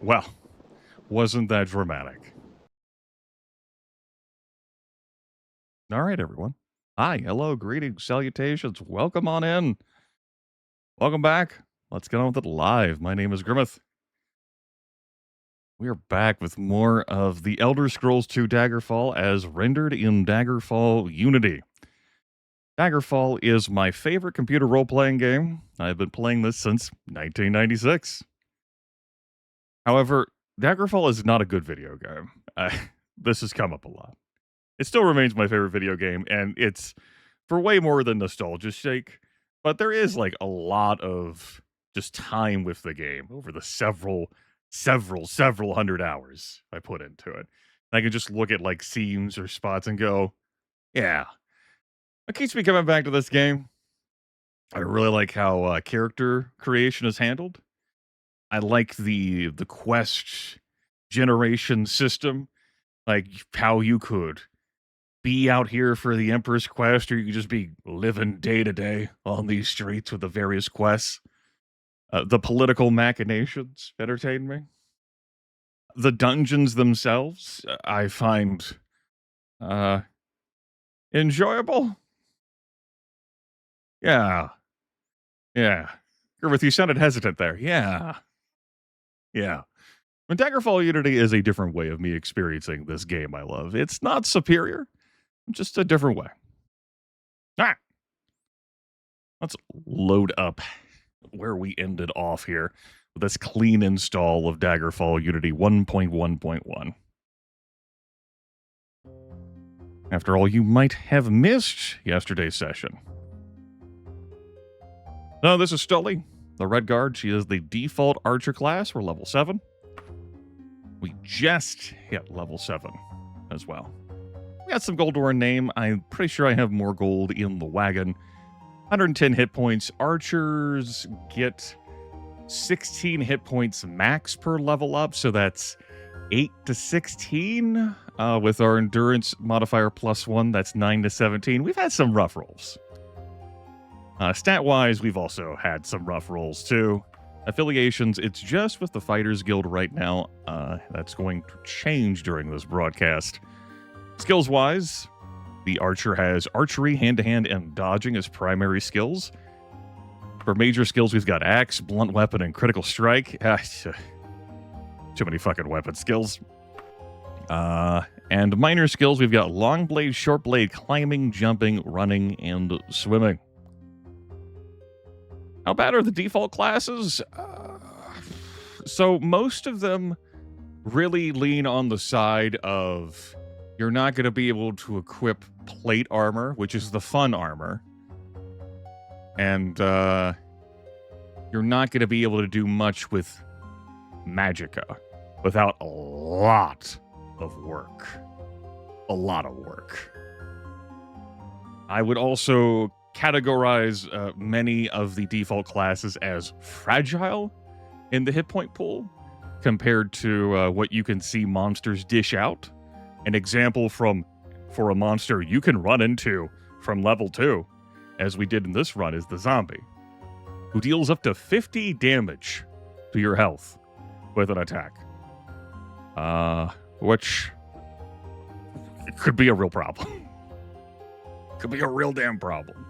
Well, wasn't that dramatic? All right, everyone. Hi, hello, greetings, salutations. Welcome on in. Welcome back. Let's get on with it live. My name is Grimith. We are back with more of the Elder Scrolls 2 Daggerfall as rendered in Daggerfall Unity. Daggerfall is my favorite computer role-playing game. I've been playing this since 1996. However, Daggerfall is not a good video game. This has come up a lot. It still remains my favorite video game, and it's for way more than nostalgia's sake. But there is like a lot of just time with the game over the several hundred hours I put into it. I can just look at like scenes or spots and go, yeah, it keeps me coming back to this game. I really like how character creation is handled. I like the quest generation system, like how you could be out here for the Emperor's quest, or you could just be living day to day on these streets with the various quests. The political machinations entertain me. The dungeons themselves, I find enjoyable. Yeah. Gurvith, you sounded hesitant there. Yeah. And Daggerfall Unity is a different way of me experiencing this game I love. It's not superior, just a different way. All right. Let's load up where we ended off here with this clean install of Daggerfall Unity 1.1.1. After all, you might have missed yesterday's session. No, this is Stully, the Red Guard. She is the default archer class. We're level 7. We just hit level 7 as well. We got some gold to our name. I'm pretty sure I have more gold in the wagon. 110 hit points. Archers get 16 hit points max per level up, so that's 8 to 16. With our endurance modifier +1, that's 9 to 17. We've had some rough rolls. Stat-wise, we've also had some rough rolls, too. Affiliations, it's just with the Fighters Guild right now. That's going to change during this broadcast. Skills-wise, the Archer has Archery, Hand-to-Hand, and Dodging as primary skills. For major skills, we've got Axe, Blunt Weapon, and Critical Strike. Too many fucking weapon skills. And minor skills, we've got Long Blade, Short Blade, Climbing, Jumping, Running, and Swimming. How bad are the default classes? So most of them really lean on the side of you're not going to be able to equip plate armor, which is the fun armor. And you're not going to be able to do much with magicka without a lot of work. A lot of work. I would also categorize many of the default classes as fragile in the hit point pool compared to what you can see monsters dish out. An example for a monster you can run into from level 2, as we did in this run, is the zombie, who deals up to 50 damage to your health with an attack. Which could be a real problem. Could be a real damn problem.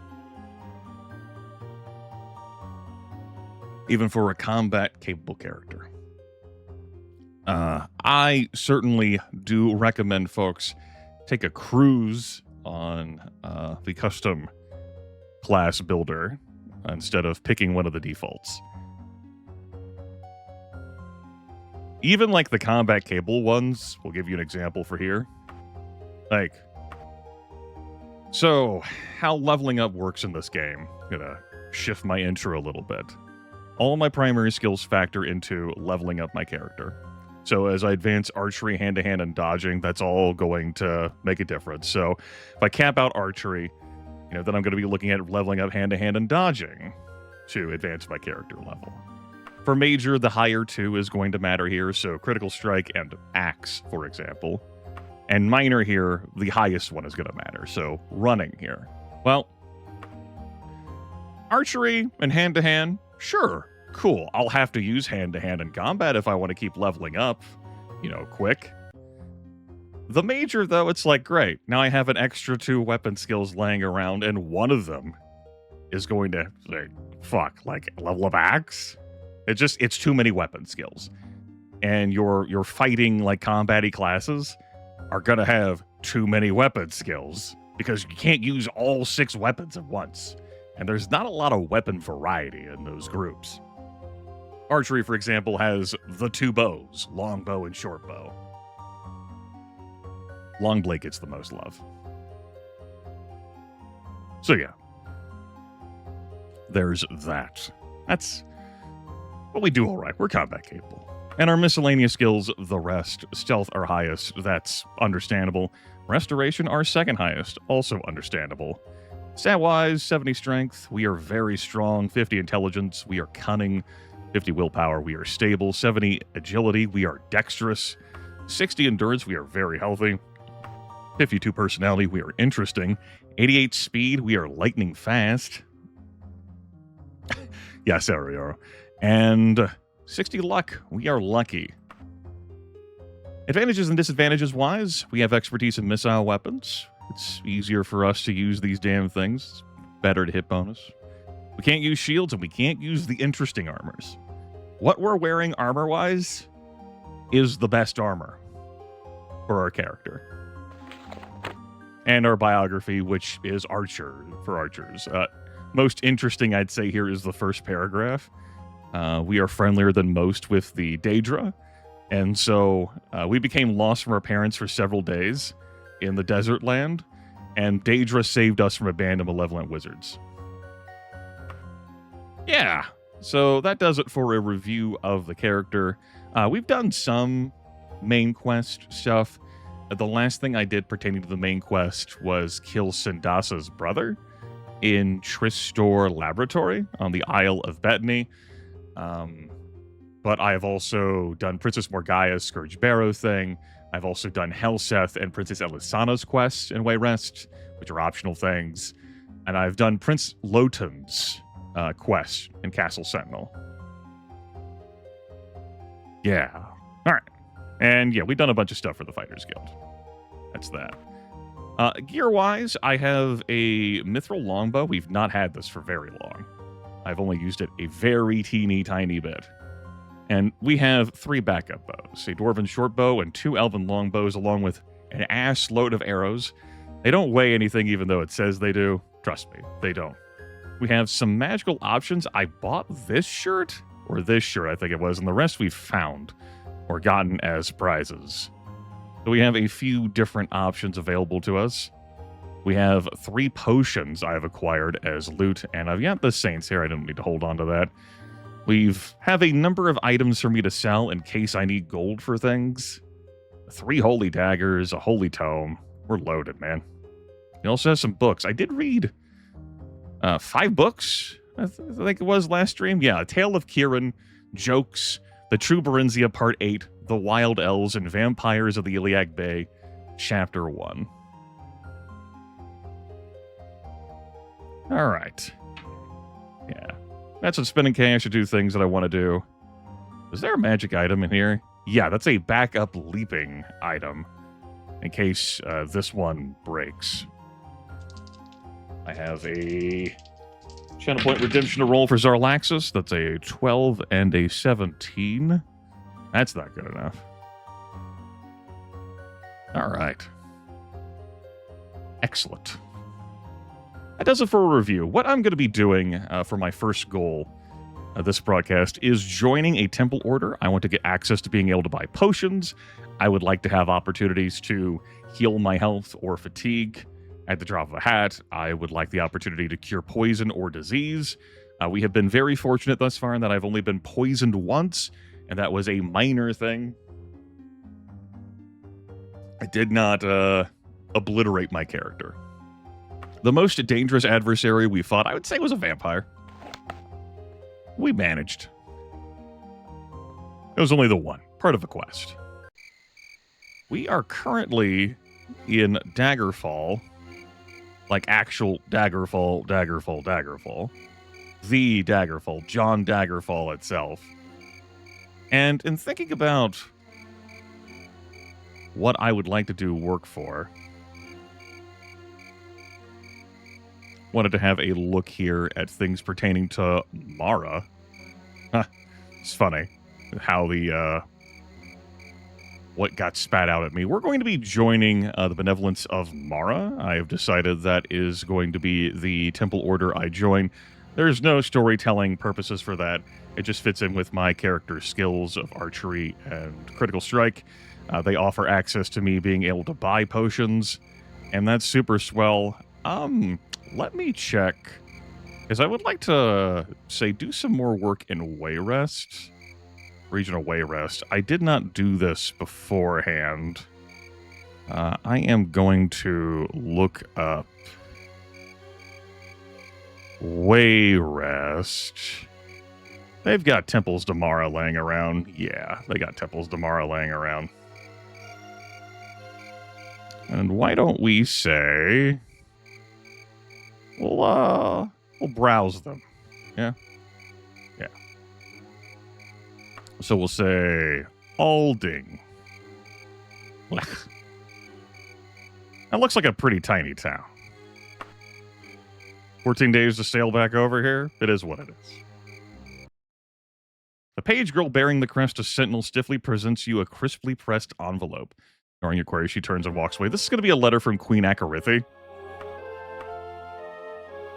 Even for a combat-capable character. I certainly do recommend folks take a cruise on the custom class builder instead of picking one of the defaults. Even like the combat-capable ones, we'll give you an example for here. Like, so how leveling up works in this game. I'm gonna shift my intro a little bit. All my primary skills factor into leveling up my character. So as I advance archery, hand-to-hand, and dodging, that's all going to make a difference. So if I cap out archery, then I'm going to be looking at leveling up hand-to-hand and dodging to advance my character level. For major, the higher 2 is going to matter here, so critical strike and axe, for example. And minor here, the highest one is going to matter, so running here. Well, archery and hand-to-hand, sure, Cool. I'll have to use hand-to-hand in combat if I want to keep leveling up, quick. The major, though, it's like, great. Now I have an extra 2 weapon skills laying around, and one of them is going to, level up axe? It's too many weapon skills. And your fighting, combat-y classes are going to have too many weapon skills because you can't use all 6 weapons at once. And there's not a lot of weapon variety in those groups. Archery, for example, has the 2 bows, long bow and short bow. Long blade gets the most love. So yeah. There's that. But we do all right. We're combat capable. And our miscellaneous skills, the rest. Stealth our highest. That's understandable. Restoration our second highest. Also understandable. Stat-wise, 70 strength. We are very strong. 50 intelligence. We are cunning. 50 willpower. We are stable. 70 agility. We are dexterous. 60 endurance. We are very healthy. 52 personality. We are interesting. 88 speed. We are lightning fast. Yes, there we are. And 60 luck. We are lucky. Advantages and disadvantages wise, we have expertise in missile weapons. It's easier for us to use these damn things. It's better to hit bonus. We can't use shields, and we can't use the interesting armors. What we're wearing armor-wise is the best armor for our character. And our biography, which is Archer for archers. Most interesting, I'd say, here is the first paragraph. We are friendlier than most with the Daedra, and so we became lost from our parents for several days in the desert land, and Daedra saved us from a band of malevolent wizards. Yeah, so that does it for a review of the character. We've done some main quest stuff. The last thing I did pertaining to the main quest was kill Syndasa's brother in Tristor Laboratory on the Isle of Bethany. But I have also done Princess Morgaia's Scourge Barrow thing. I've also done Helseth and Princess Elisana's quests in Wayrest, which are optional things. And I've done Prince Lotan's quest in Castle Sentinel. Yeah. All right. And yeah, we've done a bunch of stuff for the Fighters Guild. That's that. Gear-wise, I have a Mithril Longbow. We've not had this for very long. I've only used it a very teeny tiny bit. And we have 3 backup bows, a Dwarven Shortbow and 2 Elven Longbows, along with an ass load of arrows. They don't weigh anything, even though it says they do. Trust me, they don't. We have some magical options. I bought this shirt, or this shirt, I think it was, and the rest we've found or gotten as prizes. So we have a few different options available to us. We have 3 potions I've acquired as loot, and I've got the Saints here. I don't need to hold on to that. We have a number of items for me to sell in case I need gold for things. 3 holy daggers, a holy tome. We're loaded, man. He also has some books. I did read 5 books, I think it was last stream. Yeah, A Tale of Kieran, Jokes, The True Barinzia Part 8, The Wild Elves, and Vampires of the Iliac Bay, Chapter 1. All right. Yeah. That's what spending cash to do things that I want to do. Is there a magic item in here? Yeah, that's a backup leaping item in case this one breaks. I have a channel point redemption to roll for Zarlaxus. That's a 12 and a 17. That's not good enough. All right. Excellent. That does it for a review. What I'm going to be doing for my first goal of this broadcast is joining a temple order. I want to get access to being able to buy potions. I would like to have opportunities to heal my health or fatigue at the drop of a hat. I would like the opportunity to cure poison or disease. We have been very fortunate thus far in that I've only been poisoned once, and that was a minor thing. I did not obliterate my character. The most dangerous adversary we fought, I would say, was a vampire. We managed. It was only the one, part of the quest. We are currently in Daggerfall, like actual Daggerfall. the Daggerfall, John Daggerfall itself. And in thinking about what I would like to do work for, wanted to have a look here at things pertaining to Mara. Huh, it's funny how the what got spat out at me. We're going to be joining the Benevolence of Mara. I have decided that is going to be the temple order I join. There's no storytelling purposes for that. It just fits in with my character's skills of archery and critical strike. They offer access to me being able to buy potions, and that's super swell. Let me check, because I would like to, say, do some more work in Wayrest. Regional Wayrest. I did not do this beforehand. I am going to look up Wayrest. They've got Temples to Mara laying around. Yeah, they got Temples to Mara laying around. And why don't we say... We'll browse them. Yeah? Yeah. So we'll say Alding. That looks like a pretty tiny town. 14 days to sail back over here? It is what it is. The page girl bearing the crest of Sentinel stiffly presents you a crisply pressed envelope. Ignoring your query, she turns and walks away. This is going to be a letter from Queen Akarithi.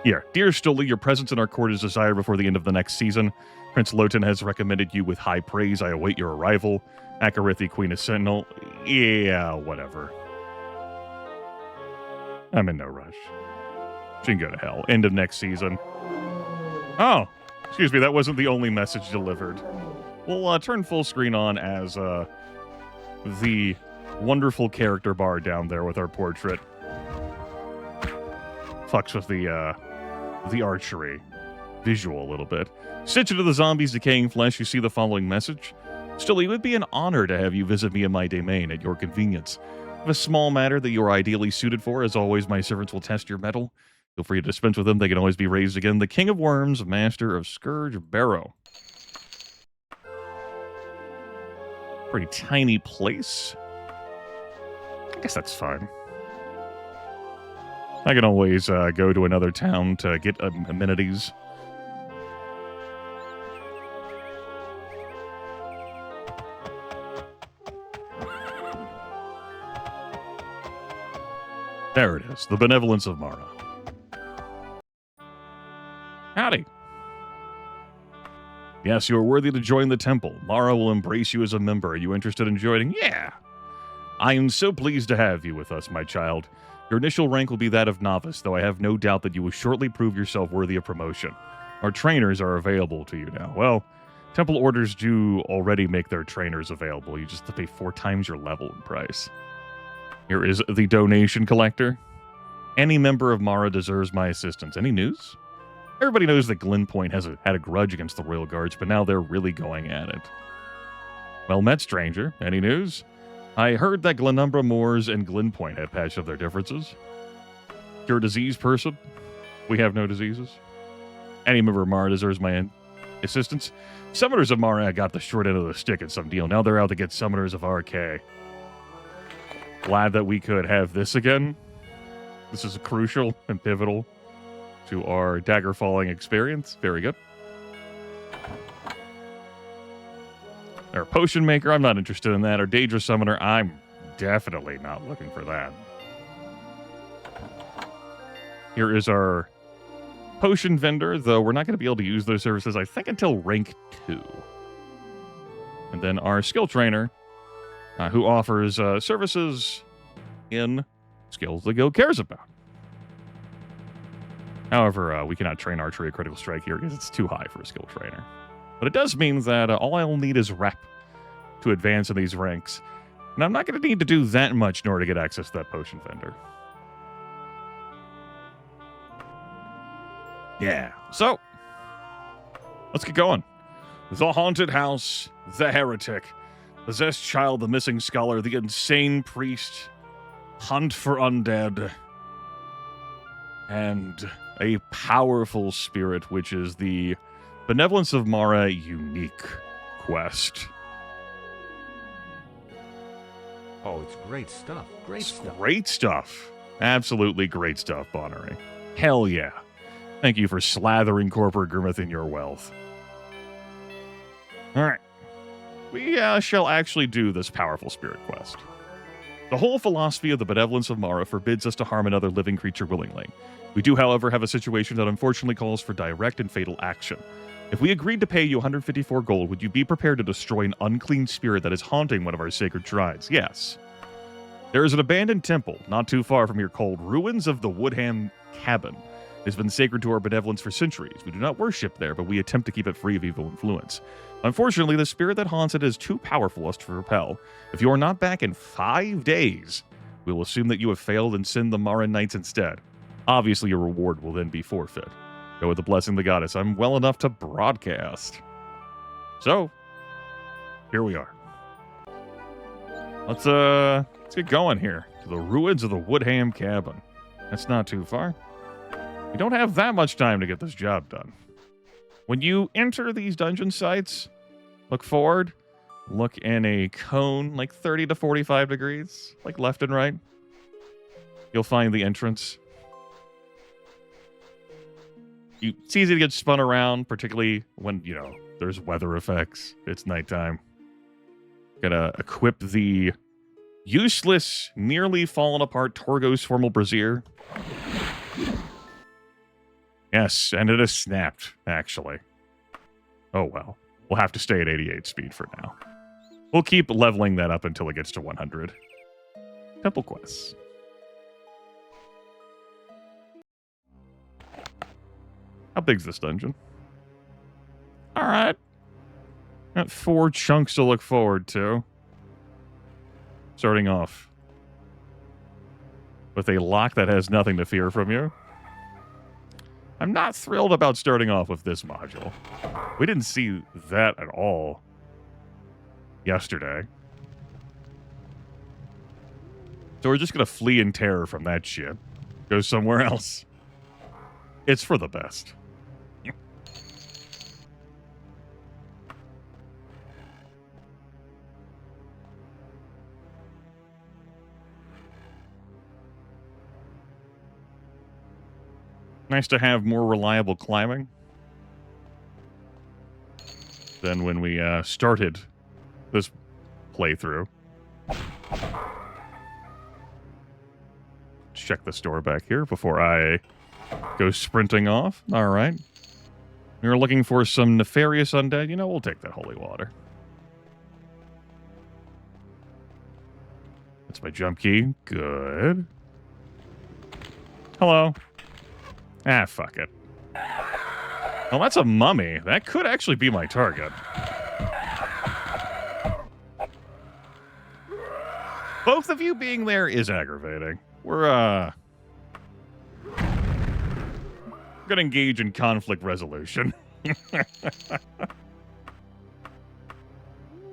Here, dear Stoli, your presence in our court is desired before the end of the next season. Prince Lotan has recommended you with high praise. I await your arrival. Akarithi, Queen of Sentinel. Yeah, whatever. I'm in no rush. She can go to hell. End of next season. Oh, excuse me, that wasn't the only message delivered. We'll turn full screen on as the wonderful character bar down there with our portrait. Fucks with the archery visual a little bit. Stitch into the zombie's decaying flesh, you see the following message. Still, it would be an honor to have you visit me in my domain at your convenience. If a small matter that you are ideally suited for, as always, my servants will test your mettle. Feel free to dispense with them. They can always be raised again. The King of Worms, Master of Scourge Barrow. Pretty tiny place. I guess that's fine. I can always go to another town to get amenities. There it is, the Benevolence of Mara. Howdy. Yes, you are worthy to join the temple. Mara will embrace you as a member. Are you interested in joining? Yeah. I am so pleased to have you with us, my child. Your initial rank will be that of novice, though I have no doubt that you will shortly prove yourself worthy of promotion. Our trainers are available to you now. Well, temple orders do already make their trainers available. You just have to pay 4 times your level and price. Here is the donation collector. Any member of Mara deserves my assistance. Any news? Everybody knows that Glen Point had a grudge against the Royal Guards, but now they're really going at it. Well met, stranger. Any news? I heard that Glenumbra Moors and Glen Point had patched up their differences. You're a diseased person? We have no diseases. Any member of Mara deserves my assistance. Summoners of Mara got the short end of the stick in some deal. Now they're out to get Summoners of RK. Glad that we could have this again. This is crucial and pivotal to our dagger falling experience. Very good. Our potion maker, I'm not interested in that. Our Daedra summoner, I'm definitely not looking for that. Here is our potion vendor, though we're not going to be able to use those services, I think, until rank 2. And then our skill trainer, who offers services in skills the guild cares about. However, we cannot train archery or critical strike here because it's too high for a skill trainer. But it does mean that all I'll need is rep to advance in these ranks. And I'm not going to need to do that much in order to get access to that potion vendor. Yeah. So, let's get going. The Haunted House, the Heretic, Possessed Child, the Missing Scholar, the Insane Priest, Hunt for Undead, and a powerful spirit, which is the Benevolence of Mara unique quest. Oh, it's great stuff. Great stuff. Absolutely great stuff, Bonnery. Hell yeah. Thank you for slathering corporate Grimith in your wealth. All right. We shall actually do this powerful spirit quest. The whole philosophy of the Benevolence of Mara forbids us to harm another living creature willingly. We do, however, have a situation that unfortunately calls for direct and fatal action. If we agreed to pay you 154 gold, would you be prepared to destroy an unclean spirit that is haunting one of our sacred shrines? Yes. There is an abandoned temple not too far from here called Ruins of the Woodham Cabin. It has been sacred to our benevolence for centuries. We do not worship there, but we attempt to keep it free of evil influence. Unfortunately, the spirit that haunts it is too powerful for us to repel. If you are not back in 5 days, we will assume that you have failed and send the Mara Knights instead. Obviously, your reward will then be forfeit. Go with the blessing of the goddess. I'm well enough to broadcast. So, here we are. Let's get going here to the Ruins of the Woodham Cabin. That's not too far. You don't have that much time to get this job done. When you enter these dungeon sites, look forward, look in a cone like 30 to 45 degrees, like left and right. You'll find the entrance. It's easy to get spun around, particularly when, there's weather effects. It's nighttime. Gotta equip the useless, nearly fallen apart Torgo's formal brazier. Yes, and it has snapped, actually. Oh well. We'll have to stay at 88 speed for now. We'll keep leveling that up until it gets to 100. Temple quests. How big's this dungeon? Alright. Got 4 chunks to look forward to. Starting off with a lock that has nothing to fear from you. I'm not thrilled about starting off with this module. We didn't see that at all yesterday. So we're just going to flee in terror from that shit. Go somewhere else. It's for the best. Nice to have more reliable climbing than when we started this playthrough. Check the store back here before I go sprinting off. All right. We're looking for some nefarious undead. We'll take that holy water. That's my jump key. Good. Hello. Ah, fuck it. Well, that's a mummy. That could actually be my target. Both of you being there is aggravating. We're gonna engage in conflict resolution.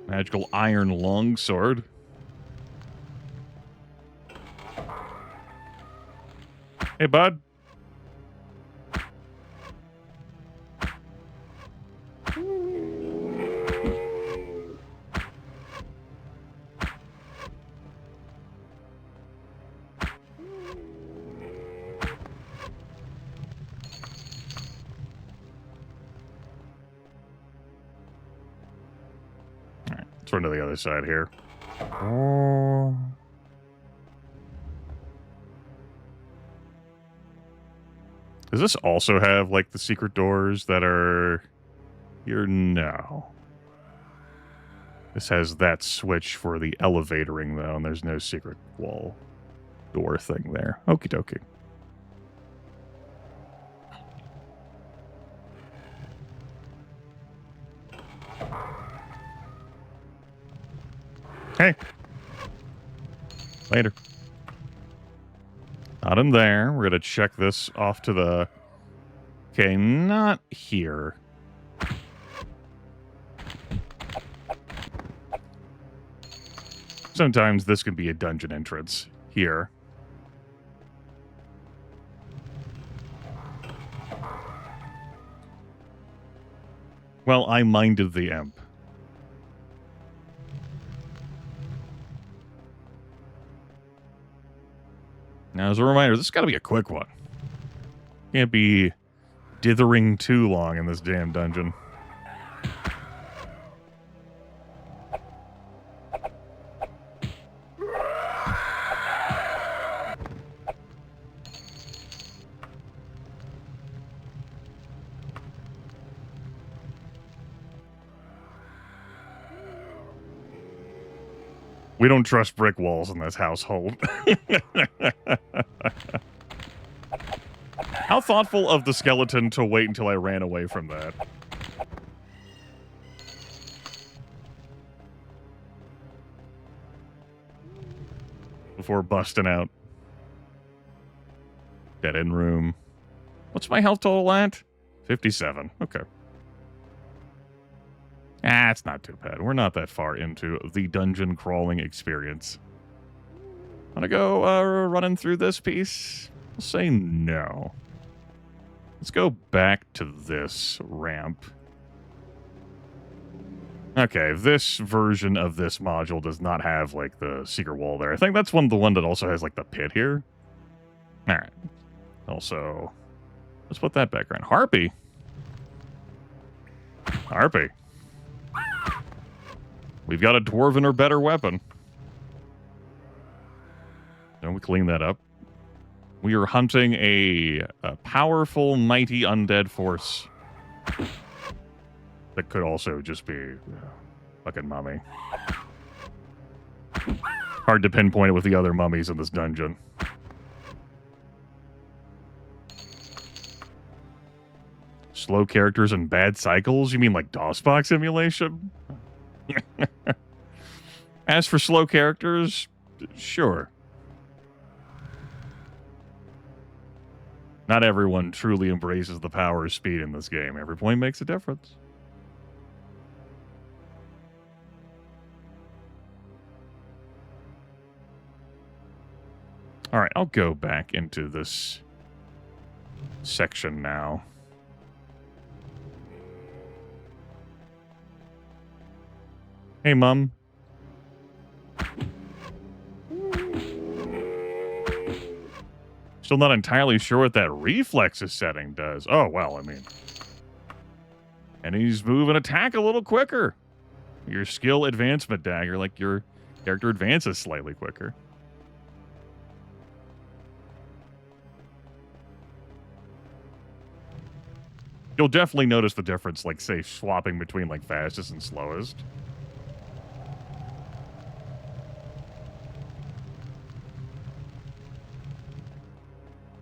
Magical iron longsword. Hey, bud. Turn to the other side here. Oh. Does this also have, the secret doors that are here? No. This has that switch for the elevatoring, though, and there's no secret wall door thing there. Okie dokie. Hey. Later. Not in there. We're going to check this off to the... Okay, not here. Sometimes this can be a dungeon entrance. Here. Well, I minded the imp. Now, as a reminder, this has got to be a quick one. Can't be dithering too long in this damn dungeon. We don't trust brick walls in this household. How thoughtful of the skeleton to wait until I ran away from that. Before busting out. Dead end room. What's my health total at? 57. Okay. It's not too bad. We're not that far into the dungeon crawling experience. Want to go running through this piece? I'll say no. Let's go back to this ramp. Okay, this version of this module does not have, like, the secret wall there. I think that's the one that also has, like, the pit here. Alright. Also, let's put that back around. Harpy. Harpy. We've got a dwarven or better weapon. And we clean that up. We are hunting a powerful, mighty undead force. That could also just be fucking mummy. Hard to pinpoint it with the other mummies in this dungeon. Slow characters and bad cycles? You mean like DOSBox simulation? As for slow characters, sure. Not everyone truly embraces the power of speed in this game. Every point makes a difference. Alright, I'll go back into this section now. Hey, Mum. Still not entirely sure what that reflexes setting does. Oh, well, I mean. And he's move and attack a little quicker. Your skill advancement dagger, like your character advances slightly quicker. You'll definitely notice the difference, like, say, swapping between, like, fastest and slowest.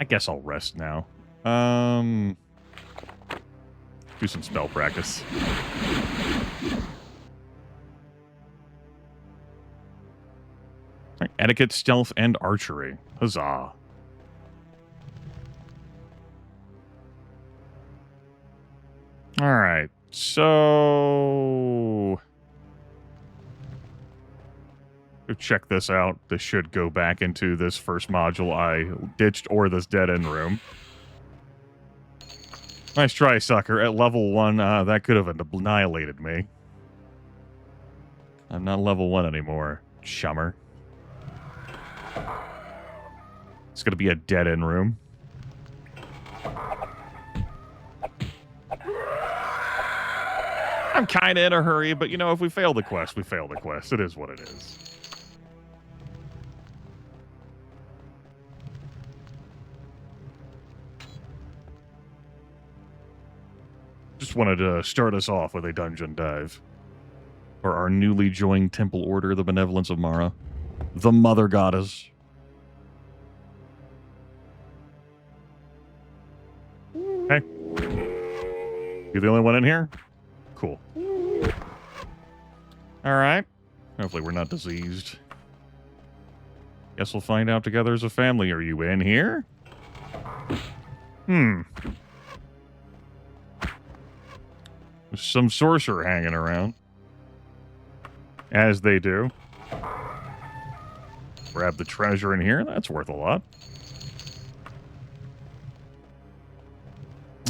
I guess I'll rest now. Do some spell practice. Right, etiquette, stealth, and archery. Huzzah. Alright, so... go check this out. This should go back into this first module I ditched or this dead-end room. Nice try, sucker. At level 1, that could have annihilated me. I'm not level 1 anymore, chummer. It's gonna be a dead-end room. I'm kinda in a hurry, but you know, if we fail the quest, we fail the quest. It is what it is. Just wanted to start us off with a dungeon dive. For our newly joined temple order, the Benevolence of Mara. The Mother Goddess. Hey. You the only one in here? Cool. Alright. Hopefully we're not diseased. Guess we'll find out together as a family. Are you in here? There's some sorcerer hanging around. As they do. Grab the treasure in here. That's worth a lot.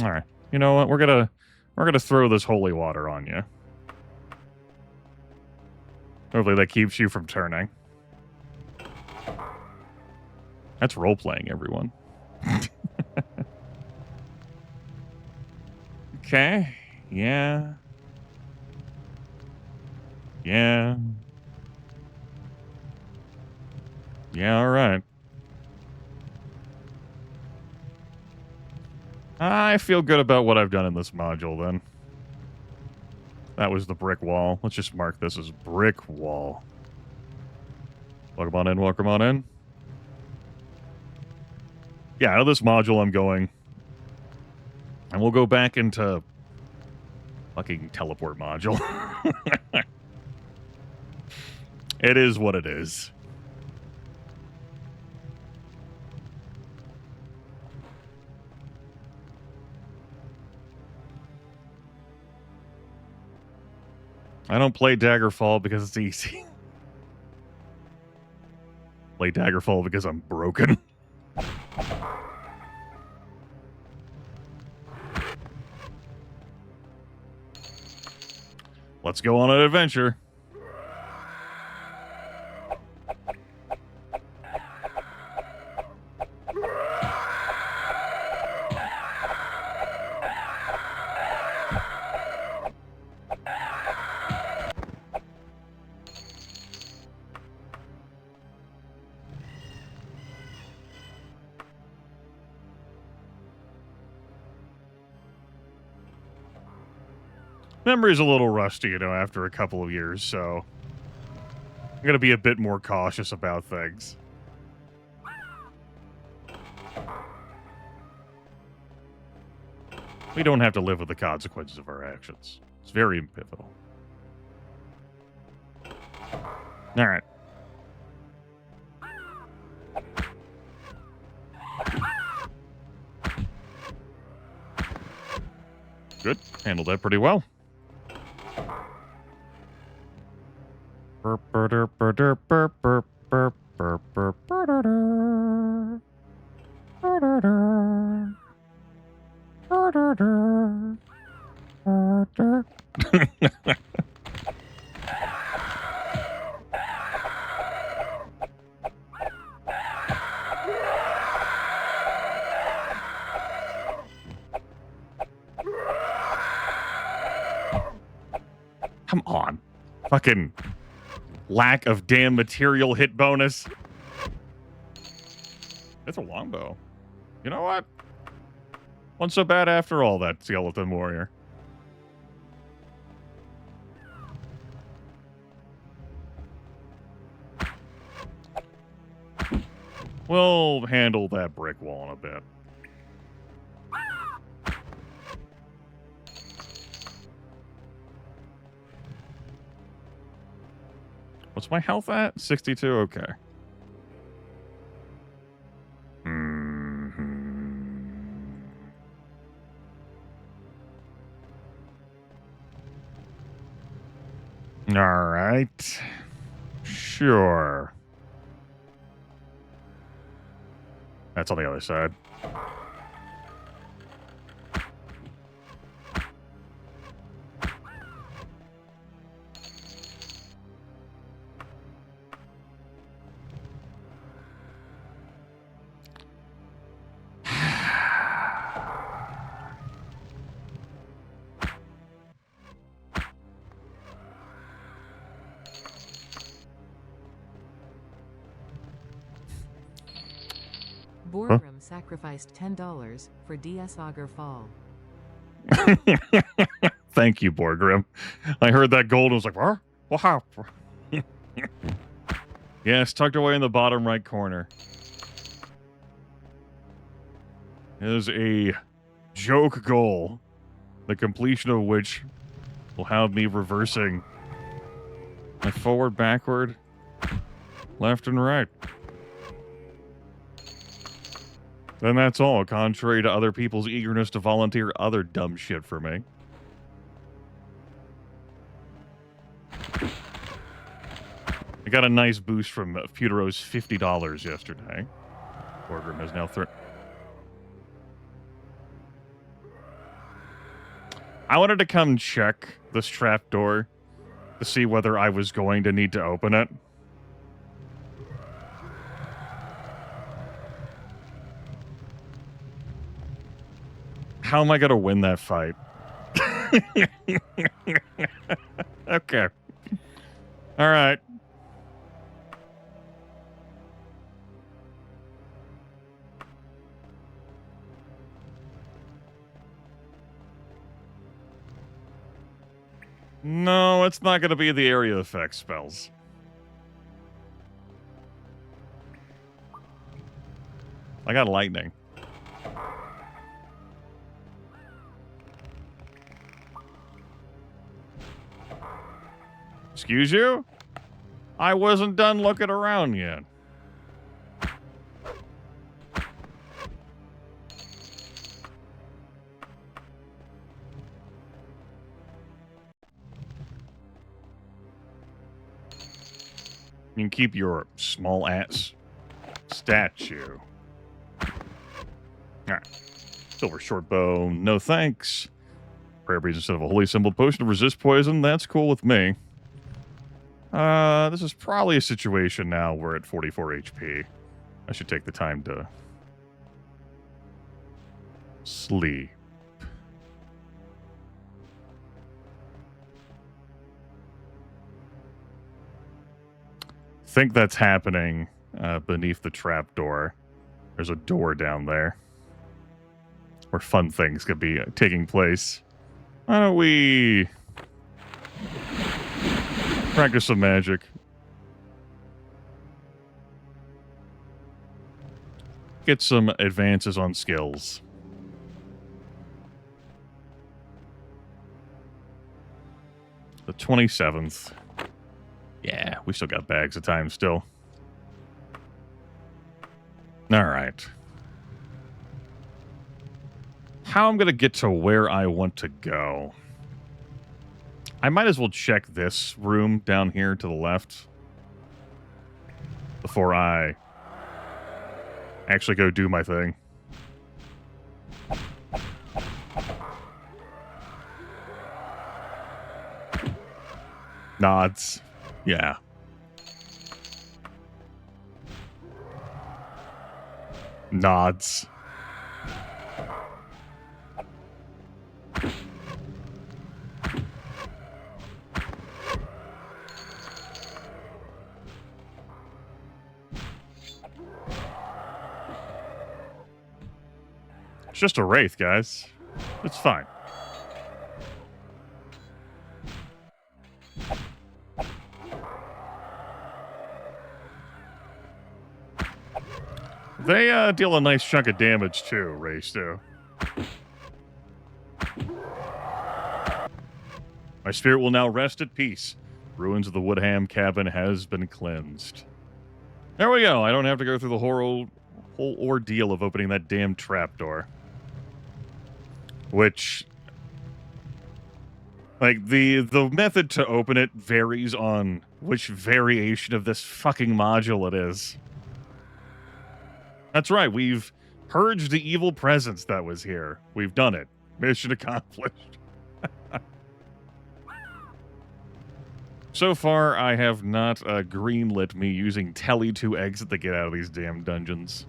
Alright. You know what? We're gonna We're going to throw this holy water on you. Hopefully that keeps you from turning. That's role-playing, everyone. Okay. Yeah. Yeah. Yeah, all right. I feel good about what I've done in this module, then. That was the brick wall. Let's just mark this as brick wall. Welcome on in, welcome on in. Yeah, out of this module I'm going. And we'll go back into fucking teleport module. It is what it is. I don't play Daggerfall because it's easy. Play Daggerfall because I'm broken. Let's go on an adventure. Memory's a little rusty, after a couple of years, so I'm going to be a bit more cautious about things. We don't have to live with the consequences of our actions. It's very pivotal. All right. Good. Handled that pretty well. Come on. Fucking lack of damn material hit bonus. It's a longbow. You know what? Wasn't so bad after all, that skeleton warrior. We'll handle that brick wall in a bit. What's my health at? 62? Okay. All right. Sure. That's on the other side. Borgrim sacrificed $10 for DS Daggerfall. Thank you, Borgrim. I heard that gold and was like, wow. Yes, tucked away in the bottom right corner. Is a joke goal, the completion of which will have me reversing my forward, backward, left, and right. Then that's all, contrary to other people's eagerness to volunteer other dumb shit for me. I got a nice boost from Futuro's $50 yesterday. Borgrim has now I wanted to come check this trapdoor to see whether I was going to need to open it. How am I going to win that fight? Okay. All right. No, it's not going to be the area effect spells. I got lightning. Excuse you? I wasn't done looking around yet. You can keep your small ass statue. Alright. Silver short bow, no thanks. Prayer beads instead of a holy symbol. Potion to resist poison, that's cool with me. This is probably a situation now we're at 44 HP. I should take the time to sleep. Think that's happening beneath the trapdoor. There's a door down there where fun things could be taking place. Why don't we practice some magic? Get some advances on skills. The 27th. Yeah, we still got bags of time still. All right. How I'm going to get to where I want to go. I might as well check this room down here to the left before I actually go do my thing. Nods. Yeah. Nods. It's just a wraith, guys. It's fine. They deal a nice chunk of damage too, wraiths do. My spirit will now rest at peace. Ruins of the Woodham cabin has been cleansed. There we go. I don't have to go through the whole ordeal of opening that damn trapdoor. Which, like, the method to open it varies on which variation of this fucking module it is. That's right, we've purged the evil presence that was here. We've done it. Mission accomplished. So far, I have not greenlit me using Telly to exit to get out of these damn dungeons.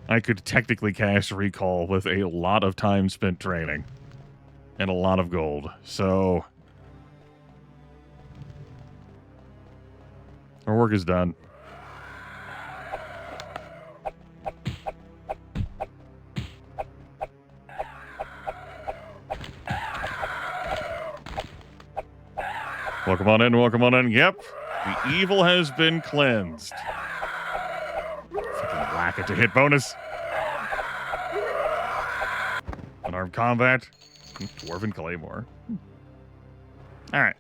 I could technically cast Recall with a lot of time spent training. And a lot of gold. So our work is done. Welcome on in, welcome on in. Yep, the evil has been cleansed. Fucking whack it to hit bonus. Unarmed combat. Dwarven Claymore. Alright.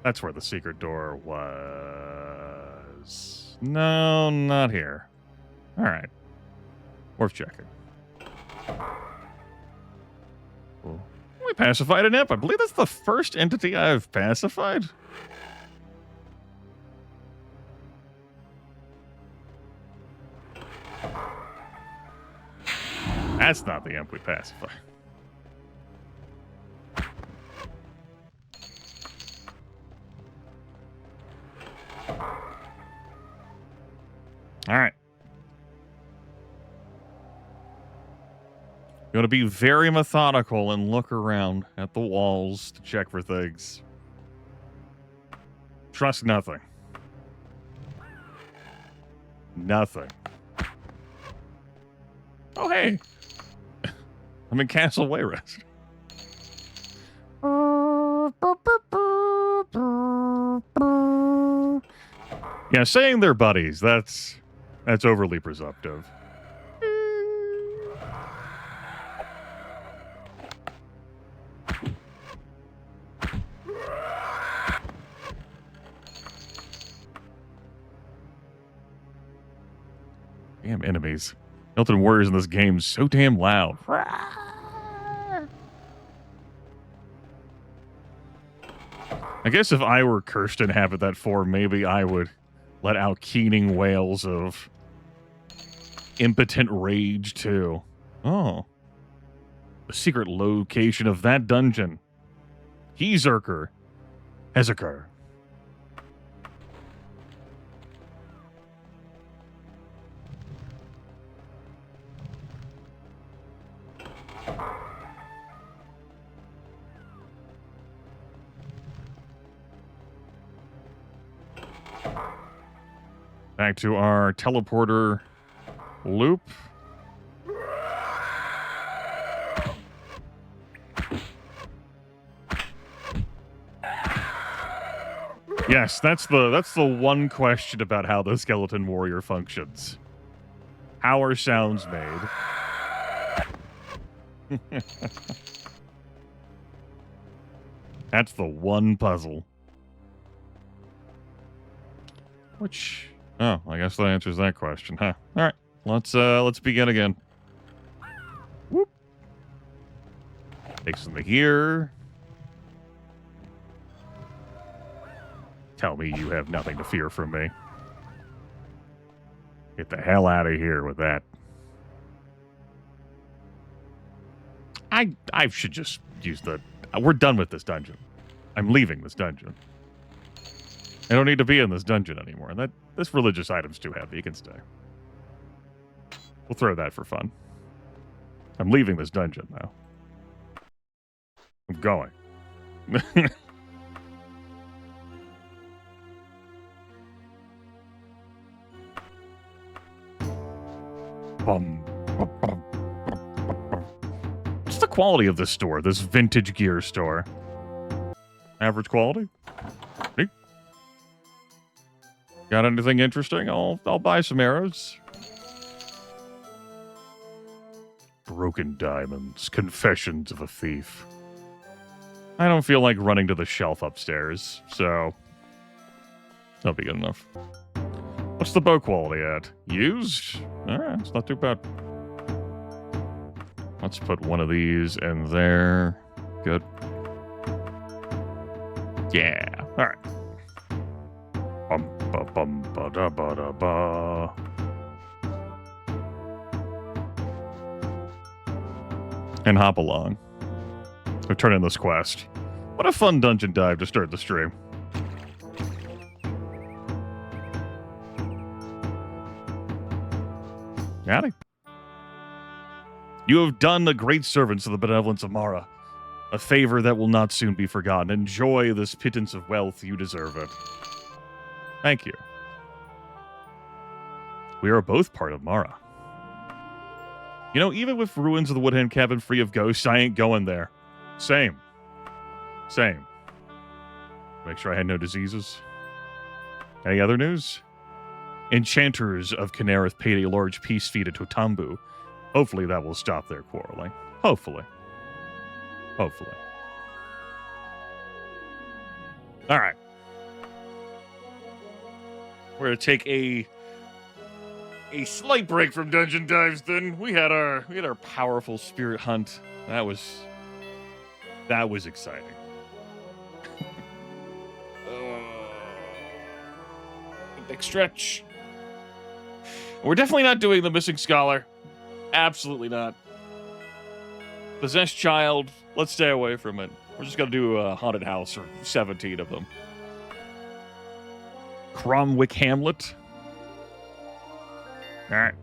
That's where the secret door was. No, not here. Alright. Worth checking. Cool. We pacified an imp. I believe that's the first entity I've pacified. That's not the imp we pacified. All right. You want to be very methodical and look around at the walls to check for things. Trust nothing. Nothing. Oh, hey. I'm in Castle Wayrest. Yeah, saying they're buddies, that's overly presumptive. Damn enemies. Skeleton warriors in this game is so damn loud. I guess if I were cursed and inhabit that form, maybe I would let out keening wails of impotent rage too. Oh. The secret location of that dungeon. Heezerker. Hezeker. Back to our teleporter loop. Yes, that's the one question about how the skeleton warrior functions. How are sounds made? That's the one puzzle. Which, oh, I guess that answers that question, huh? All right, let's begin again. Whoop. Takes them to here. Tell me you have nothing to fear from me. Get the hell out of here with that. I should just use the... We're done with this dungeon. I'm leaving this dungeon. I don't need to be in this dungeon anymore. This religious item's too heavy. You can stay. We'll throw that for fun. I'm leaving this dungeon now. I'm going. What's the quality of this store, this vintage gear store? Average quality? Got anything interesting? I'll buy some arrows. Broken diamonds, confessions of a thief. I don't feel like running to the shelf upstairs, so that'll be good enough. What's the bow quality at? Used? Alright, it's not too bad. Let's put one of these in there. Good. Yeah, alright. Bum-ba-bum-ba-da-ba-da-ba. And hop along. Or turn in this quest. What a fun dungeon dive to start the stream. Howdy. You have done a great service to the benevolence of Mara. A favor that will not soon be forgotten. Enjoy this pittance of wealth. You deserve it. Thank you. We are both part of Mara. You know, even with ruins of the Woodhand cabin free of ghosts, I ain't going there. Same. Make sure I had no diseases. Any other news? Enchanters of Kinnereth paid a large peace fee to Totambu. Hopefully that will stop their quarreling. Hopefully. All right. We're going to take a slight break from dungeon dives then. We had our powerful spirit hunt. That was exciting. Big stretch. We're definitely not doing the missing scholar. Absolutely not. Possessed child. Let's stay away from it. We're just going to do a haunted house, or 17 of them. Cromwick Hamlet. All right.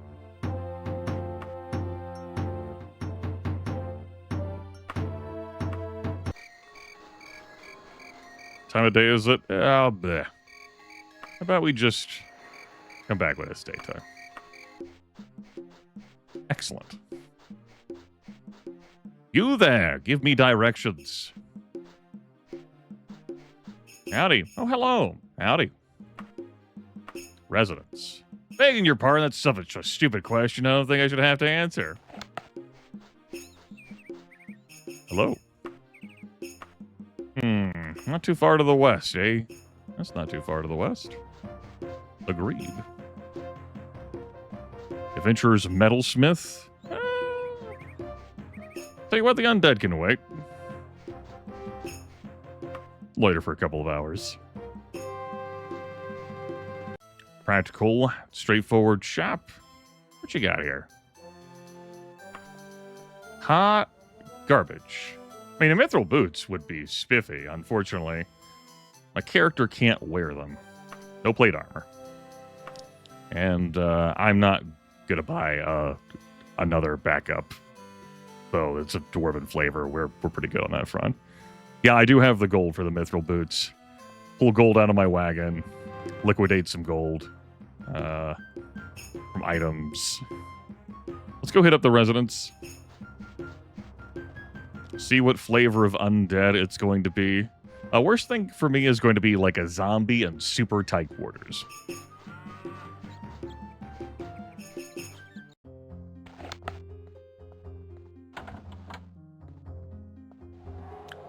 Time of day is it? Oh, bleh. How about we just come back when it's daytime? Excellent. You there, give me directions. Howdy. Oh, hello. Howdy. Residence. Begging your pardon, that's such a stupid question. I don't think I should have to answer. Hello. Not too far to the west, eh? That's not too far to the west. Agreed. Adventurer's Metalsmith. Tell you what, the undead can wait. Loiter for a couple of hours. Practical, straightforward shop. What you got here? Hot garbage. I mean, the mithril boots would be spiffy. Unfortunately, my character can't wear them. No plate armor. And I'm not going to buy another backup. So it's a dwarven flavor. We're pretty good on that front. Yeah, I do have the gold for the mithril boots. Pull gold out of my wagon. Liquidate some gold from items. Let's go hit up the residence. See what flavor of undead it's going to be. Worst thing for me is going to be like a zombie and super tight quarters.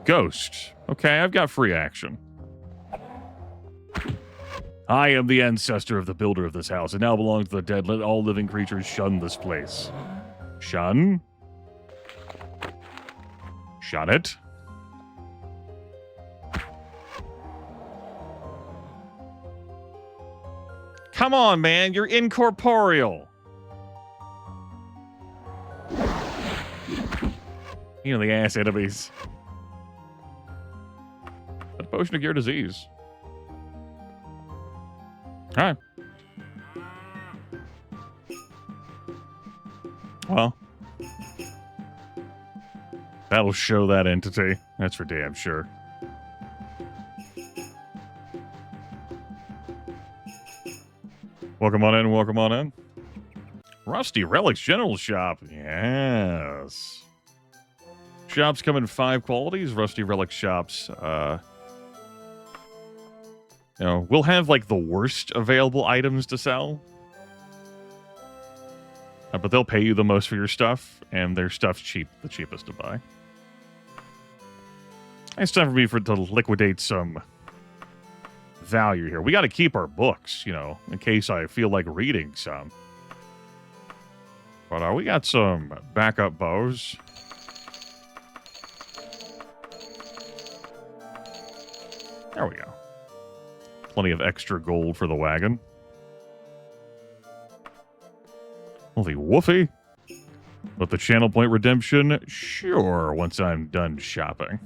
Ghost. Okay, I've got free action. I am the ancestor of the builder of this house. It now belongs to the dead. Let all living creatures shun this place. Shun? Shun it? Come on, man. You're incorporeal. You know, the ass enemies. A potion to cure disease. All right. Well, that'll show that entity. That's for damn sure. Welcome on in, welcome on in. Rusty Relics General Shop. Yes. Shops come in 5 qualities. Rusty Relic shops. You know, we'll have like the worst available items to sell. But they'll pay you the most for your stuff, and their stuff's cheap, the cheapest to buy. It's time for me to liquidate some value here. We got to keep our books, you know, in case I feel like reading some. But we got some backup bows. There we go. Plenty of extra gold for the wagon. Holy woofy. But the channel point redemption? Sure, once I'm done shopping.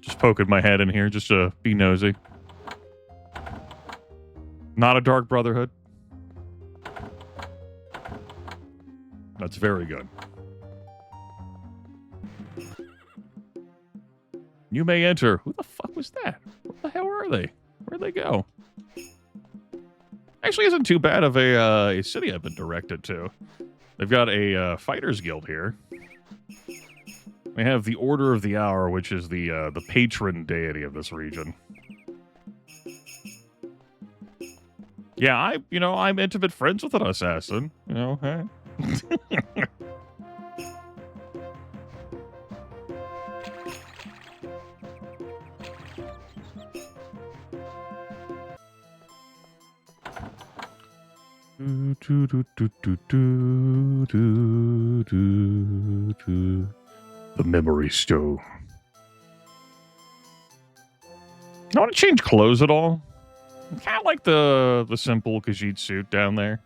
Just poking my head in here just to be nosy. Not a Dark Brotherhood. That's very good. You may enter. Who the fuck was that? What the hell are they? Where'd they go? Actually isn't too bad of a city I've been directed to. They've got a fighters guild here. They have the Order of the Hour, which is the patron deity of this region. Yeah, I'm intimate friends with an assassin. You know, hey. The memory stone. I want to change clothes at all. I kind of like the simple Khajiit suit down there.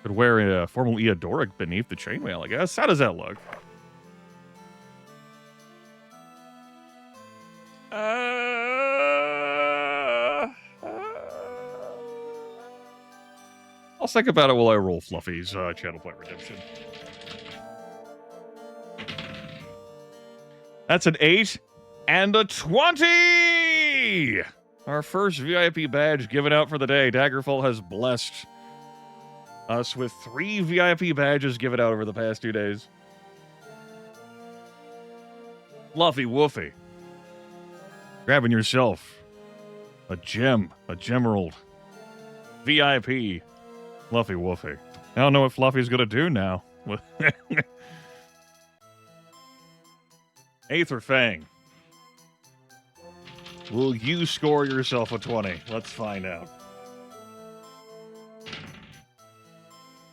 Could wear a formal Eodoric beneath the chainmail, I guess. How does that look? think about it while I roll Fluffy's channel point redemption. That's an 8 and a 20! Our first VIP badge given out for the day. Daggerfall has blessed us with 3 VIP badges given out over the past 2 days. Fluffy Woofy. Grabbing yourself a gemerald. VIP. Fluffy Woofy. I don't know what Fluffy's gonna do now. Aether Fang. Will you score yourself a 20? Let's find out.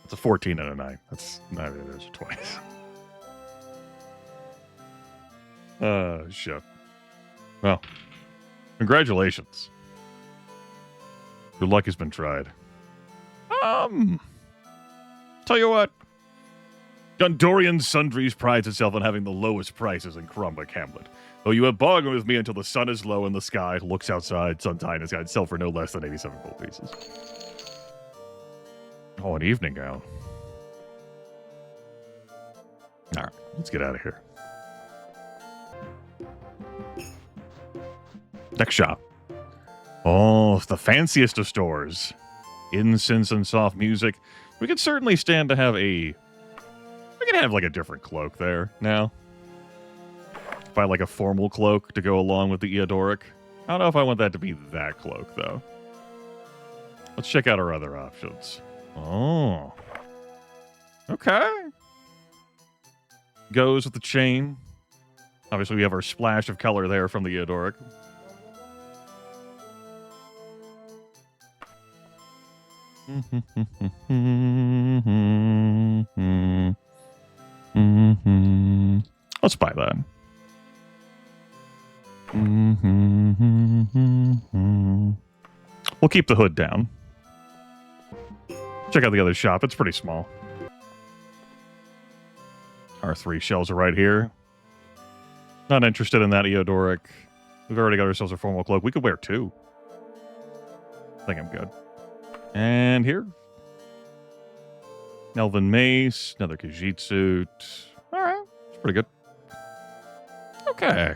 It's a 14 and a 9. That's neither of those are 20s. Shit. Well, congratulations. Your luck has been tried. Tell you what. Gondorian Sundries prides itself on having the lowest prices in Cromwick Hamlet. Though you have bargained with me until the sun is low in the sky, looks outside, sunshine is sell for no less than 87 gold pieces. Oh, an evening gown. Alright, let's get out of here. Next shop. Oh, the fanciest of stores. Incense and soft music. We could certainly stand to have a... We could have like a different cloak there now. Buy like a formal cloak to go along with the Eodoric. I don't know if I want that to be that cloak though. Let's check out our other options. Oh. Okay. Goes with the chain. Obviously we have our splash of color there from the Eodoric. Let's buy that. We'll keep the hood down. Check out the other shop. It's pretty small. Our 3 shells are right here. Not interested in that Eodoric. We've already got ourselves a formal cloak. We could wear 2. I think I'm good. And here. Elven Mace. Another Khajiit suit. Alright. It's pretty good. Okay.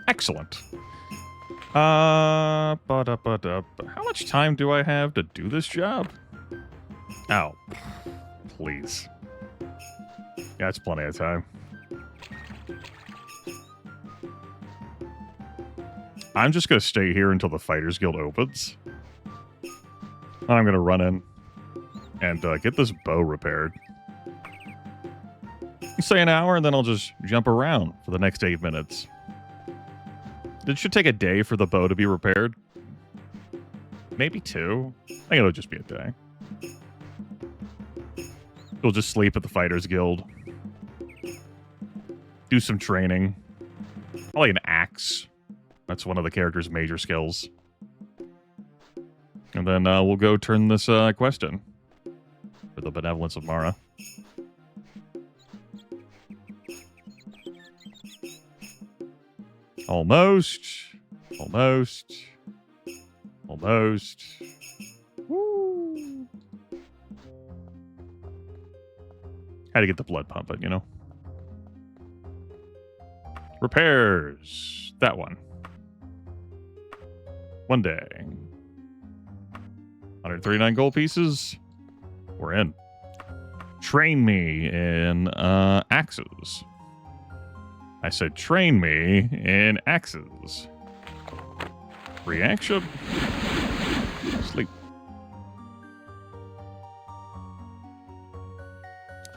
Excellent. How much time do I have to do this job? Oh. Please. Yeah, it's plenty of time. I'm just going to stay here until the Fighters Guild opens. And I'm going to run in and get this bow repaired. Say an hour, and then I'll just jump around for the next 8 minutes. It should take a day for the bow to be repaired. Maybe 2. I think it'll just be a day. We'll just sleep at the Fighters Guild. Do some training. Probably an axe. That's one of the character's major skills. And then we'll go turn this quest in. For the Benevolence of Mara. Almost. Almost. Almost. Woo. Had to get the blood pumping, you know? Repairs. That one. 1 day. 139 gold pieces. We're in. Train me in axes. I said train me in axes. Reaction. Sleep.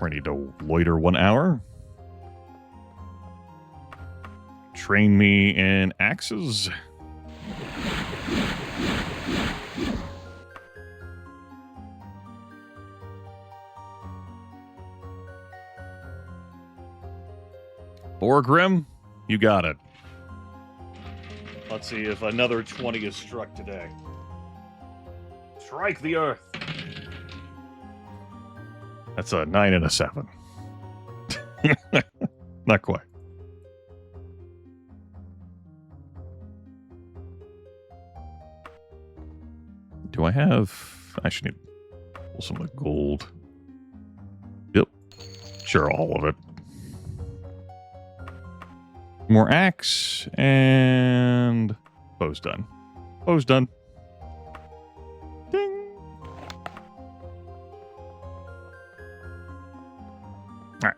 We need to loiter 1 hour. Train me in axes. Borgrim, you got it. Let's see if another 20 is struck today. Strike the earth. That's a 9 and a 7. Not quite. Do I have... I should need some of the gold. Yep. Sure, all of it. More axe, and... bow's done. Bow's done. Ding! Alright.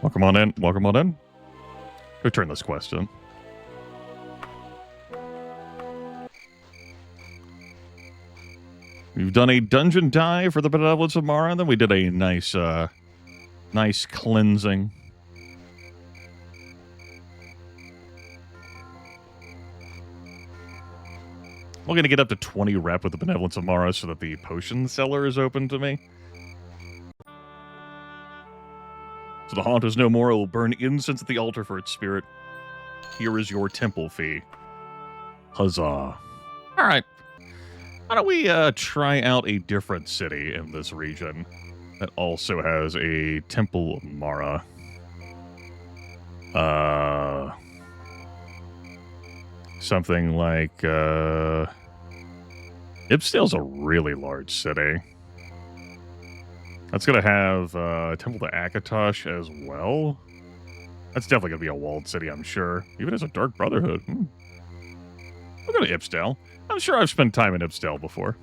Welcome on in. Welcome on in. Go turn this quest in. We've done a dungeon dive for the Benevolence of Mara, and then we did a nice, nice cleansing. We're going to get up to 20 rep with the Benevolence of Mara so that the potion cellar is open to me. So the haunt is no more. It will burn incense at the altar for its spirit. Here is your temple fee. Huzzah. All right. Why don't we try out a different city in this region that also has a Temple of Mara? Something like... Ibsdale's a really large city. That's going to have Temple to Akatosh as well. That's definitely going to be a walled city, I'm sure. Even as a Dark Brotherhood. We'll go to Ibsdale. I'm sure I've spent time in Ibsdale before.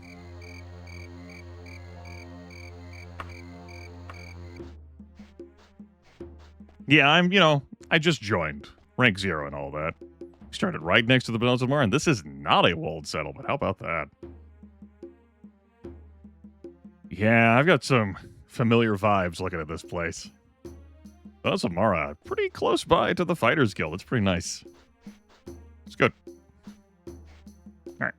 Yeah, I just joined. Rank 0 and all that. Started right next to the Benevolence of Mara, and this is not a walled settlement. How about that? Yeah, I've got some familiar vibes looking at this place. Benevolence of Mara, pretty close by to the Fighters Guild. It's pretty nice. It's good. Alright.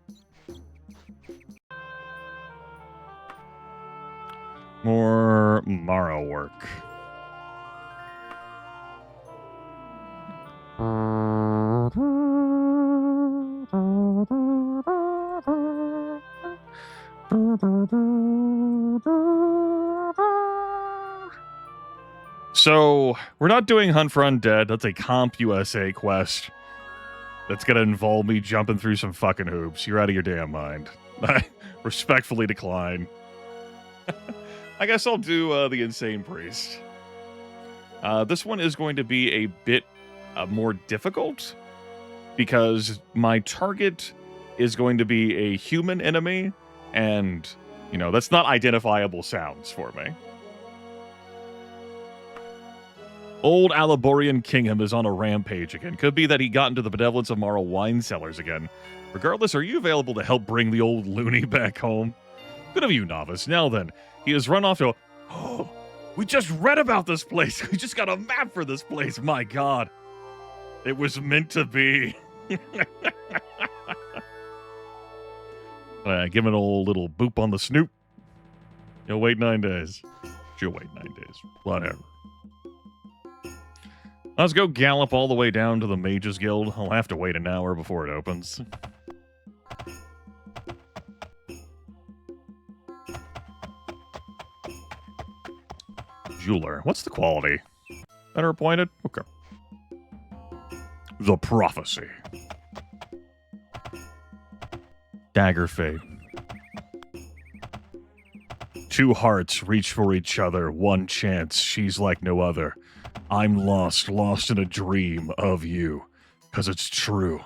More Mara work. So, we're not doing Hunt for Undead. That's a Comp USA quest. That's going to involve me jumping through some fucking hoops. You're out of your damn mind. I respectfully decline. I guess I'll do the Insane Priest. This one is going to be a bit more difficult because my target is going to be a human enemy, and, that's not identifiable sounds for me. Old Alaborian Kingham is on a rampage again. Could be that he got into the Benevolence of Mara wine cellars again. Regardless, are you available to help bring the old loony back home? Good of you, novice. Now then, he has run off to... Oh, we just read about this place. We just got a map for this place. My God. It was meant to be. Give him an old little boop on the snoop. You'll wait 9 days. She'll wait 9 days. Whatever. Let's go gallop all the way down to the Mages Guild. I'll have to wait an hour before it opens. Jeweler. What's the quality? Better appointed? Okay. The Prophecy. Dagger Fate. Two hearts reach for each other. One chance. She's like no other. I'm lost in a dream of you. 'Cause it's true.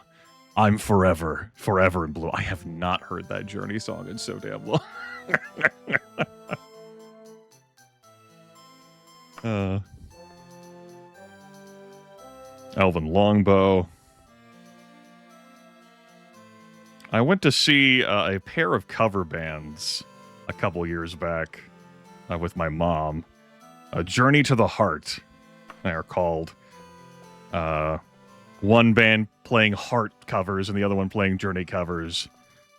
I'm forever in blue. I have not heard that Journey song in so damn long. Elven Longbow. I went to see a pair of cover bands a couple years back with my mom. A Journey to the Heart, they are called. One band playing Heart covers and the other one playing Journey covers.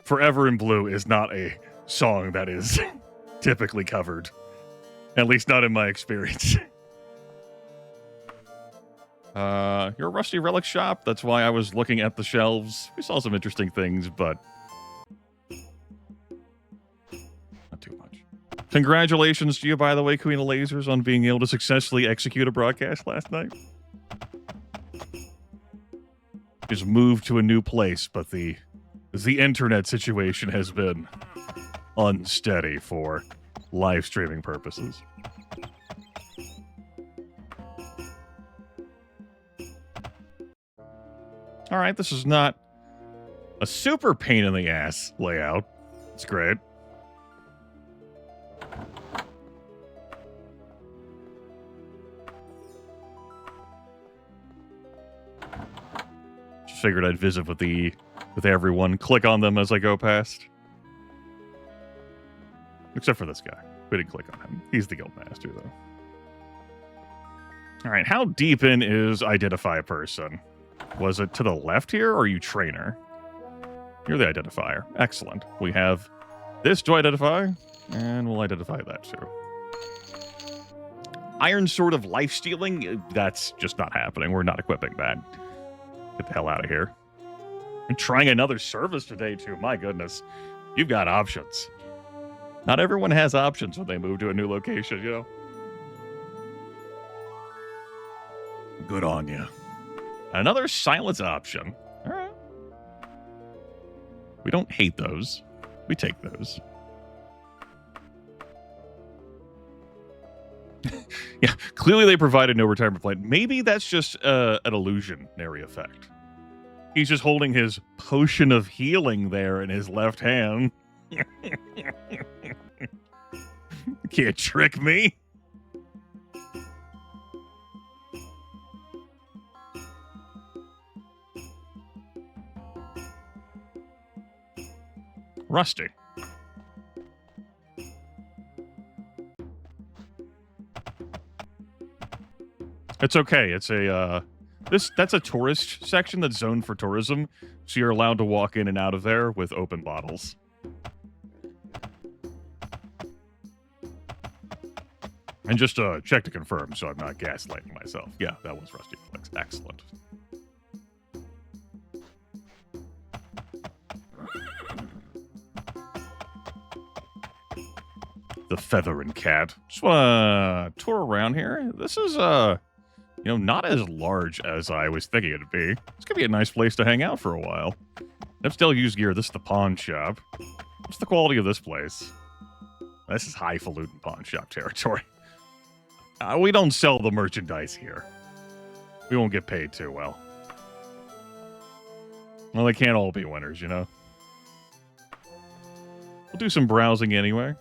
Forever in Blue is not a song that is typically covered. At least not in my experience. You're a Rusty Relic shop. That's why I was looking at the shelves. We saw some interesting things, but not too much. Congratulations to you, by the way, Queen of Lasers, on being able to successfully execute a broadcast last night. just moved to a new place, but the internet situation has been unsteady for live streaming purposes. All right, this is not a super pain in the ass layout. It's great. Just figured I'd visit with everyone, click on them as I go past. Except for this guy. We didn't click on him. He's the guild master, though. All right, how deep in is identify a person? Was it to the left here, or are you trainer? You're the identifier. Excellent. We have this to identify, and we'll identify that too. Iron Sword of Life Stealing? That's just not happening. We're not equipping that. Get the hell out of here. I'm trying another service today, too. My goodness. You've got options. Not everyone has options when they move to a new location, you know? Good on you. Another silence option. All right. We don't hate those. We take those. Yeah, clearly they provided no retirement plan. Maybe that's just an illusionary effect. He's just holding his potion of healing there in his left hand. Can't trick me. Rusty. It's okay. It's a that's a tourist section that's zoned for tourism, so you're allowed to walk in and out of there with open bottles. And just check to confirm, so I'm not gaslighting myself. Yeah, that was Rusty Flex. Excellent. The Feather and Cat. Just want to tour around here. This is, not as large as I was thinking it'd be. It's going to be a nice place to hang out for a while. I've still used gear. This is the pawn shop. What's the quality of this place? This is highfalutin pawn shop territory. We don't sell the merchandise here. We won't get paid too well. Well, they can't all be winners, you know? We'll do some browsing anyway.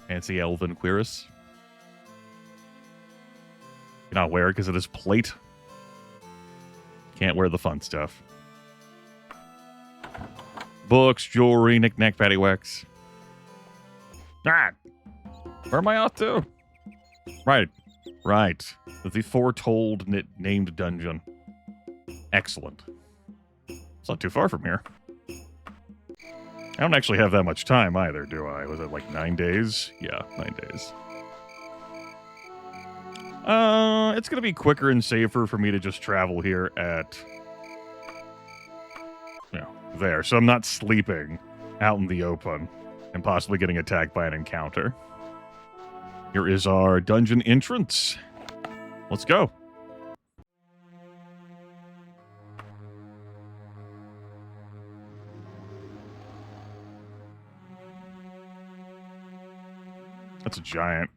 Fancy elven cuirass. Cannot wear it because of this plate. Can't wear the fun stuff. Books, jewelry, knick-knack, paddywhacks. Ah! Where am I off to? Right. The foretold named dungeon. Excellent. It's not too far from here. I don't actually have that much time either, do I? Was it like 9 days? Yeah, 9 days. It's going to be quicker and safer for me to just travel here at... there. So I'm not sleeping out in the open and possibly getting attacked by an encounter. Here is our dungeon entrance. Let's go. That's a giant.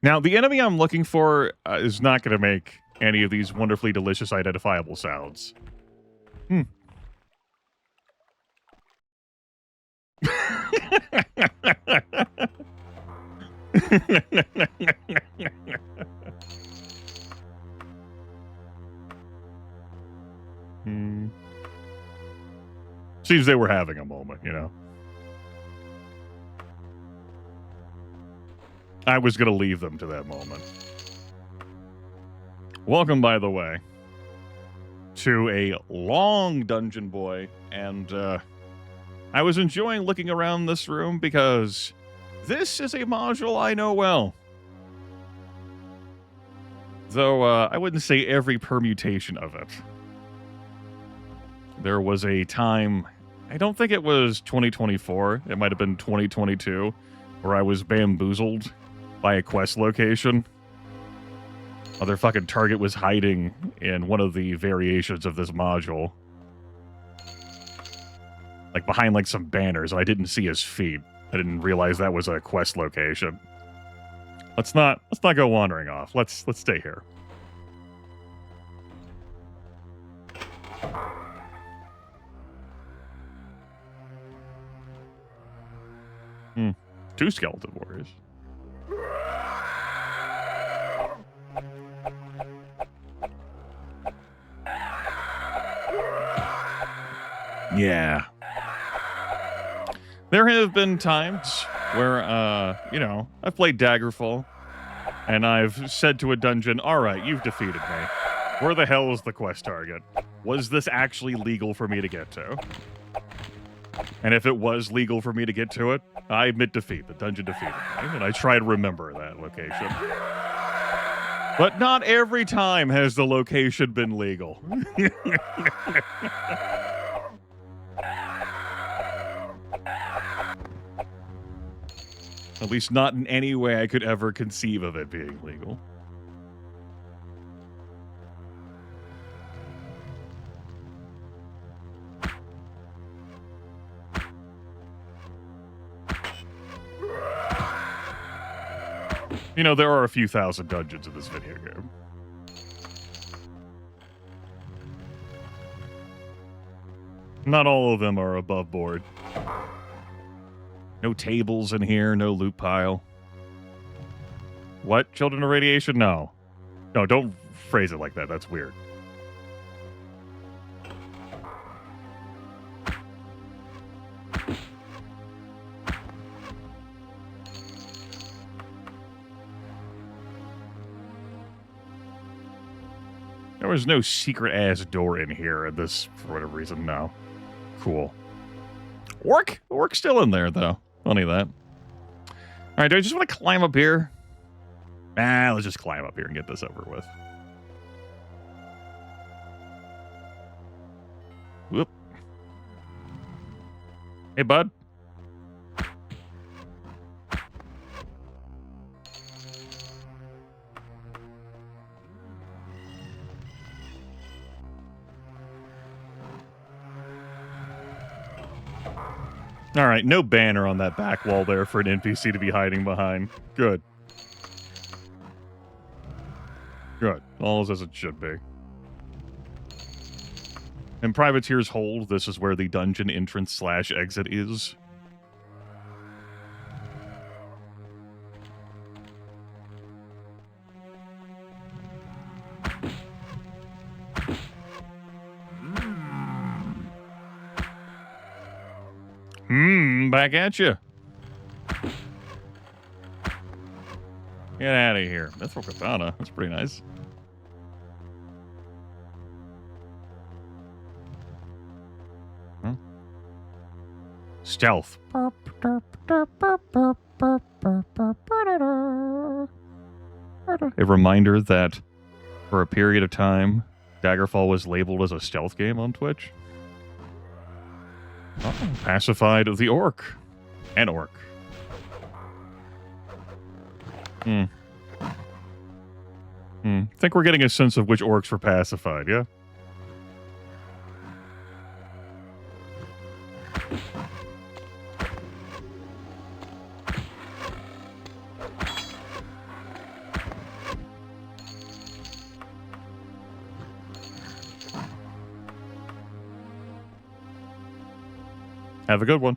Now, the enemy I'm looking for is not going to make any of these wonderfully delicious identifiable sounds. Seems they were having a moment, you know. I was going to leave them to that moment. Welcome, by the way, to a long dungeon, boy. And I was enjoying looking around this room because this is a module I know well. Though I wouldn't say every permutation of it. There was a time, I don't think it was 2024, it might have been 2022, where I was bamboozled by a quest location. Other fucking target was hiding in one of the variations of this module. Like behind like some banners, and I didn't see his feet. I didn't realize that was a quest location. Let's not go wandering off. Let's stay here. Two skeleton warriors. Yeah. There have been times where, I've played Daggerfall, and I've said to a dungeon, all right, you've defeated me. Where the hell is the quest target? Was this actually legal for me to get to? And if it was legal for me to get to it, I admit defeat. The dungeon defeated me, and I try to remember that location. But not every time has the location been legal. At least not in any way I could ever conceive of it being legal. You know, there are a few thousand dungeons in this video game. Not all of them are above board. No tables in here, no loot pile. What? Children of Radiation? No. No, don't phrase it like that. That's weird. There was no secret-ass door in here at this, for whatever reason, no. Cool. Orc? Orc's still in there, though. Funny that. Alright, do I just want to climb up here? Let's just climb up here and get this over with. Whoop. Hey, bud. All right, no banner on that back wall there for an NPC to be hiding behind. Good. Good. All as it should be. In Privateer's Hold, this is where the dungeon entrance / exit is. Back at you. Get out of here. Mithril Katana. That's pretty nice. Stealth. A reminder that for a period of time, Daggerfall was labeled as a stealth game on Twitch. Oh, pacified the orc. An orc. Think we're getting a sense of which orcs were pacified, yeah? Have a good one.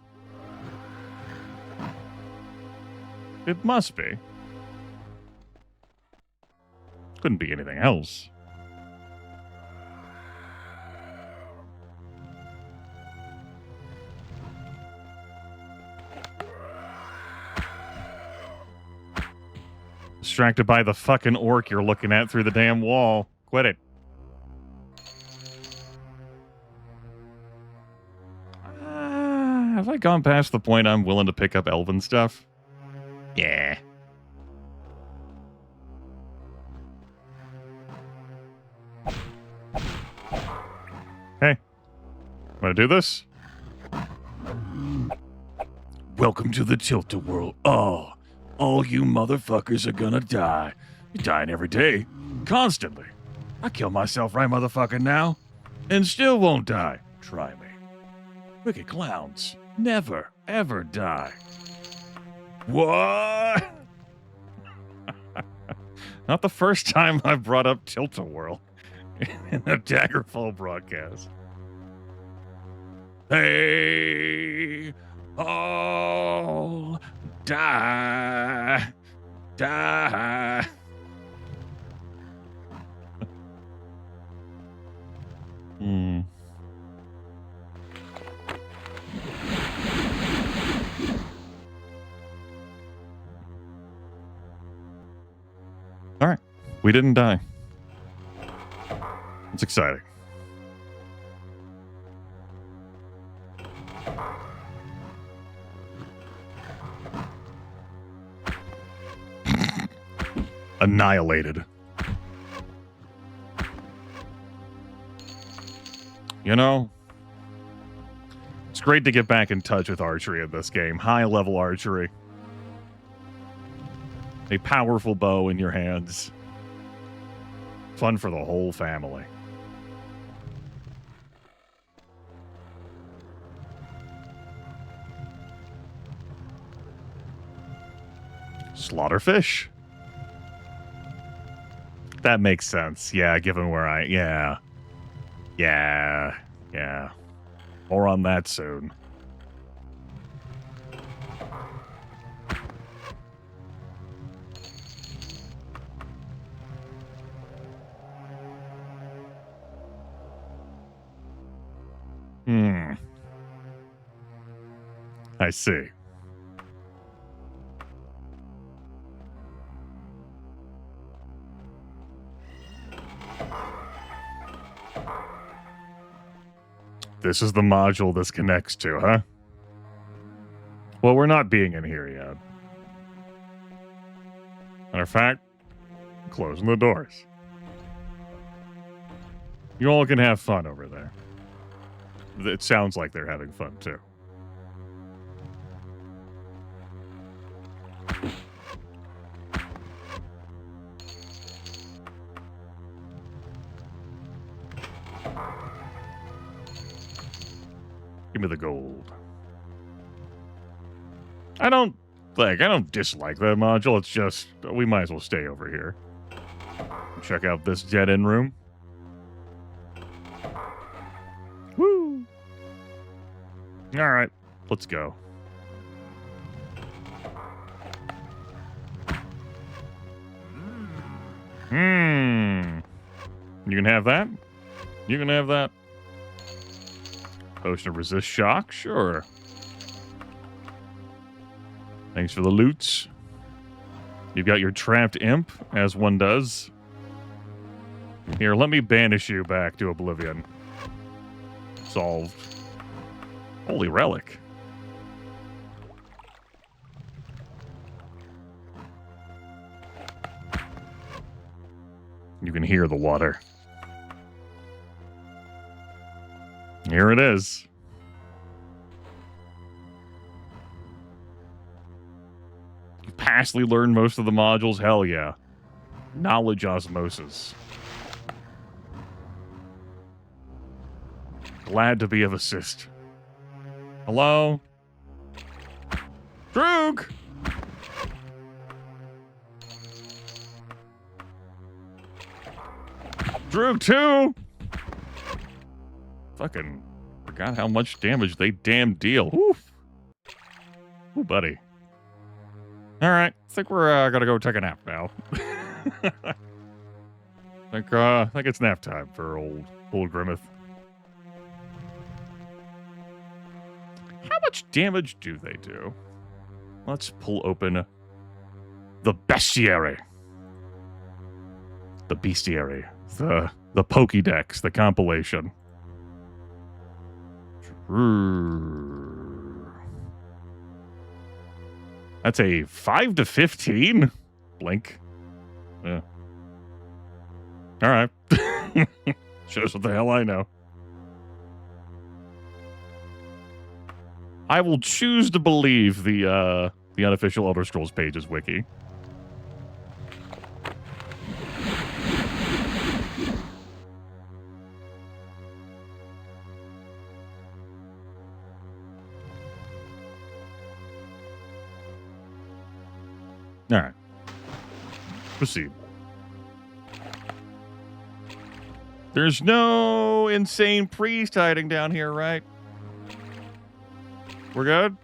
It must be. Couldn't be anything else. Distracted by the fucking orc you're looking at through the damn wall. Quit it. Have I gone past the point I'm willing to pick up elven stuff? Yeah. Hey. Want to do this? Welcome to the Tilt-A-Whirl. Oh, All you motherfuckers are gonna die. You're dying every day. Constantly. I kill myself right motherfucking now. And still won't die. Try me. Wicked clowns. Never, ever die. What? Not the first time I've brought up Tilt-A-Whirl in a Daggerfall broadcast. They all die. Die. Hmm. All right. We didn't die. It's exciting. Annihilated. You know, it's great to get back in touch with archery in this game. High-level archery. A powerful bow in your hands. Fun for the whole family. Slaughter fish. That makes sense. Yeah, given where I... Yeah. More on that soon. I see. This is the module this connects to, huh? Well, we're not being in here yet. Matter of fact, closing the doors. You all can have fun over there. It sounds like they're having fun, too. Give me the gold. I don't dislike that module. It's just, we might as well stay over here. Check out this dead-end room. Woo! All right, let's go. You can have that. You can have that. Potion of resist shock, sure. Thanks for the loots. You've got your trapped imp, as one does. Here, let me banish you back to oblivion. Solved. Holy relic. You can hear the water. Here it is. You pastly learned most of the modules? Hell yeah. Knowledge osmosis. Glad to be of assist. Hello? Droog! Droog 2! Fucking forgot how much damage they damn deal. Oof. Ooh, buddy. Alright, I think we're gonna go take a nap now. I think it's nap time for old Grimith. How much damage do they do? Let's pull open the bestiary. The bestiary. The Pokédex, the compilation. That's a 5 to 15? Blink. Yeah. Alright. Shows what the hell I know. I will choose to believe the The unofficial Elder Scrolls Pages wiki. All right. Proceed. There's no insane priest hiding down here, right? We're good?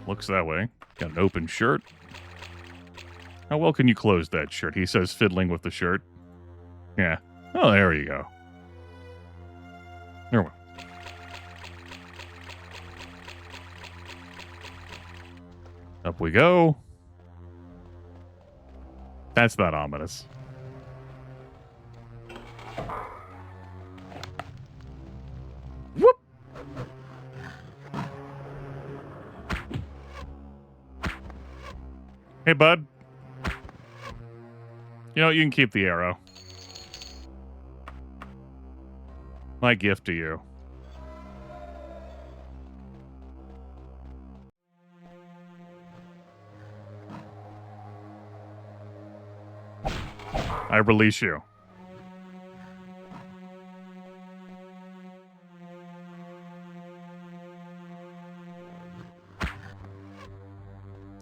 Looks that way. Got an open shirt. How well can you close that shirt? He says fiddling with the shirt. Yeah. Oh, there you go. There we go. Up we go. That's not ominous. Whoop! Hey, bud. You know, you can keep the arrow. My gift to you. I release you.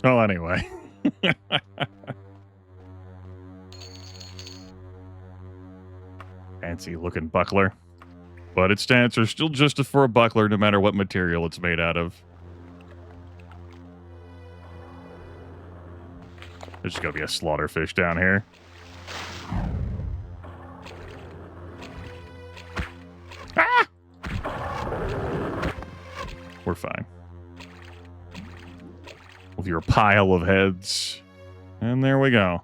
Well, anyway. Fancy looking buckler. But its stats are still just for a buckler no matter what material it's made out of. There's just gonna be a slaughterfish down here. Ah! We're fine. With your pile of heads. And there we go.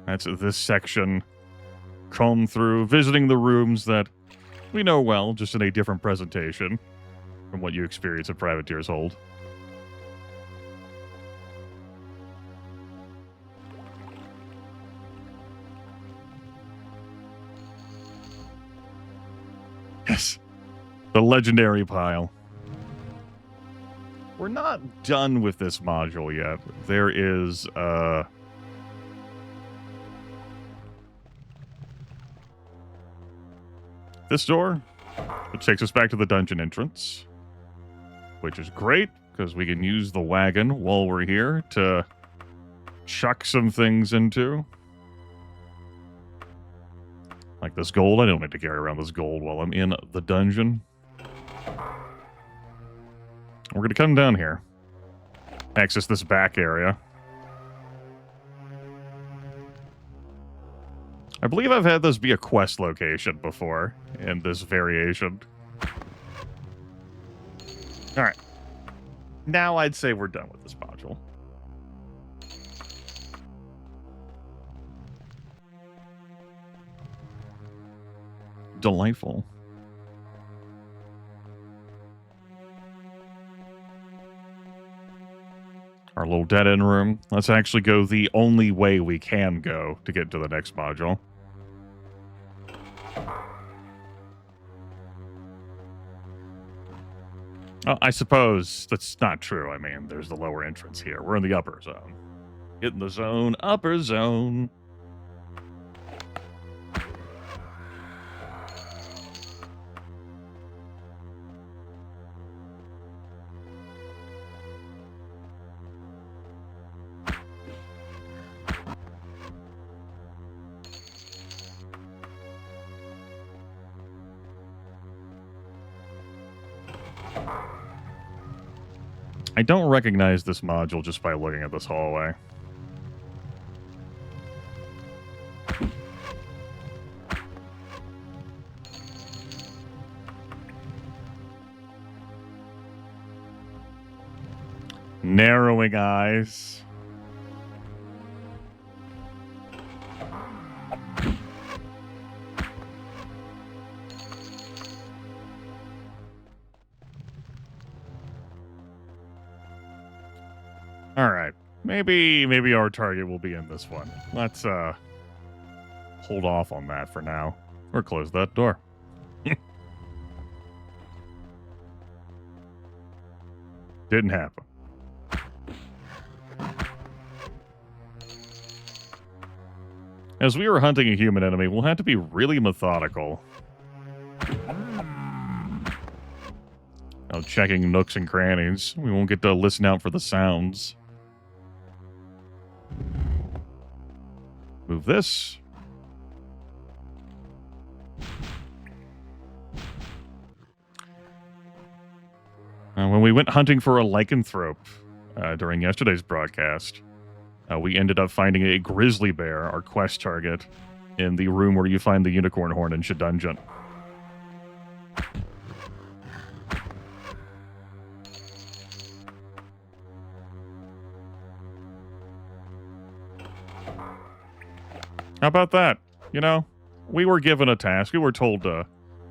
That's this section. Comb through, visiting the rooms that we know well, just in a different presentation from what you experience at Privateer's Hold. Yes. The legendary pile. We're not done with this module yet. There is, this door, which takes us back to the dungeon entrance, which is great because we can use the wagon while we're here to chuck some things into. Like this gold. I don't need to carry around this gold while I'm in the dungeon. We're going to come down here. Access this back area. I believe I've had this be a quest location before in this variation. Alright. Now I'd say we're done with this module. Delightful. Our little dead-end room. Let's actually go the only way we can go to get to the next module. Oh, I suppose that's not true. I mean, there's the lower entrance here. We're in the upper zone. Get in the zone. Upper zone. I don't recognize this module just by looking at this hallway. Narrowing eyes. All right. Maybe our target will be in this one. Let's hold off on that for now. Or close that door. Didn't happen. As we are hunting a human enemy, we'll have to be really methodical. Checking nooks and crannies. We won't get to listen out for the sounds. Move this. When we went hunting for a lycanthrope during yesterday's broadcast, we ended up finding a grizzly bear, our quest target, in the room where you find the unicorn horn in Shadungeon. How about that? You know, we were given a task. We were told to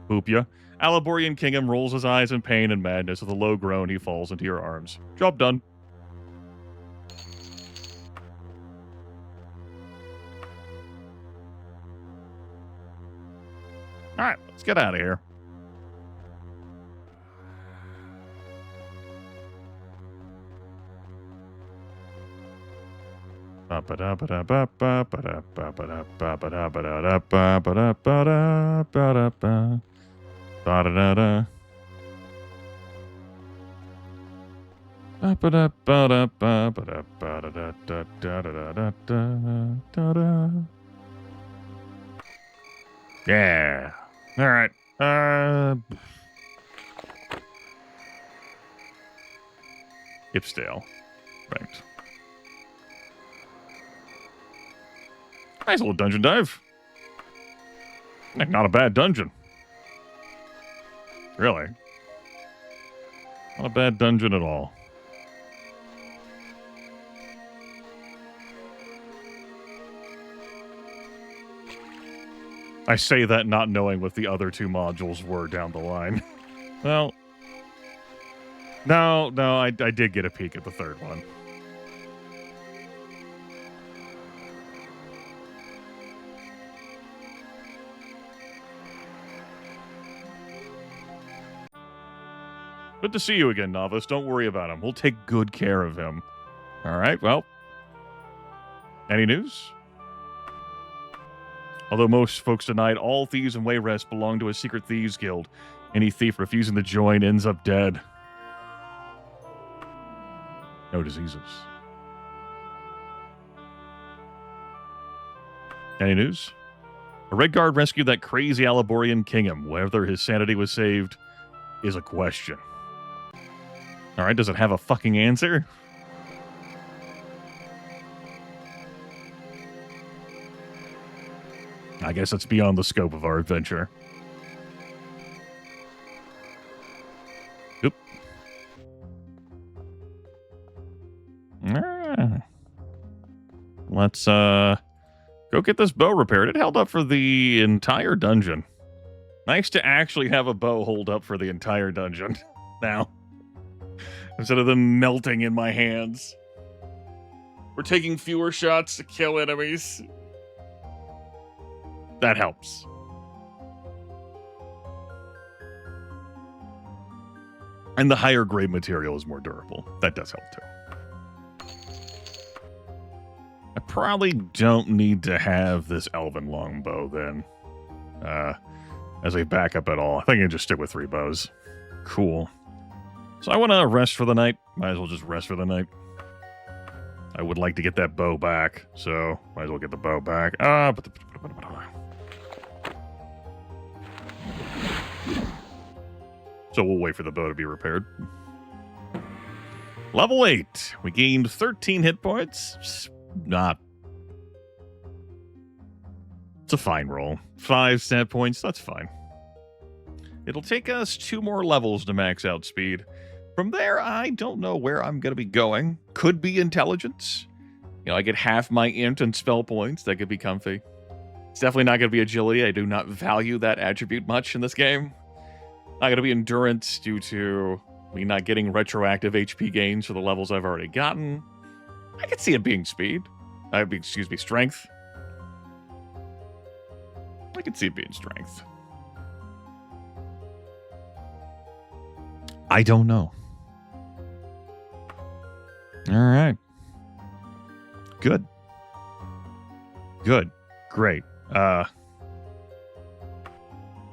boop ya. Alaborian Kingham rolls his eyes in pain and madness. With a low groan, he falls into your arms. Job done. All right, let's get out of here. Yeah. All right. Ipsdale. Right. Nice little dungeon dive. Not a bad dungeon. Really. Not a bad dungeon at all. I say that not knowing what the other two modules were down the line. Well, no, I did get a peek at the third one. Good to see you again, Novice. Don't worry about him. We'll take good care of him. All right, well. Any news? Although most folks denied all thieves in Wayrest belong to a secret thieves guild, any thief refusing to join ends up dead. No diseases. Any news? A Red Guard rescued that crazy Alaborian Kingham. Whether his sanity was saved is a question. All right, does it have a fucking answer? I guess that's beyond the scope of our adventure. Oop. Let's go get this bow repaired. It held up for the entire dungeon. Nice to actually have a bow hold up for the entire dungeon now. Instead of them melting in my hands. We're taking fewer shots to kill enemies. That helps. And the higher grade material is more durable. That does help too. I probably don't need to have this elven longbow then. As a backup at all. I think I can just stick with 3 bows. Cool. So I want to rest for the night. Might as well just rest for the night. I would like to get that bow back, so might as well get the bow back. So we'll wait for the bow to be repaired. Level 8. We gained 13 hit points. It's a fine roll. 5 stat points, that's fine. It'll take us 2 more levels to max out speed. From there, I don't know where I'm going to be going. Could be intelligence. You know, I get half my int and spell points. That could be comfy. It's definitely not going to be agility. I do not value that attribute much in this game. Not going to be endurance due to me not getting retroactive HP gains for the levels I've already gotten. I could see it being speed. Strength. I could see it being strength. I don't know. All right. Good. Good. Great.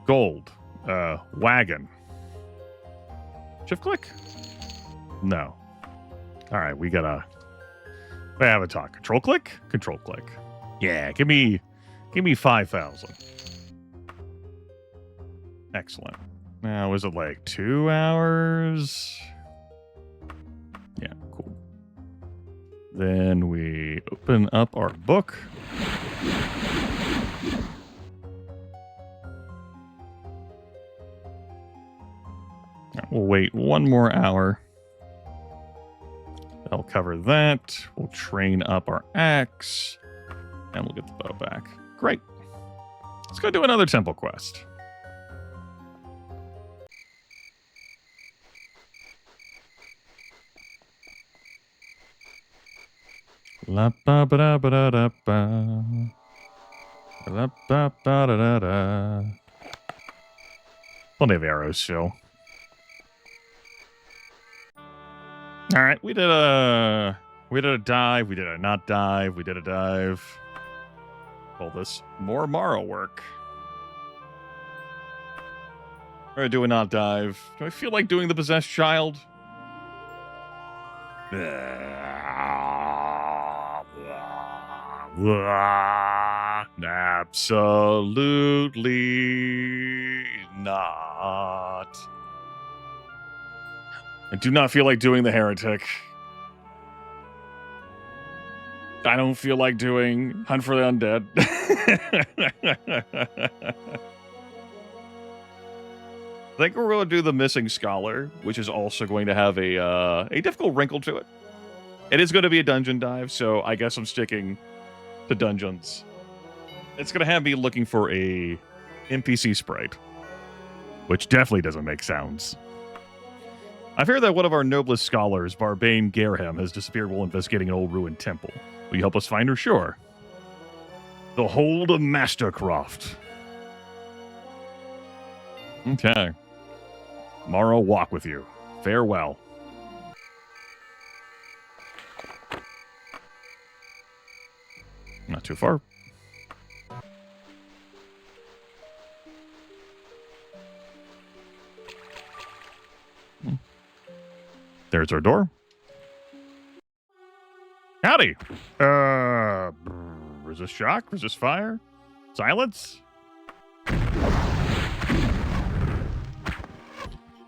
Gold. Wagon. Shift click? No. All right, we have a talk. Control click? Control click. Yeah, give me 5,000. Excellent. Now, was it like 2 hours? Yeah, cool. Then we open up our book. We'll wait 1 more hour. That'll cover that. We'll train up our axe. And we'll get the bow back. Great. Let's go do another temple quest. La ba ba da ba da da ba. La ba ba da da da. Plenty of arrows still. All right, we did a dive, we did a not dive, we did a dive. Call this more Morrow work. We're gonna do a not dive. Do I feel like doing the possessed child? Absolutely not. I do not feel like doing the heretic. I don't feel like doing Hunt for the Undead. I think we're going to do the Missing Scholar, which is also going to have a difficult wrinkle to it. It is going to be a dungeon dive, so I guess I'm sticking to dungeons. It's going to have me looking for a NPC sprite, which definitely doesn't make sounds. I've heard that one of our noblest scholars, Barbane Gerham, has disappeared while investigating an old ruined temple. Will you help us find her? Sure. The Hold of Mastercroft. Okay. Morrow walk with you. Farewell. Not too far. There's our door. Howdy. Resist shock? Resist fire? Silence?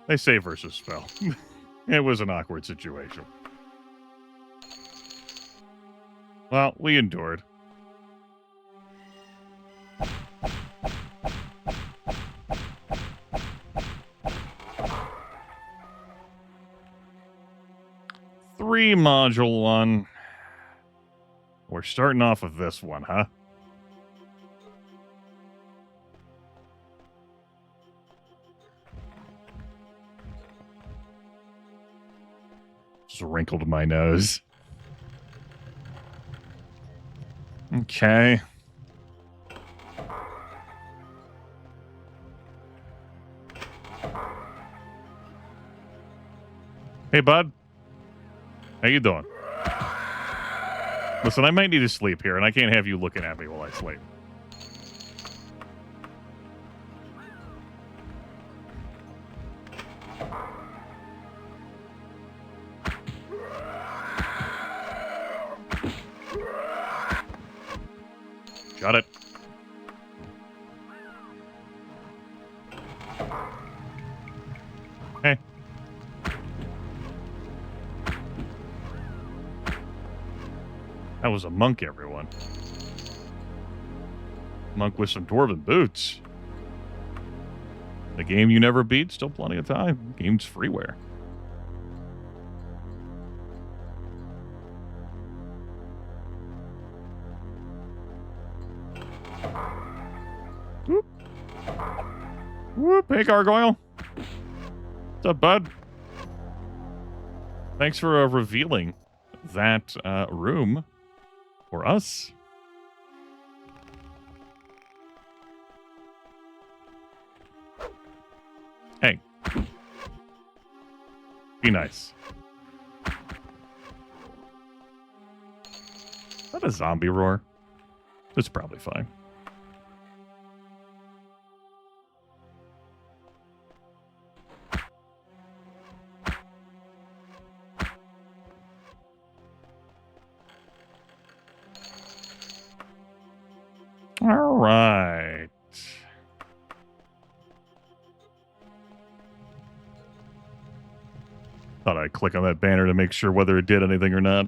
They say versus spell. It was an awkward situation. Well, we endured. Three module one. We're starting off with this one, huh? Just wrinkled my nose. Okay. Hey, bud. How you doing? Listen, I might need to sleep here, and I can't have you looking at me while I sleep. Got it. Hey. That was a monk, everyone. Monk with some dwarven boots. The game you never beat, still plenty of time. Game's freeware. Whoop. Whoop. Hey, Gargoyle. What's up, bud? Thanks for revealing that room for us. Hey. Be nice. that a zombie roar? It's probably fine. All right. Thought I'd click on that banner to make sure whether it did anything or not.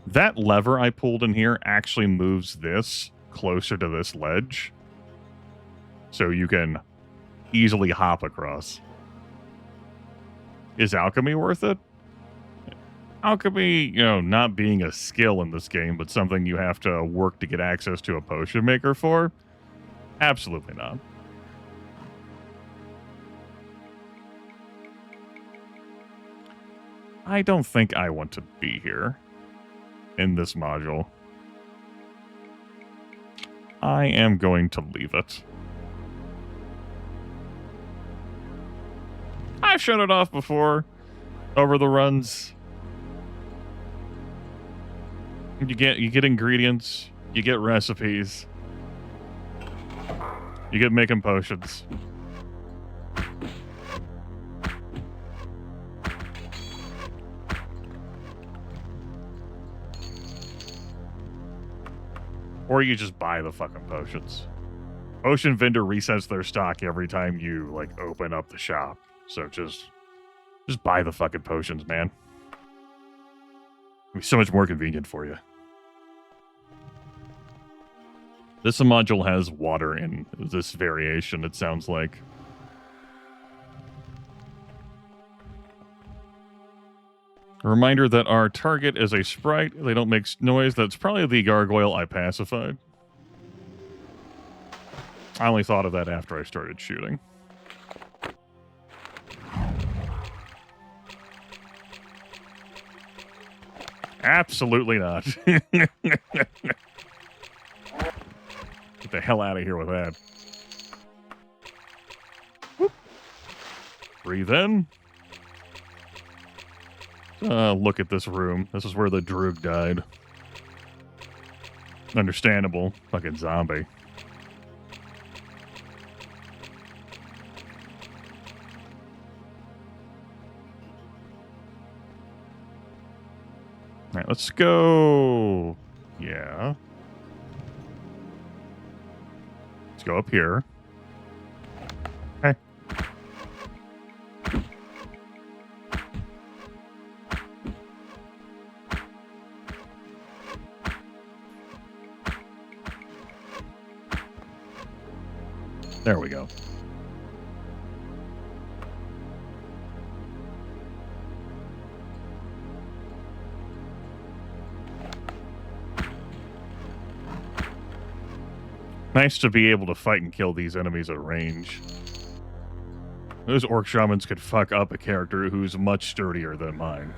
That lever I pulled in here actually moves this closer to this ledge. So you can easily hop across. Is alchemy worth it? Alchemy, not being a skill in this game, but something you have to work to get access to a potion maker for? Absolutely not. I don't think I want to be here in this module. I am going to leave it. I've shut it off before over the runs. You get ingredients, you get recipes, you get making potions. Or you just buy the fucking potions. Potion vendor resets their stock every time you open up the shop. So just buy the fucking potions, man. It'll be so much more convenient for you. This module has water in this variation, it sounds like. A reminder that our target is a sprite. They don't make noise. That's probably the gargoyle I pacified. I only thought of that after I started shooting. Absolutely not. Get the hell out of here with that. Whoop. Breathe in. Look at this room. This is where the Droog died. Understandable. Fucking zombie. Alright, let's go. Yeah. Let's go up here. Okay. There we go. Nice to be able to fight and kill these enemies at range. Those orc shamans could fuck up a character who's much sturdier than mine.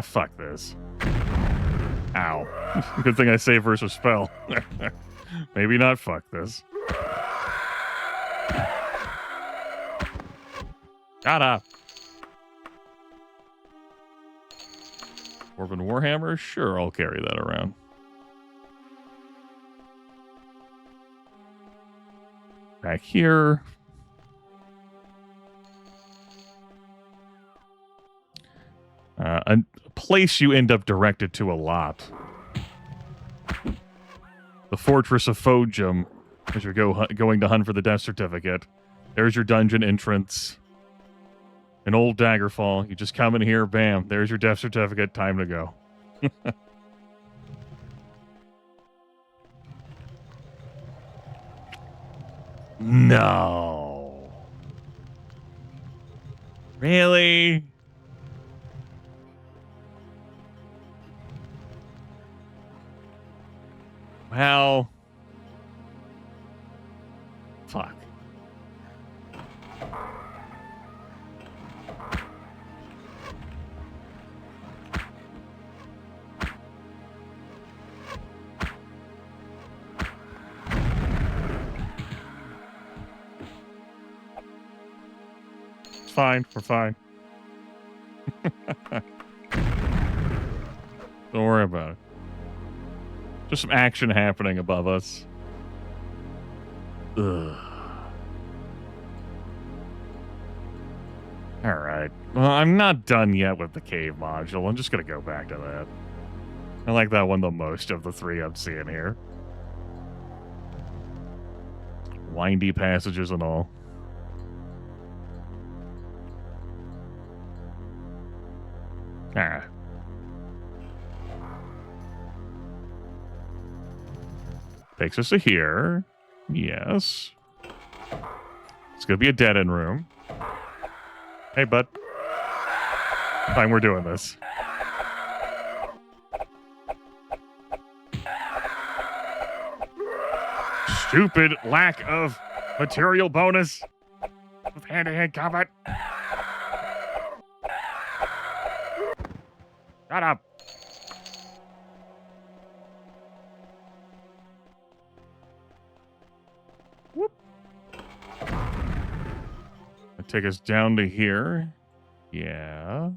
Fuck this. Ow. Good thing I saved versus spell. Maybe not fuck this. Gotta. Dwarven Warhammer? Sure, I'll carry that around. Back here. A place you end up directed to a lot. The Fortress of Fojum, as you're going to hunt for the death certificate. There's your dungeon entrance. An old Daggerfall. You just come in here, bam, there's your death certificate, time to go. No. Really? Well. Fuck. It's fine. We're fine. Don't worry about it. Just some action happening above us. Ugh. Alright. Well, I'm not done yet with the cave module. I'm just gonna go back to that. I like that one the most of the three I'm seeing here. Windy passages and all. Ah. Takes us to here. Yes. It's gonna be a dead-end room. Hey, bud. Fine, we're doing this. Stupid lack of material bonus with hand-to-hand combat. Shut up. Whoop. Take us down to here. Yeah.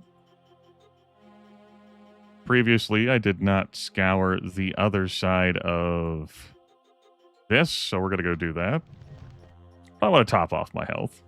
Previously, I did not scour the other side of this, so we're going to go do that. I want to top off my health.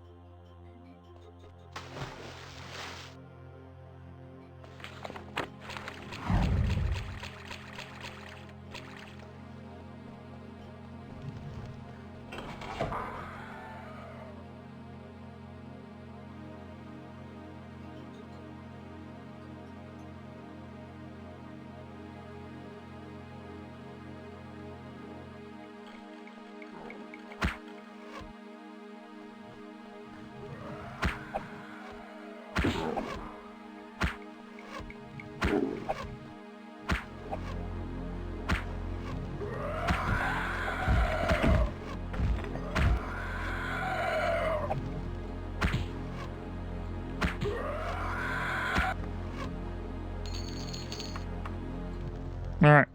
All right.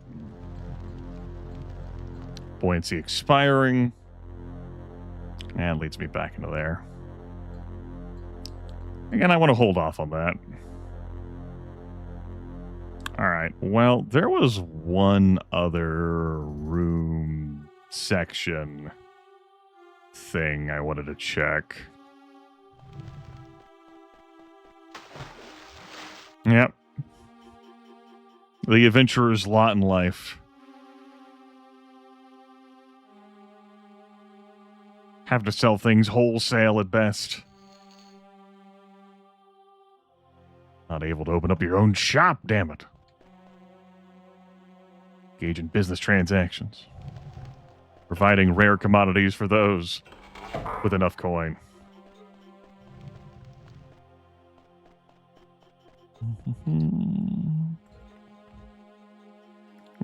Buoyancy expiring. And leads me back into there. Again, I want to hold off on that. All right. Well, there was one other room section thing I wanted to check. Yep. The adventurer's lot in life. Have to sell things wholesale at best. Not able to open up your own shop, damn it. Engage in business transactions. Providing rare commodities for those with enough coin.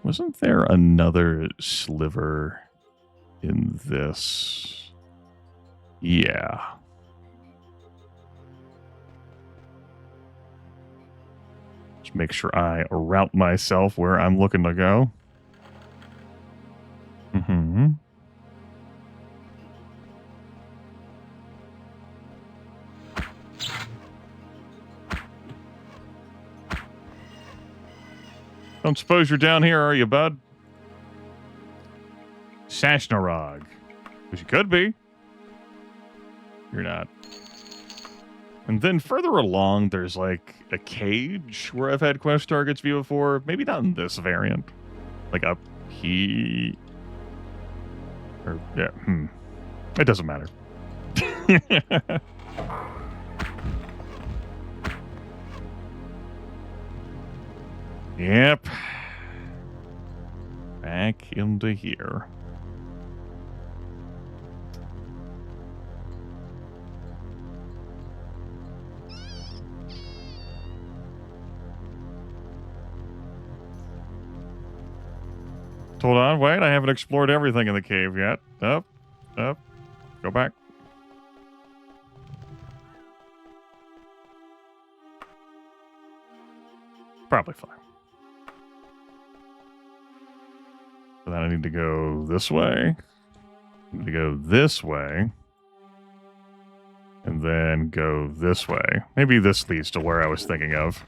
Wasn't there another sliver in this? Yeah. Just make sure I route myself where I'm looking to go. Mm-hmm. Don't suppose you're down here, are you, bud? Sashnarog. Because you could be. You're not. And then further along, there's like a cage where I've had quest targets view before. Maybe not in this variant. Like up here. Or, yeah, It doesn't matter. Yep. Back into here. Hold on, wait, I haven't explored everything in the cave yet. Up, go back. Probably fine. So then I need to go this way. I need to go this way. And then go this way. Maybe this leads to where I was thinking of.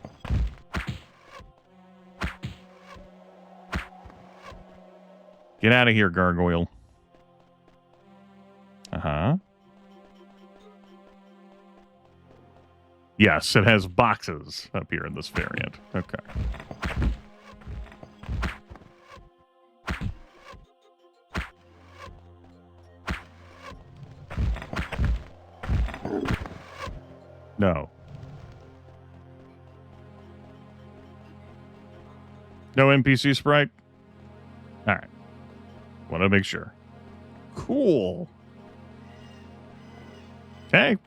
Get out of here, gargoyle. Uh-huh. Yes, it has boxes up here in this variant. Okay. No. No NPC sprite? Alright. Want to make sure. Cool. Okay.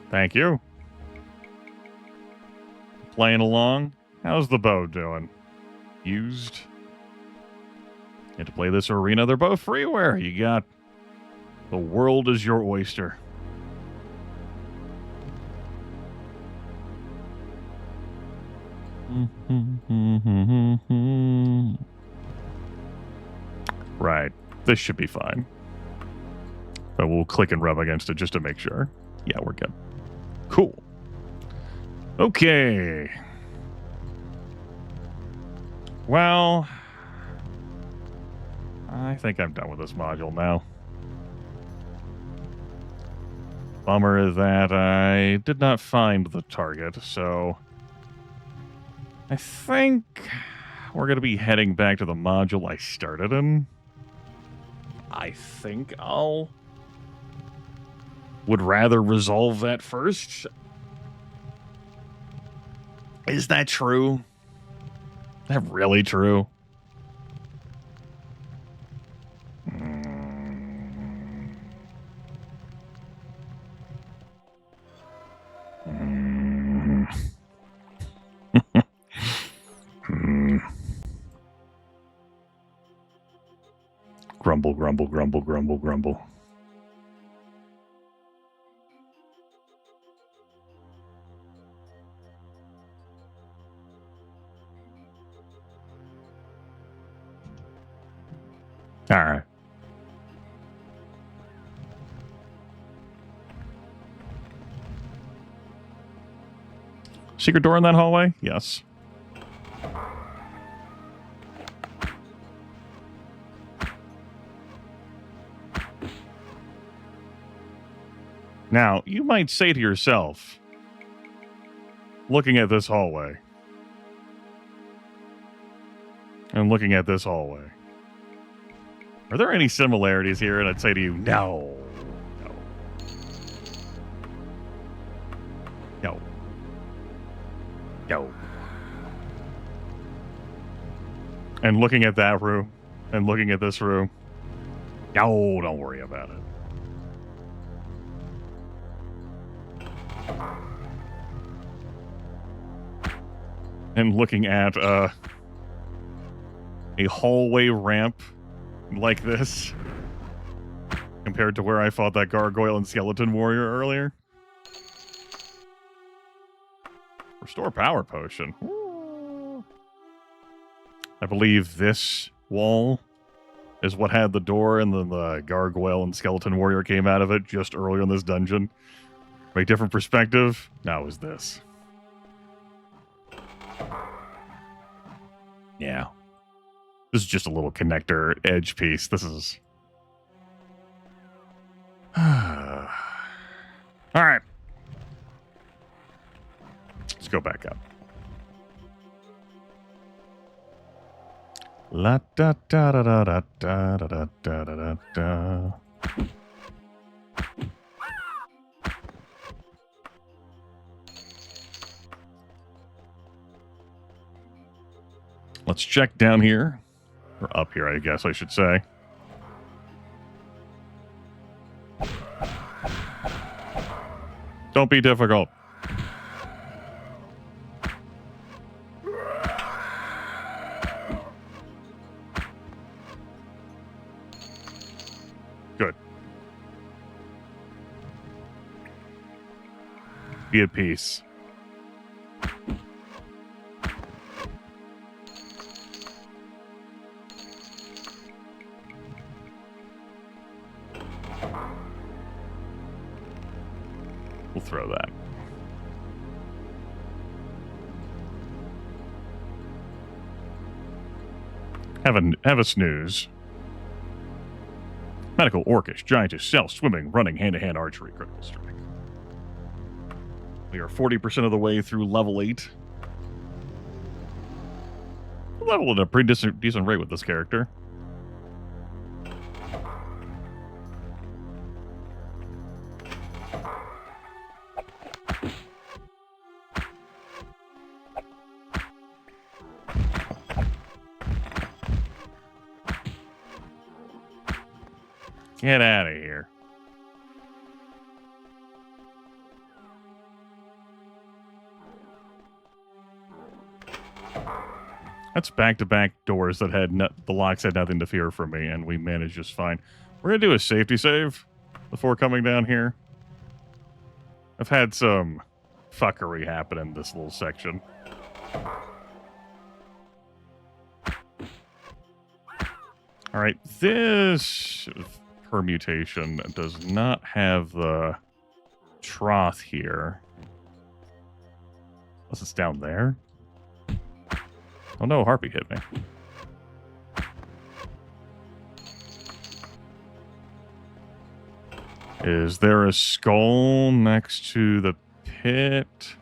Thank you. Playing along. How's the bow doing? Used. You have to play this arena. They're both freeware. You got the world is your oyster. Right. This should be fine. But we'll click and rub against it just to make sure. Yeah, we're good. Cool. Okay. Well, I think I'm done with this module now. Bummer that I did not find the target, so I think we're going to be heading back to the module I started in. I think would rather resolve that first. Is that true? Is that really true? Grumble, grumble, grumble, grumble, grumble. All right. Secret door in that hallway? Yes. Now, you might say to yourself, looking at this hallway, and looking at this hallway, are there any similarities here? And I'd say to you, no. No. No. And looking at that room, and looking at this room, no, don't worry about it. And looking at a hallway ramp like this compared to where I fought that gargoyle and skeleton warrior earlier. Restore power potion. Ooh. I believe this wall is what had the door, and then the gargoyle and skeleton warrior came out of it just earlier in this dungeon. From a different perspective, now it was this. Yeah. This is just a little connector edge piece. This is... All right. Let's go back up. La da da da da da da da da da da. Let's check down here. Or up here, I guess I should say. Don't be difficult. Good. Be at peace. throw that. Have a snooze. Medical, orcish, giantess, stealth, swimming, running, hand-to-hand archery, critical strike. We are 40% of the way through level 8. Level at a pretty decent rate with this character. Get out of here. That's back-to-back doors that had the locks had nothing to fear from me, and we managed just fine. We're going to do a safety save before coming down here. I've had some fuckery happen in this little section. All right, this permutation does not have the trough here. Unless it's down there. Oh no, Harpy hit me. Is there a skull next to the pit?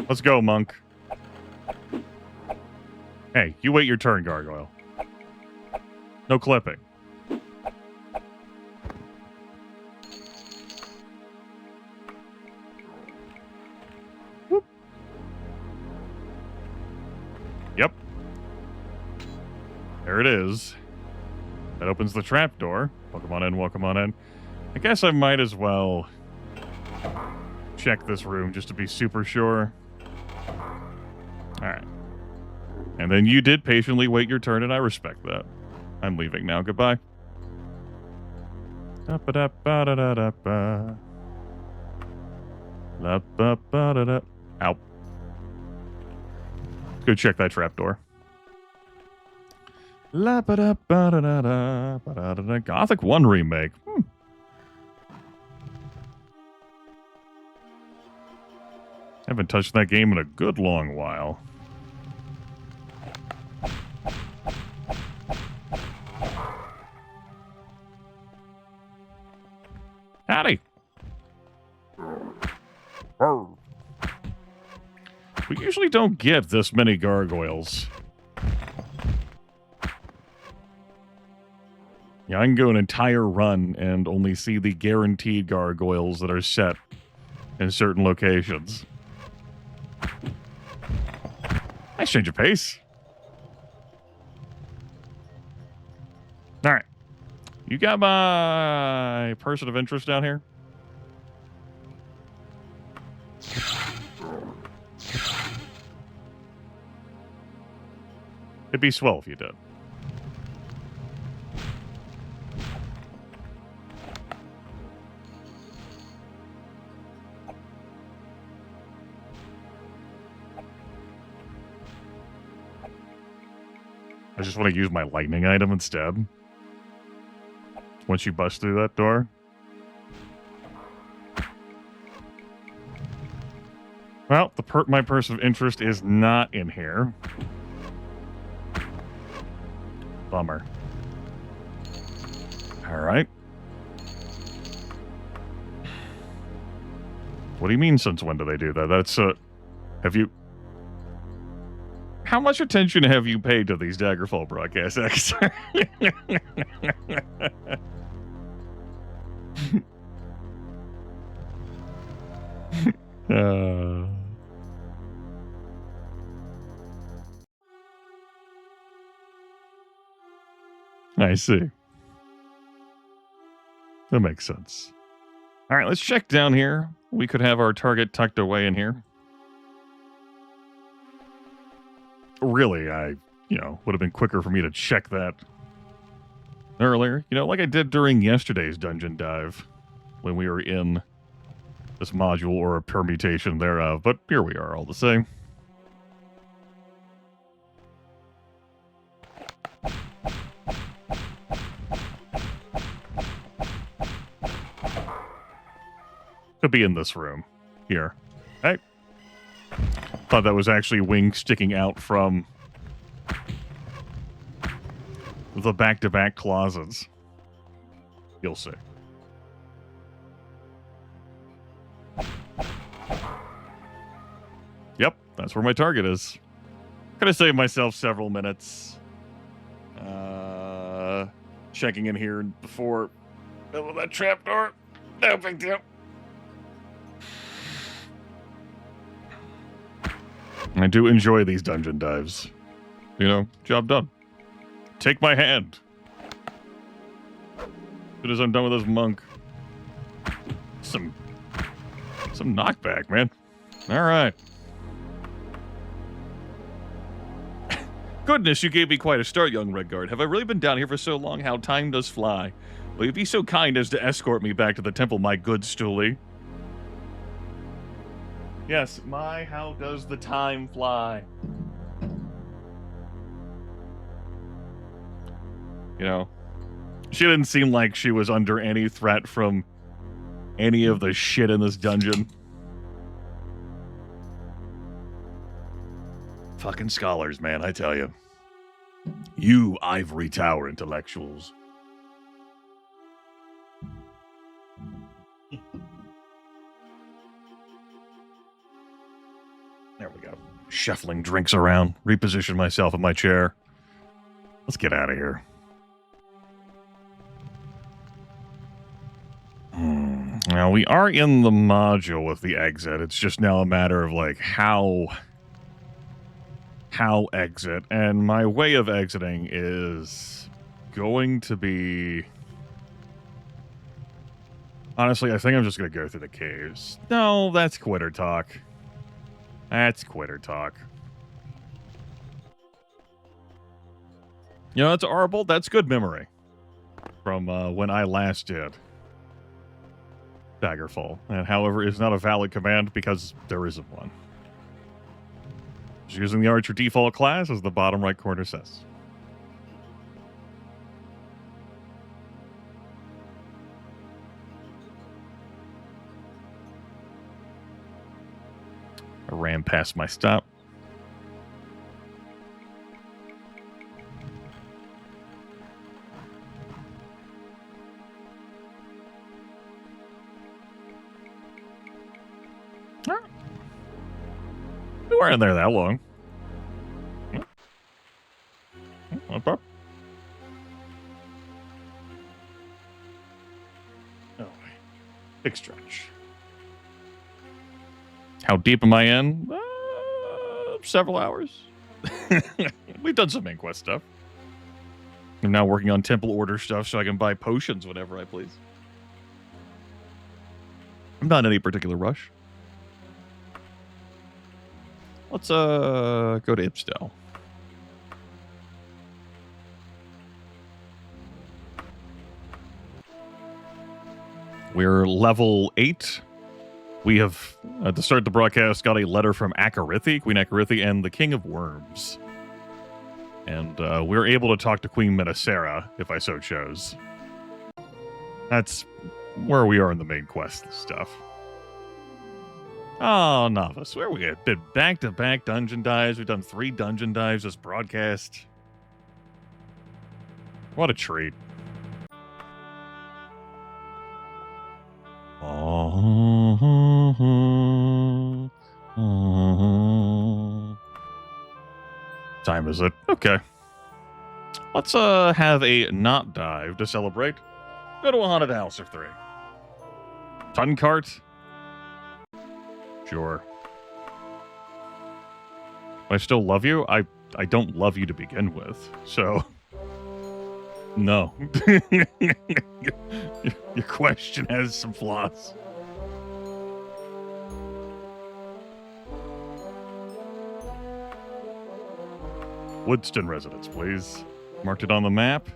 Let's go, monk. Hey, you wait your turn, gargoyle. No clipping. Whoop. Yep. There it is. That opens the trap door. Welcome on in, welcome on in. I guess I might as well check this room just to be super sure. Alright. And then you did patiently wait your turn, and I respect that. I'm leaving now. Goodbye. Da-ba-da-ba-da-da-da-ba. La-ba-ba-da-da. Ow. Let's go check that trapdoor. La-ba-da-ba-da-da-da. Gothic 1 remake. Haven't touched that game in a good long while. Howdy. We usually don't get this many gargoyles. Yeah, I can go an entire run and only see the guaranteed gargoyles that are set in certain locations. Nice change of pace. All right. You got my person of interest down here? It'd be swell if you did. I just want to use my lightning item instead. Once you bust through that door. Well, my person of interest is not in here. Bummer. All right. What do you mean, since when do they do that? That's, have you... How much attention have you paid to these Daggerfall broadcasts, X? I see. That makes sense. All right, let's check down here. We could have our target tucked away in here. Really, would have been quicker for me to check that earlier. Like I did during yesterday's dungeon dive when we were in this module or a permutation thereof. But here we are all the same. Could be in this room. Here. Hey. Thought that was actually wings sticking out from the back-to-back closets. You'll see. Yep, that's where my target is. Could have saved myself several minutes. Checking in here before that trapdoor. No big deal. I do enjoy these dungeon dives. You know, job done. Take my hand. As soon as I'm done with this monk. Some knockback, man. All right. Goodness, you gave me quite a start, young Redguard. Have I really been down here for so long? How time does fly. Will you be so kind as to escort me back to the temple, my good Stoolie? Yes, how does the time fly? You know, she didn't seem like she was under any threat from any of the shit in this dungeon. Fucking scholars, man, I tell you. You ivory tower intellectuals. There we go. Shuffling drinks around. Reposition myself in my chair. Let's get out of here. Now, we are in the module with the exit. It's just now a matter of, like, how exit. And my way of exiting is going to be... Honestly, I think I'm just going to go through the caves. No, that's quitter talk. That's quitter talk. You know, that's horrible. That's good memory. From when I last did Daggerfall. And however, is not a valid command because there isn't one. Just using the Archer default class, as the bottom right corner says. I ran past my stop. We weren't in there that long. No problem. Oh, big stretch. How deep am I in? Several hours. We've done some main quest stuff. I'm now working on temple order stuff so I can buy potions whenever I please. I'm not in any particular rush. Let's go to Ibstel. We're level 8. We have, to start the broadcast, got a letter from Akarithi, Queen Akarithi, and the King of Worms. And we're able to talk to Queen Metasera, if I so chose. That's where we are in the main quest stuff. Oh, novice. Where we at? Did back-to-back dungeon dives. We've done 3 dungeon dives this broadcast. What a treat. Time is it? Okay. Let's have a not dive to celebrate. Go to a haunted house or 3. Ton cart? Sure. I still love you? I don't love you to begin with, so... No. Your question has some flaws. Woodston residence, please. Marked it on the map.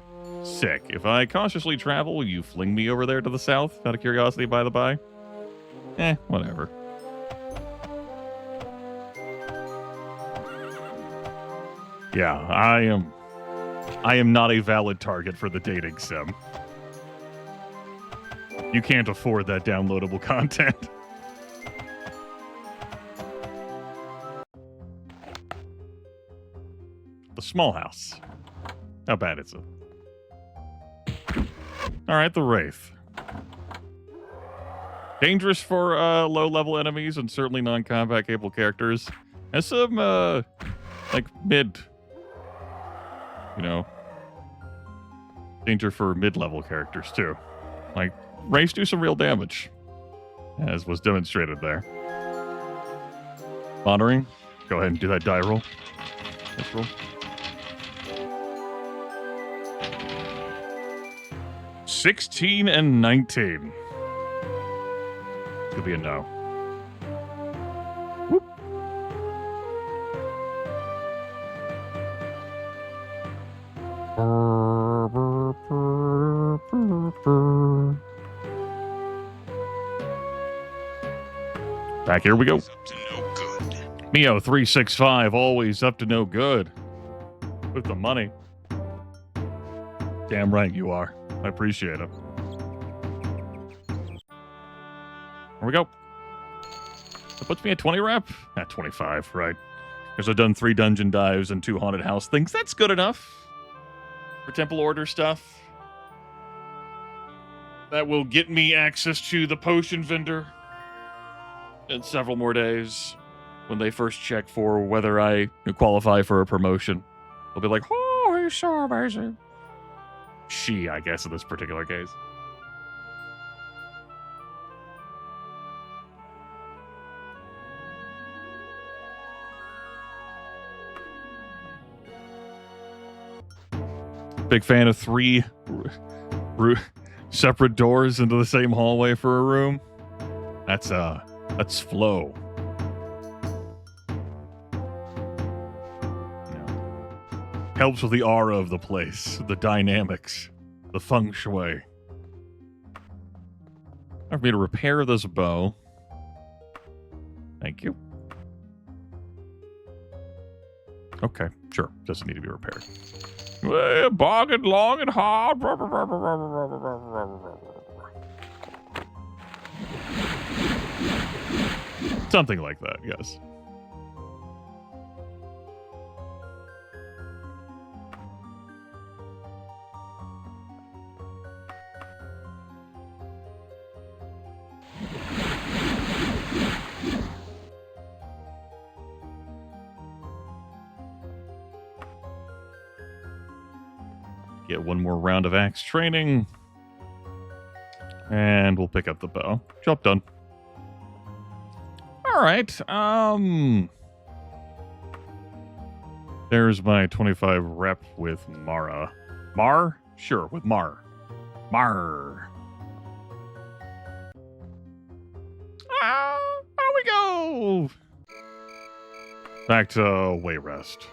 Sick. If I cautiously travel, will you fling me over there to the south? Out of curiosity, by the by. Whatever. Yeah, I am not a valid target for the dating sim. You can't afford that downloadable content. small house. How bad is it? All right, the Wraith. Dangerous for low-level enemies and certainly non-combat capable characters. Has some, like, mid, danger for mid-level characters, too. Like, Wraiths do some real damage, as was demonstrated there. Monitoring. Go ahead and do that die roll. Let's roll. 16 and 19. Could be a no. Whoop. Back here we go. Mio 365, always up to no good. With the money. Damn right you are. I appreciate it. Here we go. That puts me at 20 rep. At 25, right? Because I've done 3 dungeon dives and 2 haunted house things. That's good enough. For temple order stuff. That will get me access to the potion vendor. In several more days. When they first check for whether I qualify for a promotion. They'll be like, oh, he's so amazing. She, I guess, in this particular case. Big fan of 3 separate doors into the same hallway for a room. That's flow. Helps with the aura of the place, the dynamics, the feng shui. Time for me to repair this bow. Thank you. Okay, sure. Doesn't need to be repaired. Bogging long and hard. Something like that, yes. Get one more round of axe training. And we'll pick up the bow. Job done. Alright, there's my 25 rep with Mara. Mar? Sure, with Mar. Mar. There we go! Back to Wayrest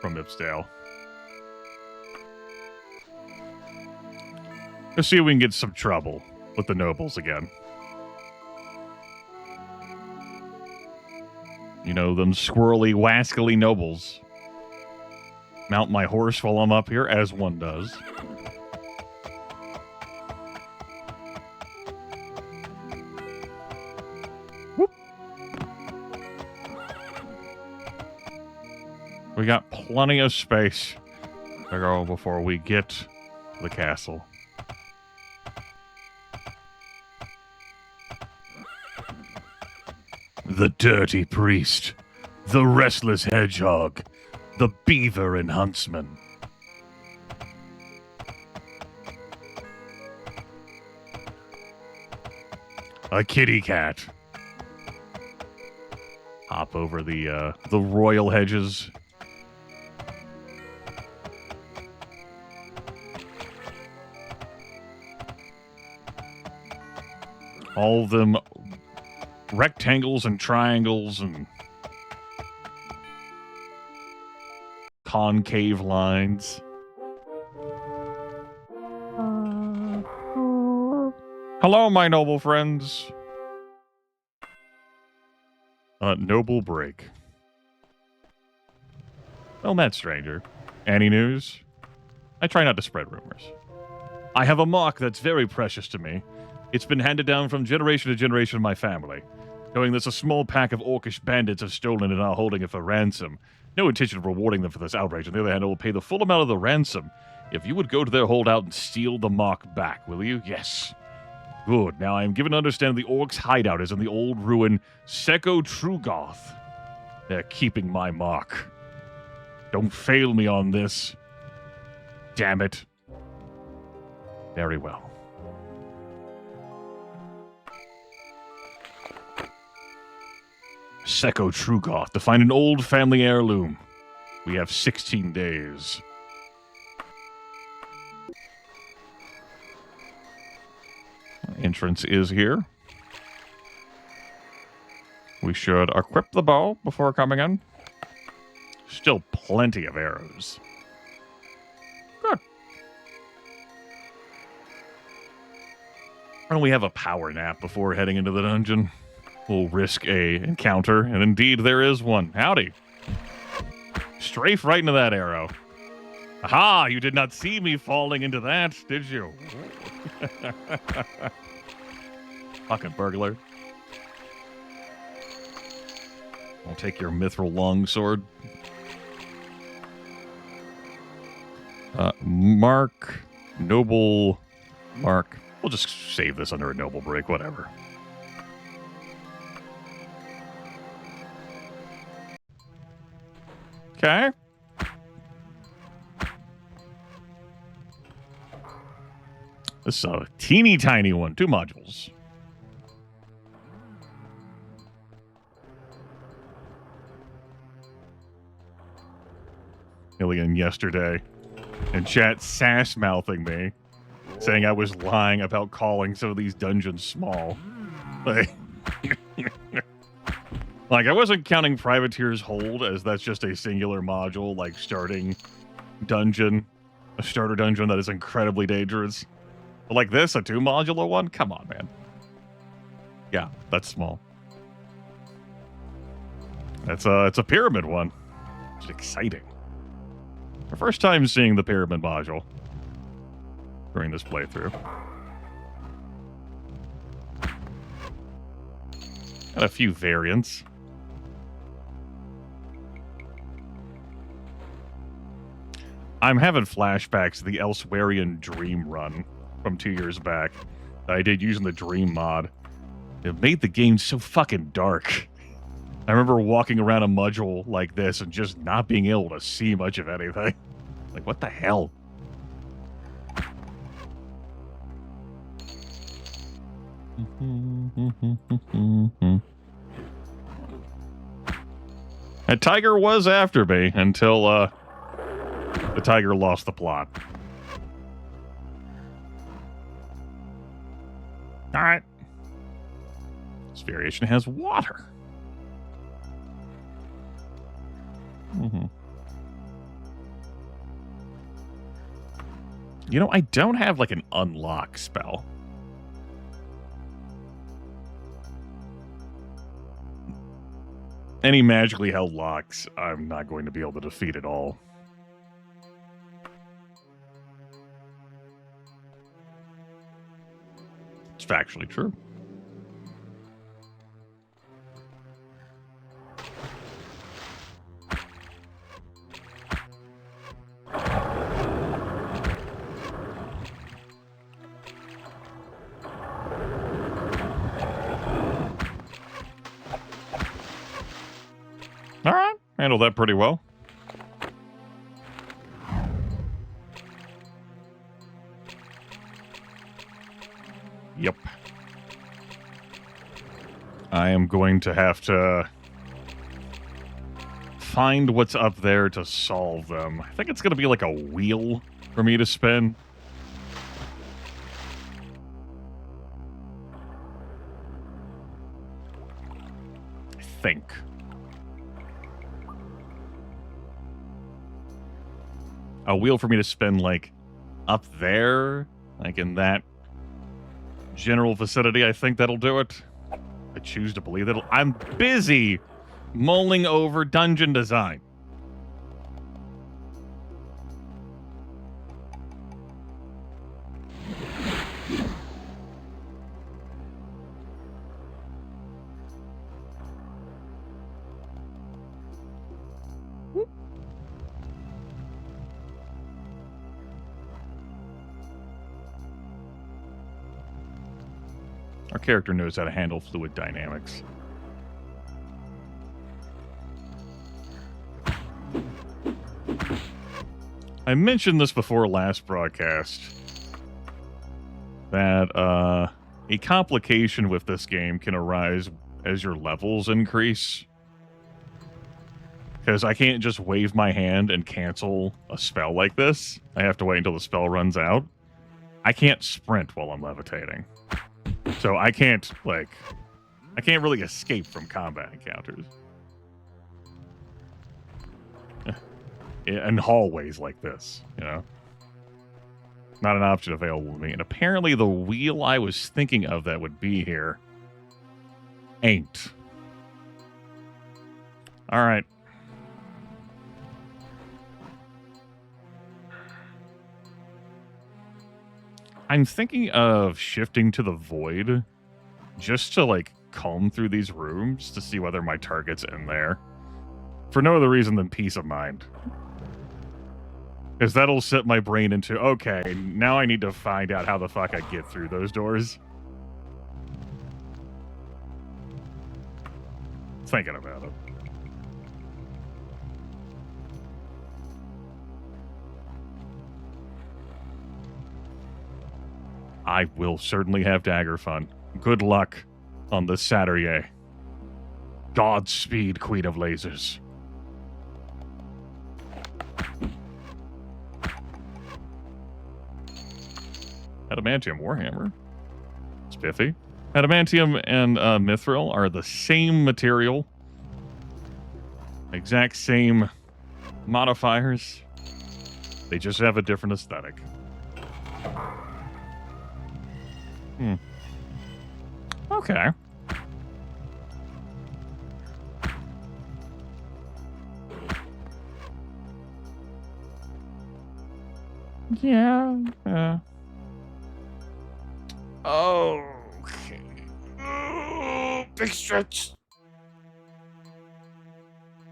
from Ipsdale. Let's see if we can get some trouble with the nobles again. You know, them squirrely, wascally nobles. Mount my horse while I'm up here, as one does. Whoop. We got plenty of space to go before we get to the castle. The dirty priest, the restless hedgehog, the beaver and huntsman. A kitty cat. Hop over the royal hedges. All of them rectangles and triangles and concave lines. Hello, my noble friends. Noble break. Well met, stranger. Any news? I try not to spread rumors. I have a mark that's very precious to me. It's been handed down from generation to generation in my family. Knowing this, a small pack of orcish bandits have stolen it and are holding it for ransom. No intention of rewarding them for this outrage. On the other hand, I will pay the full amount of the ransom if you would go to their holdout and steal the mark back, will you? Yes. Good. Now I am given to understand the orcs' hideout is in the old ruin Seko Trugoth. They're keeping my mark. Don't fail me on this. Damn it. Very well. Seko Trugoth, to find an old family heirloom. We have 16 days. Entrance is here. We should equip the bow before coming in. Still plenty of arrows. Good. Why don't we have a power nap before heading into the dungeon? We'll risk a encounter, and indeed there is one. Howdy. Strafe right into that arrow. Aha! You did not see me falling into that, did you? Fucking burglar. I'll take your mithril longsword. Mark. Noble. Mark. We'll just save this under a noble break, whatever. Okay. This is a teeny tiny one. 2 modules. Alien yesterday in chat sass-mouthing me, saying I was lying about calling some of these dungeons small. Like, like I wasn't counting Privateer's Hold, as that's just a singular module, like starting dungeon, a starter dungeon that is incredibly dangerous. But like this, a 2-modular one? Come on, man. Yeah, that's small. It's a pyramid one. It's exciting. My first time seeing the pyramid module during this playthrough. Got a few variants. I'm having flashbacks to the Elsewherian Dream run from 2 years back that I did using the Dream mod. It made the game so fucking dark. I remember walking around a module like this and just not being able to see much of anything. Like, what the hell? And Tiger was after me until the tiger lost the plot. All right. This variation has water. You know, I don't have like an unlock spell. Any magically held locks, I'm not going to be able to defeat at all. It's factually true. All right, handled that pretty well. Yep. I am going to have to find what's up there to solve them. I think it's going to be like a wheel for me to spin. I think. A wheel for me to spin, like, up there, like in that general vicinity. I think that'll do it. I choose to believe that I'm busy mulling over dungeon design. Our character knows how to handle fluid dynamics. I mentioned this before last broadcast, that a complication with this game can arise as your levels increase. Because I can't just wave my hand and cancel a spell like this. I have to wait until the spell runs out. I can't sprint while I'm levitating. So I can't really escape from combat encounters. In hallways like this, you know? Not an option available to me. And apparently the wheel I was thinking of that would be here ain't. Alright. I'm thinking of shifting to the void just to, like, comb through these rooms to see whether my target's in there. For no other reason than peace of mind. Because that'll set my brain into, okay, now I need to find out how the fuck I get through those doors. Thinking about it. I will certainly have dagger fun. Good luck on this Saturday. Godspeed, Queen of Lasers. Adamantium Warhammer. Spiffy. Adamantium and Mithril are the same material. Exact same modifiers. They just have a different aesthetic. Okay. Yeah. Okay. Big stretch.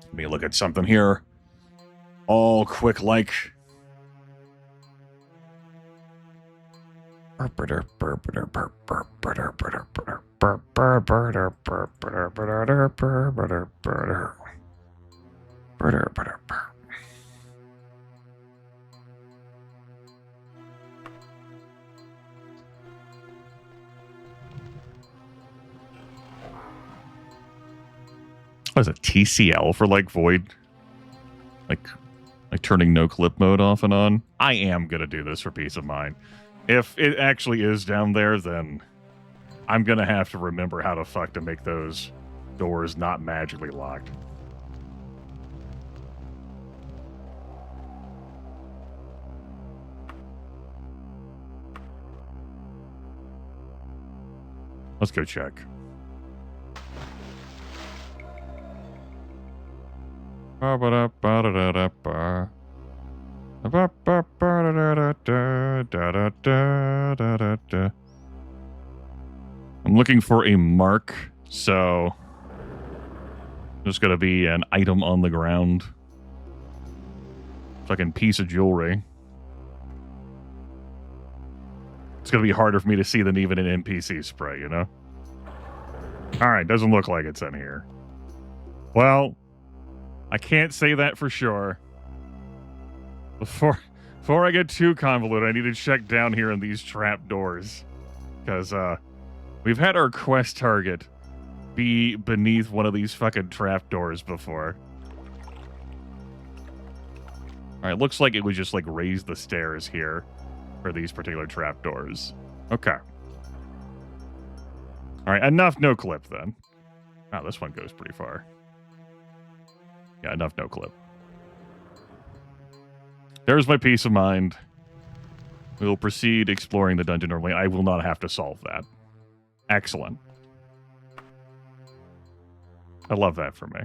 Let me look at something here. All quick like. What is it? TCL for like void? Like turning no clip mode off and on? I am gonna do this for peace of mind. If it actually is down there, then I'm gonna have to remember how the fuck to make those doors not magically locked. Let's go check. I'm looking for a mark, so there's gonna be an item on the ground. Fucking piece of jewelry. It's gonna be harder for me to see than even an NPC spray, you know? Alright, doesn't look like it's in here. Well, I can't say that for sure. Before I get too convoluted, I need to check down here in these trap doors. Because, we've had our quest target be beneath one of these fucking trap doors before. Alright, looks like it would just, like, raise the stairs here for these particular trap doors. Okay. Alright, enough no clip then. Oh, this one goes pretty far. Yeah, enough no clip. There's my peace of mind. We will proceed exploring the dungeon normally. I will not have to solve that. Excellent. I love that for me.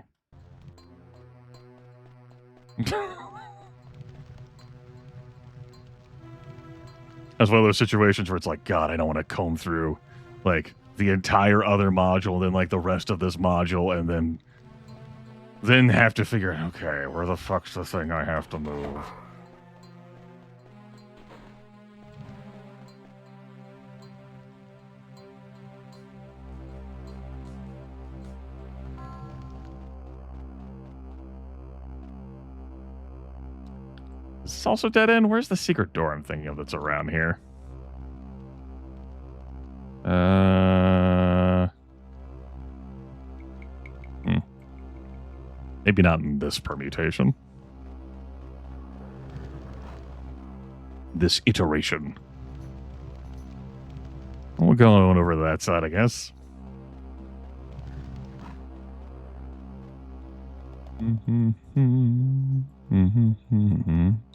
That's one of those situations where it's like, God, I don't want to comb through, like, the entire other module, then, like, the rest of this module, and then have to figure out, okay, where the fuck's the thing I have to move? Is this also dead end? Where's the secret door I'm thinking of that's around here? Maybe not in this permutation. This iteration. We'll go on over to that side, I guess.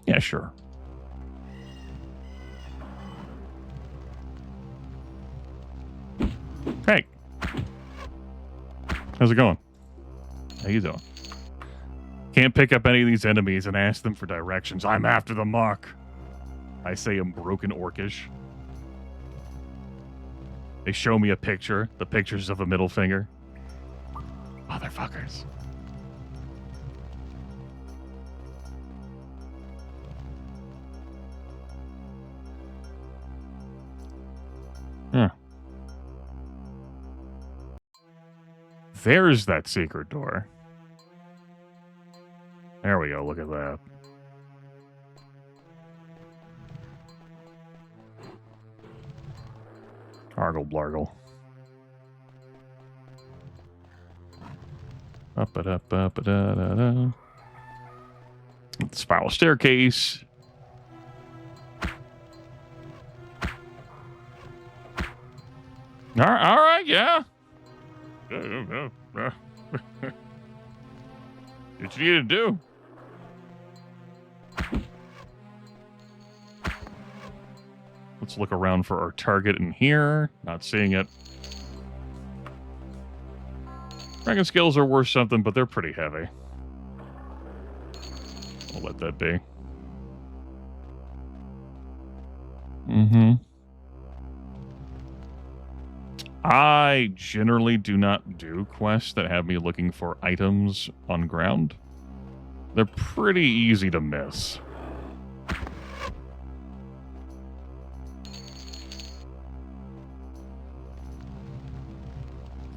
Yeah, sure. Hey. How's it going? How you doing? Can't pick up any of these enemies and ask them for directions. I'm after the mark. I say in broken Orcish. They show me a picture. The pictures of a middle finger. Motherfuckers. Huh. There's that secret door. There we go. Look at that. Argle blargle. Up it up it da da da. Spiral staircase. All right, yeah. What you need to do? Let's look around for our target in here. Not seeing it. Dragon skills are worth something, but they're pretty heavy. I'll let that be. I generally do not do quests that have me looking for items on ground. They're pretty easy to miss.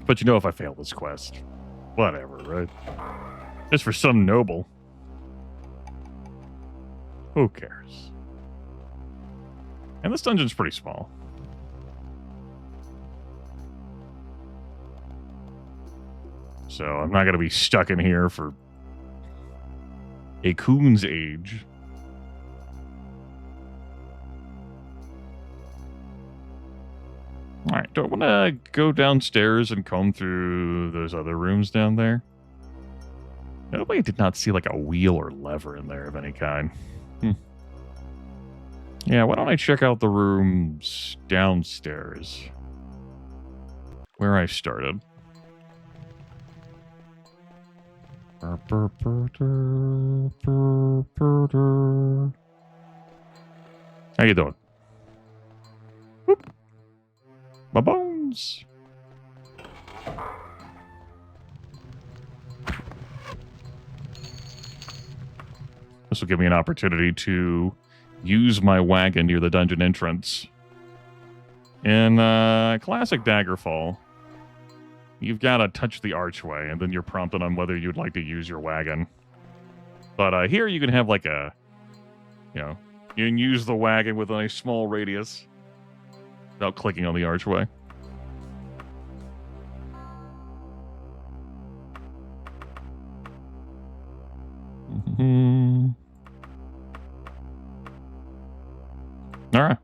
But you know, if I fail this quest, whatever, right? Just for some noble. Who cares? And this dungeon's pretty small. So I'm not going to be stuck in here for a coon's age. All right, do I want to go downstairs and comb through those other rooms down there? Nobody did not see like a wheel or lever in there of any kind. Yeah, why don't I check out the rooms downstairs where I started? How you doing? Whoop. My bones. This will give me an opportunity to use my wagon near the dungeon entrance. In classic Daggerfall, you've got to touch the archway, and then you're prompted on whether you'd like to use your wagon. But here you can have like a, you can use the wagon with a small radius without clicking on the archway. All right.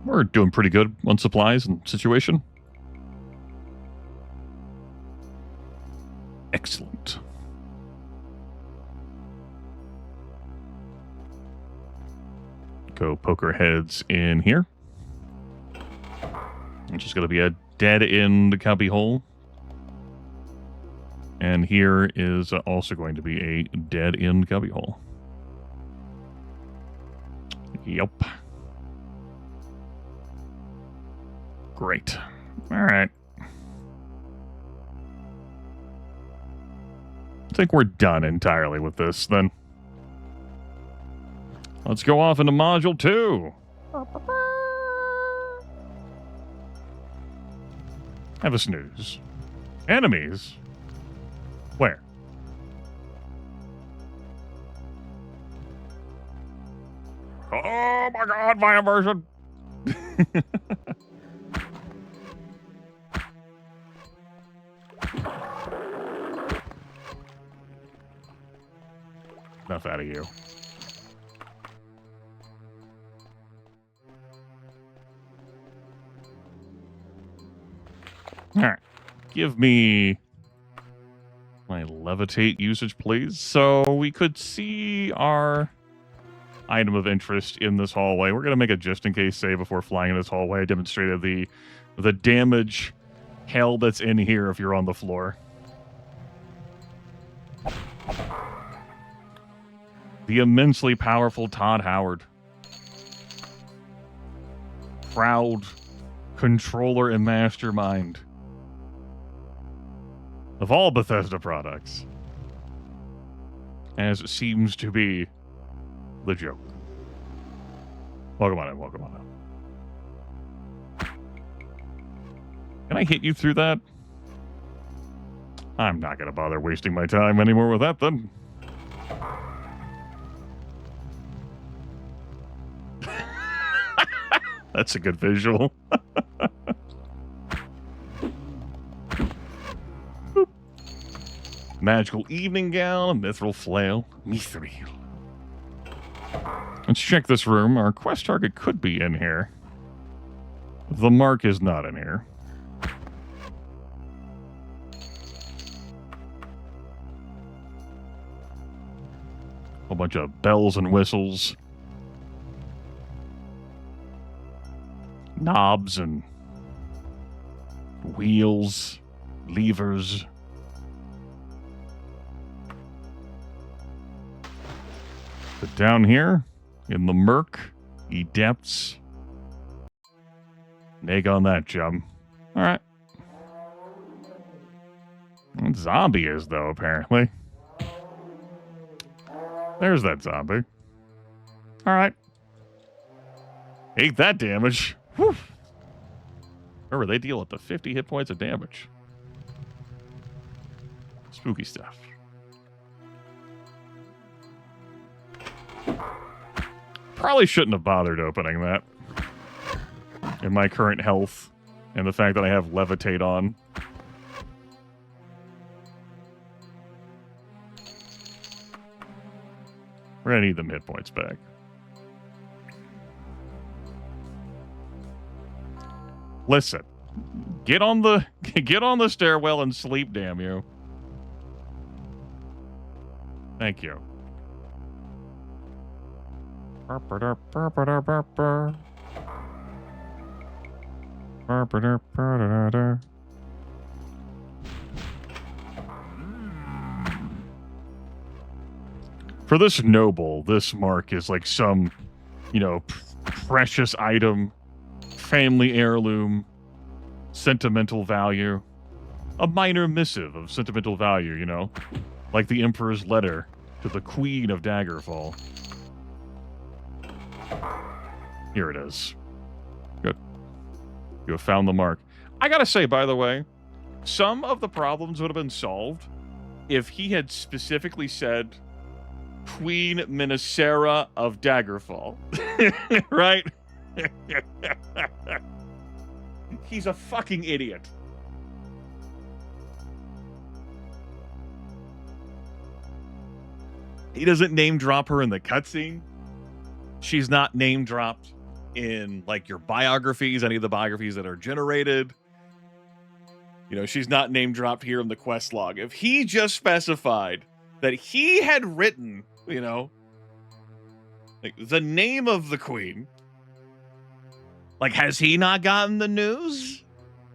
We're doing pretty good on supplies and situation. Excellent. Go poker heads in here. Which is going to be a dead end cubby hole. And here is also going to be a dead end cubby hole. Yep. Great. All right. I think we're done entirely with this, then. Let's go off into Module 2. Have a snooze. Enemies? Where? my god, my immersion. Enough out of you. Alright. Give me my levitate usage, please. So we could see our item of interest in this hallway. We're going to make a just-in-case save before flying in this hallway. I demonstrated the damage hell that's in here if you're on the floor. The immensely powerful Todd Howard. Proud controller and mastermind of all Bethesda products. As it seems to be the joke. Welcome on in, welcome on in. Can I hit you through that? I'm not going to bother wasting my time anymore with that then. That's a good visual. Magical evening gown, a mithril flail. Mithril. Let's check this room. Our quest target could be in here. The mark is not in here. A bunch of bells and whistles. Knobs and wheels, levers. But down here, in the murk, ye depths. Neg on that, chum. Alright. Zombie is, though, apparently. There's that zombie. Alright. Ate that damage. Whew. Remember, they deal up to 50 hit points of damage. Spooky stuff. Probably shouldn't have bothered opening that. In my current health. And the fact that I have levitate on. We're gonna need them hit points back. Listen. Get on the stairwell and sleep, damn you. Thank you. For this noble, this mark is like some, precious item, family heirloom, sentimental value. A minor missive of sentimental value, like the Emperor's letter to the Queen of Daggerfall. Here it is. Good. You have found the mark. I gotta say, by the way, some of the problems would have been solved if he had specifically said Queen Minnesera of Daggerfall. Right? He's a fucking idiot. He doesn't name drop her in the cutscene. She's not name dropped in your biographies, any of the biographies that are generated. She's not name dropped here in the quest log. If he just specified that he had written, the name of the queen, has he not gotten the news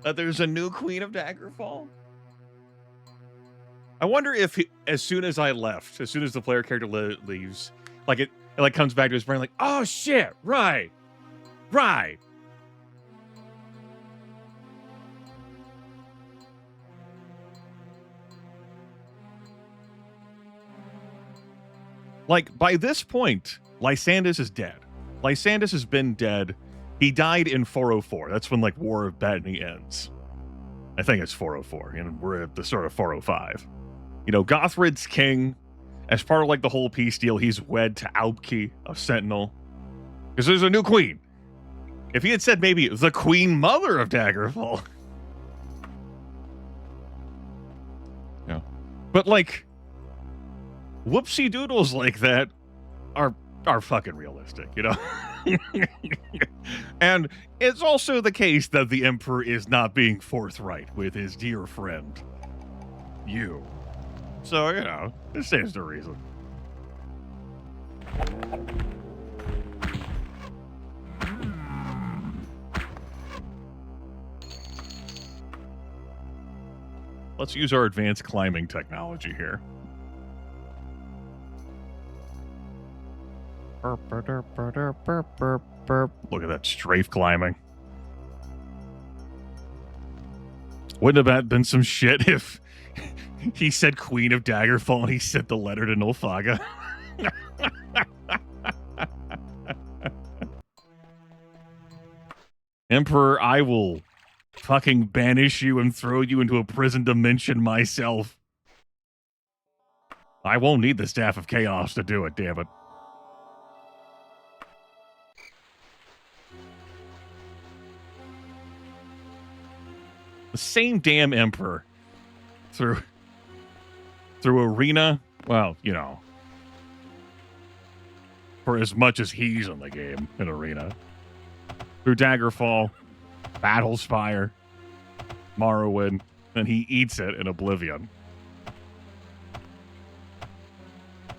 that there's a new Queen of Daggerfall? I wonder if as soon as I left, as soon as the player character leaves, it comes back to his brain oh shit, right. By this point, Lysandus is dead. Lysandus has been dead. He died in 404. That's when War of Batany ends. I think it's 404, and we're at the start of 405. Gothrid's king. As part of the whole peace deal, he's wed to Aubke of Sentinel. Because there's a new queen. If he had said maybe the queen mother of Daggerfall. Yeah. But like, whoopsie doodles like that are fucking realistic, you know? And it's also the case that the Emperor is not being forthright with his dear friend, you. So, you know, this stands to reason. Let's use our advanced climbing technology here. Look at that strafe climbing. Wouldn't have been some shit if he said Queen of Daggerfall and he sent the letter to Nulfaga. Emperor, I will fucking banish you and throw you into a prison dimension myself. I won't need the Staff of Chaos to do it, damn it. The same damn Emperor through Arena, well, you know, for as much as he's in the game in Arena. Through Daggerfall, Battlespire, Morrowind, and he eats it in Oblivion.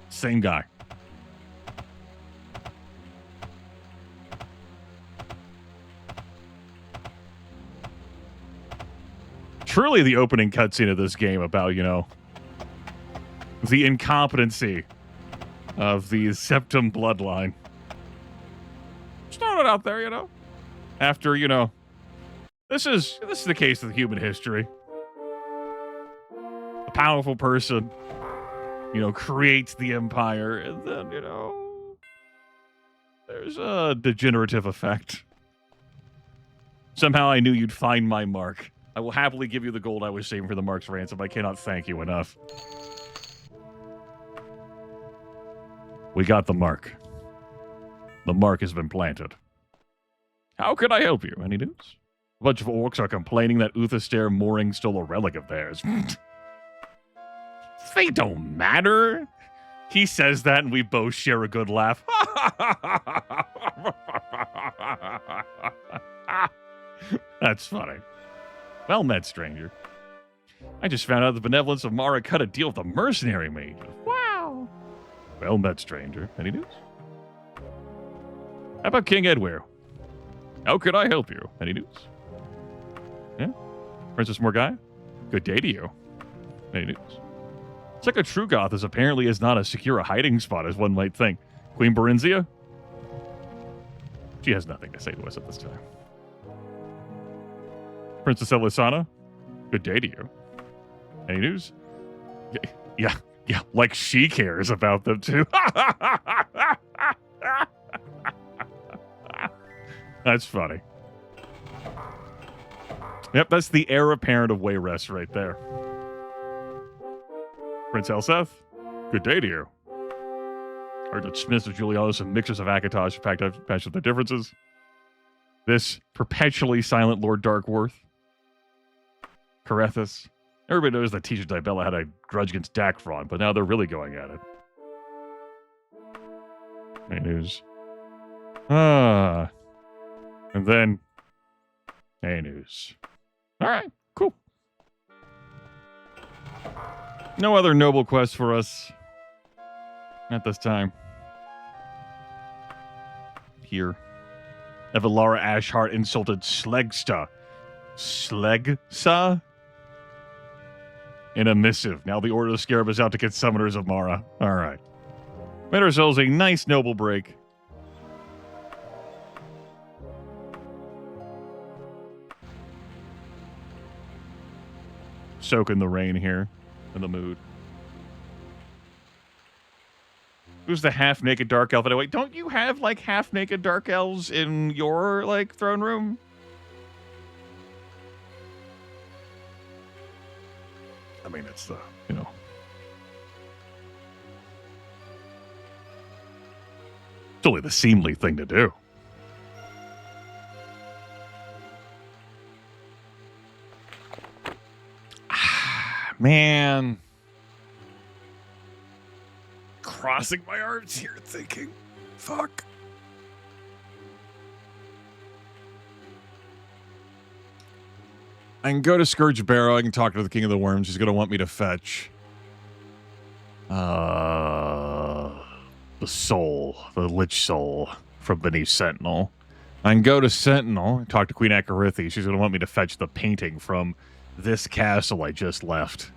Same guy. Truly the opening cutscene of this game about, you know, the incompetency of the Septum bloodline. Just throwing it out there, you know. After, you know, this is the case of human history. A powerful person, you know, creates the empire, and then, you know, there's a degenerative effect. Somehow I knew you'd find my mark. I will happily give you the gold I was saving for the Mark's ransom. I cannot thank you enough. We got the mark. The mark has been planted. How can I help you? Any news? A bunch of orcs are complaining that Uthastair Mooring stole a relic of theirs. They don't matter. He says that and we both share a good laugh. That's funny. Well met, stranger. I just found out the benevolence of Mara cut a deal with the mercenary mages. Wow. Well met, stranger. Any news? How about King Edware? How could I help you? Any news? Yeah? Princess Morgai? Good day to you. Any news? It's like a true goth is apparently is not as secure a hiding spot as one might think. Queen Berenzia? She has nothing to say to us at this time. Princess Elisana? Good day to you. Any news? Yeah, like she cares about them too. That's funny. Yep, that's the heir apparent of Wayrest right there. Prince Elseth, good day to you. Heard that Smiths of Julianus and mixers of Akatosh have packed up patched up their differences. This perpetually silent Lord Darkworth. Carethus. Everybody knows that Teacher Dibella had a grudge against Dagfron, but now they're really going at it. Any news? And then, any news. All right, cool. No other noble quests for us at this time. Here. Evalara Ashheart insulted Slegsta. Slegsa? In a missive. Now the Order of the Scarab is out to get Summoners of Mara. All right. Made ourselves a nice noble break. Soak in the rain here. In the mood. Who's the half-naked dark elf? Wait, don't you have, like, half-naked dark elves in your, like, throne room? I mean, it's the, you know. It's only the seemly thing to do. Man. Crossing my arms here thinking, fuck. I can go to Scourge Barrow. I can talk to the King of the Worms. He's going to want me to fetch the soul, the Lich Soul from beneath Sentinel. I can go to Sentinel and talk to Queen Akarithi. She's going to want me to fetch the painting from this castle I just left.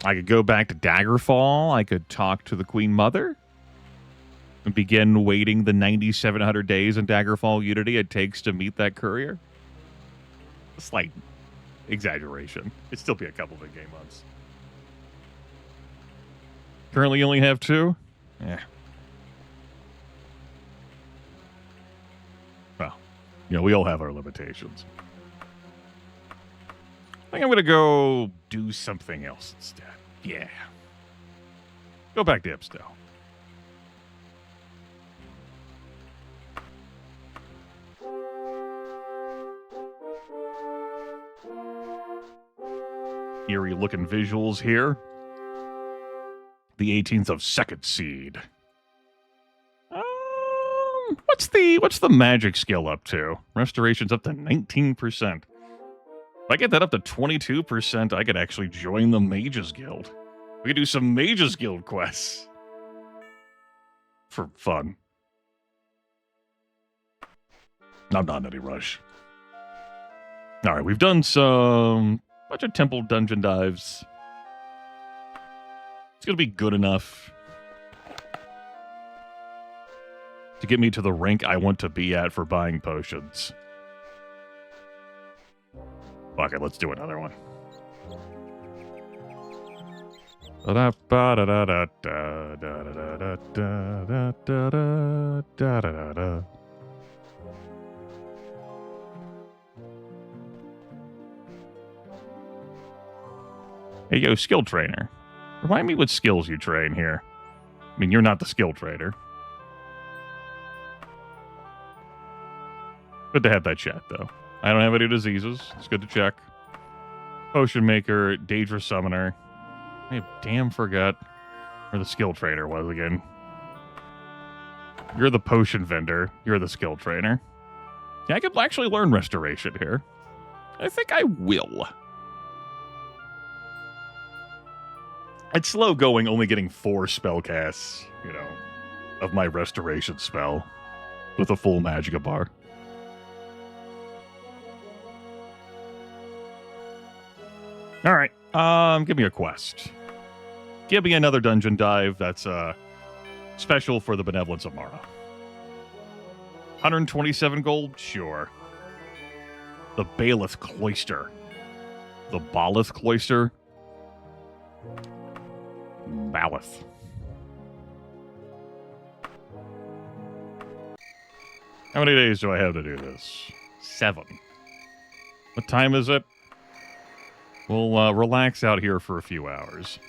I could go back to Daggerfall. I could talk to the Queen Mother and begin waiting the 9,700 days in Daggerfall Unity it takes to meet that courier. A slight exaggeration. It'd still be a couple of in-game months. Currently, you only have 2? Yeah. Well, we all have our limitations. I think I'm going to go do something else instead. Yeah. Go back to Ipstow. Eerie looking visuals here. The 18th of Second Seed. What's the magic skill up to? Restoration's up to 19%. If I get that up to 22%, I could actually join the Mages Guild. We could do some Mages Guild quests. For fun. I'm not in any rush. Alright, we've done some bunch of temple dungeon dives. It's gonna be good enough to get me to the rank I want to be at for buying potions. Fuck it, let's do another one. Hey, yo, skill trainer. Remind me what skills you train here. I mean, you're not the skill trader. Good to have that chat, though. I don't have any diseases. It's good to check. Potion maker, Daedra summoner. I damn forgot where the skill trainer was again. You're the potion vendor. You're the skill trainer. Yeah, I could actually learn restoration here. I think I will. It's slow going, only getting 4 spell casts, of my restoration spell with a full Magicka bar. All right, give me a quest. Give me another dungeon dive that's special for the Benevolence of Mara. 127 gold? Sure. The Balith Cloister. The Balith Cloister? Balith. How many days do I have to do this? 7. What time is it? We'll relax out here for a few hours.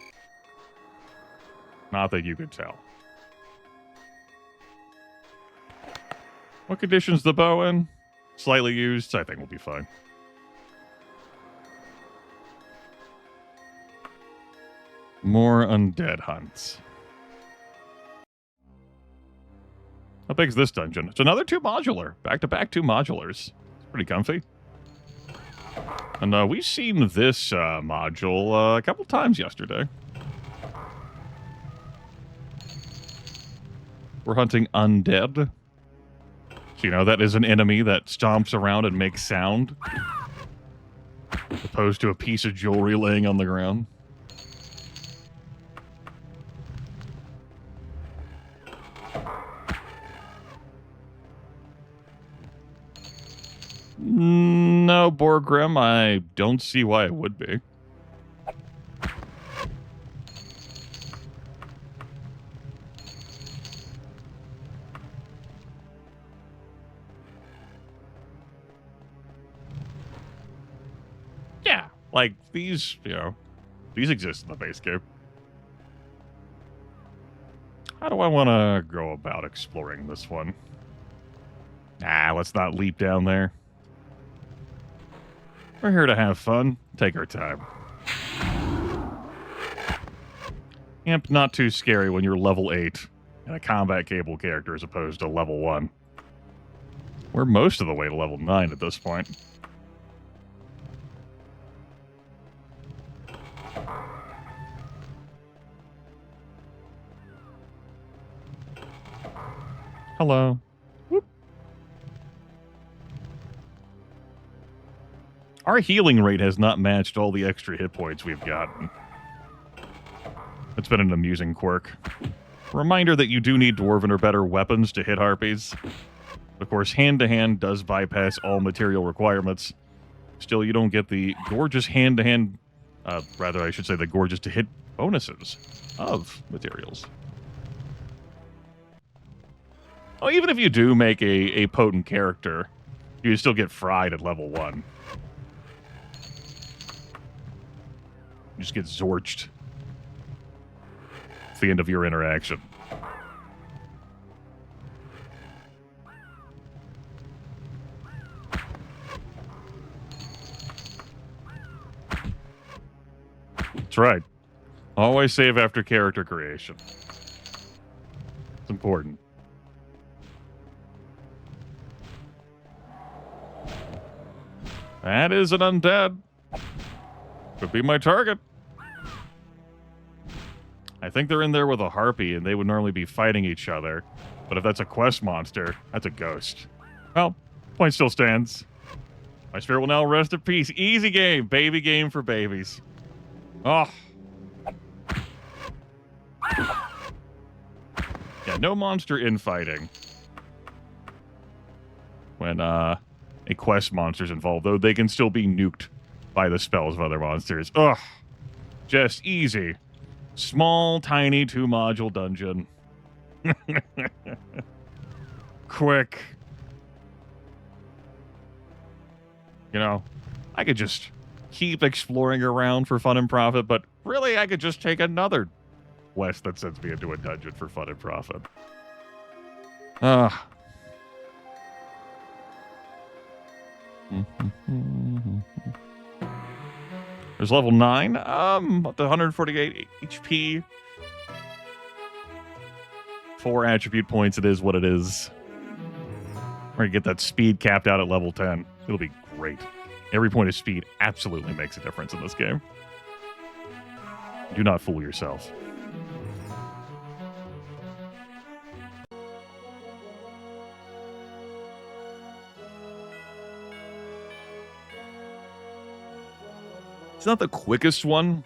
Not that you could tell. What condition's the bow in? Slightly used? I think we'll be fine. More undead hunts. How big's this dungeon? It's another 2 modular. Back-to-back 2 modulars. It's pretty comfy. And we've seen this module a couple times yesterday. We're hunting undead. So, that is an enemy that stomps around and makes sound. As opposed to a piece of jewelry laying on the ground. No, Borgrim, I don't see why it would be. Yeah, like these, these exist in the base game. How do I want to go about exploring this one? Let's not leap down there. We're here to have fun. Take our time. Imp, not too scary when you're level 8 and a combat cable character as opposed to level 1. We're most of the way to level 9 at this point. Hello. Whoop. Our healing rate has not matched all the extra hit points we've gotten. It's been an amusing quirk. Reminder that you do need dwarven or better weapons to hit harpies. Of course, hand-to-hand does bypass all material requirements. Still, you don't get the gorgeous hand-to-hand... rather, I should say the gorgeous to hit bonuses of materials. Oh, even if you do make a potent character, you still get fried at level 1. You just get zorched. It's the end of your interaction. That's right. Always save after character creation. It's important. That is an undead. Could be my target. I think they're in there with a harpy, and they would normally be fighting each other. But if that's a quest monster, that's a ghost. Well, point still stands. My spirit will now rest in peace. Easy game. Baby game for babies. Oh. Yeah, no monster infighting. When, a quest monster's involved, though they can still be nuked by the spells of other monsters. Ugh. Just easy. Small, tiny, 2-module dungeon. Quick. You know, I could just keep exploring around for fun and profit, but really I could just take another quest that sends me into a dungeon for fun and profit. There's level 9, up to 148 HP. 4 attribute points, it is what it is. We're gonna get that speed capped out at level 10. It'll be great. Every point of speed absolutely makes a difference in this game. Do not fool yourself. It's not the quickest one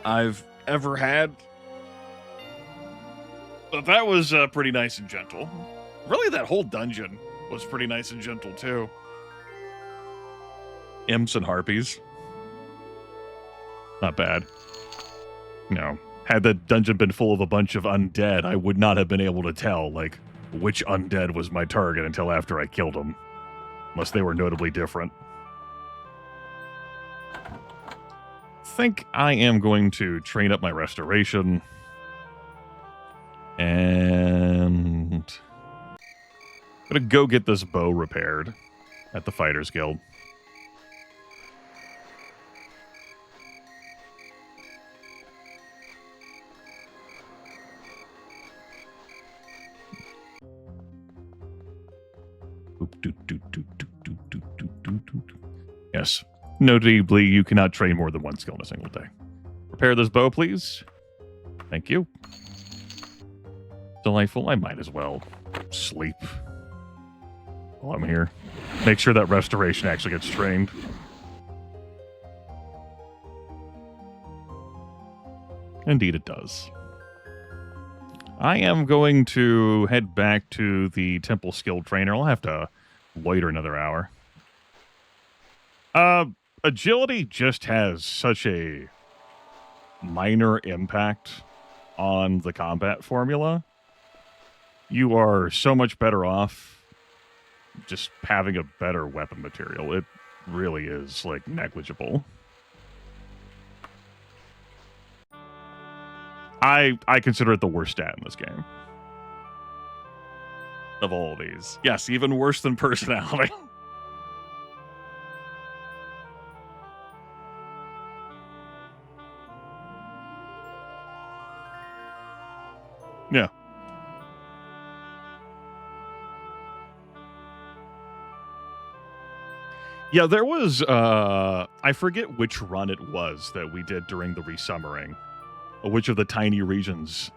I've ever had, but that was pretty nice and gentle. Really, that whole dungeon was pretty nice and gentle, too. Imps and harpies. Not bad. No. Had the dungeon been full of a bunch of undead, I would not have been able to tell, like, which undead was my target until after I killed them. Unless they were notably different. I think I am going to train up my restoration. And I'm gonna go get this bow repaired at the Fighters Guild. Yes. Notably, you cannot train more than one skill in a single day. Repair this bow, please. Thank you. Delightful. I might as well sleep while I'm here. Make sure that restoration actually gets trained. Indeed it does. I am going to head back to the temple skill trainer. I'll have to loiter another hour. Agility just has such a minor impact on the combat formula. You are so much better off just having a better weapon material. It really is, like, negligible. I consider it the worst stat in this game. of all these. Yes, even worse than personality. Yeah. Yeah, there was, I forget which run it was that we did during the resummering, or which of the tiny regions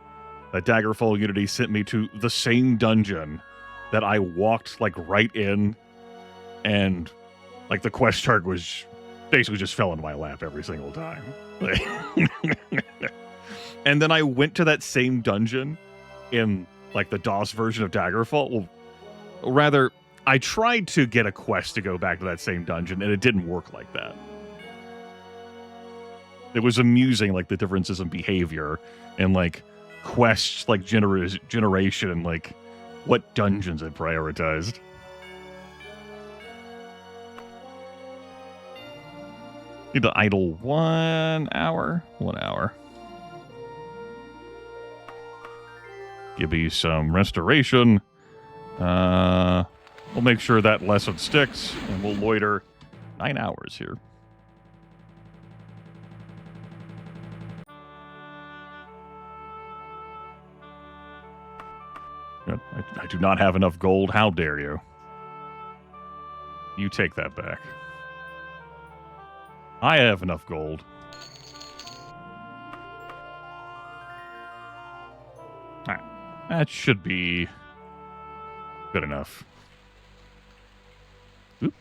that Daggerfall Unity sent me to the same dungeon that I walked, like, right in, and, like, the quest chart was basically just fell into my lap every single time. And then I went to that same dungeon in, like, the DOS version of Daggerfall. Well, rather, I tried to get a quest to go back to that same dungeon, and it didn't work like that. It was amusing, like, the differences in behavior and, like, quests, like, generation and, like, what dungeons it prioritized. Need to idle 1 hour. 1 hour. Give me some restoration. We'll make sure that lesson sticks, and we'll loiter 9 hours here. I do not have enough gold. How dare you? You take that back. I have enough gold. Alright. That should be good enough. Oop.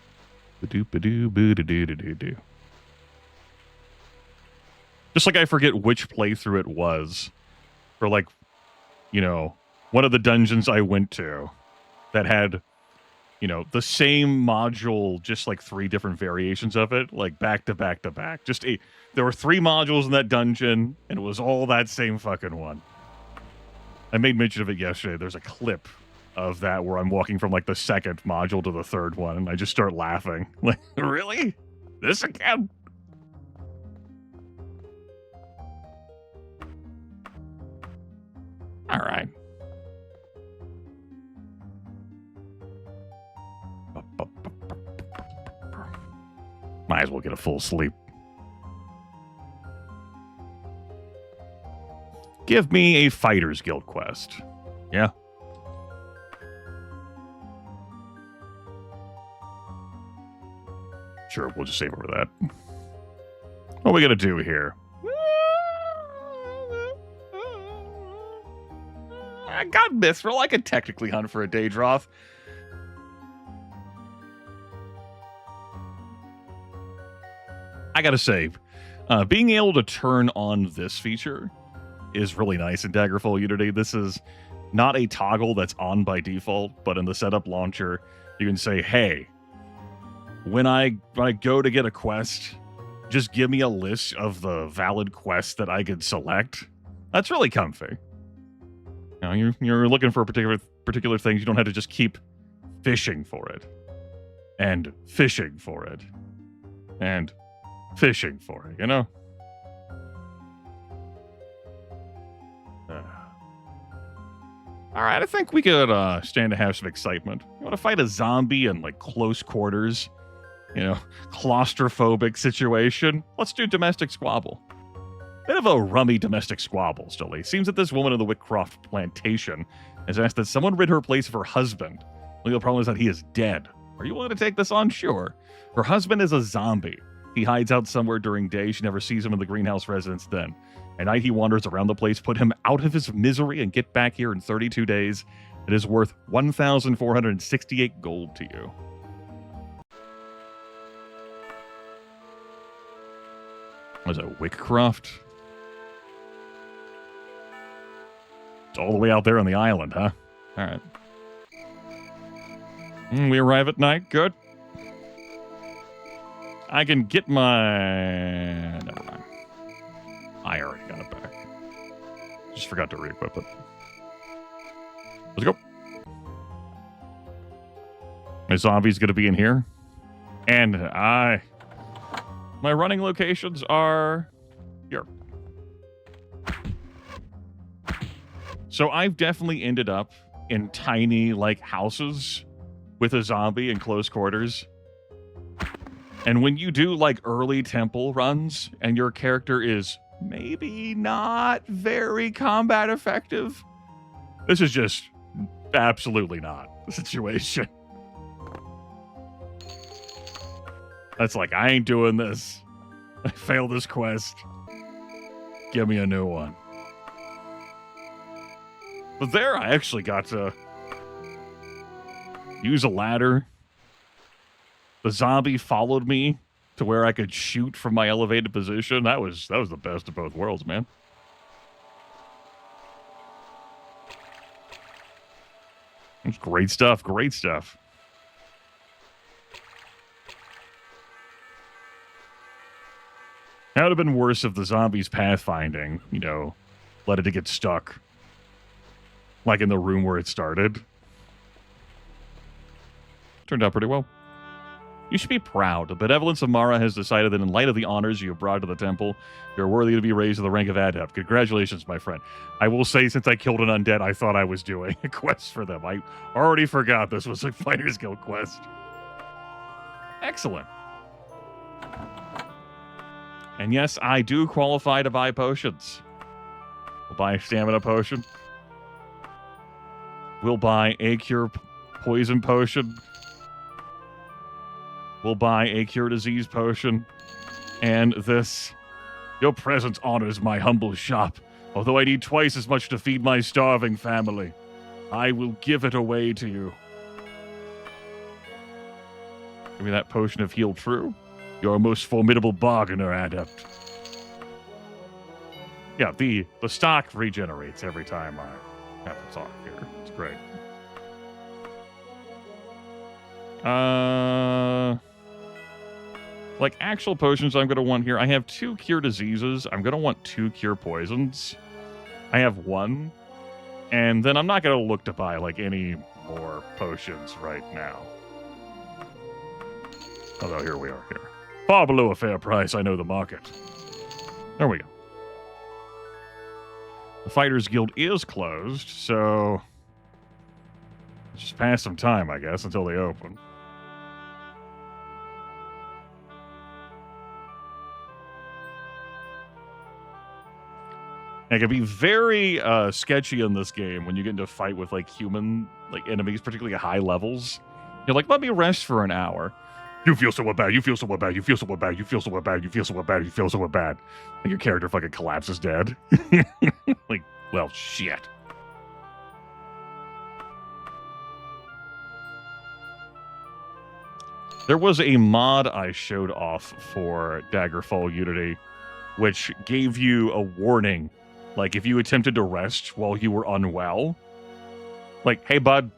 Ba-doop-ba-doo-boo-da-doo-da-doo-doo. Just like I forget which playthrough it was for, like, you know, one of the dungeons I went to that had, you know, the same module, just like 3 different variations of it, like back to back to back. There were 3 modules in that dungeon, and it was all that same fucking one. I made mention of it yesterday. There's a clip of that where I'm walking from, like, the 2nd module to the 3rd one, and I just start laughing. Like, really? This again? All right. Might as well get a full sleep. Give me a Fighters Guild quest. Yeah. Sure, we'll just save over that. What are we gonna do here? I got Mithril. I could technically hunt for a Daedroth. I gotta say, being able to turn on this feature is really nice in Daggerfall Unity. This is not a toggle that's on by default, but in the setup launcher, you can say, hey, when I go to get a quest, just give me a list of the valid quests that I could select. That's really comfy. You know, you're looking for particular things. You don't have to just keep fishing for it. And fishing for it. And fishing for it, you know? All right, I think we could stand to have some excitement. You want to fight a zombie in, like, close quarters? You know, claustrophobic situation? Let's do domestic squabble. Bit of a rummy domestic squabble, Stolly. Seems that this woman in the Whitcroft plantation has asked that someone rid her place of her husband. The only problem is that he is dead. Are you willing to take this on? Sure. Her husband is a zombie. He hides out somewhere during day. She never sees him in the greenhouse residence then. At night, he wanders around the place. Put him out of his misery and get back here in 32 days. It is worth 1,468 gold to you. Was it Whitcroft? It's all the way out there on the island, huh? All right. We arrive at night. Good. I can get my... Never mind. I already got it back. Just forgot to re-equip it. Let's go. My zombie's going to be in here. And my running locations are here. So I've definitely ended up in tiny, like, houses with a zombie in close quarters. And when you do, like, early temple runs and your character is maybe not very combat effective, this is just absolutely not the situation. That's like, I ain't doing this. I failed this quest. Give me a new one. But there, I actually got to use a ladder. The zombie followed me to where I could shoot from my elevated position. That was the best of both worlds, man. It's great stuff, great stuff. That would have been worse if the zombies pathfinding, you know, let it get stuck. Like in the room where it started. Turned out pretty well. You should be proud. The benevolence of Mara has decided that in light of the honors you have brought to the temple, you're worthy to be raised to the rank of adept. Congratulations, my friend. I will say, since I killed an undead, I thought I was doing a quest for them. I already forgot this was a Fighters Guild quest. Excellent. And yes, I do qualify to buy potions. We'll buy a stamina potion. We'll buy a cure poison potion. We'll buy a cure disease potion. And this. Your presence honors my humble shop. Although I need twice as much to feed my starving family, I will give it away to you. Give me that potion of heal true. You're a most formidable bargainer, adept. Yeah, the stock regenerates every time I have to talk here. It's great. Like actual potions I'm going to want here. I have 2 cure diseases. I'm going to want 2 cure poisons. I have 1. And then I'm not going to look to buy like any more potions right now. Although here we are here. Far below a fair price, I know the market. There we go. The Fighters Guild is closed, so let's just pass some time, I guess, until they open. It can be very sketchy in this game when you get into a fight with like human like enemies, particularly at high levels. You're like, let me rest for an hour. You feel so bad. You feel so bad. You feel so bad. You feel so bad. You feel so bad. You feel so bad. Like your character fucking collapses dead. Like, well, shit. There was a mod I showed off for Daggerfall Unity, which gave you a warning. Like, if you attempted to rest while you were unwell, like, hey, bud,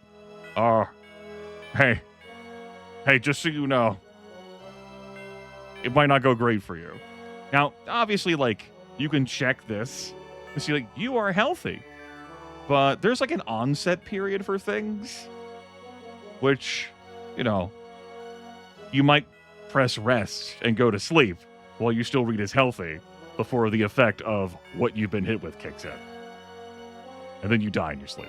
hey, just so you know, it might not go great for you. Now, obviously, like, you can check this and see, like, you are healthy. But there's, like, an onset period for things, which, you know, you might press rest and go to sleep while you still read as healthy before the effect of what you've been hit with kicks in. And then you die in your sleep.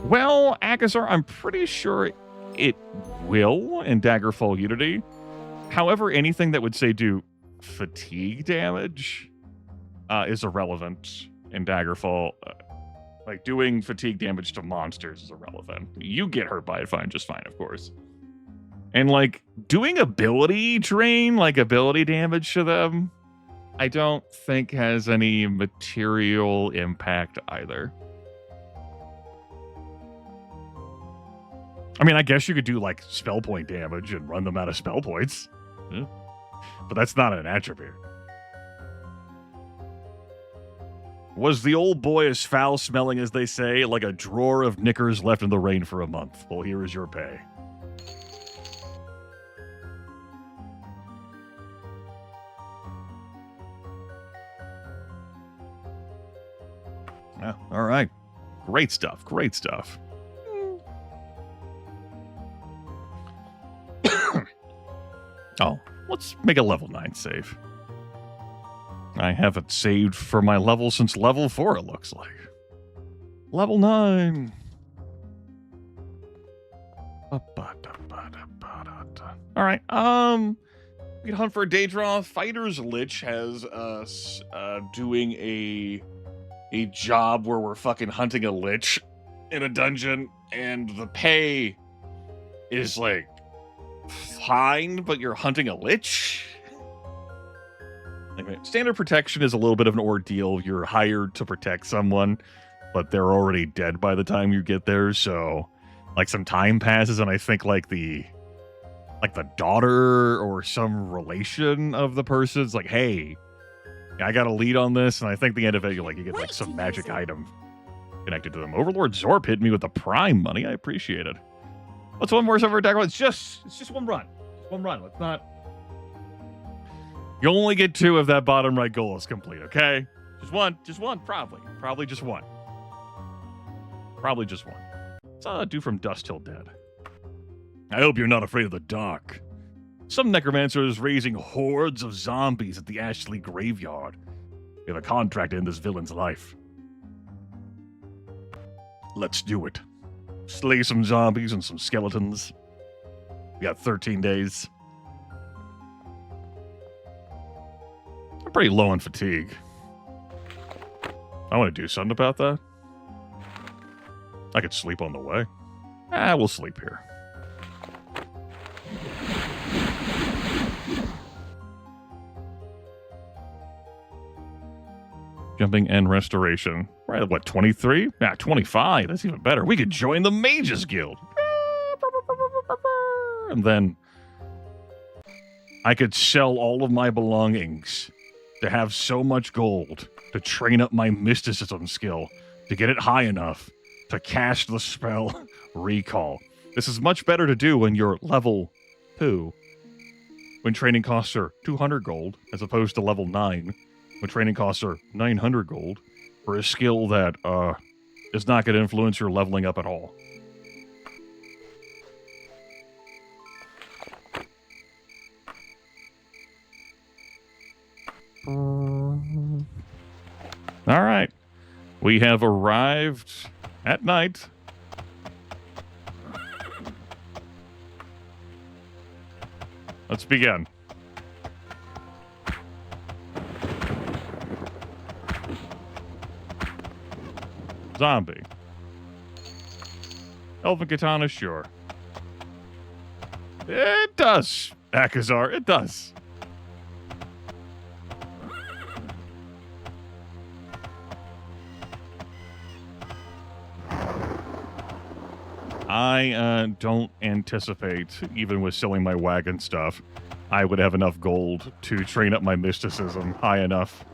Well, Akazar, I'm pretty sure it will in Daggerfall Unity. However, anything that would say do fatigue damage is irrelevant in Daggerfall. Like, doing fatigue damage to monsters is irrelevant. You get hurt by it just fine, of course. And, like, doing ability drain, like ability damage to them, I don't think has any material impact either. I mean, I guess you could do, like, spell point damage and run them out of spell points. Yeah. But that's not an attribute. Was the old boy as foul-smelling as they say, like a drawer of knickers left in the rain for a month? Well, here is your pay. Yeah, all right. Great stuff, great stuff. Oh, let's make a level 9 save. I haven't saved for my level since level 4, it looks like. Level 9. All right. We can hunt for a day draw. Fighter's Lich has us doing a job where we're fucking hunting a lich in a dungeon, and the pay is like fine, but you're hunting a lich. Anyway, standard protection is a little bit of an ordeal. You're hired to protect someone, but they're already dead by the time you get there. So, like, some time passes, and I think like the daughter or some relation of the person's like, "Hey, I got a lead on this," and I think the end of it, you get like some magic item connected to them. Overlord Zorp hit me with the prime money. I appreciate it. What's one more server attack? It's just one run. One run. Let's not. You only get 2 if that bottom right goal is complete, okay? Just one, probably. Probably just one. Probably just one. It's due from Dust Till Dead. I hope you're not afraid of the dark. Some necromancers raising hordes of zombies at the Ashley graveyard. We have a contract to end this villain's life. Let's do it. Slay some zombies and some skeletons. We got 13 days. I'm pretty low on fatigue. I want to do something about that. I could sleep on the way. We'll sleep here. Jumping and restoration. We're at what, 23? 25. That's even better. We could join the Mages Guild. And then I could sell all of my belongings to have so much gold to train up my mysticism skill to get it high enough to cast the spell Recall. This is much better to do when you're level 2, when training costs are 200 gold, as opposed to level 9, when training costs are 900 gold, for a skill that is not going to influence your leveling up at all. All right. We have arrived at night. Let's begin. Zombie. Elven Katana, sure. It does, Akazar, it does. I don't anticipate, even with selling my wagon stuff, I would have enough gold to train up my mysticism high enough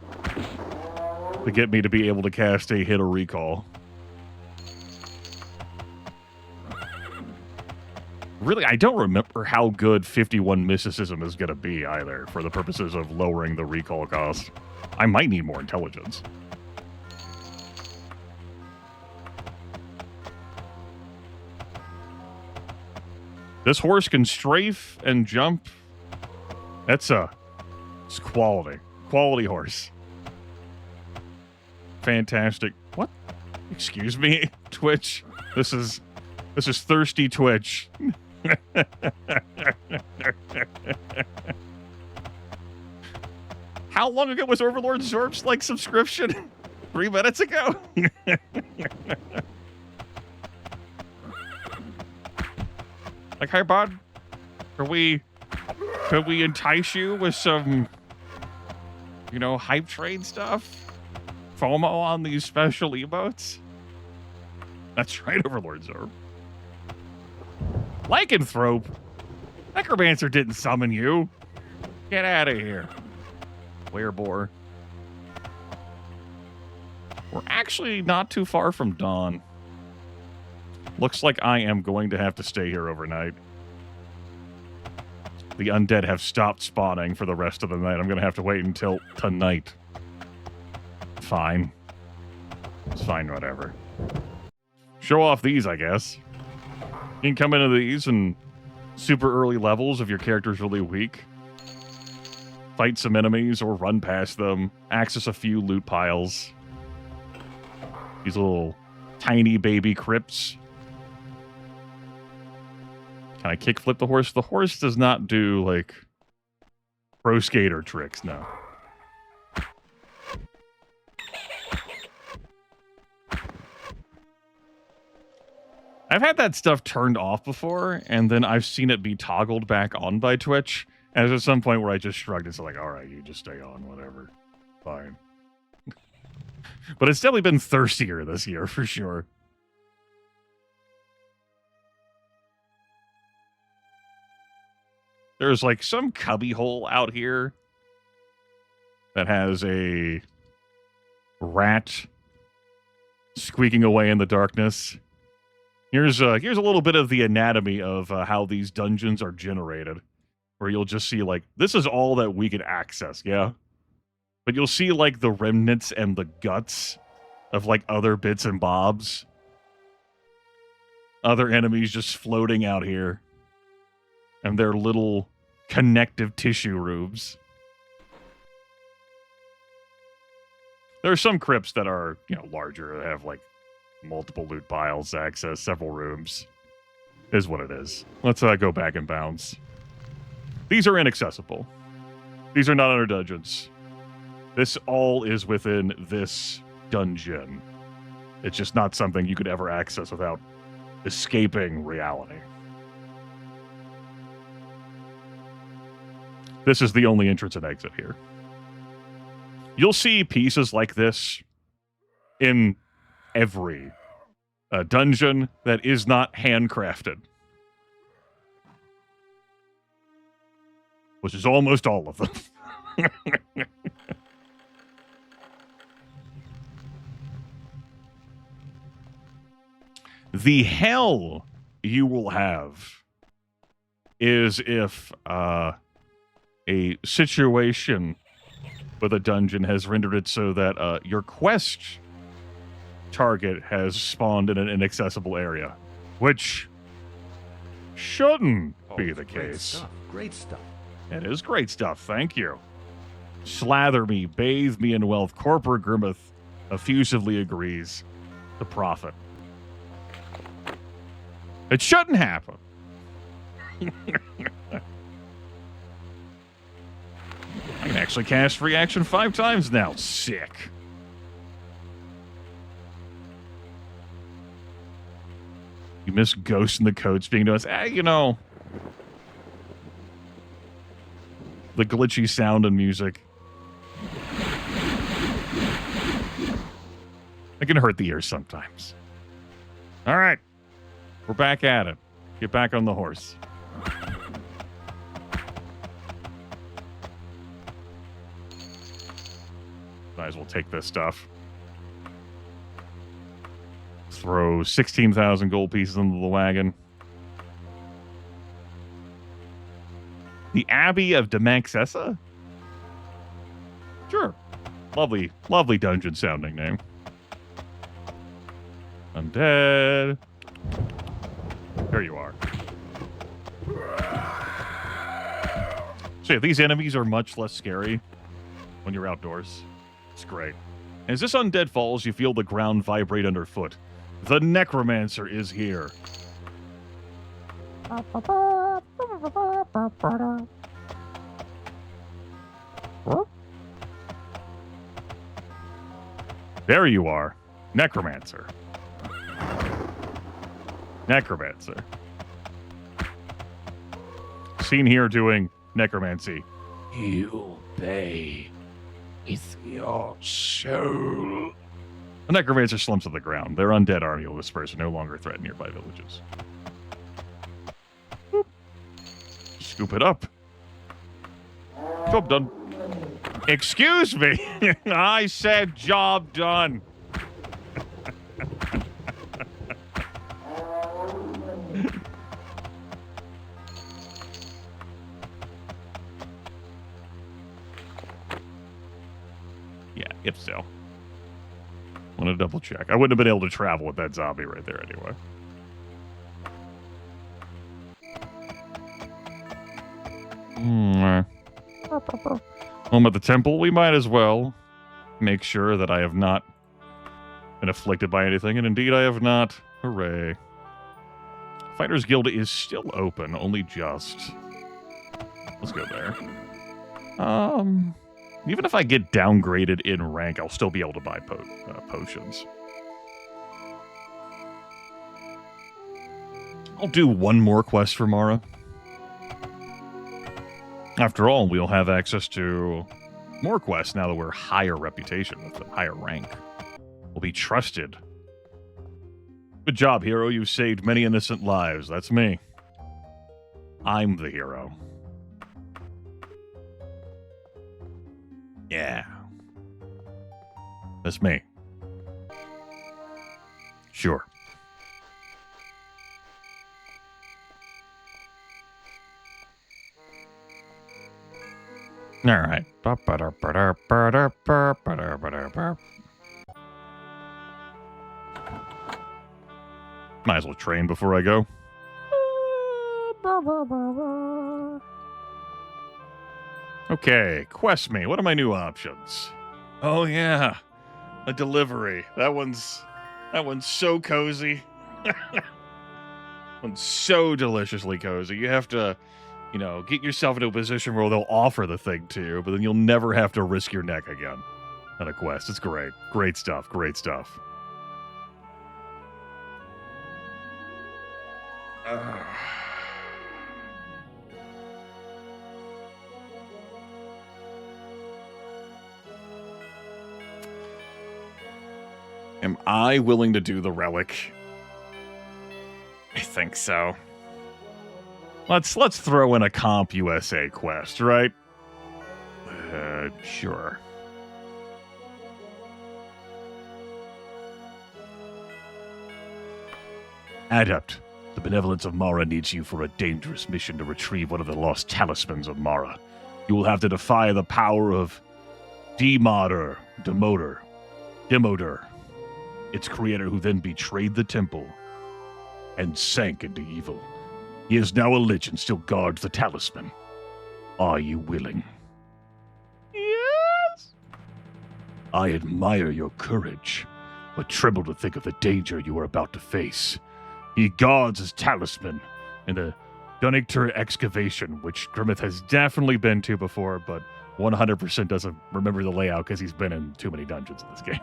to get me to be able to cast a hit or recall. Really, I don't remember how good 51 mysticism is going to be either, for the purposes of lowering the recall cost. I might need more intelligence. This horse can strafe and jump. It's quality. Quality horse. Fantastic. What? Excuse me, Twitch. This is thirsty Twitch. How long ago was Overlord Zorp's subscription? 3 minutes ago? Hey bud, could we entice you with some, hype train stuff? FOMO on these special emotes? That's right, Overlord Zorp. Lycanthrope? Necromancer didn't summon you. Get out of here. Werebore. We're actually not too far from dawn. Looks like I am going to have to stay here overnight. The undead have stopped spawning for the rest of the night. I'm going to have to wait until tonight. Fine. It's fine, whatever. Show off these, I guess. You can come into these and super early levels if your character's really weak. fight some enemies or run past them, access a few loot piles. These little tiny baby crypts. Can I kickflip the horse? The horse does not do, like, pro skater tricks, no. I've had that stuff turned off before, and then I've seen it be toggled back on by Twitch. And there's some point where I just shrugged and said, like, all right, you just stay on, whatever. Fine. But it's definitely been thirstier this year, for sure. There's, like, some cubby hole out here that has a rat squeaking away in the darkness. Here's a little bit of the anatomy of how these dungeons are generated, where you'll just see, like, this is all that we can access, yeah? But you'll see, like, the remnants and the guts of, like, other bits and bobs. Other enemies just floating out here. And their little connective tissue rooms. There are some crypts that are, you know, larger, that have, like, multiple loot piles, access several rooms. Is what it is. Let's go back and bounce. These are inaccessible. These are not under dungeons. This all is within this dungeon. It's just not something you could ever access without escaping reality. This is the only entrance and exit here. You'll see pieces like this in every dungeon that is not handcrafted. Which is almost all of them. The hell you will have is if a situation with a dungeon has rendered it so that your quest target has spawned in an inaccessible area, which shouldn't be the case. Stuff. Great stuff. It is great stuff, thank you. Slather me, bathe me in wealth. Corporate Grimith effusively agrees. The prophet. It shouldn't happen. I can actually cast free action 5 times now. Sick. You miss Ghost in the Code speaking to us. You know, the glitchy sound and music. It can hurt the ears sometimes. All right. We're back at it. Get back on the horse. Might as well take this stuff. Throw 16,000 gold pieces into the wagon. The Abbey of Demaxessa? Sure. Lovely, lovely dungeon sounding name. Undead. There you are. So yeah, these enemies are much less scary when you're outdoors. It's great. As this undead falls, you feel the ground vibrate underfoot. The necromancer is here. There you are. Necromancer. Necromancer. Seen here doing necromancy. You pay with your soul. The necromancer slumps to the ground. Their undead army will disperse and no longer threaten nearby villages. Boop. Scoop it up. Job done. Excuse me. I said job done. Yeah, if so. Want to double check. I wouldn't have been able to travel with that zombie right there anyway. Home at the temple, we might as well make sure that I have not been afflicted by anything, and indeed I have not. Hooray. Fighters Guild is still open, only just. Let's go there. Even if I get downgraded in rank, I'll still be able to buy potions. I'll do one more quest for Mara. After all, we'll have access to more quests now that we're higher reputation with a higher rank. We'll be trusted. Good job, hero. You've saved many innocent lives. That's me. I'm the hero. Yeah. That's me. Sure. All right. Might as well train before I go. Okay, quest me. What are my new options? Oh yeah, a delivery. That one's so cozy. One's so deliciously cozy. You have to, get yourself into a position where they'll offer the thing to you, but then you'll never have to risk your neck again on a quest. It's great. Great stuff. Great stuff. Am I willing to do the relic? I think so. Let's throw in a Comp USA quest, right? Sure. Adept, the benevolence of Mara needs you for a dangerous mission to retrieve one of the lost talismans of Mara. You will have to defy the power of Demoder, its creator, who then betrayed the temple and sank into evil. He is now a lich and still guards the talisman. Are you willing? Yes. I admire your courage, but tremble to think of the danger you are about to face. He guards his talisman in the Dunictor excavation, which Grimith has definitely been to before, but 100% doesn't remember the layout because he's been in too many dungeons in this game.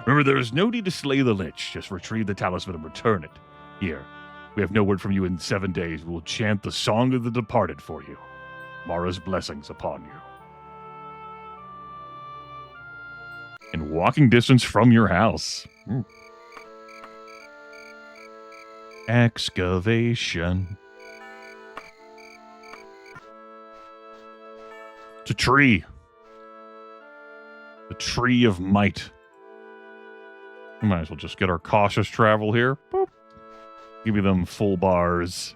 Remember, there is no need to slay the lich. Just retrieve the talisman and return it. Here, we have no word from you in 7 days. We will chant the Song of the Departed for you. Mara's blessings upon you. In walking distance from your house. Excavation. It's a tree. The tree of might. We might as well just get our cautious travel here. Boop. Give me them full bars.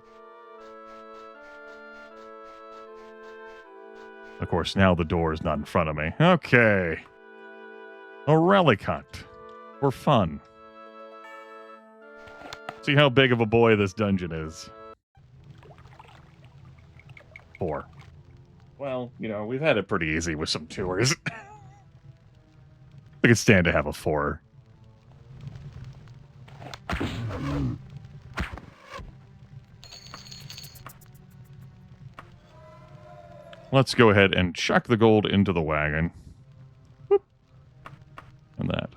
Of course, now the door is not in front of me. Okay. A relic hunt. For fun. See how big of a boy this dungeon is. 4. Well, we've had it pretty easy with some tours. I could stand to have a 4. Let's go ahead and chuck the gold into the wagon. Whoop. And that.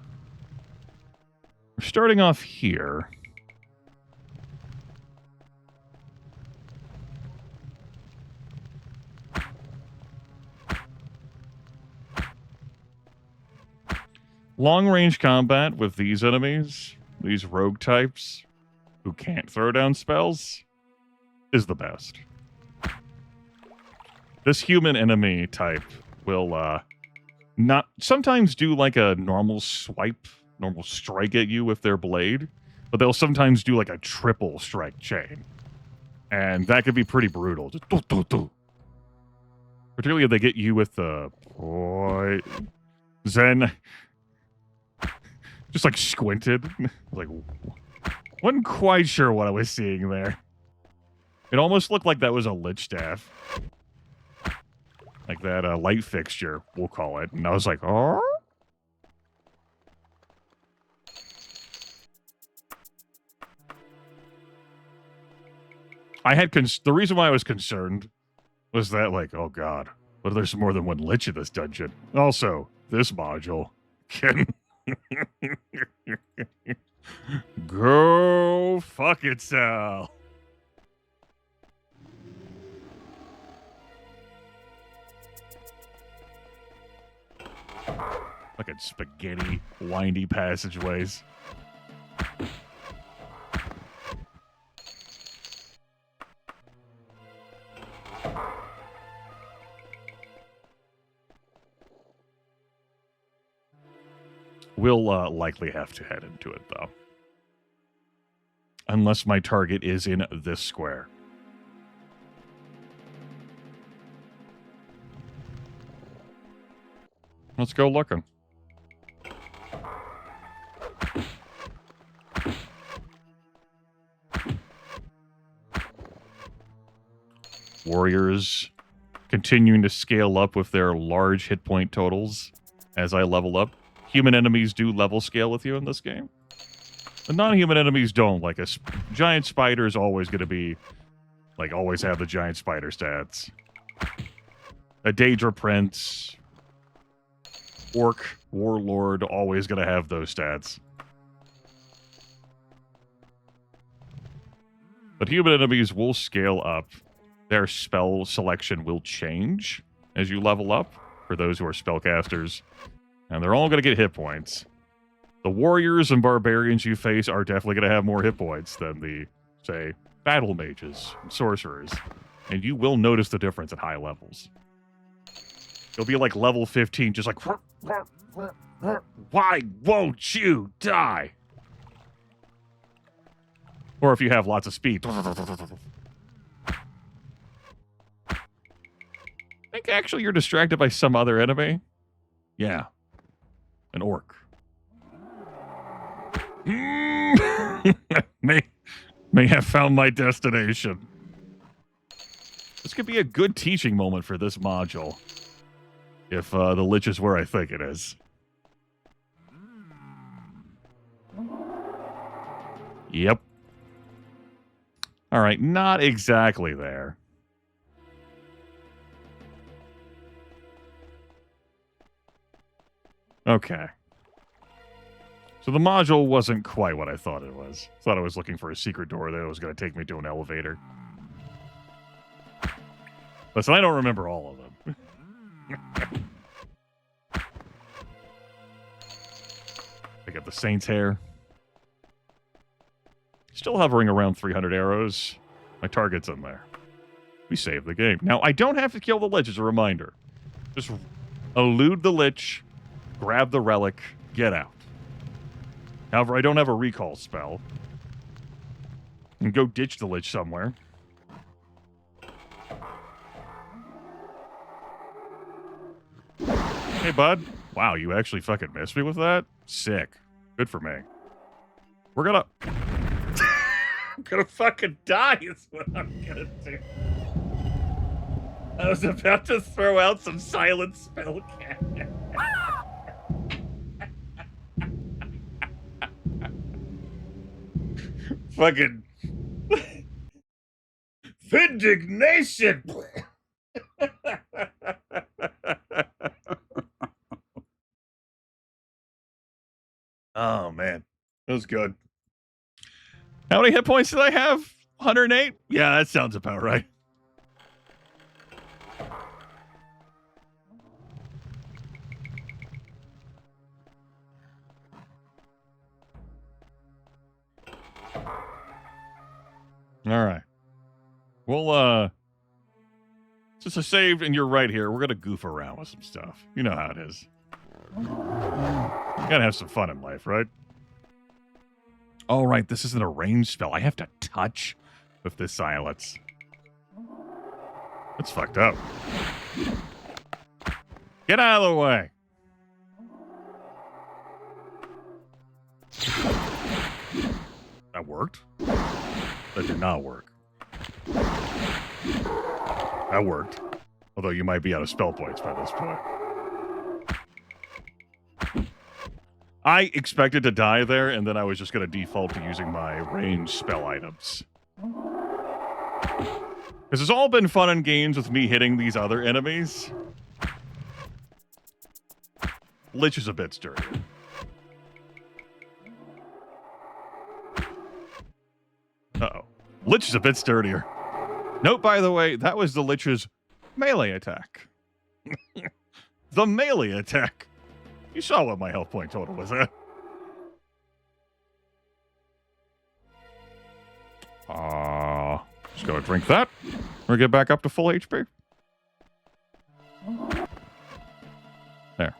We're starting off here. Long-range combat with these enemies, these rogue types, who can't throw down spells, is the best. This human enemy type will not sometimes do like a normal strike at you with their blade, but they'll sometimes do like a triple strike chain. And that could be pretty brutal. Just particularly if they get you with the Zen. Just like squinted. Like, wasn't quite sure what I was seeing there. It almost looked like that was a lich staff. Like that light fixture, we'll call it. And I was like, oh? I had the reason why I was concerned was that, like, oh god, what if there's more than one lich in this dungeon? Also, this module can go fuck itself. Fucking spaghetti, windy passageways. We'll likely have to head into it, though. Unless my target is in this square. Let's go looking. Warriors continuing to scale up with their large hit point totals as I level up. Human enemies do level scale with you in this game. The non-human enemies don't. Like, a giant spider is always going to be, like, always have the giant spider stats. A Daedra Prince, Orc, Warlord, always going to have those stats. But human enemies will scale up. Their spell selection will change as you level up for those who are spellcasters. And they're all going to get hit points. The warriors and barbarians you face are definitely going to have more hit points than the, say, battle mages and sorcerers. And you will notice the difference at high levels. You'll be like level 15, just like, why won't you die? Or if you have lots of speed. I think actually you're distracted by some other enemy. Yeah. An orc. may have found my destination. This could be a good teaching moment for this module. If the lich is where I think it is. Yep. Alright, not exactly there. Okay. So the module wasn't quite what I thought it was. Thought I was looking for a secret door that was going to take me to an elevator. Listen, I don't remember all of them. Pick up the Saint's Hair. Still hovering around 300 arrows. My target's in there. We saved the game. Now, I don't have to kill the Lich, as a reminder. Just elude the Lich, grab the relic, get out. However, I don't have a recall spell. And go ditch the Lich somewhere. Hey, bud. Wow, you actually fucking missed me with that? Sick. Good for me. We're gonna... I'm gonna fucking die is what I'm gonna do. I was about to throw out some silent spell cannon. Fucking... Vindignation! Oh, man. That was good. How many hit points did I have? 108? Yeah, that sounds about right. All right. Well, since I saved and you're right here, we're going to goof around with some stuff. You know how it is. You gotta have some fun in life, right? Oh, right, this isn't a ranged spell. I have to touch with this silence. That's fucked up. Get out of the way. That worked? That did not work. That worked. Although you might be out of spell points by this point. I expected to die there, and then I was just going to default to using my ranged spell items. This has all been fun and games with me hitting these other enemies. Lich is a bit sturdier. Uh-oh. Lich is a bit sturdier. Note, by the way, that was the Lich's melee attack. The melee attack. You saw what my health point total was at. Just gonna drink that. Or get back up to full HP. There.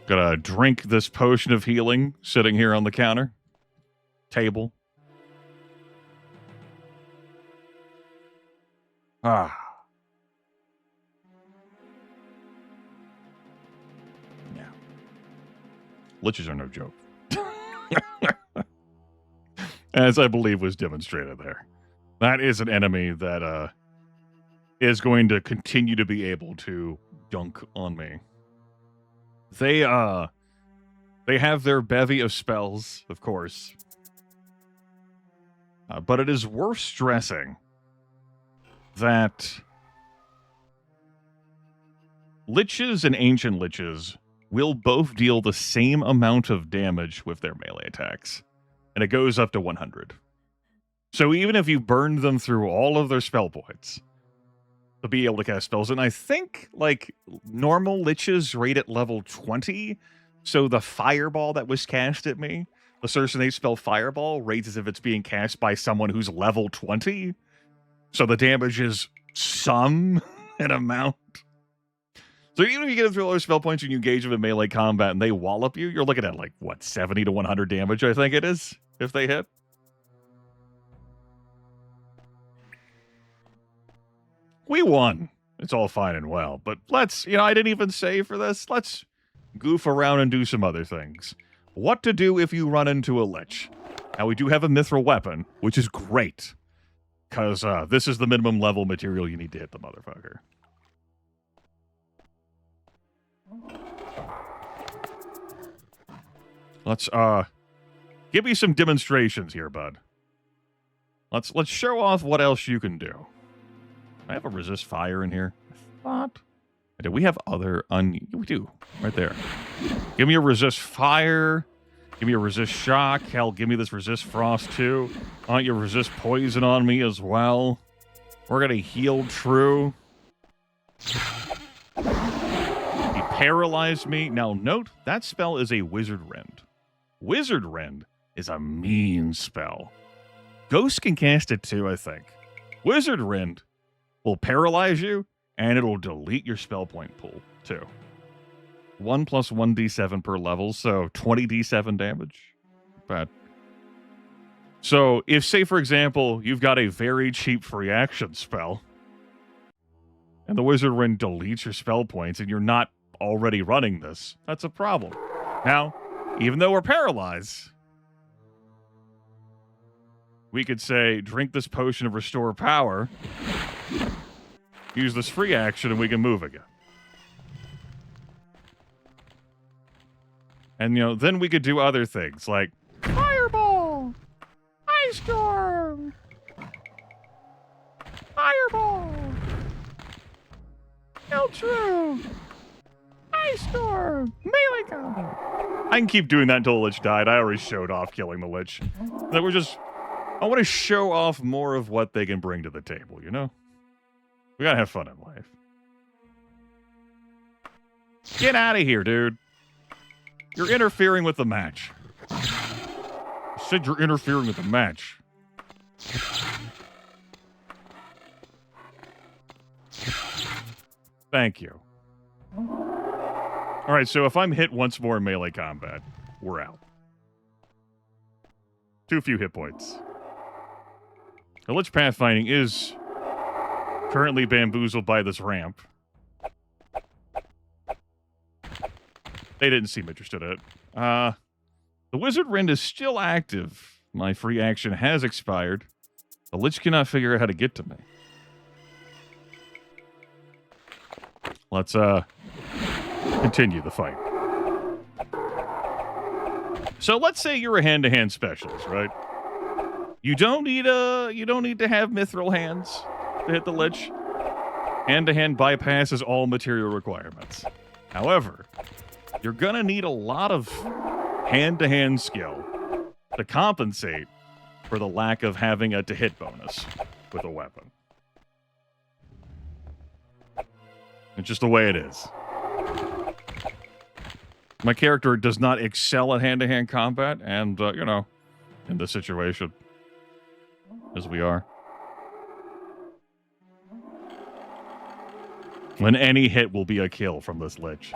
Gonna drink this potion of healing sitting here on the counter. Table. Ah. Yeah. Liches are no joke. As I believe was demonstrated there. That is an enemy that is going to continue to be able to dunk on me. They have their bevy of spells, of course. But it is worth stressing that Liches and Ancient Liches will both deal the same amount of damage with their melee attacks. And it goes up to 100. So even if you burned them through all of their spell points to be able to cast spells, and I think, like, normal Liches rate at level 20, so the fireball that was cast at me, the Cercinate spell Fireball, rates as if it's being cast by someone who's level 20. So the damage is some an amount. So even if you get them through all their spell points and you engage them in melee combat and they wallop you, you're looking at, like, what, 70 to 100 damage, I think it is, if they hit. We won. It's all fine and well. But let's, I didn't even save for this. Let's goof around and do some other things. What to do if you run into a Lich. Now, we do have a mithril weapon, which is great. Because this is the minimum level material you need to hit the motherfucker. Let's, give me some demonstrations here, bud. Let's show off what else you can do. I have a resist fire in here. What? Do we have other we do. Right there. Give me a resist fire. Give me a resist shock. Hell, give me this resist frost too. Why don't you resist poison on me as well? We're gonna heal true. He paralyzed me. Now note, that spell is a Wizard Rend. Wizard Rend is a mean spell. Ghost can cast it too, I think. Wizard Rend will paralyze you, and it'll delete your spell point pool, too. 1 plus 1d7 per level, so 20d7 damage. Bad. So, if, say, for example, you've got a very cheap free action spell, and the Wizard Rend deletes your spell points, and you're not already running this, that's a problem. Now, even though we're paralyzed, we could say, drink this potion of restore power, use this free action, and we can move again. And, then we could do other things, like Fireball! Ice Storm! Fireball! True! Ice Storm! Melee combat! I can keep doing that until the Lich died. I already showed off killing the Lich. That we're just... I want to show off more of what they can bring to the table, We gotta have fun in life. Get out of here, dude. You're interfering with the match. I said you're interfering with the match. Thank you. Alright, so if I'm hit once more in melee combat, we're out. Too few hit points. The Lich Pathfinding is currently bamboozled by this ramp. They didn't seem interested in it. The Wizard Rend is still active. My free action has expired. The Lich cannot figure out how to get to me. Let's continue the fight. So let's say you're a hand-to-hand specialist, right? You don't need to have mithril hands to hit the Lich. Hand-to-hand bypasses all material requirements. However, you're gonna need a lot of hand-to-hand skill to compensate for the lack of having a to-hit bonus with a weapon. It's just the way it is. My character does not excel at hand-to-hand combat, and, you know, in this situation, as we are. When any hit will be a kill from this Lich.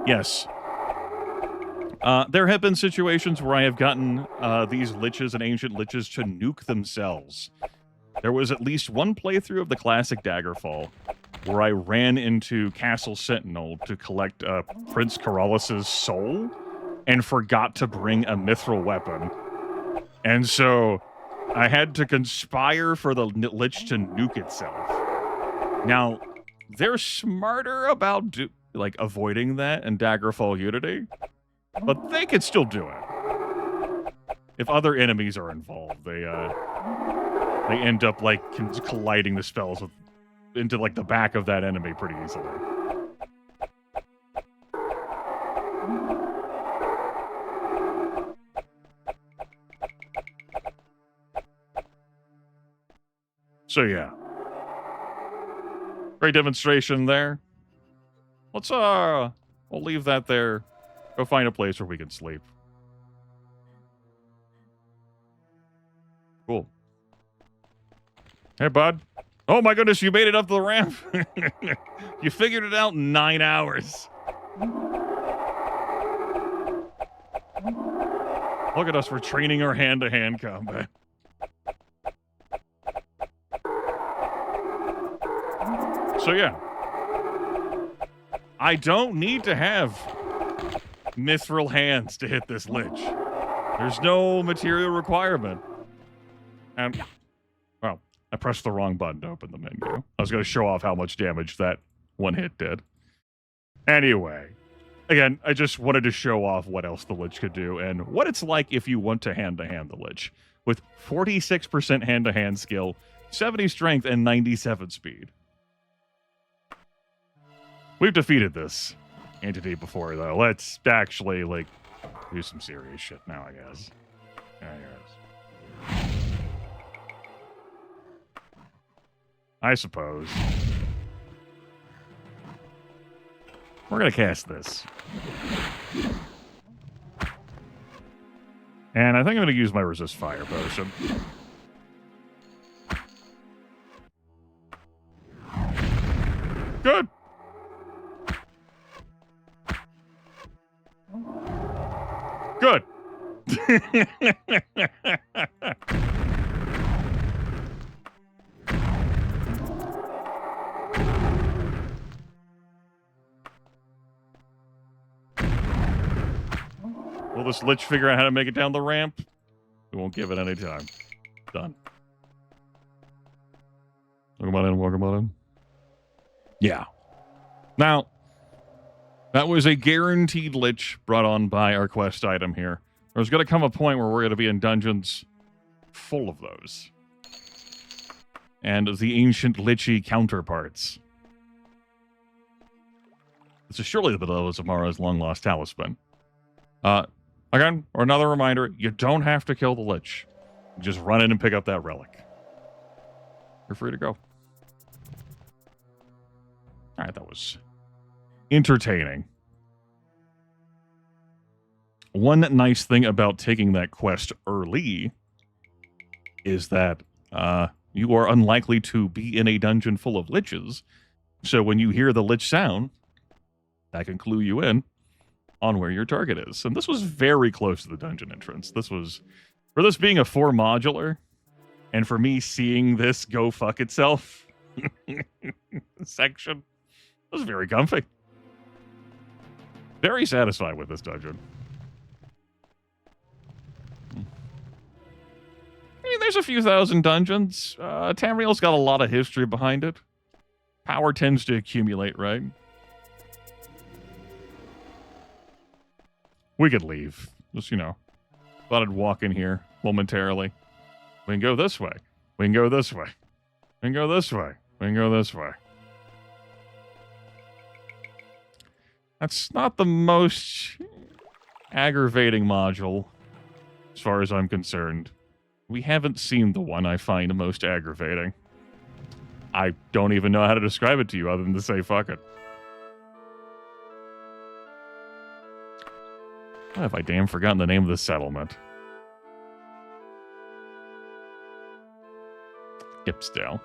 Yes. There have been situations where I have gotten these Liches and Ancient Liches to nuke themselves. There was at least one playthrough of the classic Daggerfall where I ran into Castle Sentinel to collect Prince Corollus's soul and forgot to bring a mithril weapon. And so I had to conspire for the Lich to nuke itself. Now, they're smarter about avoiding that in Daggerfall Unity, but they could still do it. If other enemies are involved, they end up colliding the spells into the back of that enemy pretty easily. So yeah. Great demonstration there. Let's we'll leave that there. Go find a place where we can sleep. Cool. Hey, bud. Oh my goodness, you made it up the ramp. You figured it out in 9 hours. Look at us, we're training our hand-to-hand combat. So yeah. I don't need to have mithril hands to hit this Lich. There's no material requirement. And, well, I pressed the wrong button to open the menu. I was going to show off how much damage that one hit did. Anyway, again, I just wanted to show off what else the Lich could do and what it's like if you want to hand-to-hand the Lich. With 46% hand-to-hand skill, 70 strength, and 97 speed. We've defeated this entity before, though. Let's actually, do some serious shit now, I guess. I suppose. We're gonna cast this. And I think I'm gonna use my resist fire potion. Good. Good. Will this Lich figure out how to make it down the ramp? We won't give it any time. Done. Welcome on in. Yeah. Now, that was a guaranteed Lich brought on by our quest item here. There's going to come a point where we're going to be in dungeons full of those. And the ancient Lichy counterparts. This is surely the Beloved of Mara's long-lost talisman. Again, another reminder, you don't have to kill the Lich. You just run in and pick up that relic. You're free to go. Alright, that was entertaining. One nice thing about taking that quest early is that you are unlikely to be in a dungeon full of liches. So when you hear the lich sound, that can clue you in on where your target is. And this was very close to the dungeon entrance. This was, for this being a 4 modular, and for me seeing this go fuck itself section, it was very comfy. Very satisfied with this dungeon. there's a few thousand dungeons. Tamriel's got a lot of history behind it. Power tends to accumulate, right? We could leave. Just, thought I'd walk in here momentarily. We can go this way. We can go this way. We can go this way. We can go this way. That's not the most aggravating module, as far as I'm concerned. We haven't seen the one I find most aggravating. I don't even know how to describe it to you other than to say fuck it. Why have I damn forgotten the name of the settlement? Ipsdale.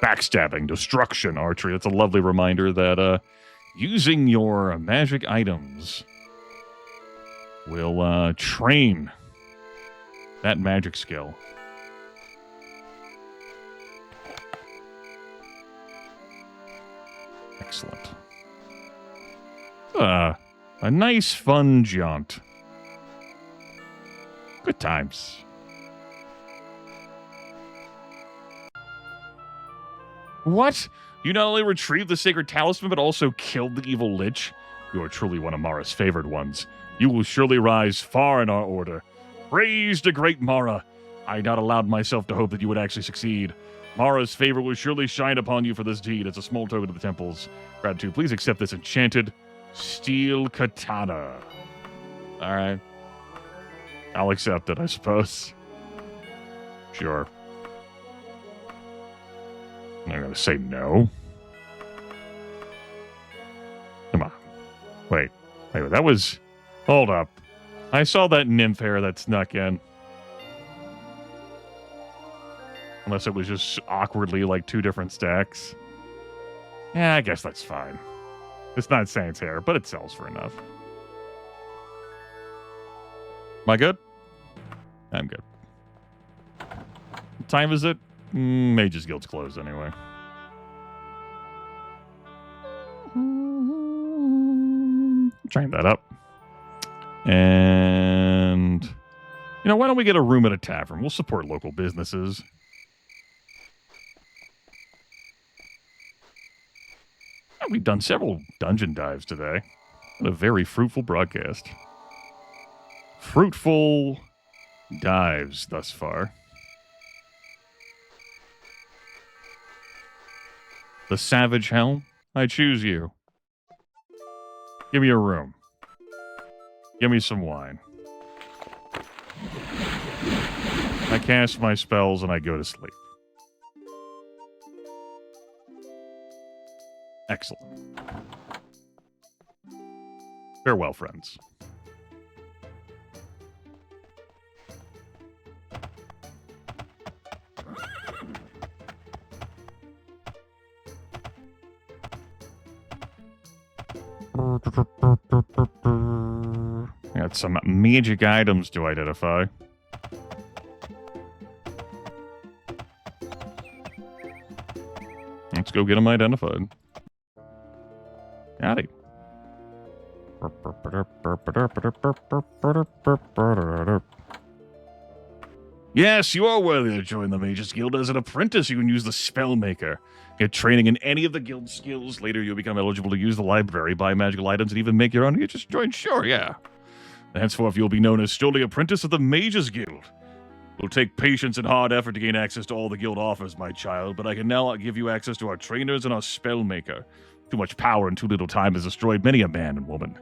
Backstabbing, destruction, archery. That's a lovely reminder that using your magic items will train that magic skill. Excellent. A nice, fun jaunt. Good times. What? You not only retrieved the sacred talisman, but also killed the evil lich? You are truly one of Mara's favored ones. You will surely rise far in our order. Praise the great Mara. I had not allowed myself to hope that you would actually succeed. Mara's favor will surely shine upon you for this deed as a small token of the temple's gratitude. Please accept this enchanted steel katana. All right. I'll accept it, I suppose. Sure. I'm not going to say no. Come on. Wait, that was... Hold up. I saw that nymph hair that snuck in. Unless it was just awkwardly like two different stacks. Yeah, I guess that's fine. It's not Saint's hair, but it sells for enough. Am I good? I'm good. What time is it? Mage's Guild's closed anyway. Train that up. And, why don't we get a room at a tavern? We'll support local businesses. We've done several dungeon dives today. What a very fruitful broadcast. Fruitful dives thus far. The Savage Helm, I choose you. Give me a room. Give me some wine. I cast my spells and I go to sleep. Excellent. Farewell, friends. Got some magic items to identify. Let's go get them identified. Howdy. Yes, you are worthy to join the Mages Guild. As an apprentice, you can use the Spellmaker. Get training in any of the guild skills. Later, you'll become eligible to use the library, buy magical items, and even make your own. You just join, sure, yeah. Henceforth, you'll be known as Stolly Apprentice of the Mages Guild. It'll take patience and hard effort to gain access to all the guild offers, my child, but I can now give you access to our trainers and our Spellmaker. Too much power and too little time has destroyed many a man and woman.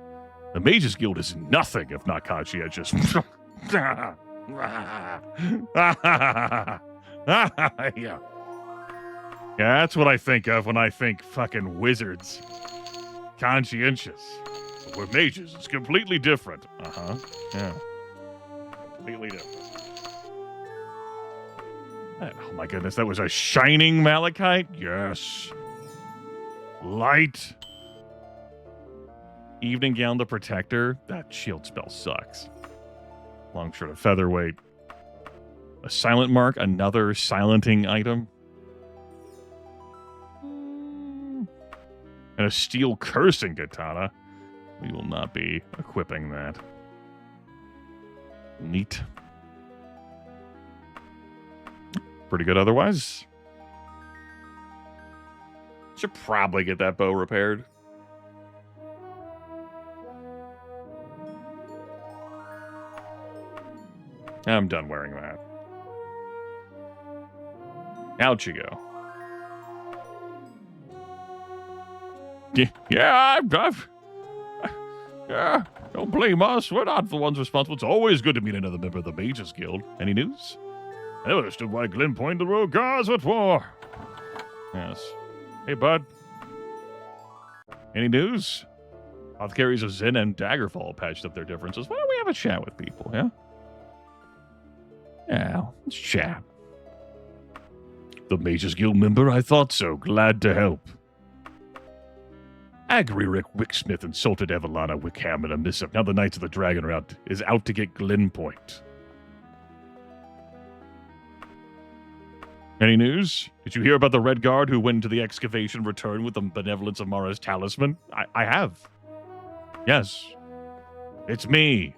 The Mages Guild is nothing if not conscientious. Yeah. Yeah, that's what I think of when I think fucking wizards. Conscientious. But we're mages. It's completely different. Uh-huh. Yeah. Completely different. Oh my goodness, that was a shining malachite? Yes. Light. Evening Gown the Protector. That shield spell sucks. Long shirt of featherweight. A silent mark, another silenting item. And a steel cursing katana. We will not be equipping that. Neat. Pretty good otherwise. Should probably get that bow repaired. I'm done wearing that. Out you go. Yeah, yeah, don't blame us. We're not the ones responsible. It's always good to meet another member of the Mages Guild. Any news? I never understood why Glen Point the road guards at war. Yes. Hey, bud. Any news? Apothecaries of Zen and Daggerfall patched up their differences. Why don't we have a chat with people, yeah? Yeah, let's chat. The Mages Guild member? I thought so. Glad to help. Agririk Wicksmith insulted Evelana Wickham in a missive. Now the Knights of the Dragon are out to get Glen Point. Any news? Did you hear about the Red Guard who went into the excavation returned with the benevolence of Mara's talisman? I have. Yes. It's me.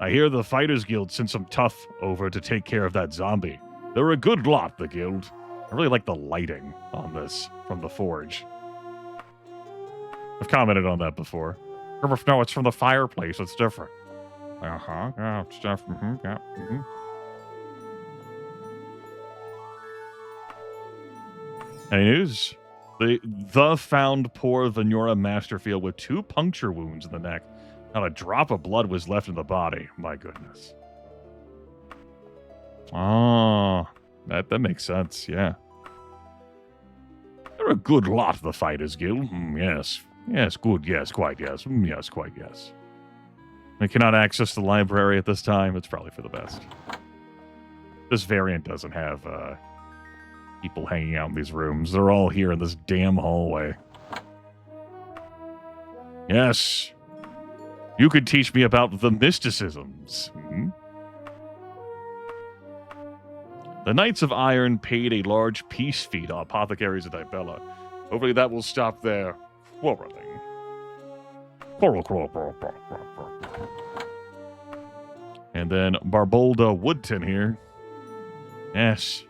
I hear the Fighters Guild sent some tough over to take care of that zombie. They're a good lot, the guild. I really like the lighting on this from the forge. I've commented on that before. No, it's from the fireplace. It's different. Uh-huh. Yeah, it's different. Mm-hmm. Yeah. Mm-hmm. Any news? The found poor Venura Masterfield with 2 puncture wounds in the neck. Not a drop of blood was left in the body. My goodness. Oh, that makes sense. Yeah. They're a good lot, the Fighters Guild. Yes. Yes, good. Yes, quite yes. Yes, quite yes. I cannot access the library at this time. It's probably for the best. This variant doesn't have people hanging out in these rooms. They're all here in this damn hallway. Yes. You could teach me about the mysticisms. Hmm? The Knights of Iron paid a large peace fee to apothecaries of Ibella. Hopefully that will stop their quarreling. Quarrel. And then Barbolda Woodton here. Yes.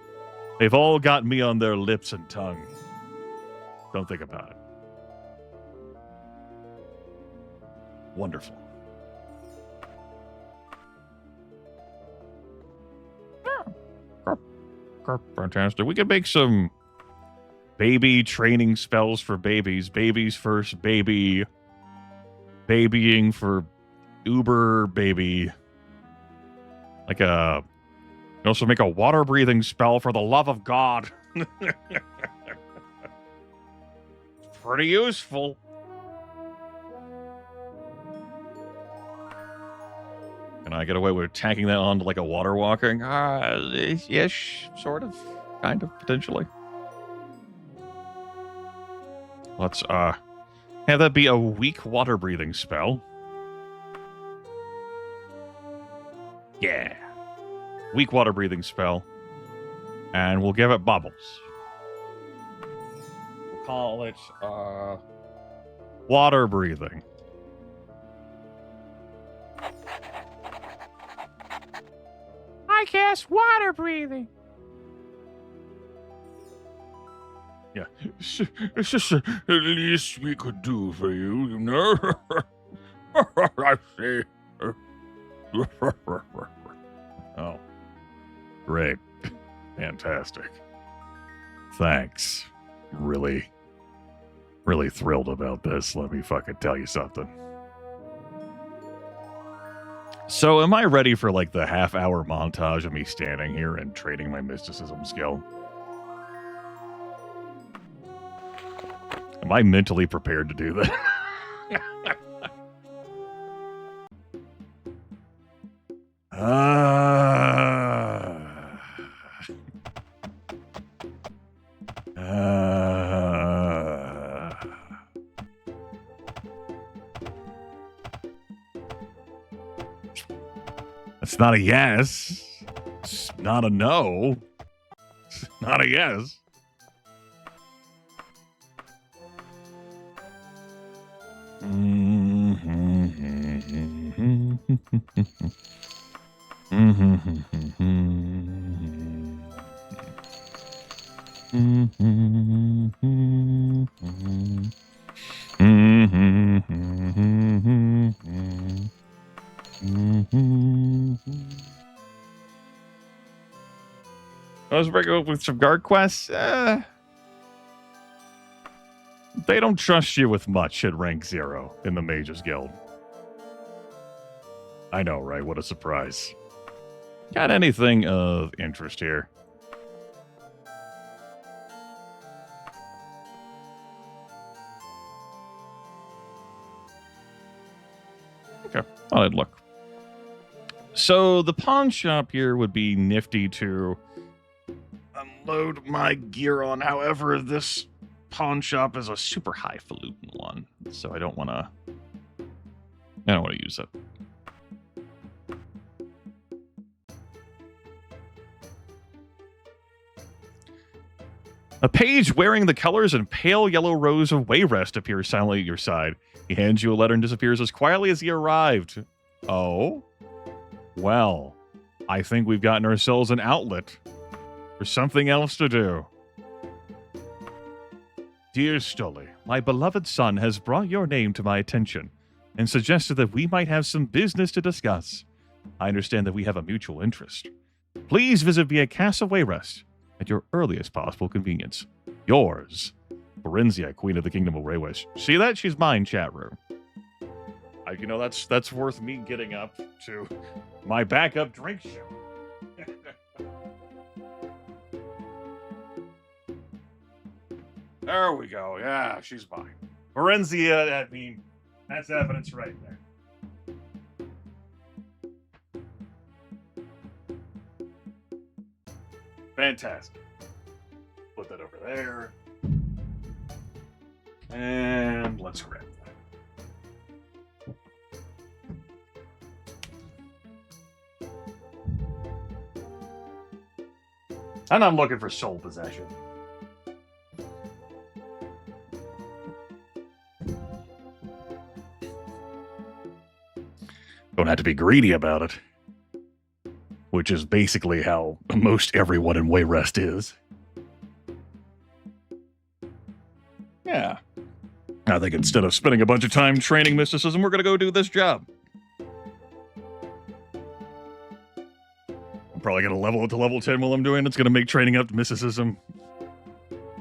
They've all got me on their lips and tongue. Don't think about it. Wonderful. Fantastic. We could make some baby training spells for babies. Babies first, babying for uber baby. Like a... You also make a water breathing spell for the love of God. Pretty useful. Can I get away with tacking that onto like a water walking? Yes, sort of. Kind of, potentially. Let's have that be a weak water breathing spell. Yeah. Weak water breathing spell. And we'll give it bubbles. We'll call it water breathing. I cast water breathing. Yeah. It's just the least we could do for you, you know? I see. Oh. Great. Fantastic. Thanks. Really thrilled about this. Let me fucking tell you something. So, am I ready for like the half-hour montage of me standing here and trading my mysticism skill? Am I mentally prepared to do that? It's not a yes. It's not a no. It's not a yes. I was breaking up with some guard quests. They don't trust you with much at rank 0 in the Mages Guild. I know, right? What a surprise. Got anything of interest here? Okay, thought I'd look. So the pawn shop here would be nifty to unload my gear on. However, this pawn shop is a super highfalutin one, so I don't want to use it. A page wearing the colors and pale yellow rose of Wayrest appears silently at your side. He hands you a letter and disappears as quietly as he arrived. Oh? Well, I think we've gotten ourselves an outlet for something else to do. Dear Stolly, my beloved son has brought your name to my attention and suggested that we might have some business to discuss. I understand that we have a mutual interest. Please visit me at Castle Wayrest at your earliest possible convenience. Yours, Berenzia, Queen of the Kingdom of Wayrest. See that? She's mine, chat room. That's worth me getting up to my backup drink show. There we go. Yeah, she's mine. Berenzia, that's evidence right there. Fantastic. Put that over there. And let's grab that. And I'm looking for soul possession. Don't have to be greedy about it. Which is basically how most everyone in Wayrest is. Yeah. I think instead of spending a bunch of time training mysticism, we're going to go do this job. I'm probably going to level it to level 10 while I'm doing it. It's going to make training up to mysticism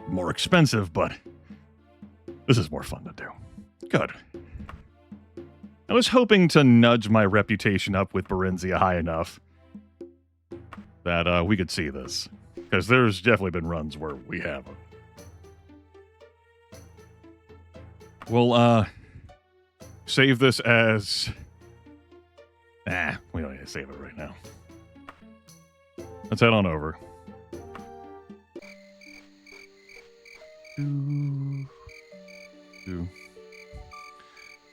more expensive, but this is more fun to do. Good. I was hoping to nudge my reputation up with Berenzia high enough that we could see this. Because there's definitely been runs where we haven't. We'll, save this as... we don't need to save it right now. Let's head on over.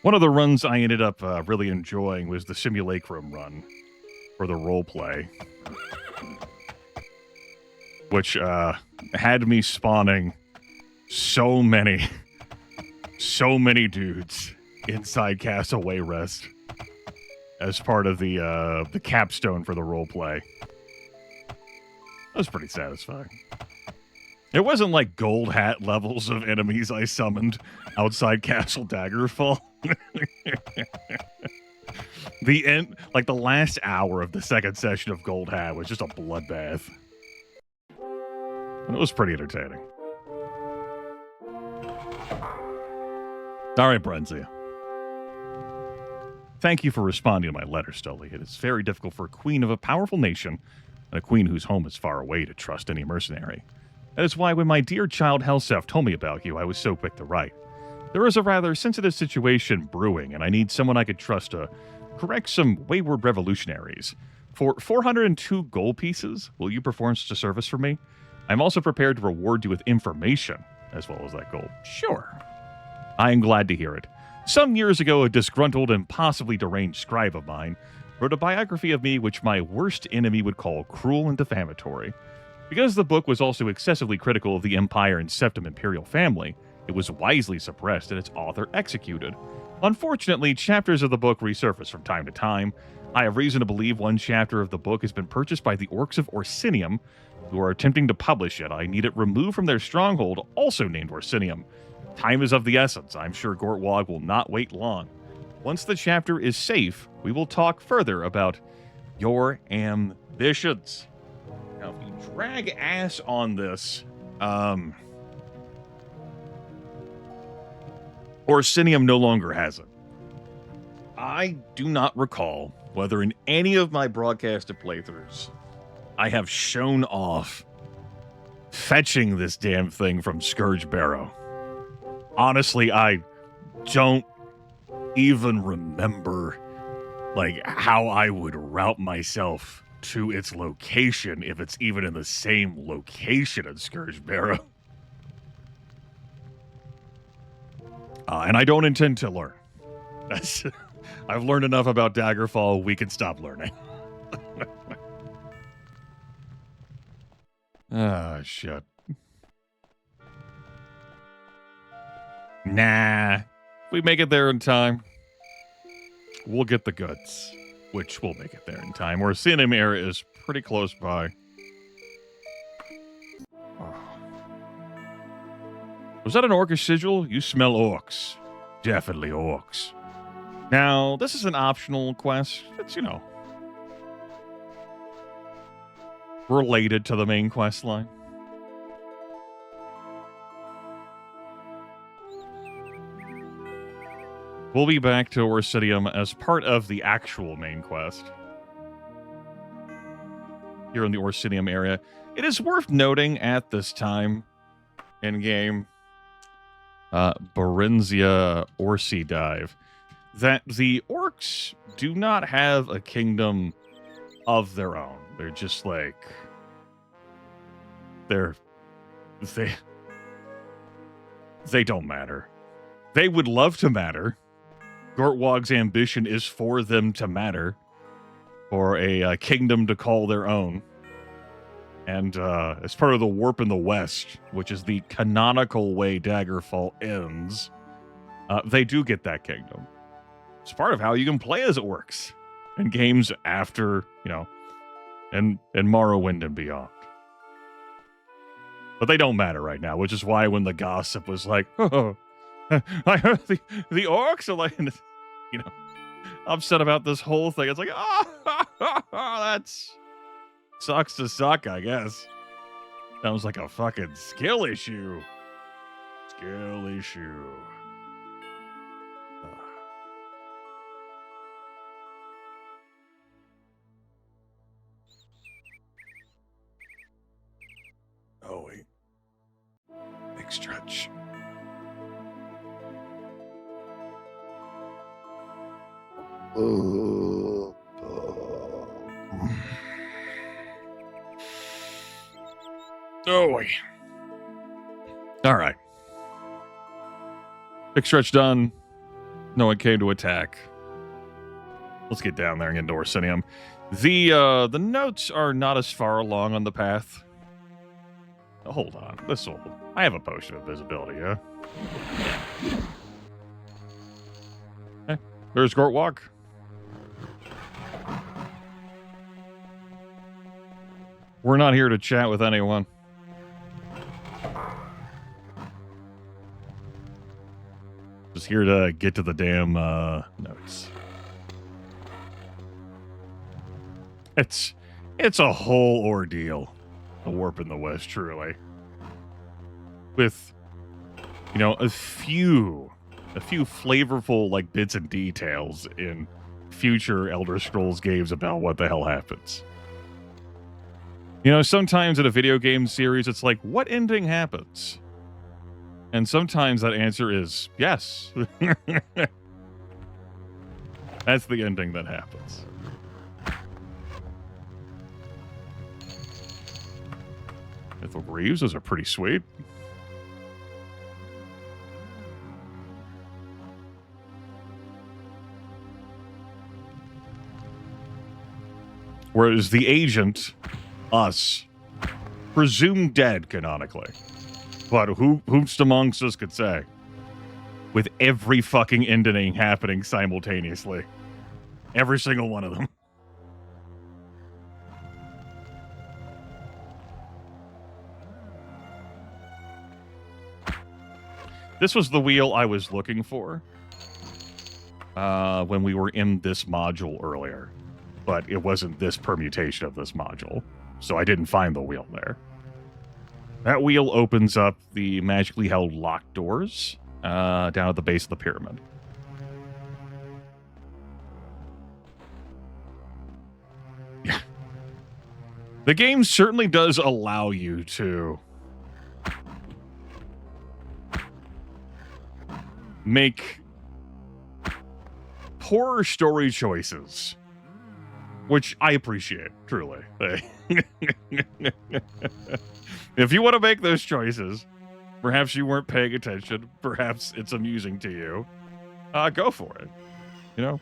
One of the runs I ended up really enjoying was the Simulacrum run for the roleplay, which had me spawning so many dudes inside Castle Wayrest as part of the capstone for the roleplay. That was pretty satisfying. It wasn't like gold hat levels of enemies I summoned outside Castle Daggerfall. The end, like the last hour of the second session of Gold Hat was just a bloodbath. And it was pretty entertaining. All right, Berenzia. Thank you for responding to my letter, Stolly. It is very difficult for a queen of a powerful nation and a queen whose home is far away to trust any mercenary. That is why when my dear child Helsef told me about you, I was so quick to write. There is a rather sensitive situation brewing, and I need someone I could trust to correct some wayward revolutionaries. For 402 gold pieces, will you perform such a service for me? I'm also prepared to reward you with information, as well as that gold. Sure. I am glad to hear it. Some years ago, a disgruntled and possibly deranged scribe of mine wrote a biography of me which my worst enemy would call cruel and defamatory. Because the book was also excessively critical of the Empire and Septim Imperial family, it was wisely suppressed and its author executed. Unfortunately, chapters of the book resurface from time to time. I have reason to believe one chapter of the book has been purchased by the Orcs of Orsinium, who are attempting to publish it. I need it removed from their stronghold, also named Orsinium. Time is of the essence. I'm sure Gortwog will not wait long. Once the chapter is safe, we will talk further about your ambitions. Now, if you drag ass on this, Orsinium no longer has it. I do not recall whether in any of my broadcasted playthroughs I have shown off fetching this damn thing from Scourge Barrow. Honestly, I don't even remember like how I would route myself to its location if it's even in the same location as Scourge Barrow. And I don't intend to learn. I've learned enough about Daggerfall, we can stop learning. Ah, shit. Nah. If we make it there in time, we'll get the goods. Which we'll make it there in time. Orsinium area is pretty close by. Oh. Was that an orcish sigil? You smell orcs. Definitely orcs. Now, this is an optional quest. It's, you know, related to the main quest line. We'll be back to Orsinium as part of the actual main quest. Here in the Orsinium area. It is worth noting at this time in game, Berenzia Orsi Dive, that the orcs do not have a kingdom of their own. They're just like, they don't matter. They would love to matter. Gortwog's ambition is for them to matter, for a kingdom to call their own. And as part of the Warp in the West, which is the canonical way Daggerfall ends, they do get that kingdom. It's part of how you can play as orcs in games after, you know, and Morrowind and beyond. But they don't matter right now, which is why when the gossip was like, oh, I heard the orcs are like, you know, upset about this whole thing. It's like, that's sucks to suck, I guess. Sounds like a fucking skill issue. Skill issue. Oh, wait. Big stretch. Oh, wait. All right. Big stretch done. No one came to attack. Let's get down there and get into Orsinium. The notes are not as far along on the path. Hold on. I have a potion of visibility, yeah? Okay. There's Gortwog. We're not here to chat with anyone. Just here to get to the damn notes. It's a whole ordeal. The Warp in the West, truly. With, you know, a few flavorful like bits and details in future Elder Scrolls games about what the hell happens. You know, sometimes in a video game series, it's like, what ending happens? And sometimes that answer is yes. That's the ending that happens. Mythical Greaves, those are pretty sweet. Whereas the agent, us, presumed dead canonically. But who's amongst us could say? with every fucking ending happening simultaneously. Every single one of them. This was the wheel I was looking for when we were in this module earlier, but it wasn't this permutation of this module, so I didn't find the wheel there. That wheel opens up the magically held locked doors down at the base of the pyramid. Yeah. The game certainly does allow you to make poor story choices, which I appreciate, truly. If you want to make those choices, perhaps you weren't paying attention, perhaps it's amusing to you, go for it, you know?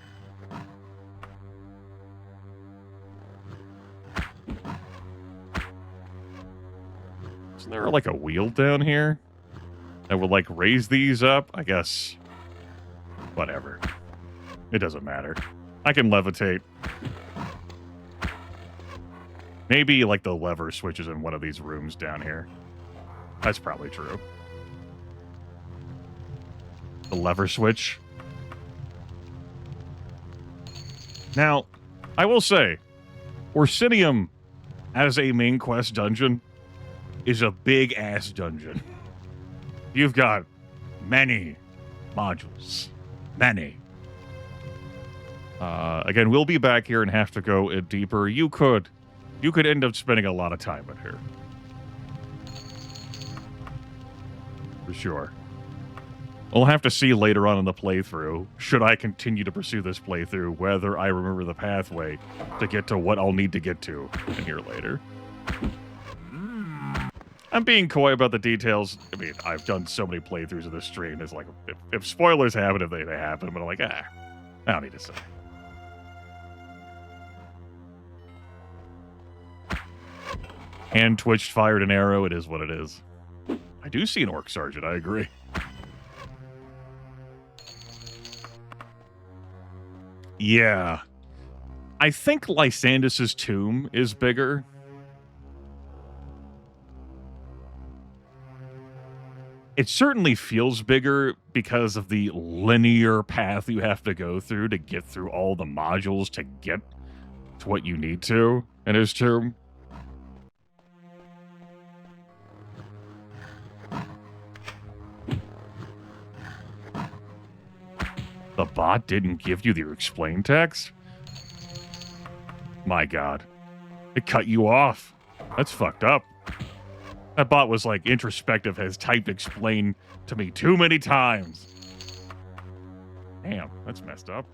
Isn't there like a wheel down here that would like raise these up? I guess. Whatever. It doesn't matter. I can levitate. Maybe like the lever switches in one of these rooms down here. That's probably true. The lever switch. Now, I will say, Orsinium as a main quest dungeon is a big-ass dungeon. You've got many modules. Many. Again, we'll be back here and have to go in deeper. You could end up spending a lot of time in here. For sure. We'll have to see later on in the playthrough, should I continue to pursue this playthrough, whether I remember the pathway to get to what I'll need to get to in here later. I'm being coy about the details. I mean, I've done so many playthroughs of this stream. It's like, if spoilers happen, if they happen, but I'm like, I don't need to say. Hand twitched, fired an arrow. It is what it is. I do see an orc sergeant. I agree. Yeah. I think Lysandus's tomb is bigger. It certainly feels bigger because of the linear path you have to go through to get through all the modules to get to what you need to in his tomb. The bot didn't give you the explain text? My God. It cut you off. That's fucked up. That bot was like, introspective has typed explain to me too many times. Damn, that's messed up.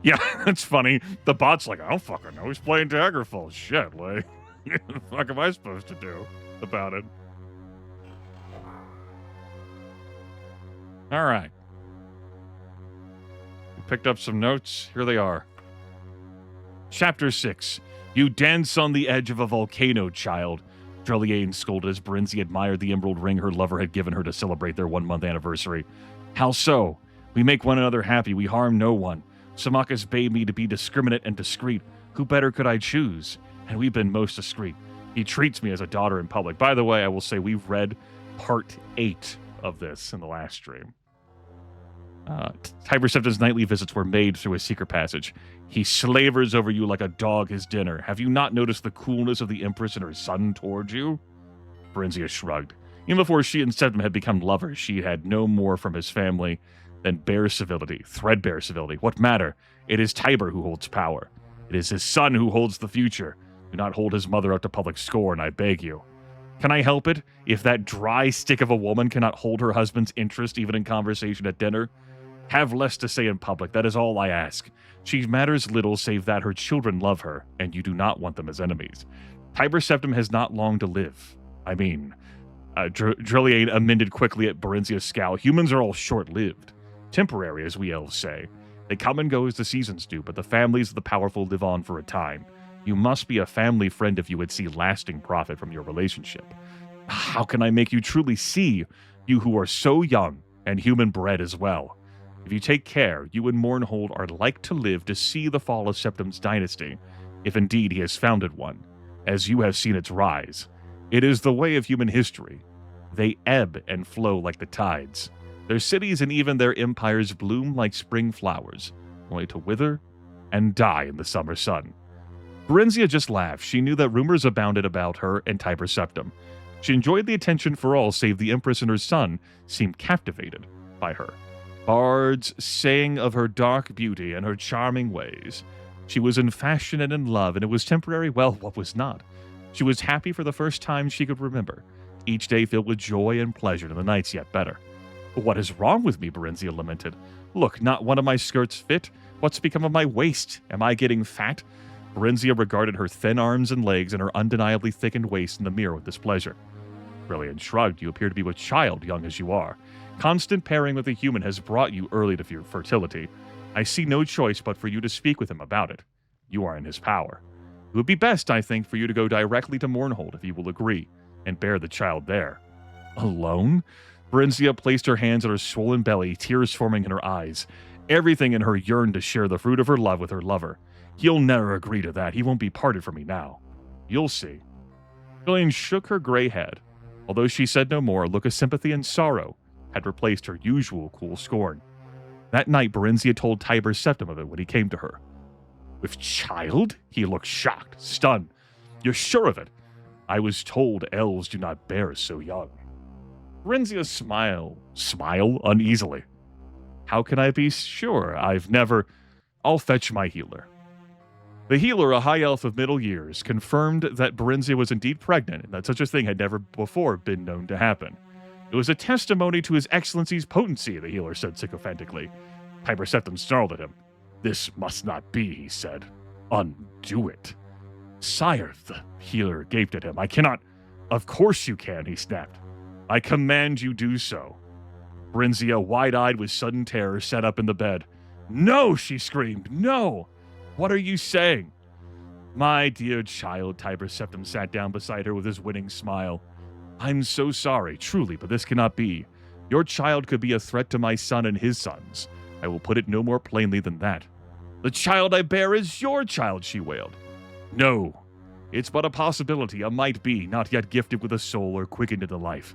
Yeah, that's funny. The bot's like, I don't fucking know. He's playing Daggerfall. Shit, like, what the fuck am I supposed to do about it? All right. We picked up some notes. Here they are. Chapter 6. You dance on the edge of a volcano, child. Dreliane scolded as Brinzi admired the emerald ring her lover had given her to celebrate their 1-month anniversary. How so? We make one another happy. We harm no one. Samakas bade me to be discriminate and discreet. Who better could I choose? And we've been most discreet. He treats me as a daughter in public. By the way, I will say we've read part 8 of this in the last stream. Tiber Septim's nightly visits were made through a secret passage. He slavers over you like a dog his dinner. Have you not noticed the coolness of the Empress and her son towards you? Berinzia shrugged. Even before she and Septim had become lovers, she had no more from his family than bare civility, threadbare civility. What matter? It is Tiber who holds power. It is his son who holds the future. Do not hold his mother up to public scorn, I beg you. Can I help it, if that dry stick of a woman cannot hold her husband's interest even in conversation at dinner? Have less to say in public, that is all I ask. She matters little save that her children love her, and you do not want them as enemies. Tiber Septim has not long to live. I mean, Drilliane amended quickly at Barenzia's scowl. Humans are all short-lived. Temporary, as we elves say. They come and go as the seasons do, but the families of the powerful live on for a time. You must be a family friend if you would see lasting profit from your relationship. How can I make you truly see, you who are so young and human-bred as well? If you take care, you and Mournhold are like to live to see the fall of Septim's dynasty, if indeed he has founded one, as you have seen its rise. It is the way of human history. They ebb and flow like the tides. Their cities and even their empires bloom like spring flowers, only to wither and die in the summer sun. Barenzia just laughed. She knew that rumors abounded about her and Tiber Septim. She enjoyed the attention for all save the Empress and her son seemed captivated by her. Bards sang of her dark beauty and her charming ways. She was in fashion and in love, and it was temporary. Well, what was not? She was happy for the first time she could remember, each day filled with joy and pleasure, and the nights yet better. What is wrong with me? Barenzia lamented. Look, not one of my skirts fit. What's become of my waist? Am I getting fat? Barenzia regarded her thin arms and legs and her undeniably thickened waist in the mirror with displeasure. Brilliant shrugged. You appear to be a child, young as you are. Constant pairing with a human has brought you early to your fertility. I see no choice but for you to speak with him about it. You are in his power. It would be best, I think, for you to go directly to Mournhold if you will agree, and bear the child there. Alone? Barenzia placed her hands on her swollen belly, tears forming in her eyes. Everything in her yearned to share the fruit of her love with her lover. He'll never agree to that. He won't be parted from me now. You'll see. Jillian shook her gray head. Although she said no more, a look of sympathy and sorrow had replaced her usual cool scorn. That night, Barenzia told Tiber Septim of it when he came to her. With child? He looked shocked, stunned. You're sure of it? I was told elves do not bear so young. Barenzia smiled uneasily. How can I be sure? I'll fetch my healer. The healer, a high elf of middle years, confirmed that Barenzia was indeed pregnant and that such a thing had never before been known to happen. It was a testimony to his excellency's potency, the healer said sycophantically. Tiber Septim snarled at him. This must not be, he said. Undo it. Sire, the healer gaped at him. I cannot. Of course you can, he snapped. I command you do so. Barenzia, wide-eyed with sudden terror, sat up in the bed. No, she screamed. No. What are you saying? My dear child, Tiber Septim sat down beside her with his winning smile. I'm so sorry, truly, but this cannot be. Your child could be a threat to my son and his sons. I will put it no more plainly than that. The child I bear is your child, she wailed. No, it's but a possibility, a might be, not yet gifted with a soul or quickened into life.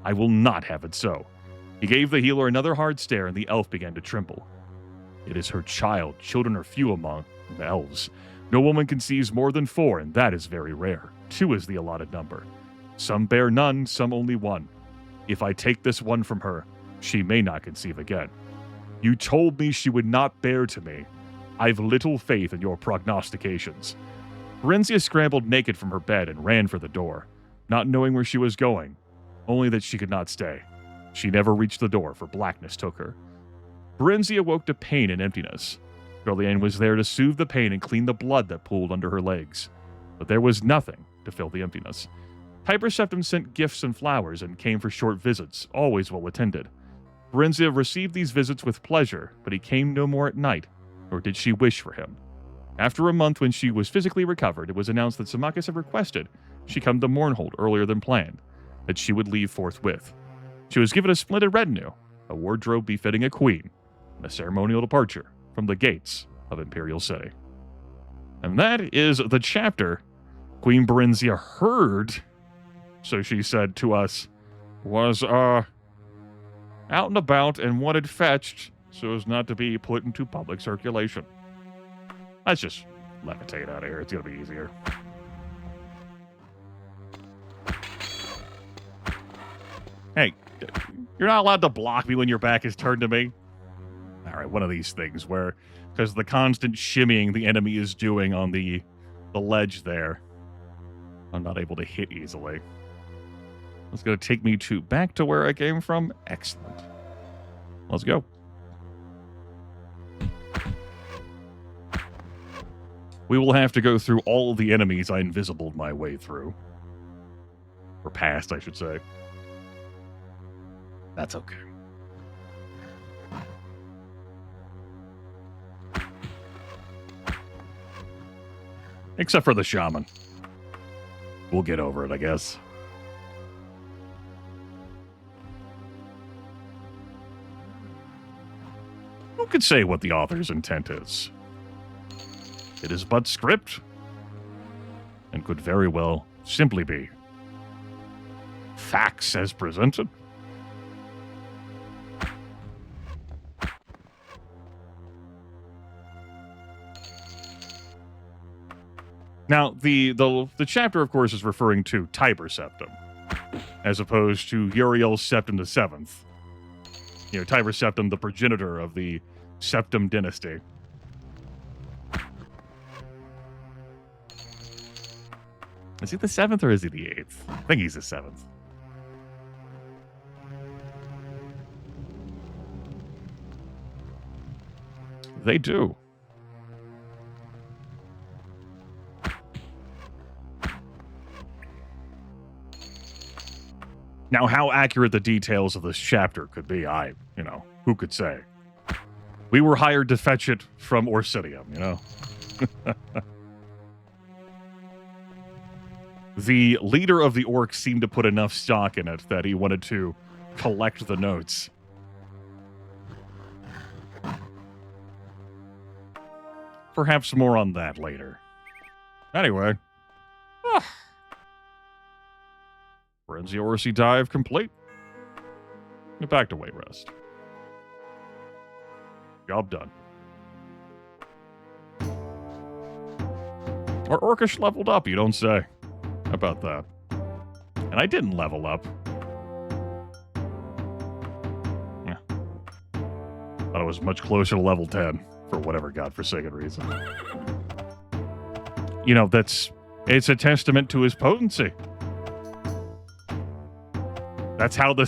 I will not have it so. He gave the healer another hard stare, and the elf began to tremble. It is her child. Children are few among elves. No woman conceives more than 4, and that is very rare. 2 is the allotted number. Some bear none, some only 1. If I take this one from her, she may not conceive again. You told me she would not bear to me. I've little faith in your prognostications. Barenzia scrambled naked from her bed and ran for the door, not knowing where she was going, only that she could not stay. She never reached the door, for blackness took her. Barenzia woke to pain and emptiness. Jillian was there to soothe the pain and clean the blood that pooled under her legs. But there was nothing to fill the emptiness. Tiber Septim sent gifts and flowers and came for short visits, always well attended. Barenzia received these visits with pleasure, but he came no more at night, nor did she wish for him. After a month, when she was physically recovered, it was announced that Symmachus had requested she come to Mournhold earlier than planned, that she would leave forthwith. She was given a splendid retinue, a wardrobe befitting a queen, and a ceremonial departure from the gates of Imperial City. And that is the chapter Queen Barenzia heard, so she said to us, was, out and about and wanted fetched so as not to be put into public circulation. Let's just levitate out of here. It's going to be easier. Hey, you're not allowed to block me when your back is turned to me. All right, one of these things where, because the constant shimmying the enemy is doing on the ledge there, I'm not able to hit easily. It's going to take me back to where I came from. Excellent. Let's go. We will have to go through all the enemies I invisibled my way through. Or past, I should say. That's okay. Except for the shaman. We'll get over it, I guess. Who could say what the author's intent is? It is but script, and could very well simply be facts as presented. Now, the chapter, of course, is referring to Tiber Septim, as opposed to Uriel Septim VII. You know, Tiber Septim, the progenitor of the Septim dynasty. Is he the 7th or is he the 8th? I think he's the 7th. They do. Now, how accurate the details of this chapter could be, who could say? We were hired to fetch it from Orsidium, you know? The leader of the orcs seemed to put enough stock in it that he wanted to collect the notes. Perhaps more on that later. Anyway. Frenzy Orsi dive complete. Get back to wait rest. Job done. Our Orcish leveled up, you don't say. How about that? And I didn't level up. Yeah. Thought I was much closer to level 10 for whatever godforsaken reason. You know, it's a testament to his potency. That's how the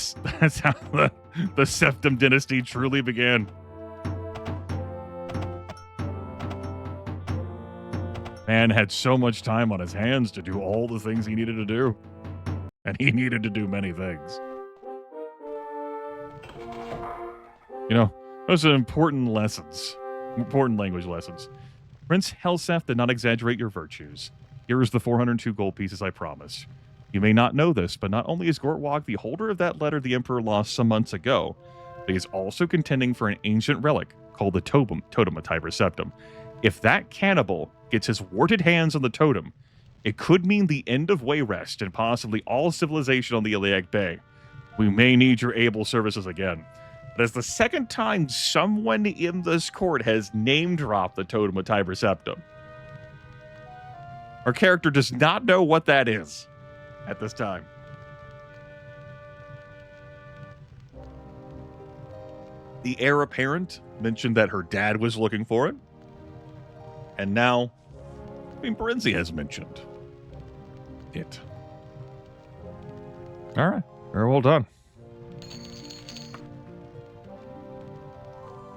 Septim dynasty truly began. Man had so much time on his hands to do all the things he needed to do. And he needed to do many things. You know, those are important lessons. Important language lessons. Prince Helseth did not exaggerate your virtues. Here is the 402 gold pieces I promised. You may not know this, but not only is Gortwog the holder of that letter the Emperor lost some months ago, but he is also contending for an ancient relic called the Totem of Tiber Septim. If that cannibal gets his warted hands on the totem, it could mean the end of Wayrest and possibly all civilization on the Iliac Bay. We may need your able services again. That is the second time someone in this court has name-dropped the Totem of Tiber Septim. Our character does not know what that is at this time. The heir apparent mentioned that her dad was looking for it. And now, Brinzi has mentioned it. All right. Very well done.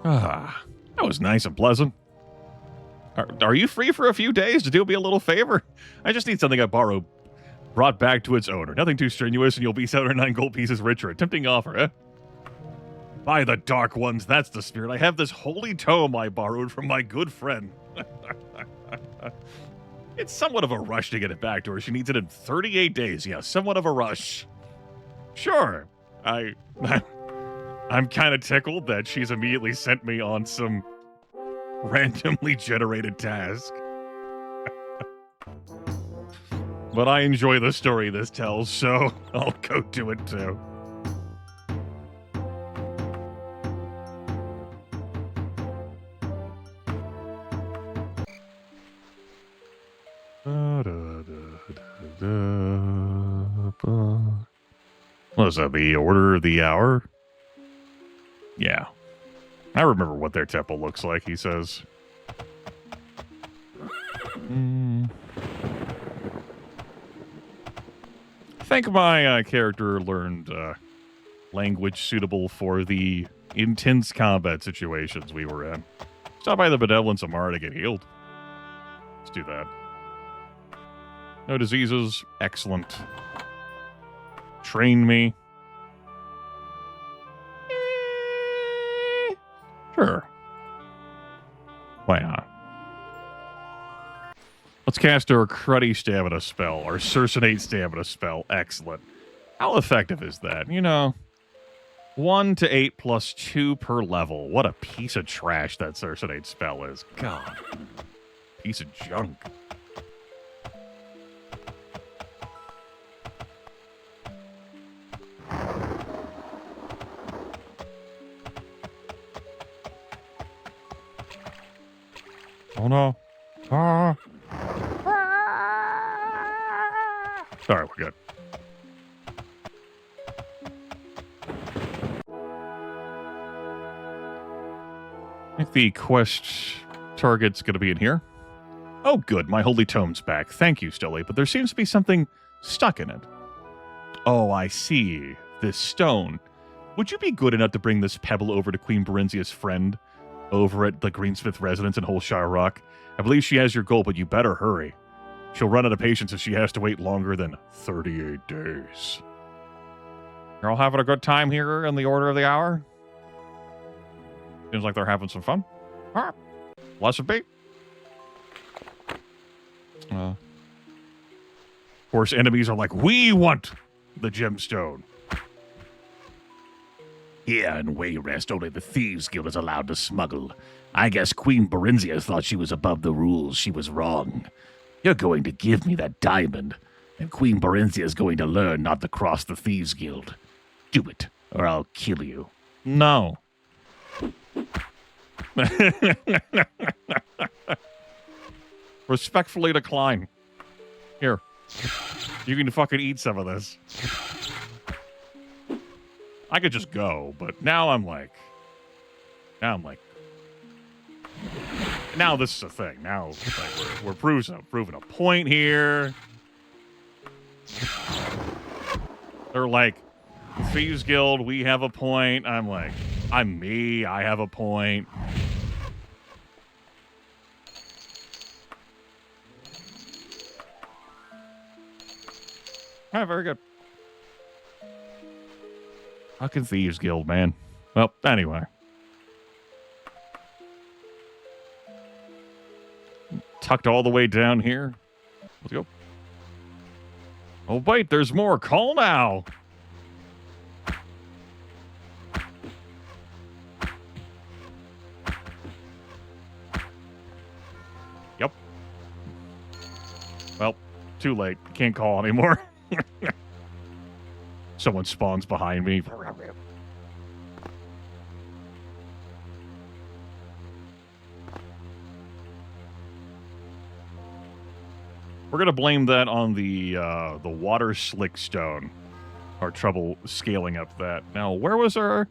That was nice and pleasant. Are you free for a few days to do me a little favor? I just need something I borrowed brought back to its owner. Nothing too strenuous, and you'll be 7 or 9 gold pieces richer. A tempting offer, eh? By the Dark Ones, that's the spirit. I have this holy tome I borrowed from my good friend. It's somewhat of a rush to get it back to her. She needs it in 38 days. Yeah, somewhat of a rush. Sure. I'm kind of tickled that she's immediately sent me on some randomly generated task. But I enjoy the story this tells, so I'll go do it too. What is that, the Order of the Hour? Yeah. I remember what their temple looks like, he says. I think my character learned language suitable for the intense combat situations we were in. Stop by the Benevolence of Mara to get healed. Let's do that. No diseases. Excellent. Train me. Sure. Why not? Let's cast our cruddy stamina spell, our Cercinate stamina spell. Excellent. How effective is that? 1 to 8 plus 2 per level. What a piece of trash that Cercinate spell is. God. Piece of junk. Oh no. Ah. Alright, we're good. I think the quest target's going to be in here. Oh, good. My holy tome's back. Thank you, Stilly. But there seems to be something stuck in it. Oh, I see. This stone. Would you be good enough to bring this pebble over to Queen Berenzia's friend over at the Greensmith residence in Holshire Rock? I believe she has your gold, but you better hurry. She'll run out of patience if she has to wait longer than 38 days. You're all having a good time here in the order of the hour? Seems like they're having some fun. Ah, blessed be. Of course, enemies are like, we want the gemstone. Here in Wayrest, only the Thieves Guild is allowed to smuggle. I guess Queen Berenzia thought she was above the rules. She was wrong. You're going to give me that diamond, and Queen Berenzia is going to learn not to cross the Thieves Guild. Do it, or I'll kill you. No. Respectfully decline. Here. You can fucking eat some of this. I could just go, but now this is a thing. Now like, we're proving a point here. They're like, Thieves Guild, we have a point. I'm like, I'm me, I have a point. Ah, very good. Fucking Thieves Guild, man. Well, anyway. Tucked all the way down here. Let's go. Oh, wait, there's more. Call now. Yep. Well, too late. Can't call anymore. Someone spawns behind me. We're gonna blame that on the water slick stone. Our trouble scaling up that. Now, where was our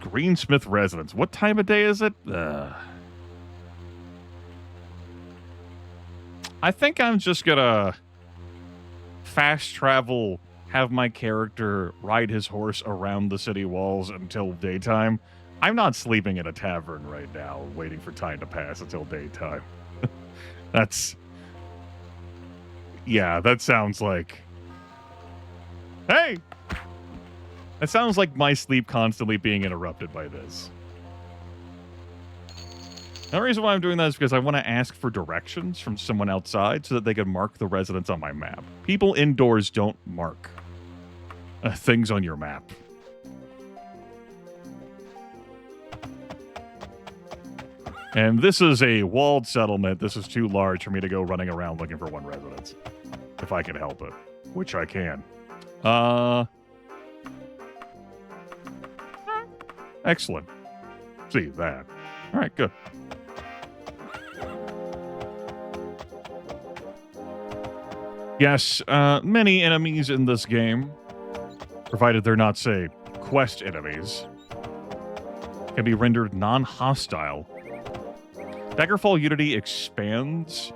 Greensmith residence? What time of day is it? I think I'm just gonna fast travel, have my character ride his horse around the city walls until daytime. I'm not sleeping in a tavern right now, waiting for time to pass until daytime. Yeah, that sounds like... Hey! That sounds like my sleep constantly being interrupted by this. The reason why I'm doing that is because I want to ask for directions from someone outside so that they can mark the residents on my map. People indoors don't mark things on your map. And this is a walled settlement. This is too large for me to go running around looking for one residence. If I can help it. Which I can. Excellent. See that. All right, good. Yes, many enemies in this game, provided they're not, say, quest enemies, can be rendered non-hostile. Daggerfall Unity expands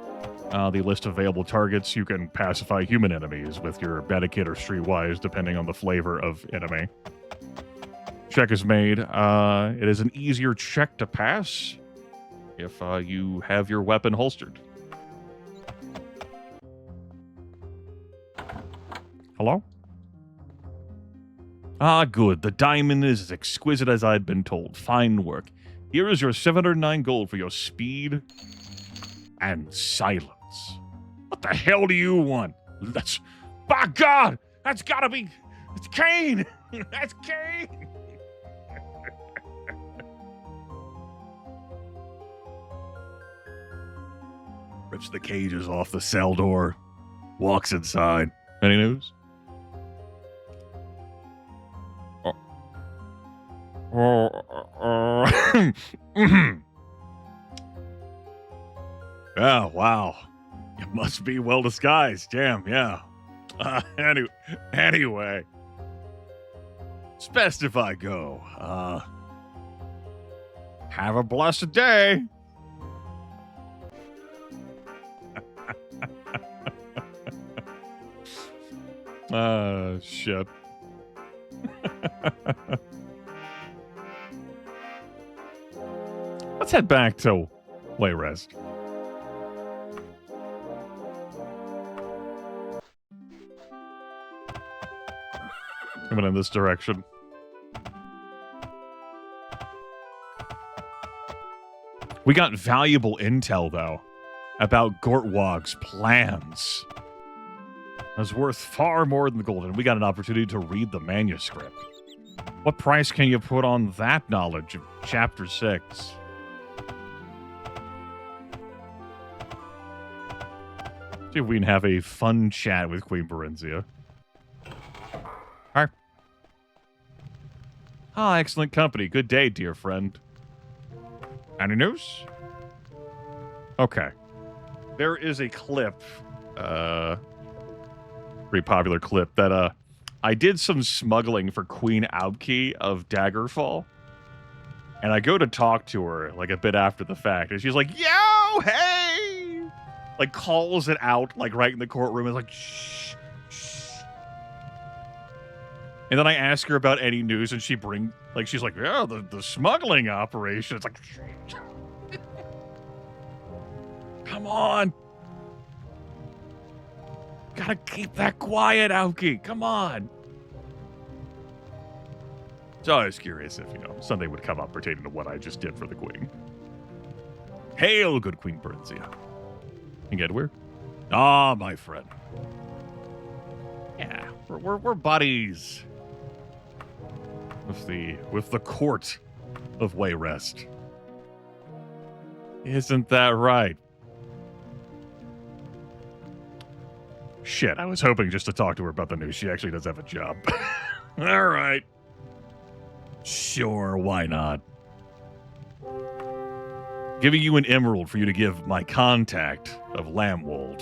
the list of available targets. You can pacify human enemies with your Medikit or Streetwise, depending on the flavor of enemy. Check is made. It is an easier check to pass if you have your weapon holstered. Hello? Ah, good. The diamond is as exquisite as I'd been told. Fine work. Here is your 709 gold for your speed and silence. What the hell do you want? That's... By God! That's gotta be... It's Kane! That's Kane! Rips the cages off the cell door. Walks inside. Any news? Oh, wow. You must be well disguised. Damn, yeah. Anyway. It's best if I go. Have a blessed day. Shit. Let's head back to Wayrest. Coming in this direction. We got valuable intel, though, about Gortwog's plans. It was worth far more than the gold, and we got an opportunity to read the manuscript. What price can you put on that knowledge of Chapter 6? See if we can have a fun chat with Queen Berenzia. Hi. Ah, excellent company. Good day, dear friend. Any news? Okay. There is a clip, pretty popular clip, that, I did some smuggling for Queen Aubke of Daggerfall. And I go to talk to her, like, a bit after the fact, and she's like, yo, hey! Like, calls it out, like, right in the courtroom, and like, shh, shh. And then I ask her about any news, and she's like, yeah, the smuggling operation. It's like, come on. Gotta keep that quiet, Aoki. Come on. So I was curious if, something would come up pertaining to what I just did for the queen. Hail, good Queen Berenzia. You get weird? Ah, my friend. Yeah, we're buddies. With the court of Wayrest. Isn't that right? Shit, I was hoping just to talk to her about the news. She actually does have a job. All right. Sure, why not? Giving you an emerald for you to give my contact of Lamwold.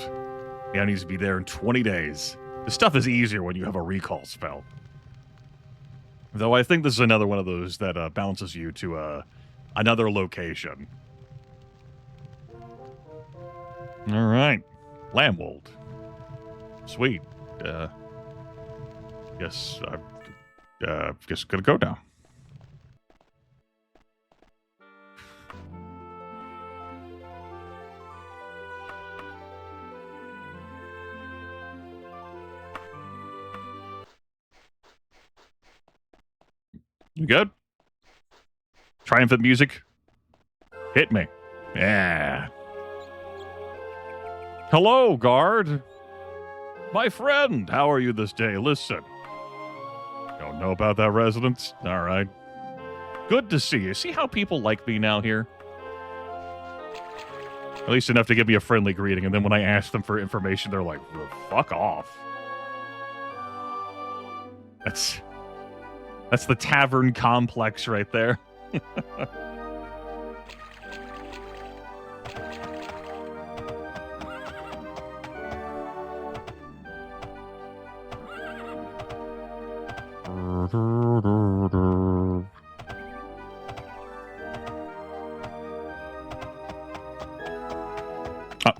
Yeah, needs to be there in 20 days. This stuff is easier when you have a recall spell. Though I think this is another one of those that bounces you to another location. All right. Lamwold. Sweet. Guess gonna go now. You good? Triumphant music? Hit me. Yeah. Hello, guard. My friend, how are you this day? Listen. Don't know about that residence? All right. Good to see you. See how people like me now here? At least enough to give me a friendly greeting, and then when I ask them for information, they're like, well, fuck off. That's the tavern complex right there.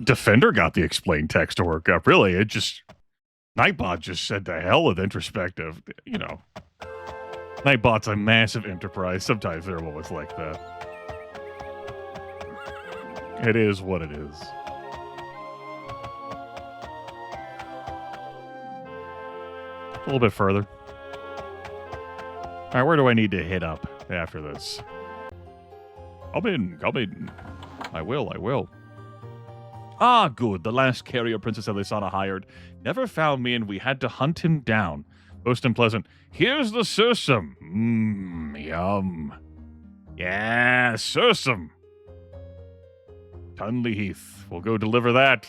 Defender got the explain text to work up. Really, Nightbot just said to hell with introspective. Nightbot's a massive enterprise. Sometimes they're always like that. It is what it is. A little bit further. All right, where do I need to hit up after this? Come in, come in. I will. Ah, good. The last carrier Princess Elisana hired never found me, and we had to hunt him down. Most unpleasant. Here's the sursum. Yum. Yeah, sursum. Tunley Heath. We'll go deliver that.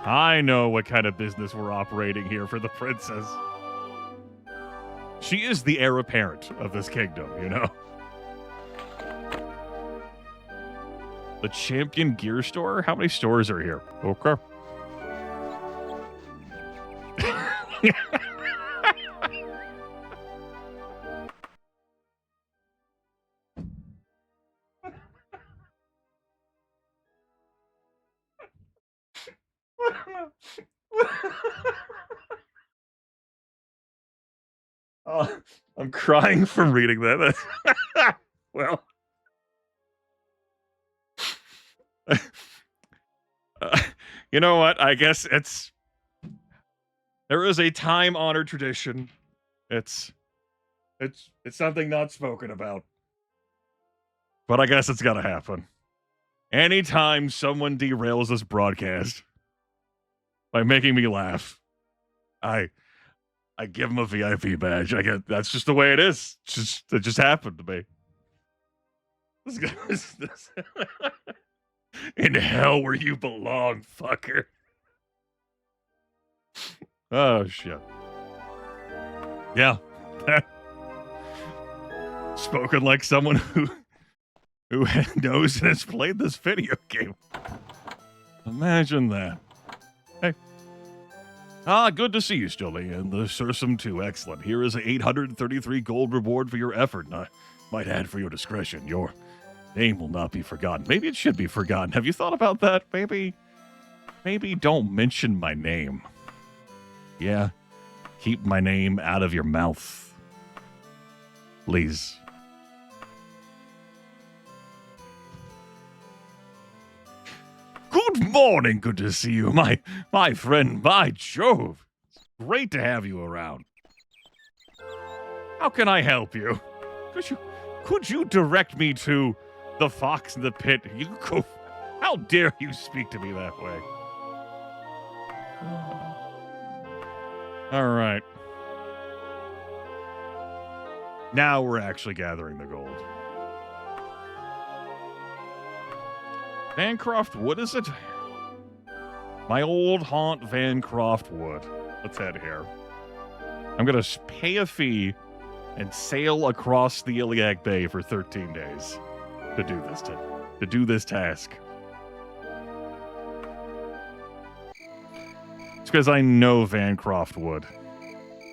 I know what kind of business we're operating here for the princess. She is the heir apparent of this kingdom, you know? The Champion Gear Store? How many stores are here? Okay. Oh, I'm crying from reading that. Well. You know what? I guess there is a time-honored tradition. It's something not spoken about. But I guess it's gotta happen. Anytime someone derails this broadcast by making me laugh, I give them a VIP badge. That's just the way it is. It just happened to me. This in hell where you belong, fucker. Oh, shit. Yeah. Spoken like someone who knows and has played this video game. Imagine that. Hey. Good to see you, Stolly, and the Sursum too. Excellent. Here is 833 gold reward for your effort, and I might add for your discretion. Your name will not be forgotten. Maybe it should be forgotten. Have you thought about that? Maybe don't mention my name. Yeah, keep my name out of your mouth. Please. Good morning. Good to see you, my friend. By Jove. It's great to have you around. How can I help you? Could you direct me to the fox in the pit? How dare you speak to me that way? All right. Now we're actually gathering the gold. Vancroft Wood, is it? My old haunt, Vancroft Wood. Let's head here. I'm going to pay a fee and sail across the Iliac Bay for 13 days to do this task. It's because I know Vancroft Wood.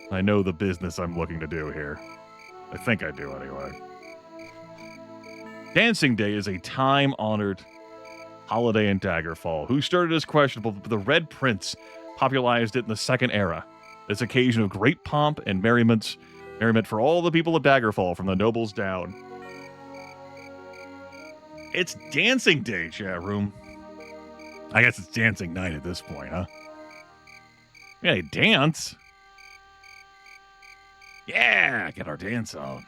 I know the business I'm looking to do here. I think I do, anyway. Dancing Day is a time-honored holiday in Daggerfall. Who started as questionable, but the Red Prince popularized it in the Second Era. This occasion of great pomp and merriment for all the people of Daggerfall, from the nobles down. It's Dancing Day, chat room. I guess it's Dancing Night at this point, huh? Yeah, dance. Yeah, get our dance on.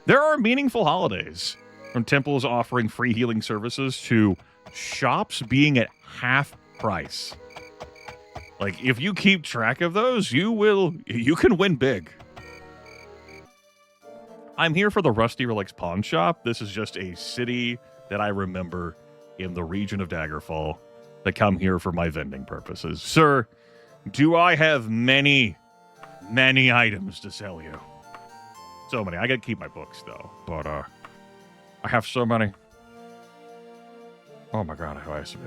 There are meaningful holidays, from temples offering free healing services to shops being at half price. Like, if you keep track of those, you can win big. I'm here for the Rusty Relics Pawn Shop. This is just a city that I remember in the region of Daggerfall that come here for my vending purposes. Sir, do I have many items to sell you? So many. I gotta keep my books, though. But, I have so many. Oh my god,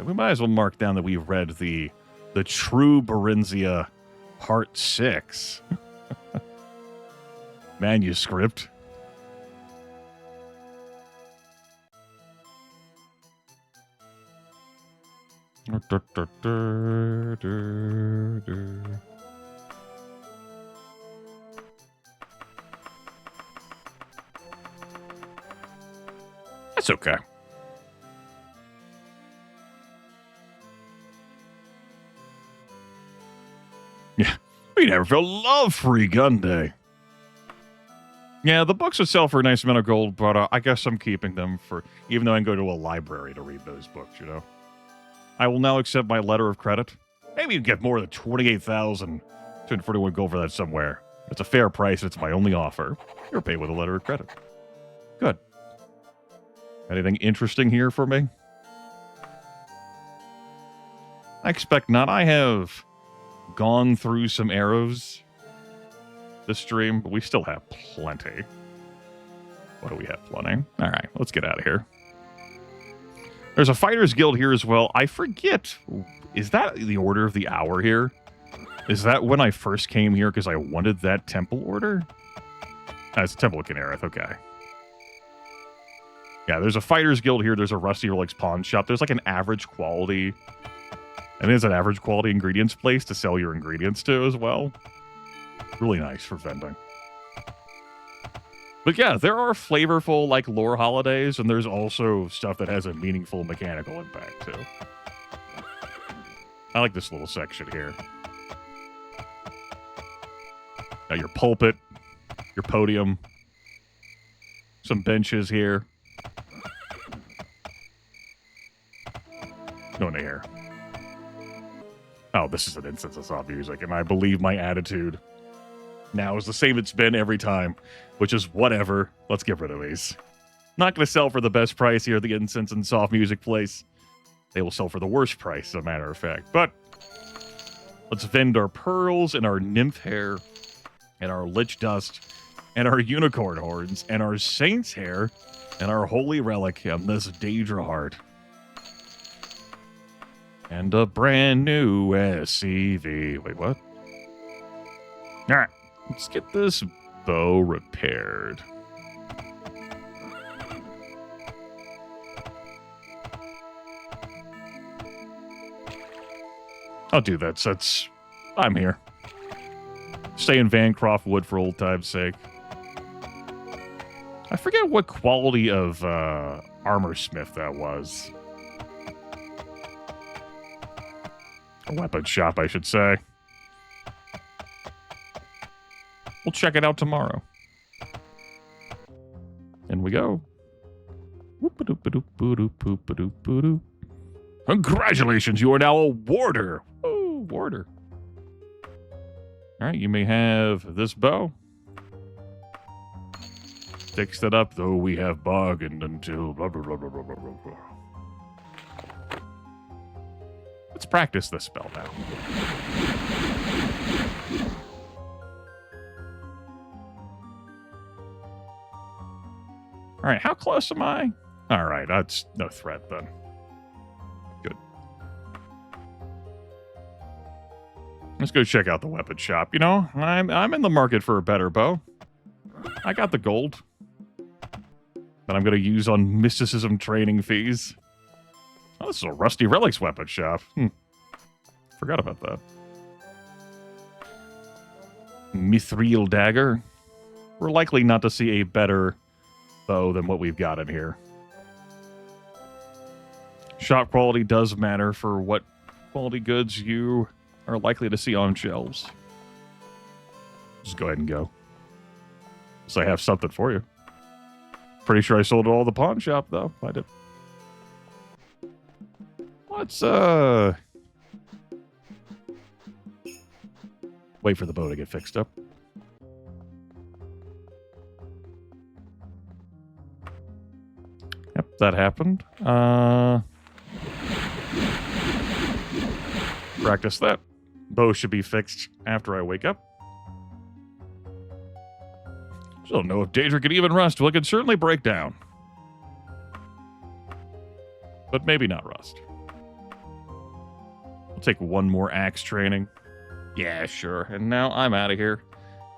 we might as well mark down that we read the True Berenzia Part 6 manuscript. That's okay. Yeah, we never felt love free gun day. Yeah, the books would sell for a nice amount of gold, but I guess I'm keeping them for, even though I can go to a library to read those books, you know. I will now accept my letter of credit. Maybe you get more than 28,241 gold for that somewhere. It's a fair price. It's my only offer. You're paid with a letter of credit. Good. Anything interesting here for me? I expect not. I have gone through some arrows this stream, but we still have plenty. What do we have? Plenty. All right, let's get out of here. There's a Fighters Guild here as well. I forget. Is that the Order of the Hour here? Is that when I first came here because I wanted that temple order? It's Temple of Kinnereth. Okay. Yeah, there's a Fighters Guild here. There's a Rusty Relics pawn shop. There's like an average quality. And there's an average quality ingredients place to sell your ingredients to as well. Really nice for vending. But yeah, there are flavorful, like, lore holidays, and there's also stuff that has a meaningful mechanical impact, too. I like this little section here. Got your pulpit, your podium, some benches here. Going to here. Oh, this is an instance of soft music, and I believe my attitude now is the same it's been every time, which is whatever. Let's get rid of these. Not going to sell for the best price here at the incense and soft music place. They will sell for the worst price, as a matter of fact. But let's vend our pearls and our nymph hair and our lich dust and our unicorn horns and our saint's hair and our holy relic on this Daedra heart. And a brand new SCV. Wait, what? All right, let's get this bow repaired. I'll do that since I'm here. Stay in Vancroft Wood for old time's sake. I forget what quality of armor smith that was. A weapon shop, I should say. We'll check it out tomorrow. In we go. Congratulations, you are now a warder. Oh, warder. All right, you may have this bow. Fixed it up, though we have bargained until blah, blah, blah, blah, blah, blah, blah. Let's practice this spell now. All right, how close am I? All right, that's no threat then. Good. Let's go check out the weapon shop. You know, I'm in the market for a better bow. I got the gold that I'm going to use on mysticism training fees. Oh, this is a Rusty Relics weapon shop. Forgot about that. Mithril dagger. We're likely not to see a better bow than what we've got in here. Shop quality does matter for what quality goods you are likely to see on shelves. Just go ahead and go. So I have something for you. Pretty sure I sold it all at the pawn shop, though. I did. Let's, wait for the bow to get fixed up. Yep, that happened. Practice that. Bow should be fixed after I wake up. Still don't know if Daedra could even rust. Well, it could certainly break down. But maybe not rust. We'll take one more axe training. Yeah, sure. And now I'm out of here.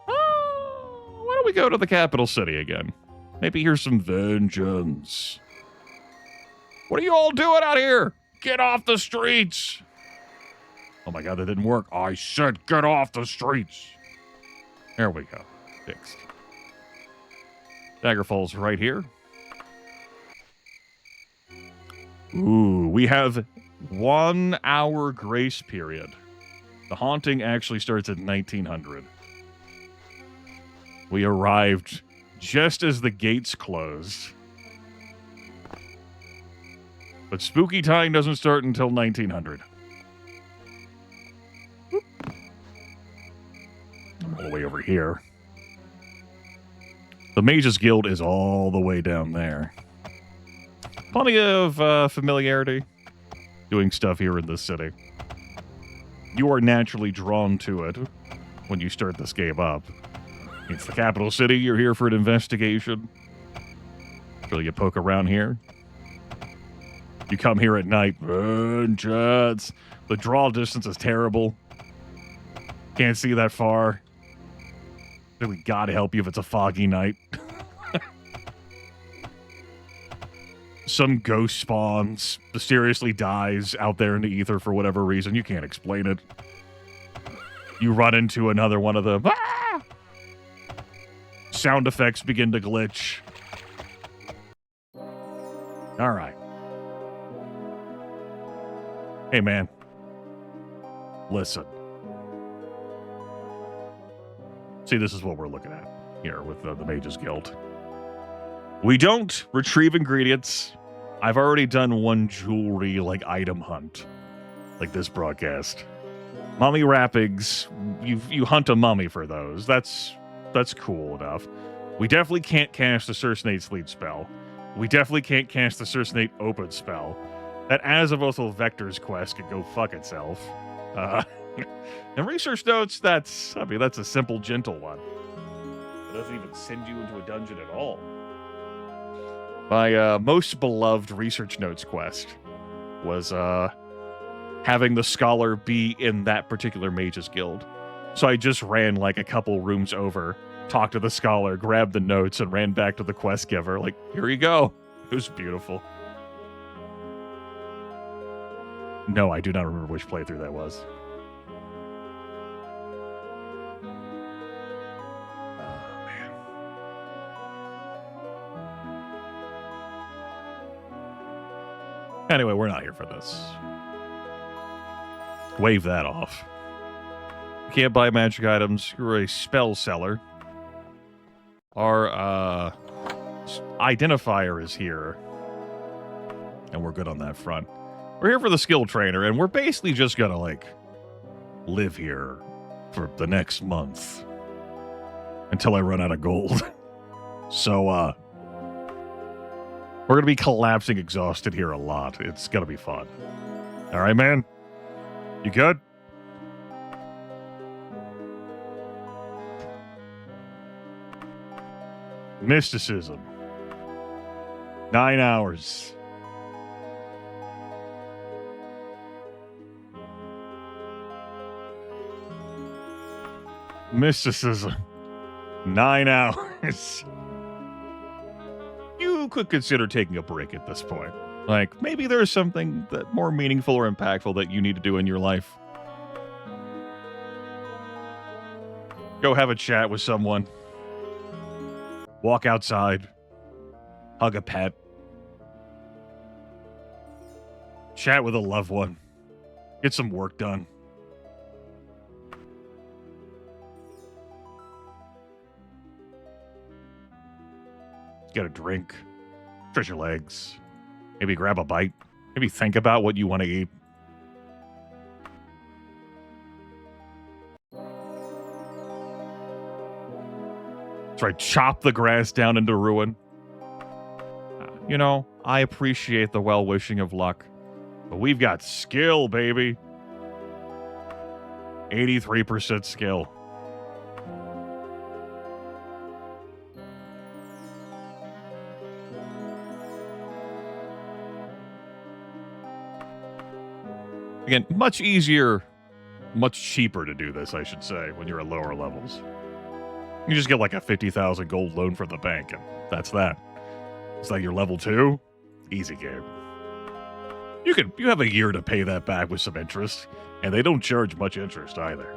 Oh, why don't we go to the capital city again? Maybe here's some vengeance. What are you all doing out here? Get off the streets! Oh my god, that didn't work. I said get off the streets. There we go. Fixed. Daggerfall's right here. Ooh, we have 1 hour grace period The haunting actually starts at 1900. We arrived just as the gates closed. But spooky time doesn't start until 1900. Whoop. All the way over here. The Mages Guild is all the way down there. Plenty of familiarity doing stuff here in this city. You are naturally drawn to it when you start this game up. It's the capital city. You're here for an investigation. So you poke around here. You come here at night. The draw distance is terrible. Can't see that far. Really gotta help you if it's a foggy night. Some ghost spawns, mysteriously dies out there in the ether for whatever reason. You can't explain it. You run into another one of them. Ah! Sound effects begin to glitch. All right. Hey, man. Listen. See, this is what we're looking at here with the Mages Guild. We don't retrieve ingredients. I've already done one jewelry, item hunt. Like this broadcast. Mummy wrappings, you hunt a mummy for those. That's cool enough. We definitely can't cast the Cercinate Sleep spell. We definitely can't cast the Cercinate Open spell. That Azimuthal Vectors quest could go fuck itself. And research notes, that's a simple, gentle one. It doesn't even send you into a dungeon at all. My most beloved research notes quest was having the scholar be in that particular Mages Guild. So I just ran a couple rooms over, talked to the scholar, grabbed the notes, and ran back to the quest giver. Here you go. It was beautiful. No, I do not remember which playthrough that was. Oh, man. Anyway, we're not here for this. Wave that off. You can't buy magic items. You're a spell seller. Our identifier is here. And we're good on that front. We're here for the skill trainer, and we're basically just gonna, live here for the next month. Until I run out of gold. So, we're gonna be collapsing exhausted here a lot. It's gonna be fun. Alright, man? You good? Mysticism. 9 hours. Mysticism. 9 hours. You could consider taking a break at this point. Maybe there's something that more meaningful or impactful that you need to do in your life. Go have a chat with someone. Walk outside. Hug a pet. Chat with a loved one. Get some work done. Get a drink. Stretch your legs. Maybe grab a bite. Maybe think about what you want to eat. Try chop the grass down into ruin. I appreciate the well-wishing of luck. But we've got skill, baby. 83% skill. Again, much easier, much cheaper to do this, I should say, when you're at lower levels. You just get a 50,000 gold loan from the bank, and that's that. It's your level 2? Easy game. You have a year to pay that back with some interest, and they don't charge much interest either.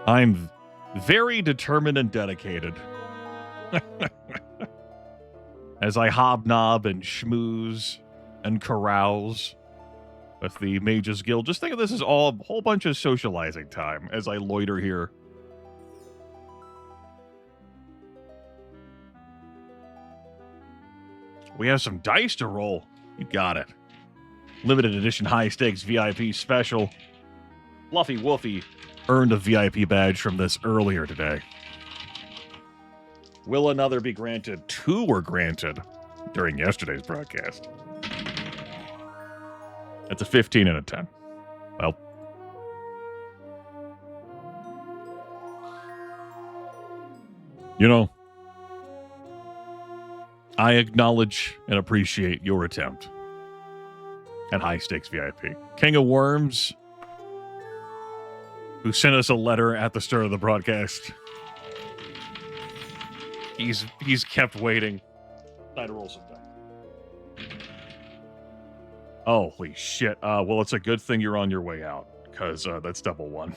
I'm very determined and dedicated. as I hobnob and schmooze and carouse with the Mages Guild. Just think of this as all a whole bunch of socializing time as I loiter here. We have some dice to roll. You got it. Limited edition high stakes VIP special. Fluffy Woofy earned a VIP badge from this earlier today. Will another be granted? 2 were granted during yesterday's broadcast. That's a 15 and a 10. Well, you know, I acknowledge and appreciate your attempt at high stakes VIP. King of Worms, who sent us a letter at the start of the broadcast. He's kept waiting. Try to roll some dice. Holy shit. Well, it's a good thing you're on your way out, because that's double 1.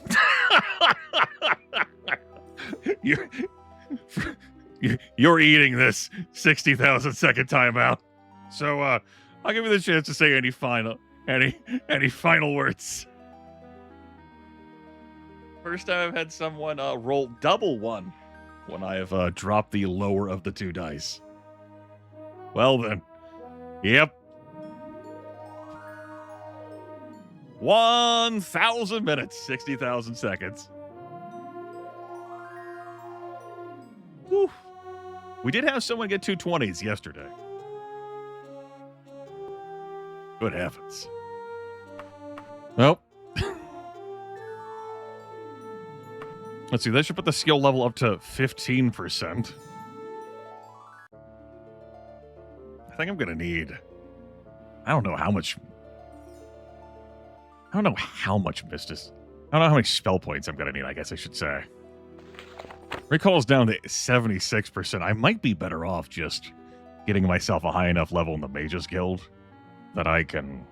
You're eating this 60,000 second timeout. So I'll give you the chance to say any final words. First time I've had someone roll double 1 when I have dropped the lower of the 2 dice. Well then. Yep. 1,000 minutes, 60,000 seconds. Whew. We did have someone get 220s yesterday. Good heavens. Nope. Let's see, that should put the skill level up to 15%. I think I'm going to need... I don't know how much Mistis... I don't know how many spell points I'm going to need, I guess I should say. Recall's down to 76%. I might be better off just getting myself a high enough level in the Mages Guild that I can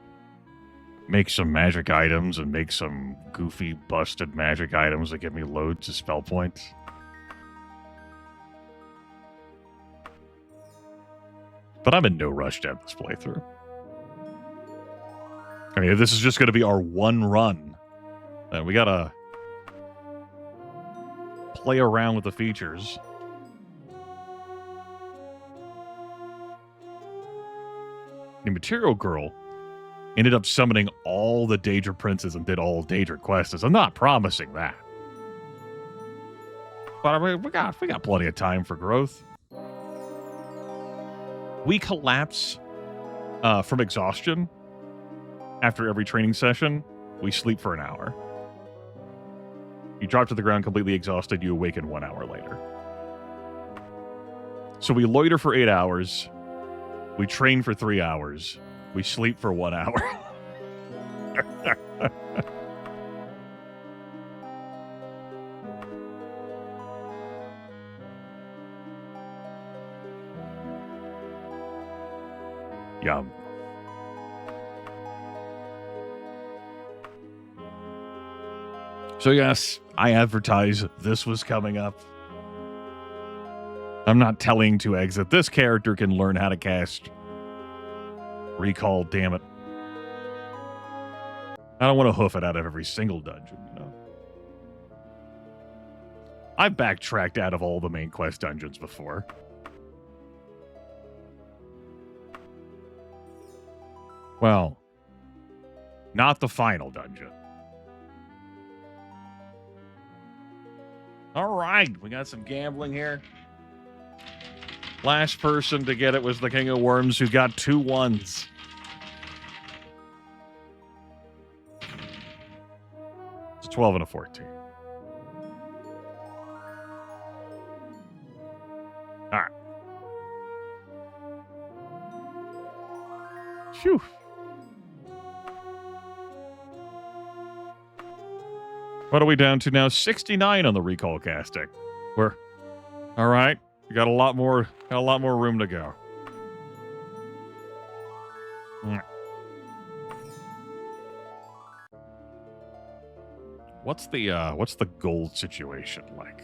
make some magic items and make some goofy, busted magic items that give me loads of spell points. But I'm in no rush to have this playthrough. I mean, if this is just going to be our one run, then we gotta play around with the features. The Material Girl ended up summoning all the Daedra Princes and did all Daedra quests. I'm not promising that. But I mean, we got plenty of time for growth. We collapse from exhaustion after every training session. We sleep for an hour. You drop to the ground completely exhausted. You awaken 1 hour later. So we loiter for 8 hours. We train for 3 hours. We sleep for 1 hour. Yum. So yes, I advertise this was coming up. I'm not telling to exit. This character can learn how to cast Recall, damn it. I don't want to hoof it out of every single dungeon, you know. I've backtracked out of all the main quest dungeons before. Well, not the final dungeon. All right, we got some gambling here. Last person to get it was the King of Worms, who got 2 1s. It's a 12 and a 14. All right. Phew. What are we down to now? 69 on the recall casting. We're all right. We got a lot more room to go. What's the gold situation like?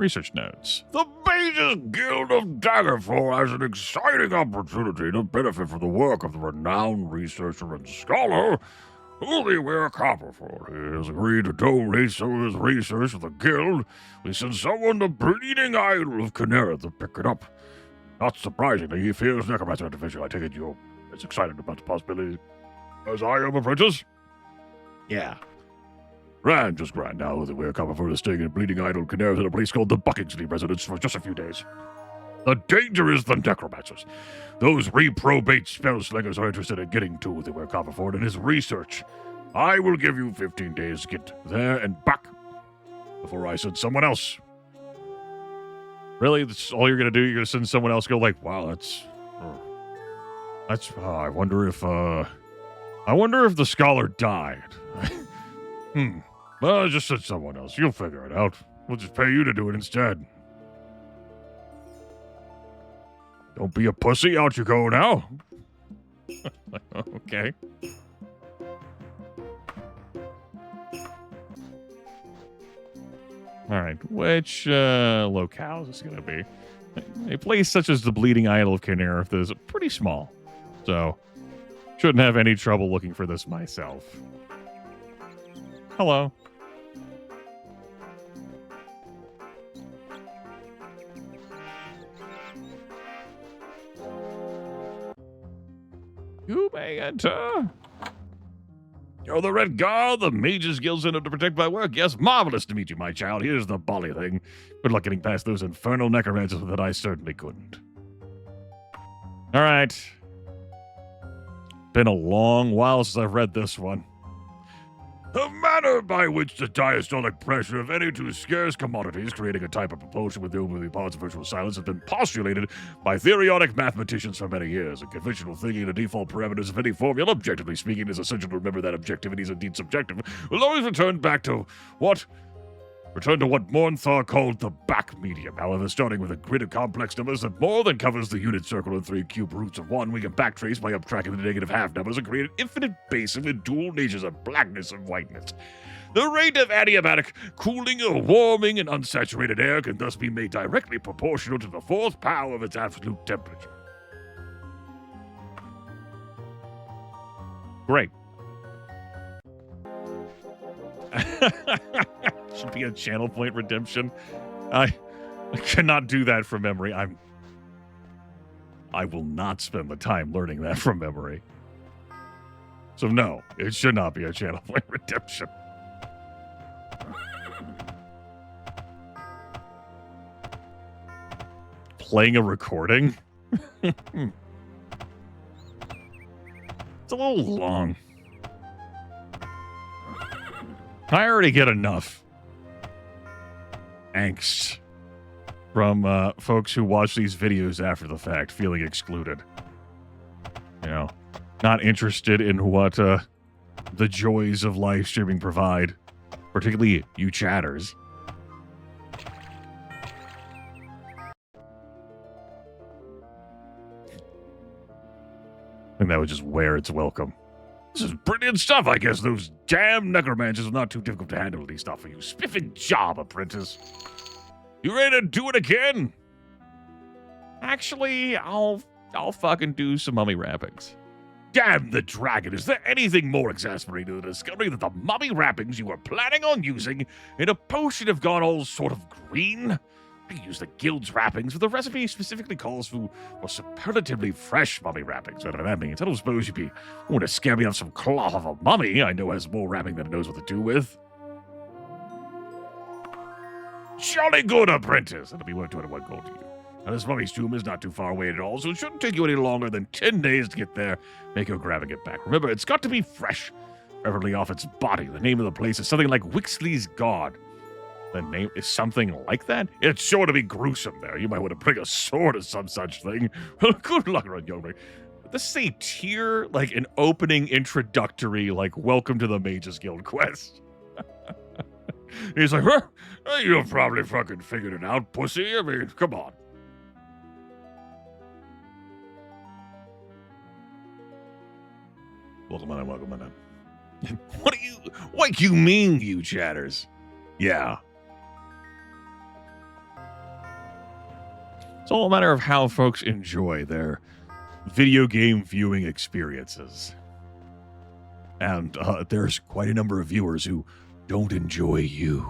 Research notes. The Mages Guild of Daggerfall has an exciting opportunity to benefit from the work of the renowned researcher and scholar, Ulyware Copperford. He has agreed to donate some of his research to the guild. We send someone the bleeding idol of Canera to pick it up. Not surprisingly, he fears necromancer division. I take it you're as excited about the possibility as I am, apprentice? Yeah. Grand, just grand. Now Ulyware Copperford is staying in bleeding idol Canera at a place called the Buckingsley residence for just a few days. The danger is the necromancers. Those reprobate spellslingers are interested in getting to Ulyware Copperford and his research. I will give you 15 days to get there and back before I send someone else. Really? That's all you're going to do? You're going to send someone else go like, wow, I wonder if the scholar died. Well, just send someone else. You'll figure it out. We'll just pay you to do it instead. Don't be a pussy. Out you go now. Okay. All right. Which locale is this going to be? A place such as the Bleeding Idol of Canera is pretty small. So, shouldn't have any trouble looking for this myself. Hello. You may enter. You're the Red Guard, the Mages Guild sent to protect my work. Yes, marvelous to meet you, my child. Here's the bally thing. Good luck getting past those infernal necromancers that I certainly couldn't. All right. Been a long while since I've read this one. The manner by which the diastolic pressure of any two scarce commodities, creating a type of propulsion with the only parts of virtual silence, has been postulated by theoretic mathematicians for many years. And conventional thinking, the default parameters of any formula, objectively speaking, it is essential to remember that objectivity is indeed subjective, will always return to what Mornthar called the back medium. However, starting with a grid of complex numbers that more than covers the unit circle and 3 cube roots of 1, we can backtrace by subtracting the negative half numbers and create an infinite base of dual natures of blackness and whiteness. The rate of adiabatic cooling or warming in unsaturated air can thus be made directly proportional to the fourth power of its absolute temperature. Great. Should be a channel point redemption. I cannot do that from memory. I will not spend the time learning that from memory. So no, it should not be a channel point redemption. Playing a recording? It's a little long. I already get enough angst from folks who watch these videos after the fact, feeling excluded. You know, not interested in what the joys of live streaming provide, particularly you chatters. And that would just wear its welcome. This is brilliant stuff. I guess those damn necromancers are not too difficult to handle these stuff for you. Spiffing job, apprentice. You ready to do it again? Actually, I'll fucking do some mummy wrappings. Damn the dragon. Is there anything more exasperating than the discovery that the mummy wrappings you were planning on using in a potion have gone all sort of green? I use the guild's wrappings, but the recipe specifically calls for superlatively fresh mummy wrappings. Whatever that means. I don't suppose you'd be wanting to scare me off some cloth of a mummy I know has more wrapping than it knows what to do with. Jolly good, apprentice. That'll be worth 21 gold to you. Now, this mummy's tomb is not too far away at all, so it shouldn't take you any longer than 10 days to get there. Make your grab and get back. Remember, it's got to be fresh, preferably off its body. The name of the place is something like Wixley's God. The name is something like that? It's sure to be gruesome there. You might want to bring a sword or some such thing. Well, good luck, young man. This is a tier, like an opening introductory, like, welcome to the Mages Guild quest. He's like, huh? You've probably fucking figured it out, pussy. I mean, come on. Welcome on, welcome on. What do you mean, you chatters? Yeah. It's all a matter of how folks enjoy their video game viewing experiences. And there's quite a number of viewers who don't enjoy you.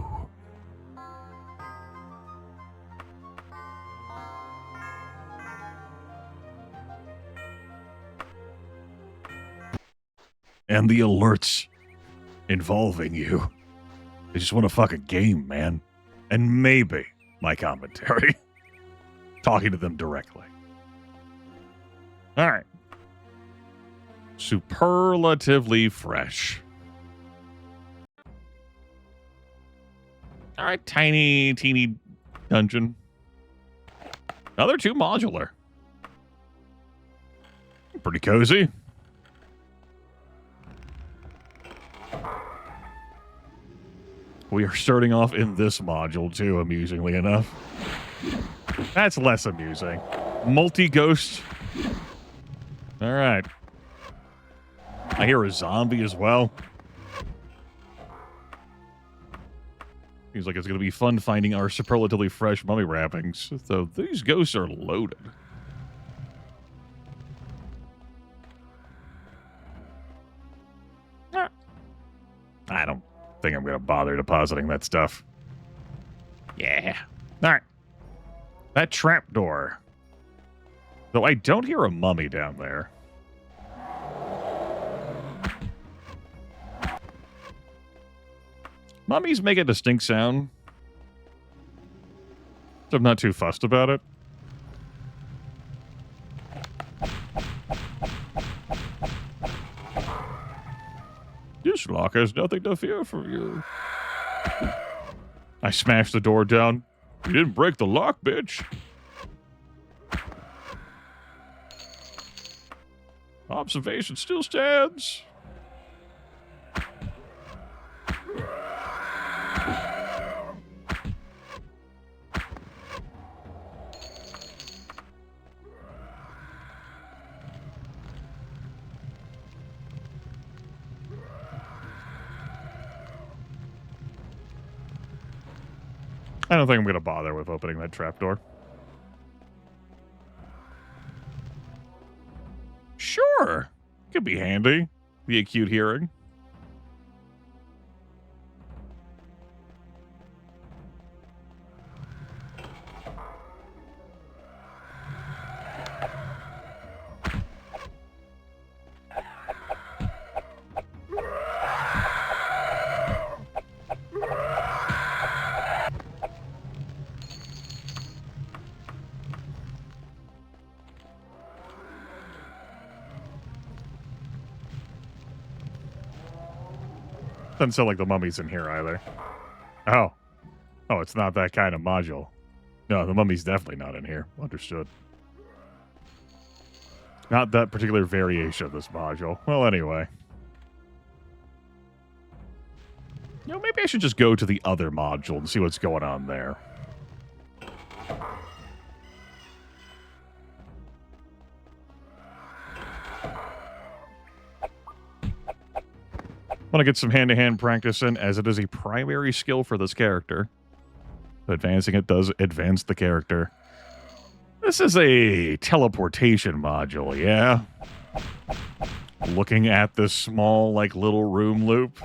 And the alerts involving you. They just want to fuck a game, man. And maybe my commentary. Talking to them directly. All right. Superlatively fresh. All right, tiny, teeny dungeon. Another 2 modular. Pretty cozy. We are starting off in this module, too, amusingly enough. That's less amusing. Multi-ghost. All right. I hear a zombie as well. Seems like it's going to be fun finding our superlatively fresh mummy wrappings, though these ghosts are loaded. I don't think I'm going to bother depositing that stuff. Yeah. All right. That trapdoor. Though I don't hear a mummy down there. Mummies make a distinct sound. So I'm not too fussed about it. This lock has nothing to fear from you. I smashed the door down. You didn't break the lock, bitch. Observation still stands. I don't think I'm going to bother with opening that trapdoor. Sure. Could be handy. The acute hearing. Doesn't sound like the mummy's in here either. Oh. Oh, it's not that kind of module. No, the mummy's definitely not in here. Understood. Not that particular variation of this module. Well, anyway. You know, maybe I should just go to the other module and see what's going on there. Want to get some hand-to-hand practice in, as it is a primary skill for this character. Advancing it does advance the character. This is a teleportation module, yeah? Looking at this small, like, little room loop.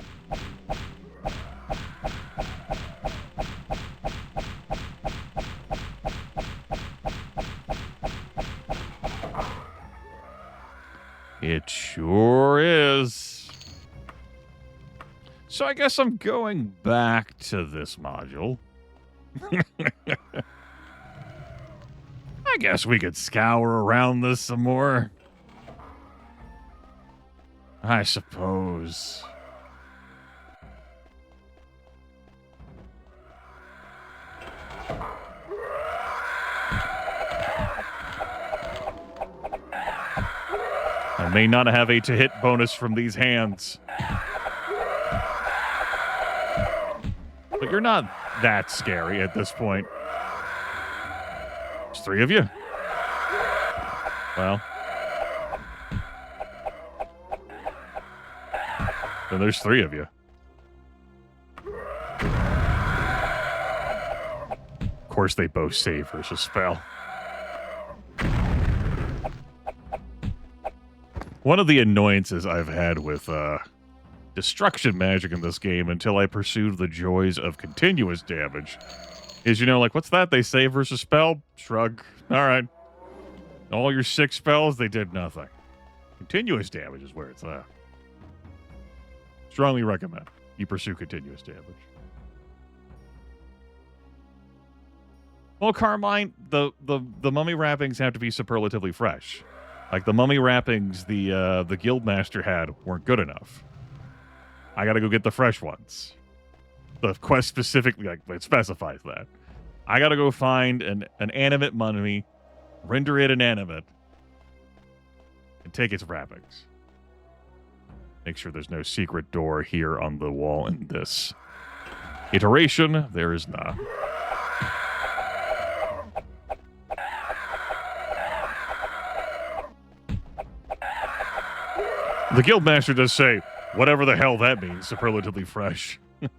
It sure is. So I guess I'm going back to this module. I guess we could scour around this some more. I suppose. I may not have a to-hit bonus from these hands. But you're not that scary at this point. There's 3 of you. Well. Then there's 3 of you. Of course they both save versus spell. One of the annoyances I've had with destruction magic in this game until I pursued the joys of continuous damage is, like, what's that? They save versus spell? Shrug. All right. All your 6 spells, they did nothing. Continuous damage is where it's at. Strongly recommend you pursue continuous damage. Well, Carmine, the mummy wrappings have to be superlatively fresh. Like, the mummy wrappings the Guildmaster had weren't good enough. I gotta go get the fresh ones. The quest specifically, it specifies that. I gotta go find an animate mummy, render it inanimate, and take its wrappings. Make sure there's no secret door here on the wall in this iteration. There is none. The Guildmaster does say, whatever the hell that means, superlatively fresh. Like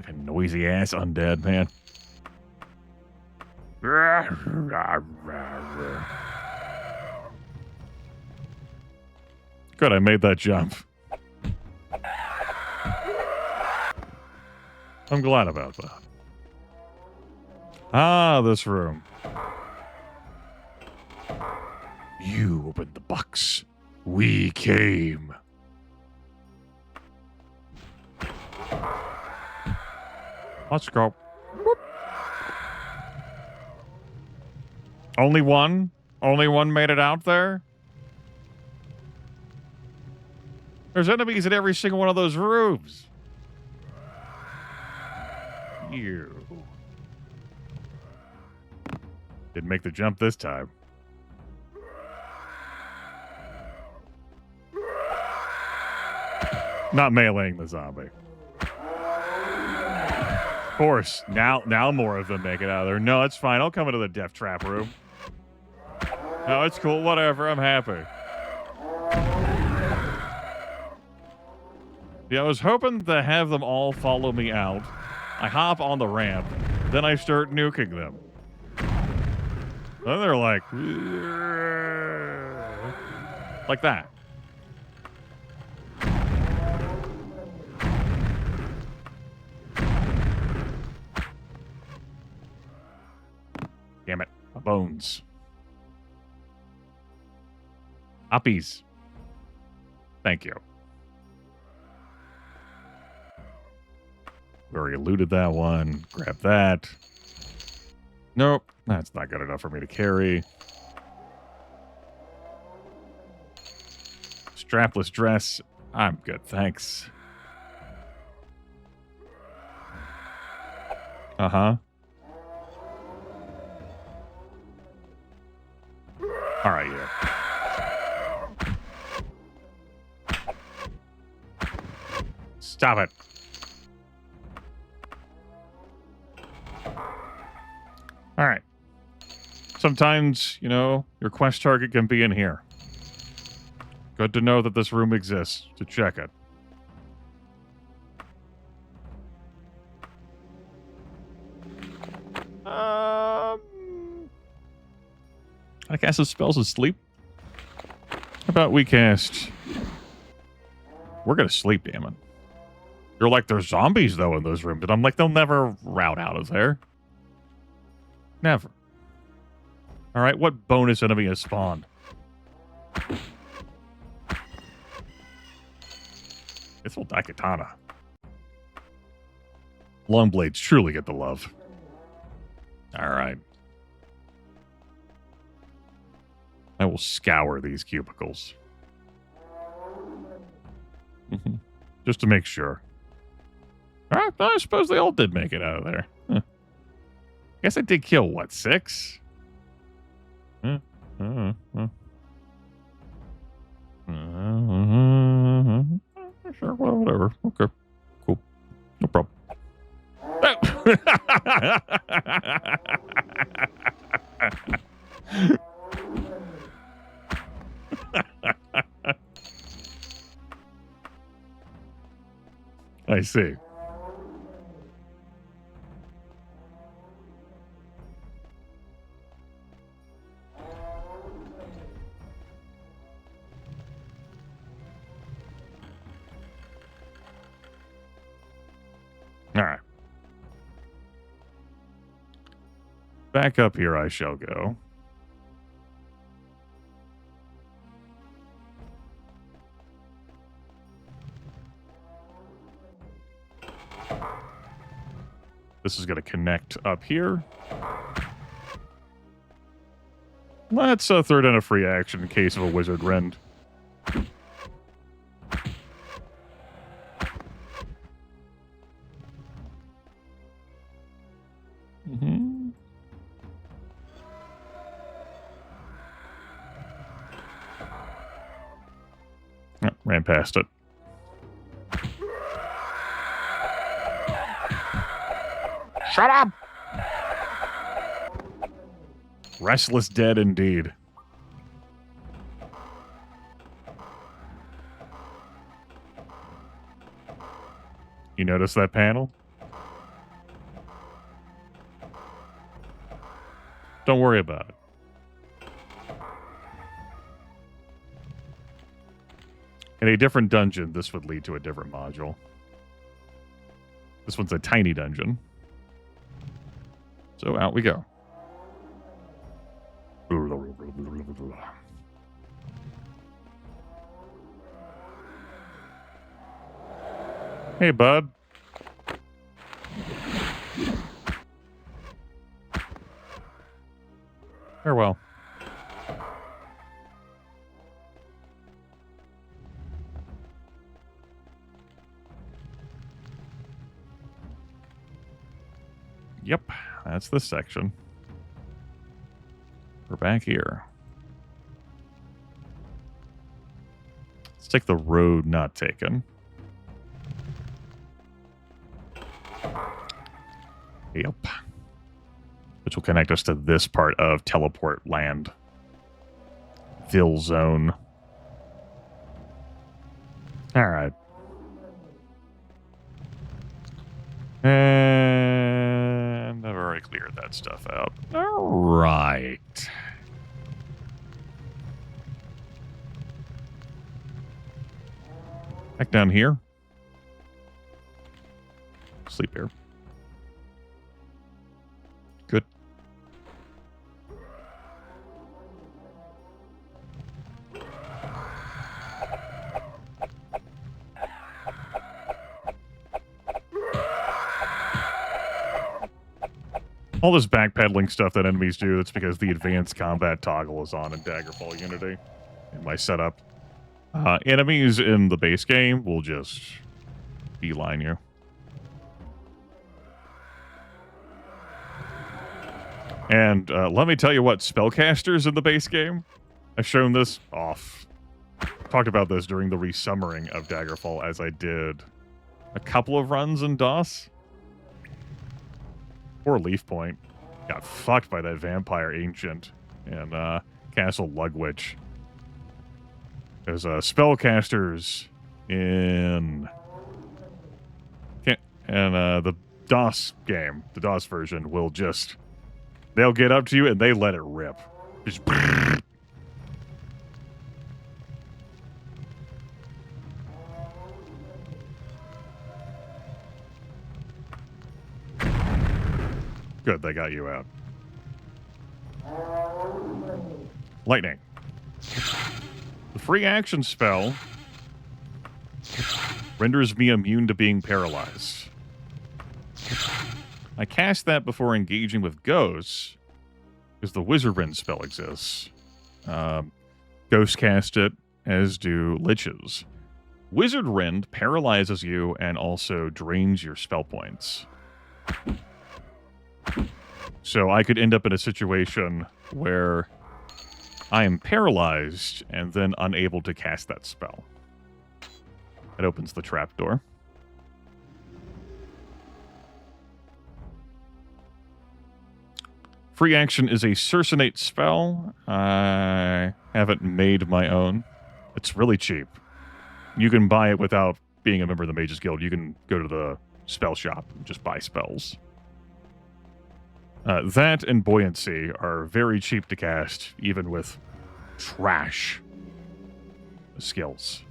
a noisy ass undead, man. Good, I made that jump. I'm glad about that. Ah, this room. You opened the box. We came. Let's go. Whoop. Only one? Only one made it out there? There's enemies in every single one of those rooms. You. Didn't make the jump this time. Not meleeing the zombie. Of course, now more of them make it out of there. No, it's fine. I'll come into the death trap room. No, it's cool. Whatever. I'm happy. Yeah, I was hoping to have them all follow me out. I hop on the ramp, then I start nuking them. Then they're like that. Damn it, my bones. Uppies. Thank you. We already looted that one. Grab that. Nope. That's not good enough for me to carry. Strapless dress. I'm good, thanks. Uh-huh. All right, yeah. Stop it. All right. Sometimes, your quest target can be in here. Good to know that this room exists to check it. I cast some spells asleep. How about we cast... We're gonna sleep, damn it. You're like, there's zombies, though, in those rooms. And I'm like, they'll never route out of there. Never. All right, what bonus enemy has spawned? This will Daikatana. Longblades truly get the love. All right. I will scour these cubicles. Just to make sure. All right, I suppose they all did make it out of there. Huh. Guess I did kill, what, 6? Sure, well, whatever. Okay, cool. No problem. I see. All right. Back up here I shall go. This is going to connect up here. Let's throw in a free action in case of a wizard rend. Mm-hmm. Oh, ran past it. Shut up! Restless dead indeed. You notice that panel? Don't worry about it. In a different dungeon, this would lead to a different module. This one's a tiny dungeon. So out we go. Hey, bud. Farewell. Yep, that's this section. We're back here. Let's take the road not taken. Yep. Which will connect us to this part of Teleport Land. Ville Zone. Alright. And I've already cleared that stuff out. Alright. Back down here. Sleep here. Good. All this backpedaling stuff that enemies do, that's because the advanced combat toggle is on in Daggerfall Unity in my setup. Enemies in the base game will just beeline you. And let me tell you what, spellcasters in the base game, I've shown this off. Talked about this during the resummering of Daggerfall as I did a couple of runs in DOS. Poor Leaf Point. Got fucked by that vampire ancient in Castle Lugwitch. There's spellcasters in the DOS game, the DOS version, will just... They'll get up to you and they let it rip. Just... Good, they got you out. Lightning. The free action spell renders me immune to being paralyzed. I cast that before engaging with ghosts, because the Wizard Rend spell exists. Ghosts cast it, as do liches. Wizard Rend paralyzes you and also drains your spell points. So I could end up in a situation where I am paralyzed and then unable to cast that spell. It opens the trapdoor. Free action is a Cercinate spell. I haven't made my own. It's really cheap. You can buy it without being a member of the Mages Guild, you can go to the spell shop and just buy spells. That and Buoyancy are very cheap to cast, even with trash skills.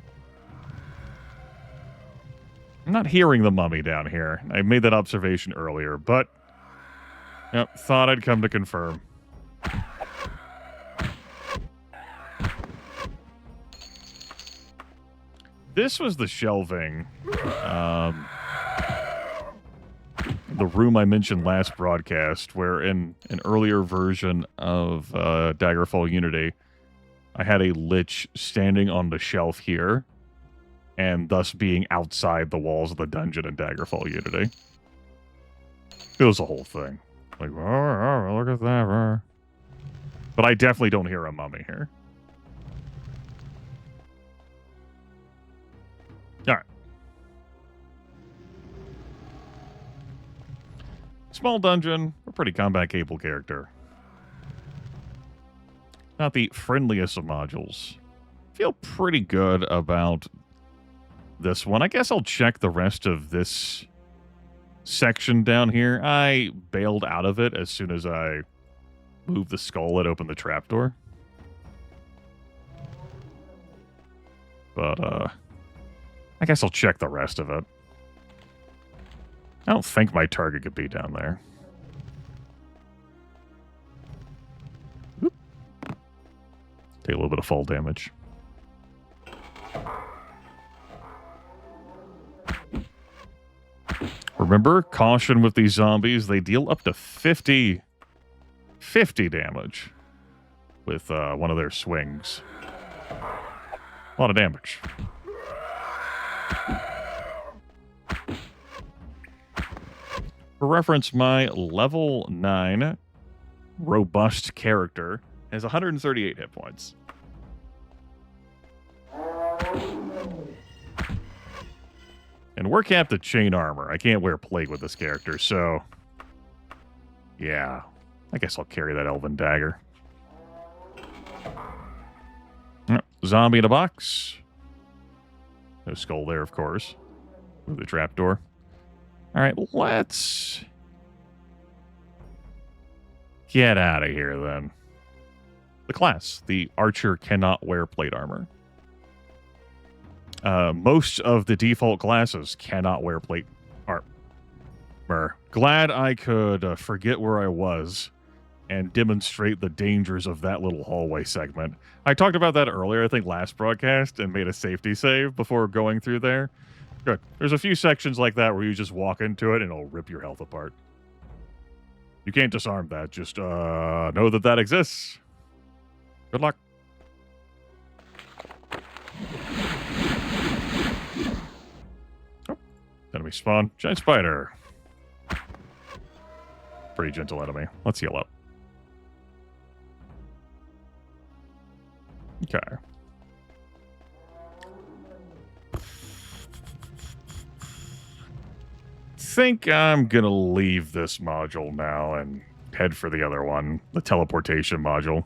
I'm not hearing the mummy down here. I made that observation earlier, but yep, thought I'd come to confirm. This was the shelving. The room I mentioned last broadcast, where in an earlier version of Daggerfall Unity, I had a lich standing on the shelf here, and thus being outside the walls of the dungeon in Daggerfall Unity. It was a whole thing. Like, oh, look at that. But I definitely don't hear a mummy here. Alright. Small dungeon, a pretty combat-capable character. Not the friendliest of modules. Feel pretty good about this one. I guess I'll check the rest of this section down here. I bailed out of it as soon as I moved the skull and opened the trapdoor. But, I guess I'll check the rest of it. I don't think my target could be down there. Oop. Take a little bit of fall damage. Remember, caution with these zombies. They deal up to 50 damage with one of their swings. A lot of damage. For reference, my level 9 robust character has 138 hit points. And we're capped at chain armor. I can't wear plague with this character, so yeah, I guess I'll carry that elven dagger. Zombie in a box. No skull there, of course. Move the trapdoor. All right, let's get out of here, then. The class. The archer cannot wear plate armor. Most of the default classes cannot wear plate armor. Glad I could forget where I was and demonstrate the dangers of that little hallway segment. I talked about that earlier, I think last broadcast, and made a safety save before going through there. Good. There's a few sections like that where you just walk into it and it'll rip your health apart. You can't disarm that. Just know that that exists. Good luck. Oh, enemy spawn. Giant spider. Pretty gentle enemy. Let's heal up. Okay. Think I'm gonna leave this module now and head for the other one, the teleportation module.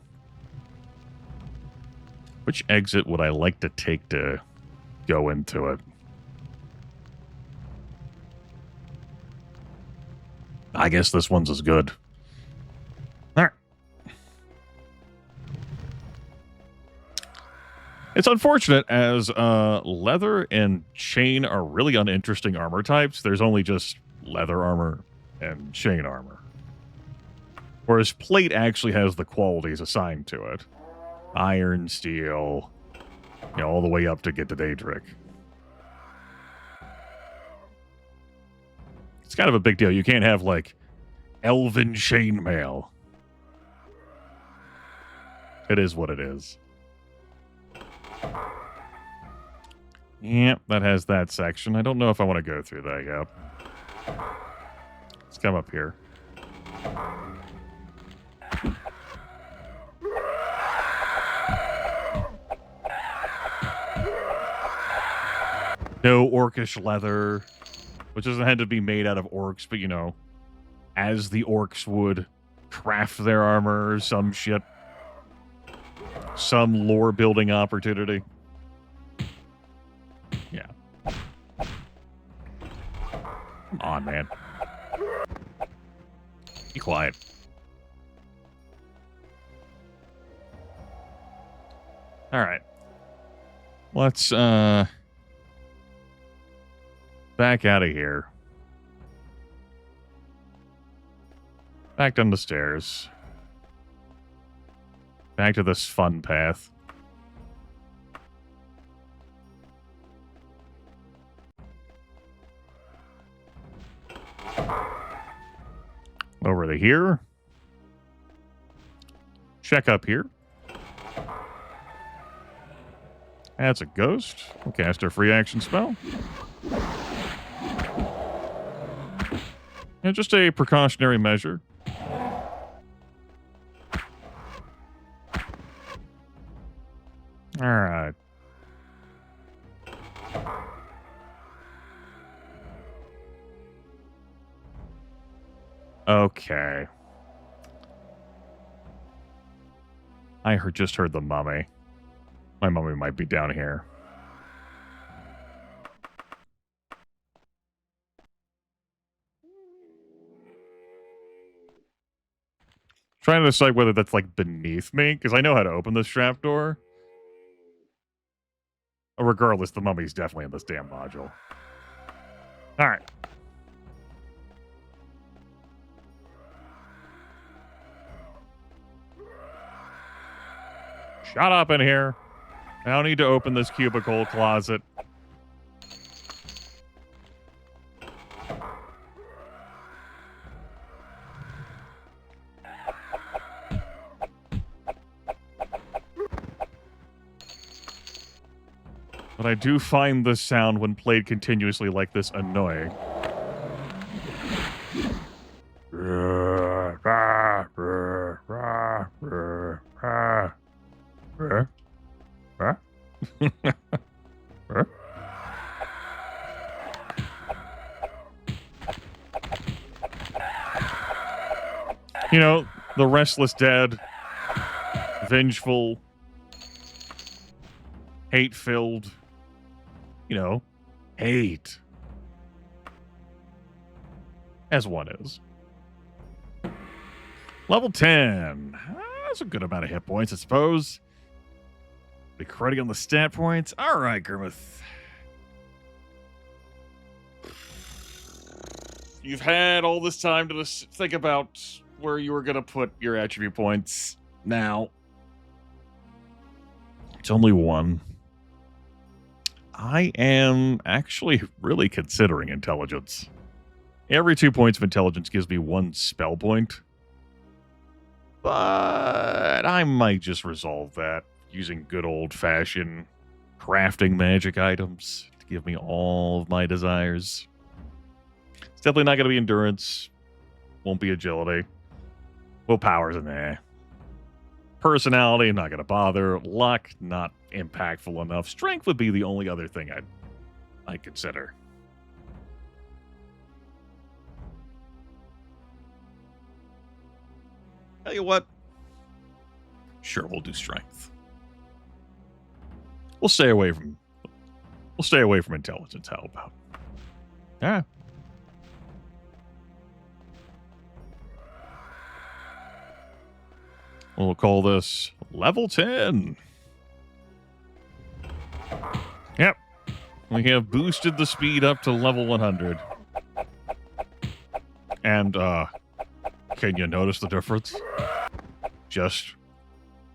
Which exit would I like to take to go into it? I guess this one's as good. All right. It's unfortunate, as leather and chain are really uninteresting armor types. There's only just leather armor and chain armor. Whereas plate actually has the qualities assigned to it. Iron, steel, you know, all the way up to get to Daedric. It's kind of a big deal. You can't have, like, elven chainmail. It is what it is. Yep, that has that section. I don't know if I want to go through that yet. Let's come up here. No orcish leather, which doesn't have to be made out of orcs, but, you know, as the orcs would craft their armor, some shit. Some lore building opportunity. Yeah. Come on, man. Be quiet. All right. Let's back out of here. Back down the stairs. Back to this fun path. Over to here. Check up here. That's a ghost. We'll cast our free action spell. And just a precautionary measure. All right. Okay. I just heard the mummy. My mummy might be down here. Trying to decide whether that's like beneath me, because I know how to open this trapdoor. Regardless, the mummy's definitely in this damn module. Alright. Shut up in here. I don't need to open this cubicle closet. But I do find this sound when played continuously like this annoying. You know, the restless dead, vengeful, hate-filled, you know, hate. As one is. Level 10. That's a good amount of hit points, I suppose. Be credit on the stat points. All right, Grimith. You've had all this time to think about where you were going to put your attribute points. Now, it's only one. I am actually really considering intelligence. Every 2 points of intelligence gives me 1 spell point. But I might just resolve that using good old-fashioned crafting magic items to give me all of my desires. It's definitely not going to be endurance. Won't be agility. Willpower's in there. Personality, not going to bother. Luck, not impactful enough. Strength would be the only other thing I'd consider. Tell you what. Sure, we'll do strength. We'll stay away from intelligence. How about? Yeah. We'll call this level 10. Yep. We have boosted the speed up to level 100. And, can you notice the difference? Just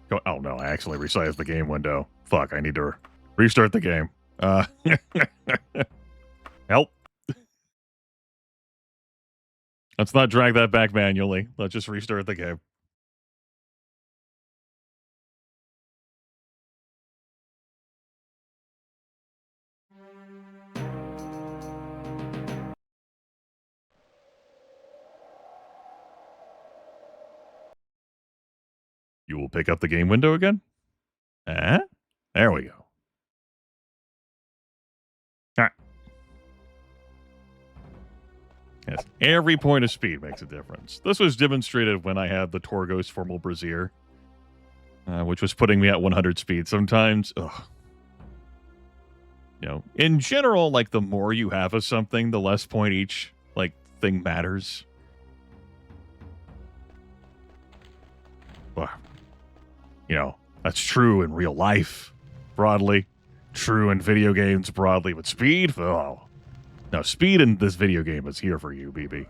go. Oh, no, I accidentally resized the game window. Fuck, I need to restart the game. Help. Let's not drag that back manually. Let's just restart the game. You will pick up the game window again? There we go. All right. Yes, every point of speed makes a difference. This was demonstrated when I had the Torgos Formal Brazier, which was putting me at 100 speed. Sometimes, you know, in general, like the more you have of something, the less point each like thing matters. Well, you know, that's true in real life broadly, true in video games broadly, but speed, oh. No, speed in this video game is here for you, BB.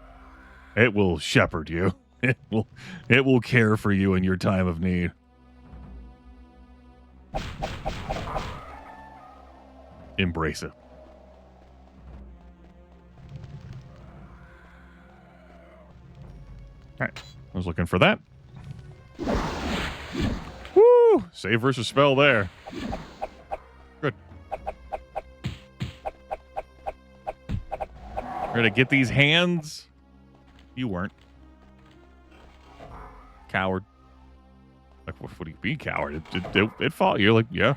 It will shepherd you. It will care for you in your time of need. Embrace it. All right, I was looking for that. Woo! Save versus spell there. Good. Ready to get these hands? You weren't. Coward. Like, what do you be, coward? It fought you. Like, yeah.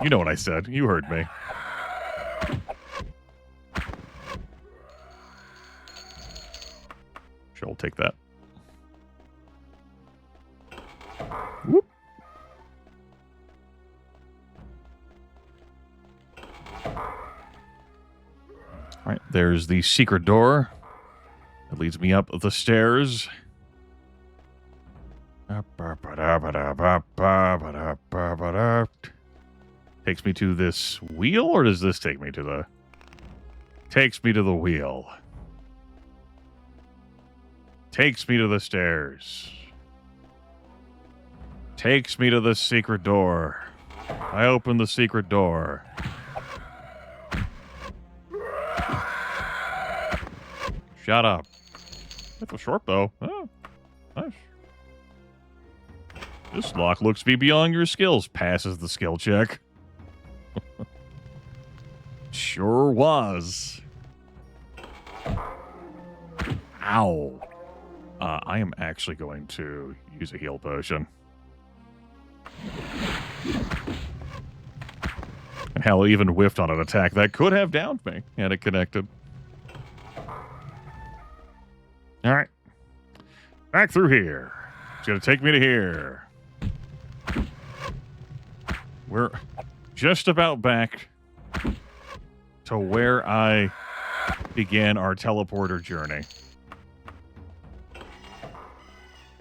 You know what I said. You heard me. Sure, I'll take that. Whoop. All right, there's the secret door that leads me up the stairs. Takes me to this wheel, or does this take me to the... Takes me to the wheel. Takes me to the stairs. Takes me to the secret door. I open the secret door. Shut up. That was short, though. Oh, nice. This lock looks to be beyond your skills. Passes the skill check. Sure was. Ow. I am actually going to use a heal potion. And hell, even whiffed on an attack that could have downed me had it connected. All right. Back through here. It's going to take me to here. We're just about back to where I began our teleporter journey.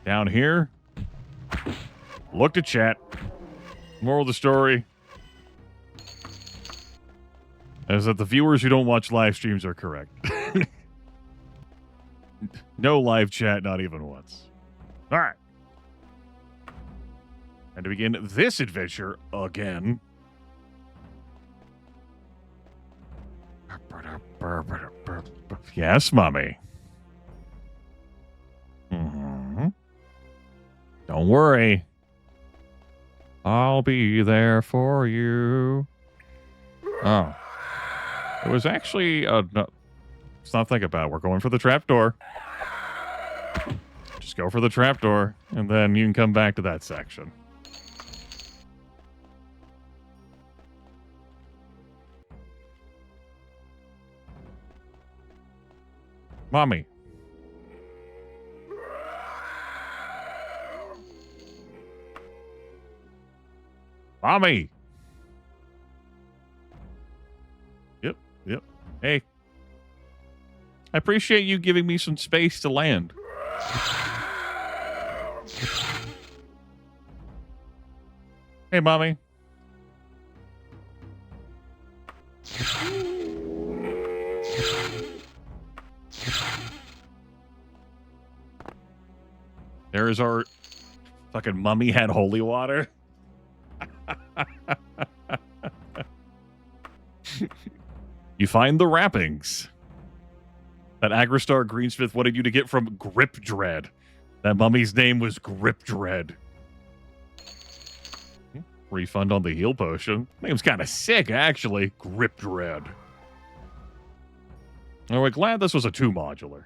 Down here. Looked at chat. Moral of the story is that the viewers who don't watch live streams are correct. No live chat, not even once. All right. And to begin this adventure again. Yes, Mommy. Mm-hmm. Don't worry. I'll be there for you. Oh. It was actually... no, let's not think about it. We're going for the trapdoor. Just go for the trapdoor, and then you can come back to that section. Mommy. Mommy. Yep. Hey. I appreciate you giving me some space to land. Hey, Mommy. There is our fucking mummy had holy water. You find the wrappings that Agristar Greensmith wanted you to get from Grip Dread. That mummy's name was Grip Dread. Refund on the heal potion. Name's kind of sick, actually. Grip Dread. Oh, we're glad this was a 2-modular.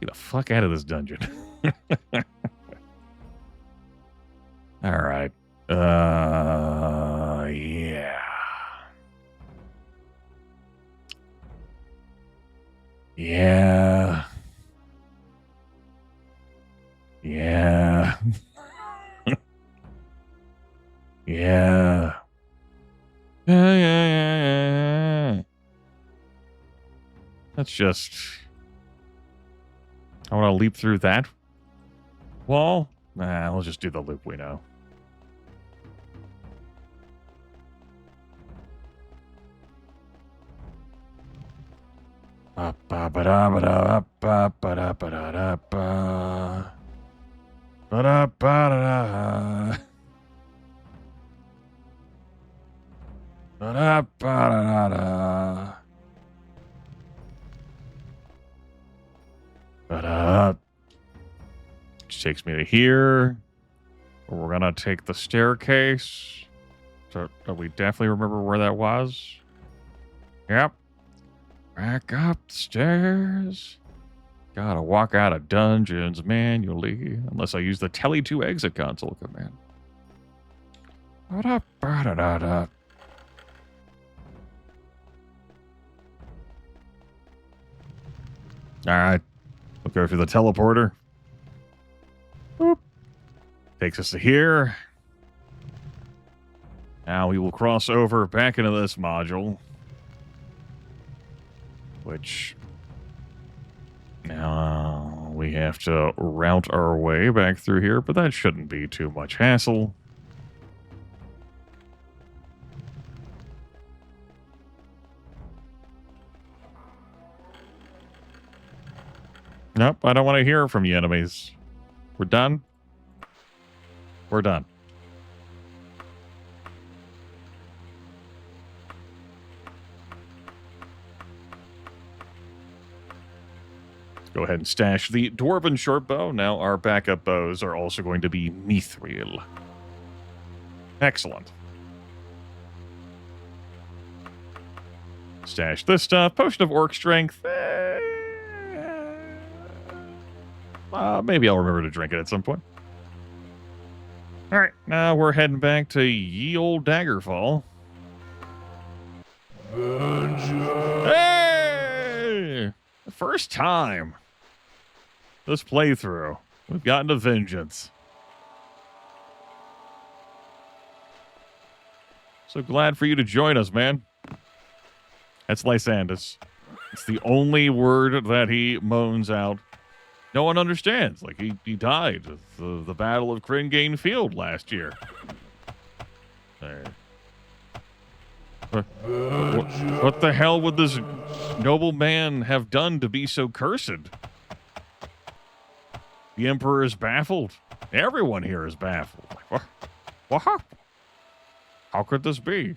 Get the fuck out of this dungeon. All right. Yeah. Yeah. Yeah. Yeah. Yeah. let's just... I want to leap through that wall. Nah, we'll just do the loop we know. Which takes me to here. We're gonna take the staircase. So we definitely remember where that was. Yep. Back up the stairs. Gotta walk out of dungeons manually, unless I use the Tele2 exit console command. Ba-da-ba-da-da-da. Alright. We'll go through the teleporter. Boop. Takes us to here. Now we will cross over back into this module. Which... now we have to route our way back through here, but that shouldn't be too much hassle. Nope, I don't want to hear from you enemies. We're done? We're done. Let's go ahead and stash the Dwarven shortbow. Now our backup bows are also going to be mithril. Excellent. Stash this stuff. Potion of Orc Strength. Maybe I'll remember to drink it at some point. Alright, now we're heading back to ye old Daggerfall. Hey! The first time this playthrough, we've gotten to vengeance. So glad for you to join us, man. That's Lysandus. It's the only word that he moans out. No one understands. Like, he died at the Battle of Cringane Field last year. There. What the hell would this noble man have done to be so cursed? The Emperor is baffled. Everyone here is baffled. What? How could this be?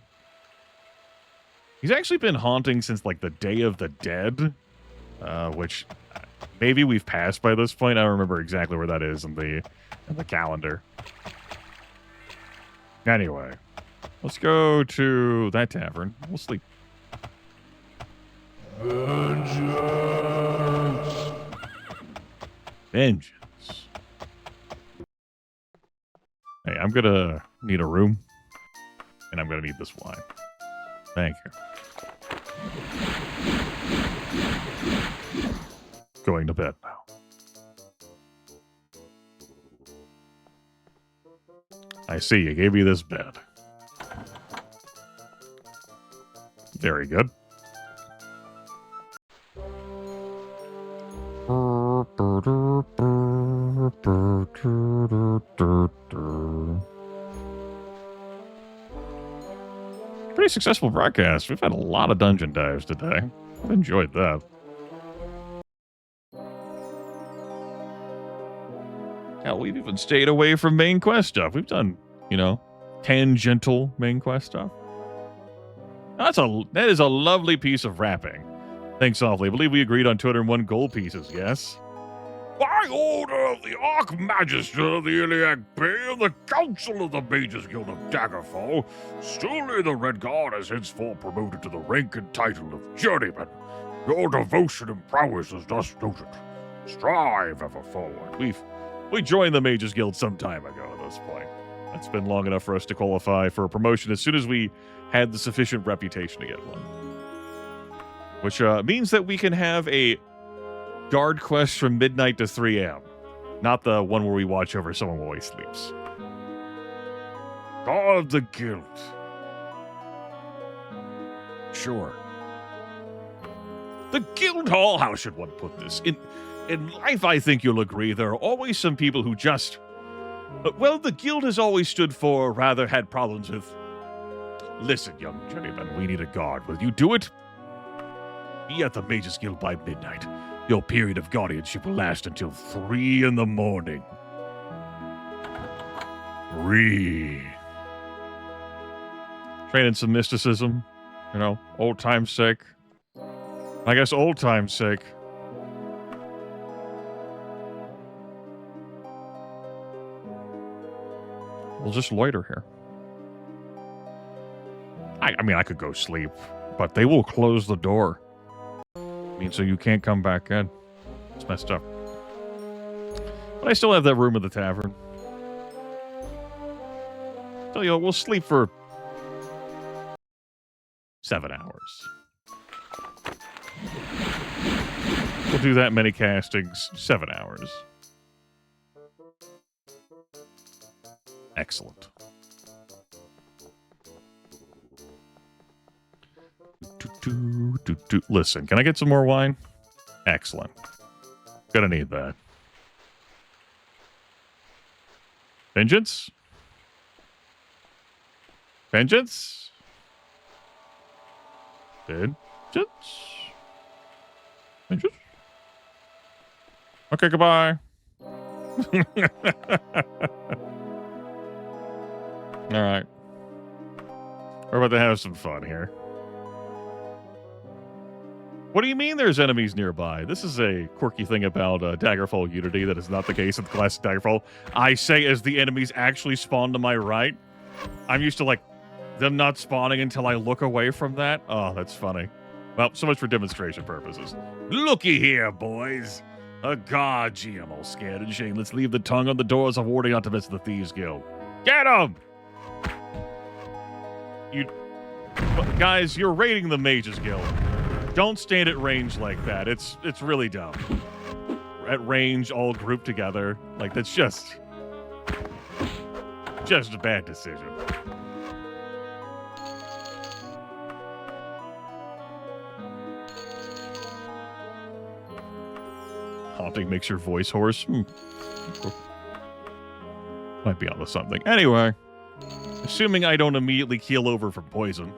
He's actually been haunting since, like, the Day of the Dead, which... maybe we've passed by this point. I don't remember exactly where that is in the calendar. Anyway, let's go to that tavern. We'll sleep. Vengeance. Vengeance. Hey, I'm gonna need a room, and I'm gonna need this wine. Thank you. Going to bed now. I see, you gave me this bed. Very good. Pretty successful broadcast. We've had a lot of dungeon dives today. I've enjoyed that. Hell, we've even stayed away from main quest stuff. We've done, tangential main quest stuff. That is a lovely piece of wrapping. Thanks awfully. I believe we agreed on 201 gold pieces, yes? By order of the Archmagister of the Iliac Bay and the Council of the Mages Guild of Daggerfall, Sully the Red Guard is henceforth promoted to the rank and title of Journeyman. Your devotion and prowess is thus noted. Strive ever forward. We joined the Mages Guild some time ago at this point. It's been long enough for us to qualify for a promotion as soon as we had the sufficient reputation to get one. Which means that we can have a guard quest from midnight to 3 a.m. Not the one where we watch over someone while he sleeps. Guard the guild. Sure. The guild hall, how should one put this? In life, I think you'll agree, there are always some people who just... well, the guild has always stood for, or rather had problems with... Listen, young journeyman, we need a guard. Will you do it? Be at the Mages Guild by midnight. Your period of guardianship will last until 3 in the morning. 3. Training some mysticism, you know, old time's sake. I guess old time's sake. We'll just loiter here. I mean, I could go sleep, but they will close the door. I mean, so you can't come back in. It's messed up. But I still have that room at the tavern. So, you know, we'll sleep for 7 hours. We'll do that many castings, 7 hours. Excellent. Listen, can I get some more wine? Excellent. Gonna need that. Vengeance? Vengeance? Vengeance? Vengeance? Okay, goodbye. Alright. We're about to have some fun here. What do you mean there's enemies nearby? This is a quirky thing about Daggerfall Unity that is not the case in the classic Daggerfall. I say as the enemies actually spawn to my right. I'm used to, like, them not spawning until I look away from that. Oh, that's funny. Well, so much for demonstration purposes. Looky here, boys. A god, gee, I'm all scared and ashamed. Let's leave the tongue on the doors of warding out to miss the Thieves Guild. Get 'em! Guys, you're raiding the Mages Guild. Don't stand at range like that. It's really dumb. At range, all grouped together. Like, that's just a bad decision. Haunting makes your voice hoarse. Might be onto something. Anyway, assuming I don't immediately keel over from poison,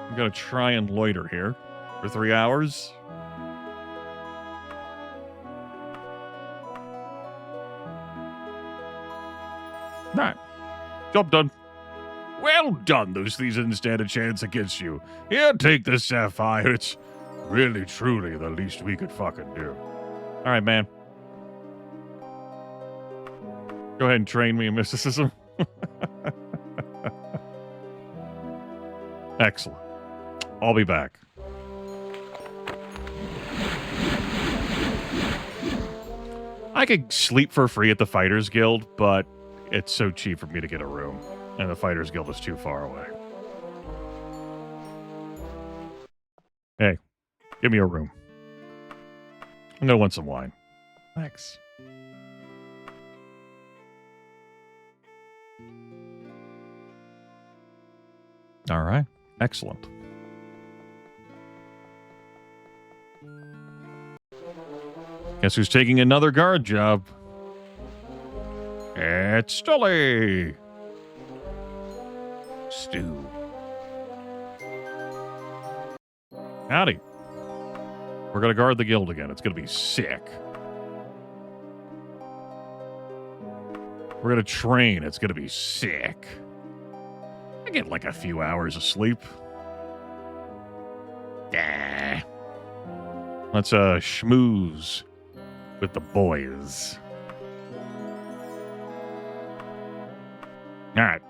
I'm gonna try and loiter here for 3 hours. Alright. Job done. Well done. Those thieves didn't stand a chance against you. Here, take this sapphire. It's really, truly the least we could fucking do. Alright, man. Go ahead and train me in mysticism. Excellent. I'll be back. I could sleep for free at the Fighters Guild, but it's so cheap for me to get a room, and the Fighters Guild is too far away. Hey, give me a room. I'm gonna want some wine. Thanks. All right. Excellent. Guess who's taking another guard job? It's Stully. Stu. Howdy. We're going to guard the guild again. It's going to be sick. We're going to train. It's going to be sick. I get like a few hours of sleep. Let's schmooze with the boys. All right.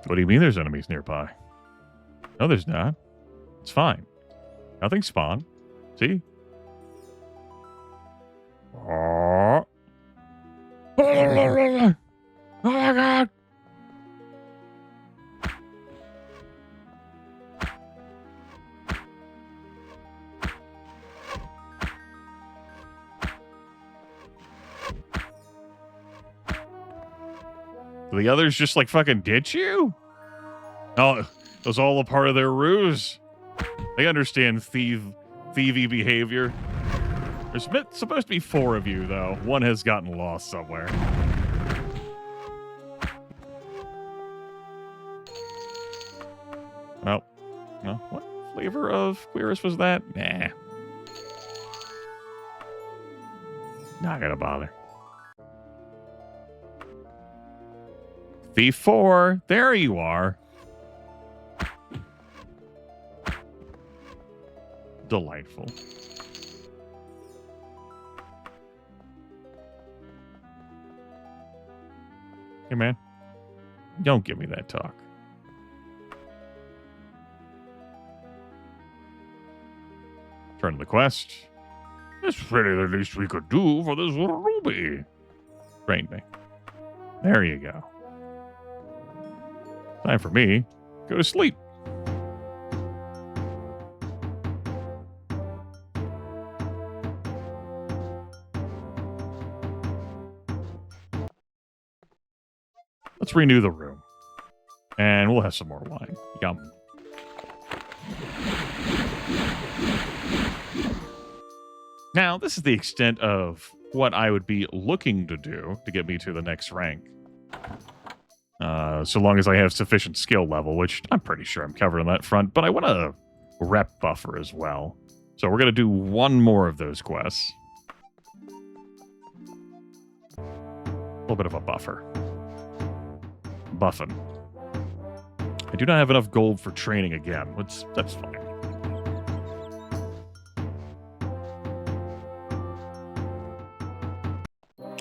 What do you mean there's enemies nearby? No, there's not. It's fine. Nothing spawned. See? Oh. Oh my god! The others just like fucking ditch you? Oh, it was all a part of their ruse. They understand thievy behavior. There's supposed to be 4 of you, though. One has gotten lost somewhere. Oh, no. What flavor of Queerus was that? Nah. Not gonna bother. Thief 4. There you are. Delightful. Hey, man. Don't give me that talk. Turn to the quest. It's really the least we could do for this ruby. Train me. There you go. Time for me. Go to sleep. Let's renew the room. And we'll have some more wine. Yum. Now, this is the extent of what I would be looking to do to get me to the next rank. So long as I have sufficient skill level, which I'm pretty sure I'm covered on that front, but I want a rep buffer as well. So we're going to do one more of those quests. A little bit of a buffer. Buffing. I do not have enough gold for training again. That's fine.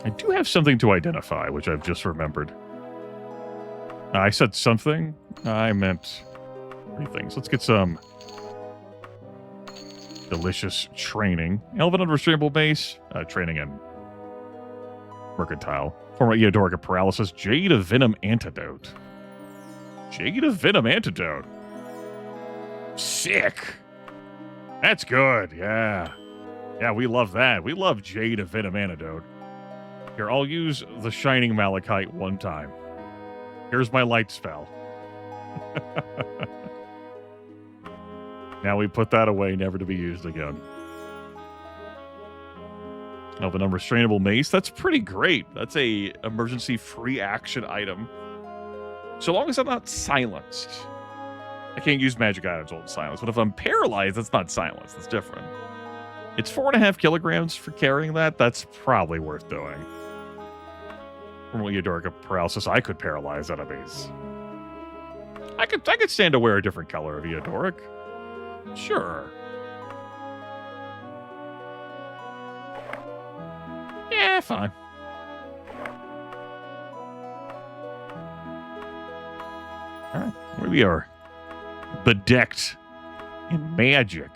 I do have something to identify, which I've just remembered. I said something. I meant 3 things. Let's get some delicious training. Elven Unrestrainable Base. Training and Mercantile. Former Eodorica Paralysis. Jade of Venom Antidote. Jade of Venom Antidote. Sick. That's good. Yeah. Yeah, we love that. We love Jade of Venom Antidote. Here, I'll use the Shining Malachite one time. Here's my light spell. Now we put that away, never to be used again. Elven Unrestrainable Mace. That's pretty great. That's a emergency free action item. So long as I'm not silenced. I can't use magic items while I'm silenced, but if I'm paralyzed, that's not silenced. That's different. It's 4.5 kilograms for carrying that. That's probably worth doing. From Eodorica Paralysis, I could paralyze enemies. I could stand to wear a different color of Eodoric. Sure. Yeah, fine. Alright, here we are. Bedecked in magic.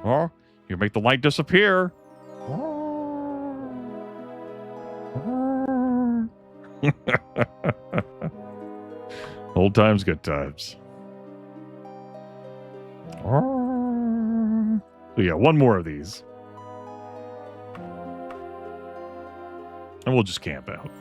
Oh, you make the light disappear. Old times, good times. So yeah, one more of these. And we'll just camp out.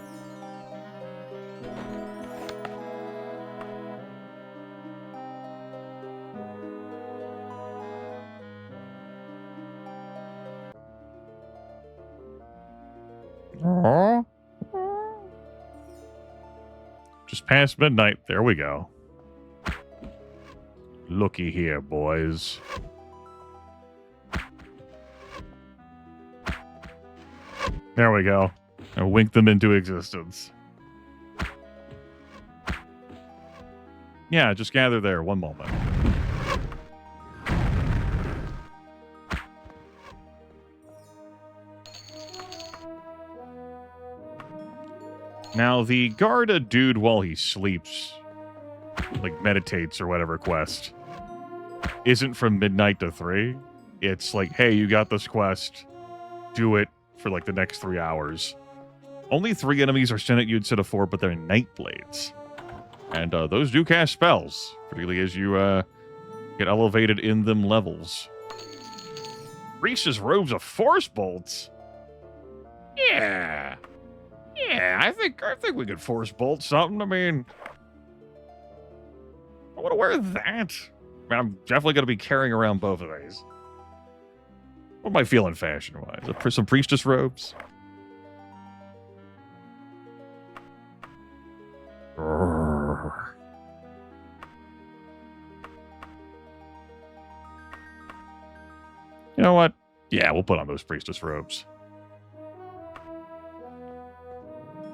Just past midnight. There we go. Looky here, boys. There we go. I winked them into existence. Yeah, just gather there. One moment. Now, the guard a dude while he sleeps, like meditates or whatever quest, isn't from midnight to 3. It's like, hey, you got this quest. Do it for like the next 3 hours. Only 3 enemies are sent at you instead of 4, but they're night blades. And those do cast spells, particularly as you get elevated in them levels. Reese's robes of force bolts? Yeah. Yeah, I think we could force bolt something. I mean, I want to wear that. I mean, I'm definitely going to be carrying around both of these. What am I feeling fashion-wise? Some priestess robes? Grrr. You know what? Yeah, we'll put on those priestess robes.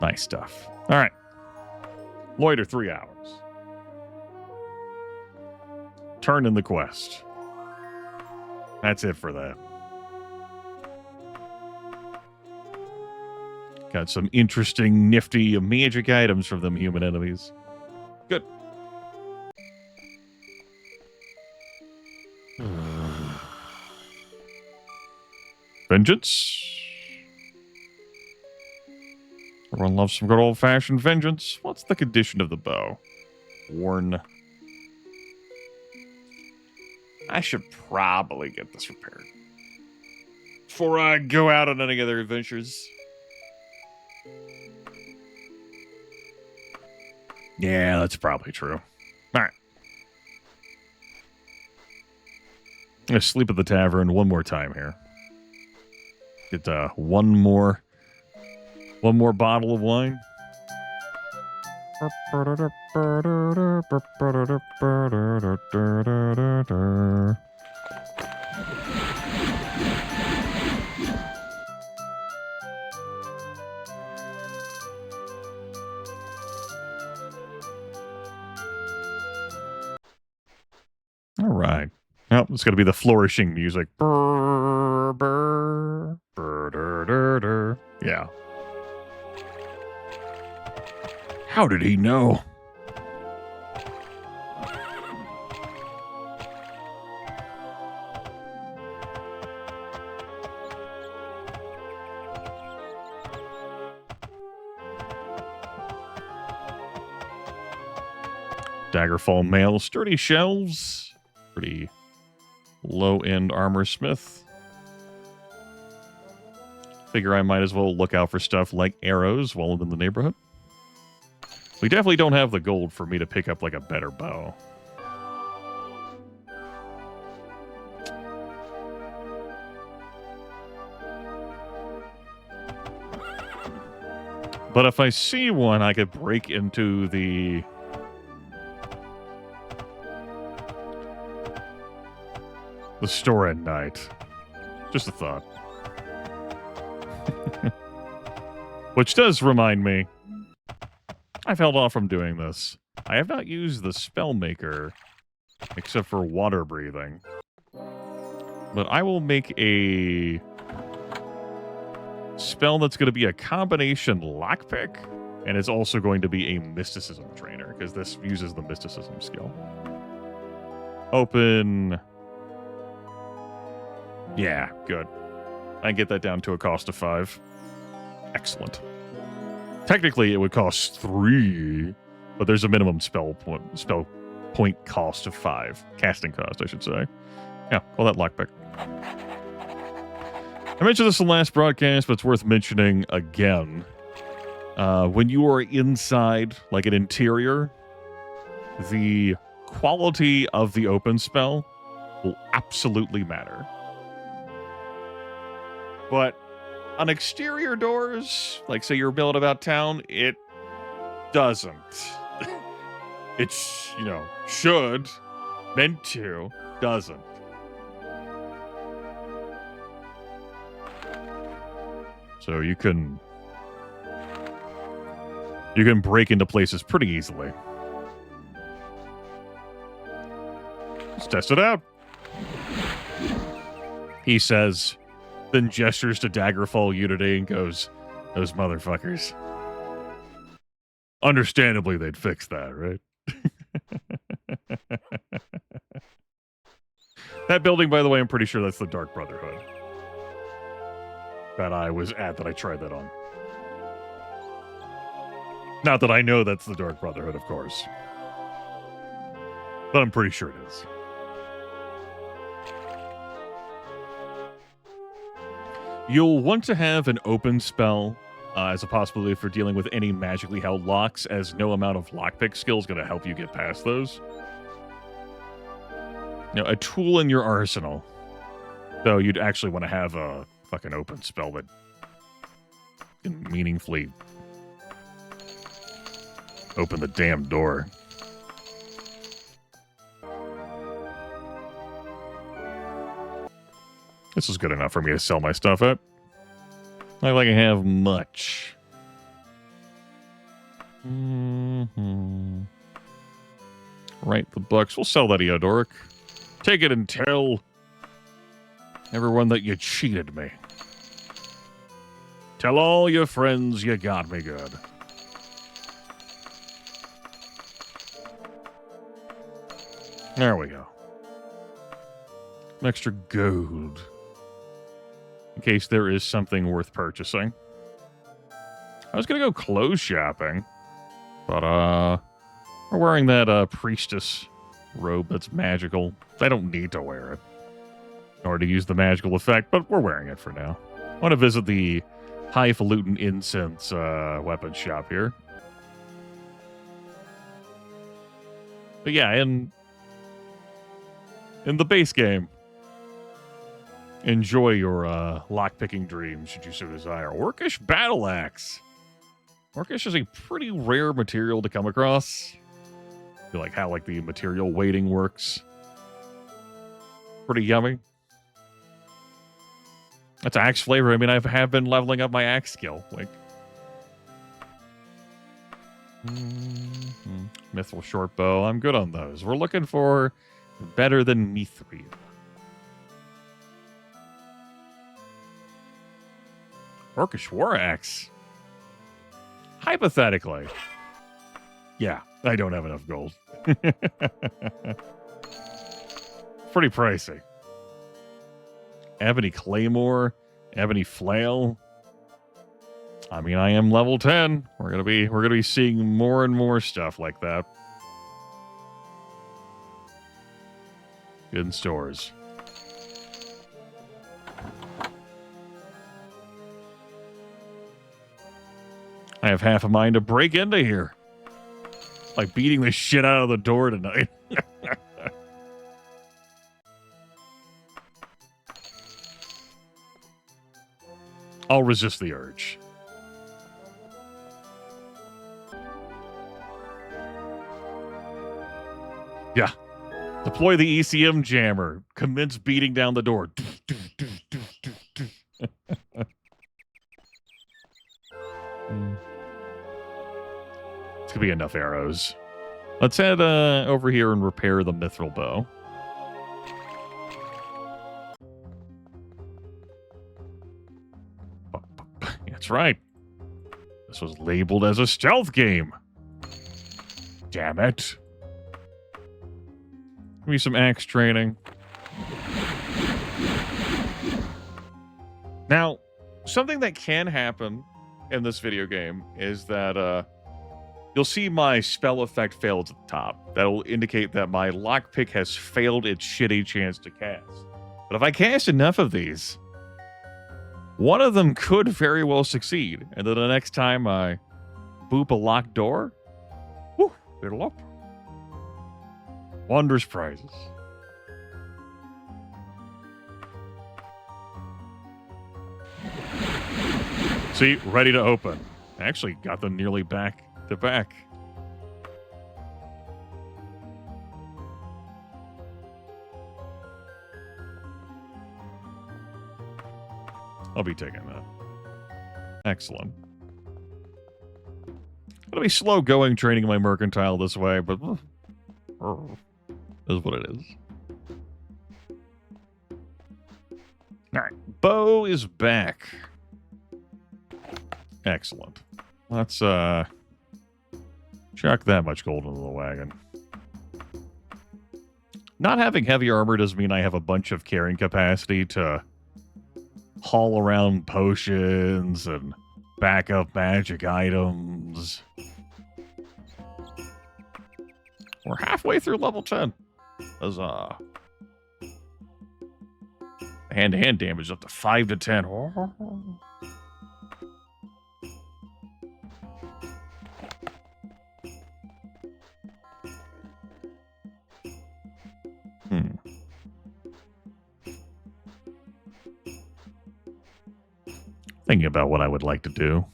Nice stuff. All right. Loiter 3 hours. Turn in the quest. That's it for that. Got some interesting, nifty magic items from them human enemies. Good. Vengeance. Everyone loves some good old-fashioned vengeance. What's the condition of the bow? Worn. I should probably get this repaired before I go out on any other adventures. Yeah, that's probably true. All right. I'm going to sleep at the tavern one more time here. Get one more bottle of wine. All right. Well, it's going to be the flourishing music. Yeah. How did he know? Daggerfall mail, sturdy shelves, pretty low-end armor smith. Figure I might as well look out for stuff like arrows while I'm in the neighborhood. We definitely don't have the gold for me to pick up like a better bow. But if I see one, I could break into the store at night. Just a thought. Which does remind me, I've held off from doing this. I have not used the Spellmaker except for water breathing. But I will make a spell that's going to be a combination lockpick, and it's also going to be a mysticism trainer, because this uses the mysticism skill. Open. Yeah, good. I can get that down to a cost of 5. Excellent. Technically, it would cost 3, but there's a minimum spell point cost of 5. Casting cost, I should say. Yeah, call that lockpick. I mentioned this in the last broadcast, but it's worth mentioning again. When you are inside, like an interior, the quality of the open spell will absolutely matter. But on exterior doors, like say you're milling about town, it doesn't. It's, should, meant to, doesn't. So you can break into places pretty easily. Let's test it out. He says, then gestures to Daggerfall Unity and goes, those motherfuckers. Understandably, they'd fix that, right? That building, by the way, I'm pretty sure that's the Dark Brotherhood that I was at, that I tried that on. Not that I know that's the Dark Brotherhood, of course. But I'm pretty sure it is. You'll want to have an open spell as a possibility for dealing with any magically held locks, as no amount of lockpick skill is going to help you get past those. You know, a tool in your arsenal. Though you'd actually want to have a fucking open spell that can meaningfully open the damn door. This is good enough for me to sell my stuff at. Not like I have much. Right, the bucks. We'll sell that Eodoric. Take it and tell everyone that you cheated me. Tell all your friends you got me good. There we go. Some extra gold. In case there is something worth purchasing. I was going to go clothes shopping. But, we're wearing that, priestess robe that's magical. I don't need to wear it in order to use the magical effect, but we're wearing it for now. I want to visit the highfalutin incense, weapons shop here. But yeah, in the base game, enjoy your lockpicking dreams, should you so desire. Orcish Battle Axe. Orcish is a pretty rare material to come across. I feel like how like the material weighting works. Pretty yummy. That's axe flavor. I mean, I have been leveling up my axe skill. Like, Mithril short bow. I'm good on those. We're looking for better than Mithril. Orcish war axe. Hypothetically. Yeah, I don't have enough gold. Pretty pricey. Ebony claymore, ebony flail. I mean, I am level 10. We're gonna be seeing more and more stuff like that in stores. I have half a mind to break into here. Like beating the shit out of the door tonight. I'll resist the urge. Yeah. Deploy the ECM jammer. Commence beating down the door. It's gonna be enough arrows. Let's head over here and repair the mithril bow. That's right. This was labeled as a stealth game. Damn it. Give me some axe training. Now, something that can happen in this video game is that you'll see my spell effect failed at the top. That'll indicate that my lockpick has failed its shitty chance to cast. But if I cast enough of these, one of them could very well succeed. And then the next time I boop a locked door, whew, it'll open. Wondrous prizes. See, ready to open. I actually got them nearly back to back. I'll be taking that. Excellent. It'll be slow going training my mercantile this way, but is what it is. Alright, bow is back. Excellent. Let's chuck that much gold into the wagon. Not having heavy armor doesn't mean I have a bunch of carrying capacity to haul around potions and backup magic items. We're halfway through level 10. Huzzah. Hand-to-hand damage up to 5 to 10. Thinking about what I would like to do.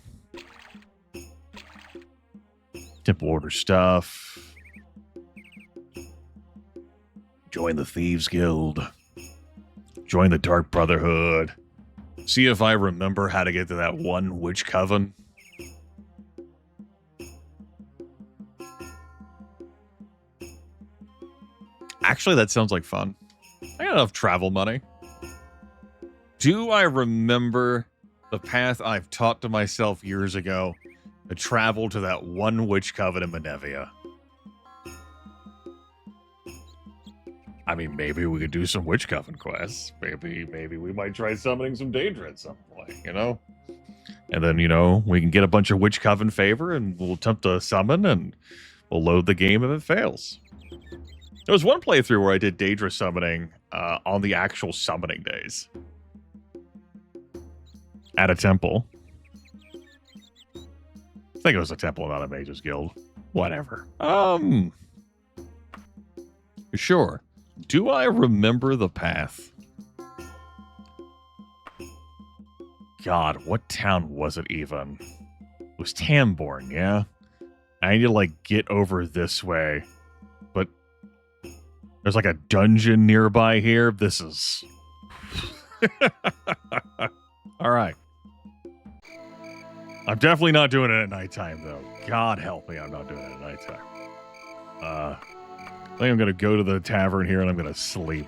Temple order stuff. Join the Thieves Guild. Join the Dark Brotherhood. See if I remember how to get to that one witch coven. Actually, that sounds like fun. I got enough travel money. Do I remember the path I've taught to myself years ago to travel to that one witch coven in Menevia? I mean, maybe we could do some witch coven quests. Maybe we might try summoning some Daedra at some point, you know? And then, you know, we can get a bunch of witch coven favor and we'll attempt to summon and we'll load the game if it fails. There was one playthrough where I did Daedra summoning on the actual summoning days. At a temple. I think it was a temple, not a mage's guild. Whatever. Sure. Do I remember the path? God, what town was it even? It was Tamborn, yeah? I need to, like, get over this way. But there's, like, a dungeon nearby here. This is... Alright. I'm definitely not doing it at nighttime, though. God help me, I'm not doing it at nighttime. I think I'm going to go to the tavern here and I'm going to sleep.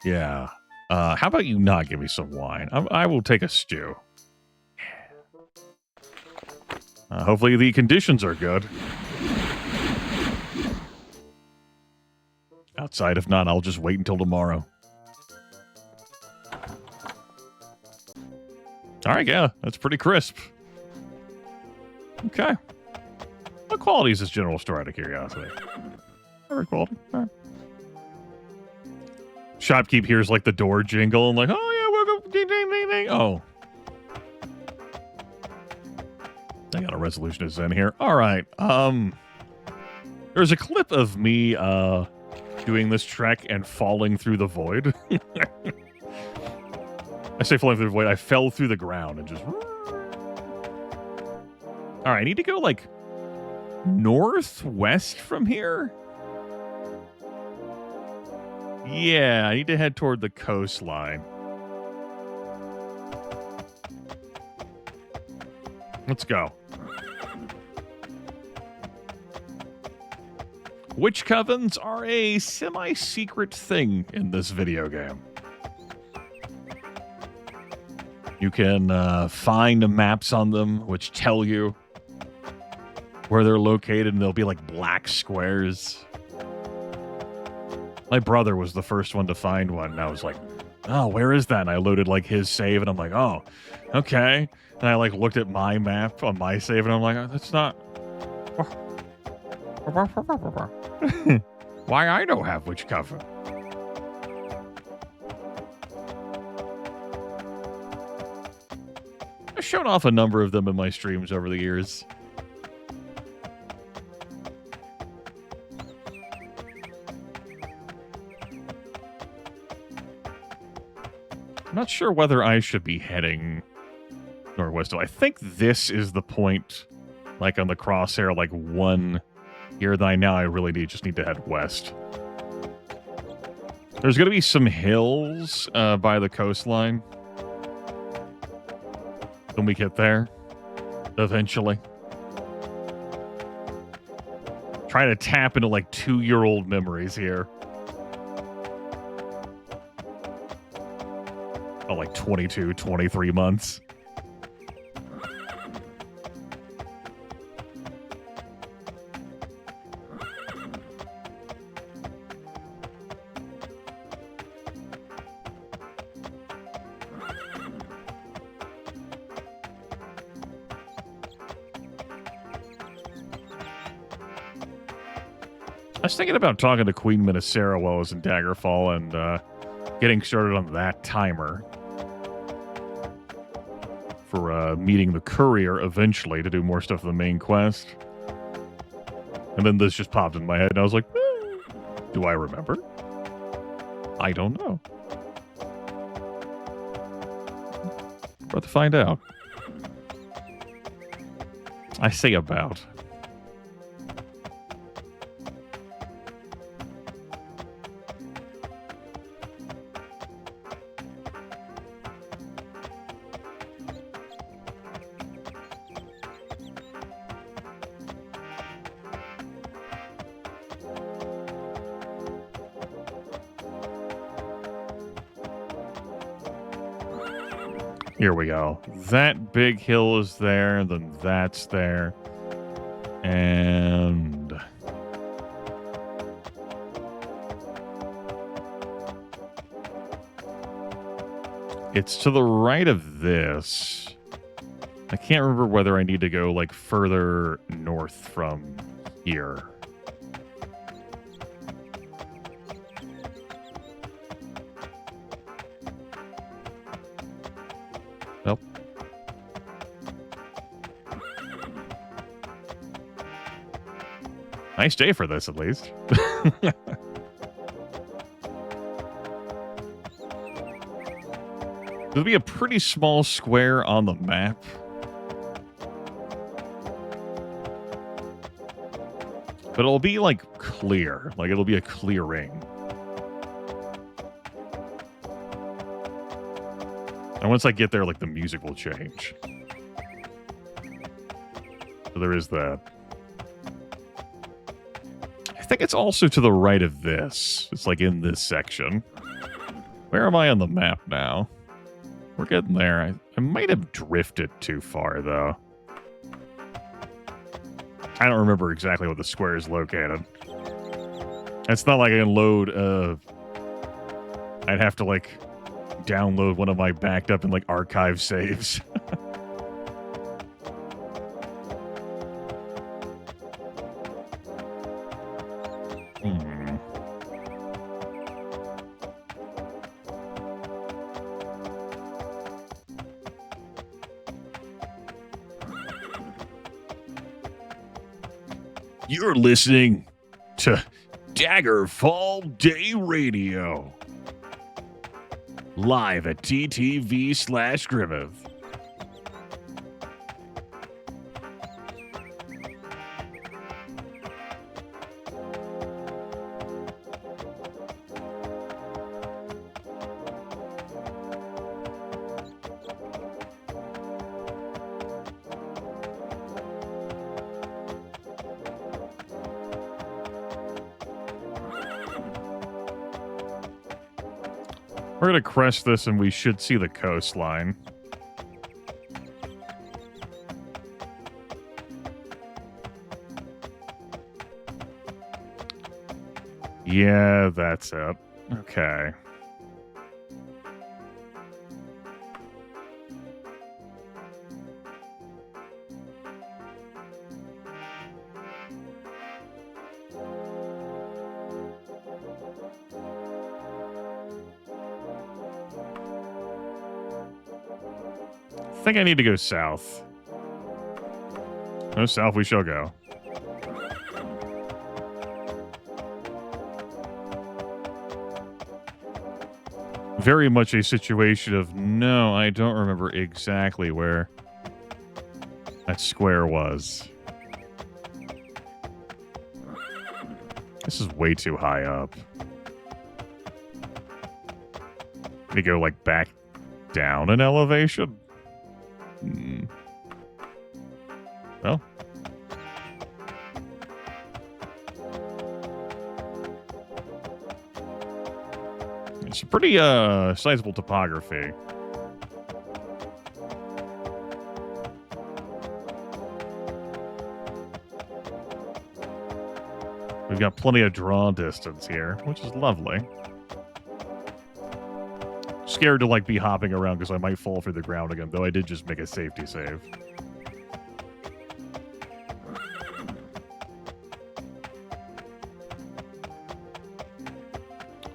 Yeah. How about you not give me some wine? I will take a stew. Hopefully the conditions are good. Outside, if not, I'll just wait until tomorrow. Alright, yeah, that's pretty crisp. Okay. What quality is this general store, out of curiosity? Very quality. All right. Shopkeep hears like the door jingle and like, oh yeah, we're going ding ding ding ding. Oh. I got a resolution to send here. Alright. There's a clip of me doing this trek and falling through the void. I say falling through the void, I fell through the ground and just... Alright, I need to go, like, northwest from here? Yeah, I need to head toward the coastline. Let's go. Witch covens are a semi-secret thing in this video game. You can find maps on them which tell you where they're located, and they'll be like black squares. My brother was the first one to find one, and I was like, oh, where is that? And I loaded like his save, and I'm like, oh, okay. And I like looked at my map on my save, and I'm like, oh, that's not... Why I don't have witch coven? I've shown off a number of them in my streams over the years. I'm not sure whether I should be heading northwest. I think this is the point, like on the crosshair, like one here that I really just need to head west. There's going to be some hills by the coastline when we get there, eventually. Trying to tap into like 2-year-old memories here. Oh, like 22, 23 months. I was thinking about talking to Queen Minnesera while I was in Daggerfall and getting started on that timer for meeting the courier eventually to do more stuff for the main quest. And then this just popped in my head, and I was like, do I remember? I don't know. About to find out. I say about. Here we go. That big hill is there, then that's there. And it's to the right of this. I can't remember whether I need to go like further north from here. Nope. Nice day for this, at least. There'll be a pretty small square on the map. But it'll be, like, clear. Like, it'll be a clearing. And once I get there, like, the music will change. So there is that. I think it's also to the right of this. It's, like, in this section. Where am I on the map now? We're getting there. I might have drifted too far, though. I don't remember exactly where the square is located. It's not like I can load, I'd have to, like, download one of my backed up and, like, archive saves. You're listening to Daggerfall Day Radio. Live at TTV/Grimith. We're going to crest this and we should see the coastline. Yeah, that's it. Okay. I think I need to go south. No, south we shall go. Very much a situation of, no, I don't remember exactly where that square was. This is way too high up. Need to go, like, back down an elevation? Well. It's a pretty, sizable topography. We've got plenty of draw distance here, which is lovely. Scared to, like, be hopping around because I might fall through the ground again, though I did just make a safety save.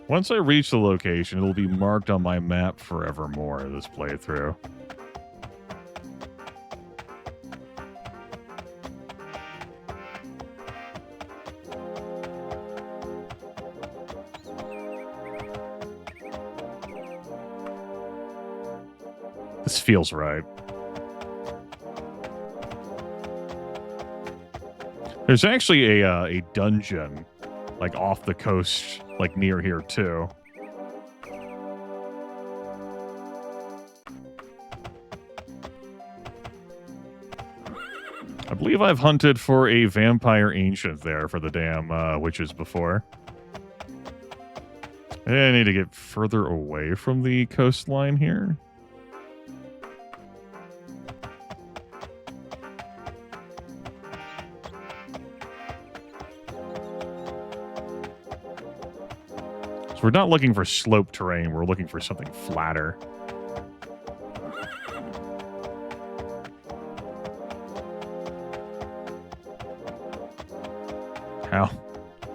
Once I reach the location, it'll be marked on my map forevermore, this playthrough. This feels right. There's actually a dungeon, like, off the coast, like, near here, too. I believe I've hunted for a vampire ancient there for the damn witches before. I need to get further away from the coastline here. So we're not looking for slope terrain, we're looking for something flatter.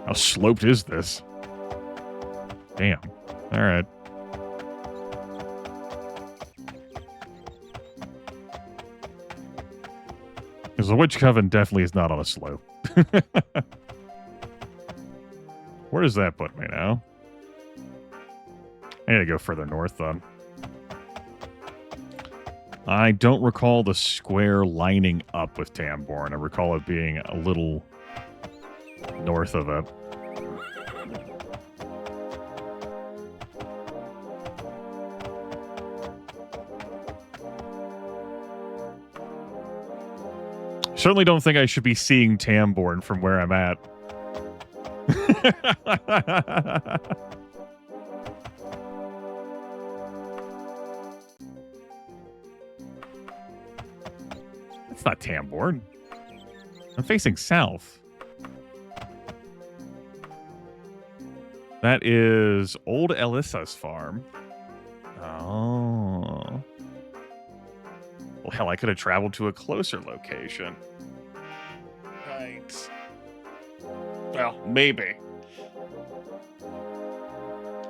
How sloped is this? Damn. All right. Because the Witch Coven definitely is not on a slope. Where does that put me now? I need to go further north, then. I don't recall the square lining up with Tamborn. I recall it being a little north of it. Certainly don't think I should be seeing Tamborn from where I'm at. That's not Tamborn. I'm facing south. That is Old Elissa's farm. Oh. Well, hell, I could have traveled to a closer location. Right. Well, maybe.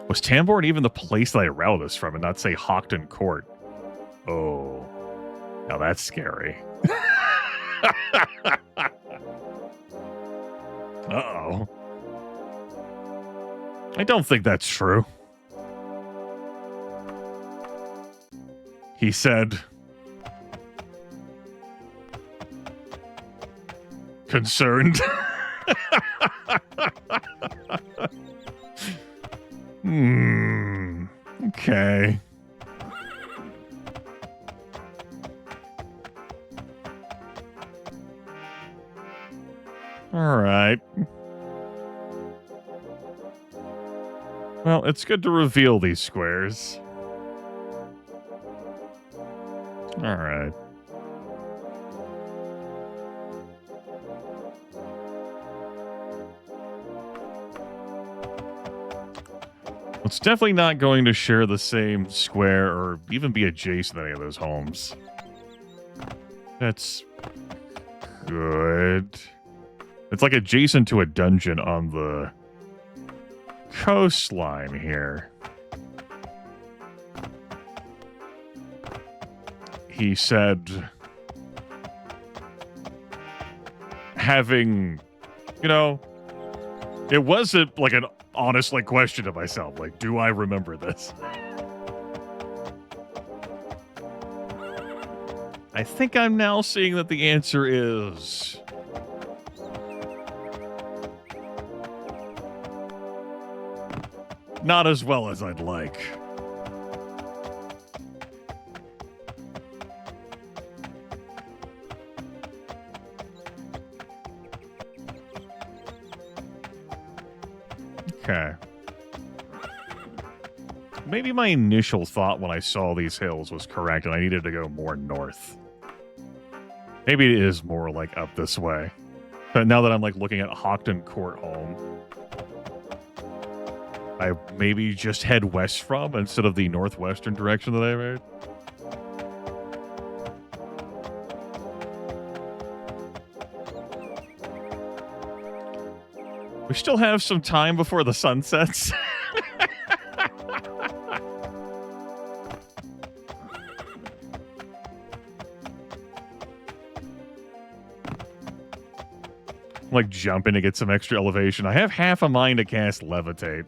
Was Tamborn even the place that I routed this from and not say Hockton Court? Oh. Now that's scary. Uh-oh. I don't think that's true. He said... concerned. Okay. All right. Well, it's good to reveal these squares. All right. It's definitely not going to share the same square or even be adjacent to any of those homes. That's good. It's like adjacent to a dungeon on the coastline here. He said having, you know, it wasn't like an honest question to myself, like, do I remember this? I think I'm now seeing that the answer is not as well as I'd like. Okay. Maybe my initial thought when I saw these hills was correct and I needed to go more north. Maybe it is more like up this way. But now that I'm like looking at Hockton Court home, I maybe just head west from instead of the northwestern direction that I made. We still have some time before the sun sets. I'm like jumping to get some extra elevation. I have half a mind to cast Levitate.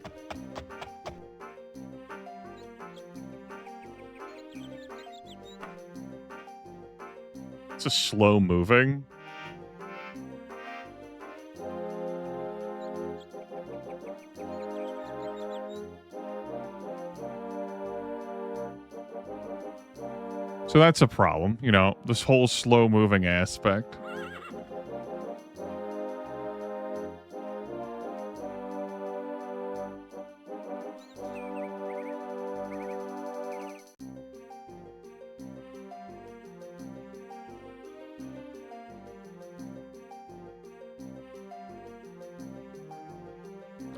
It's a slow moving. So that's a problem, you know, this whole slow moving aspect.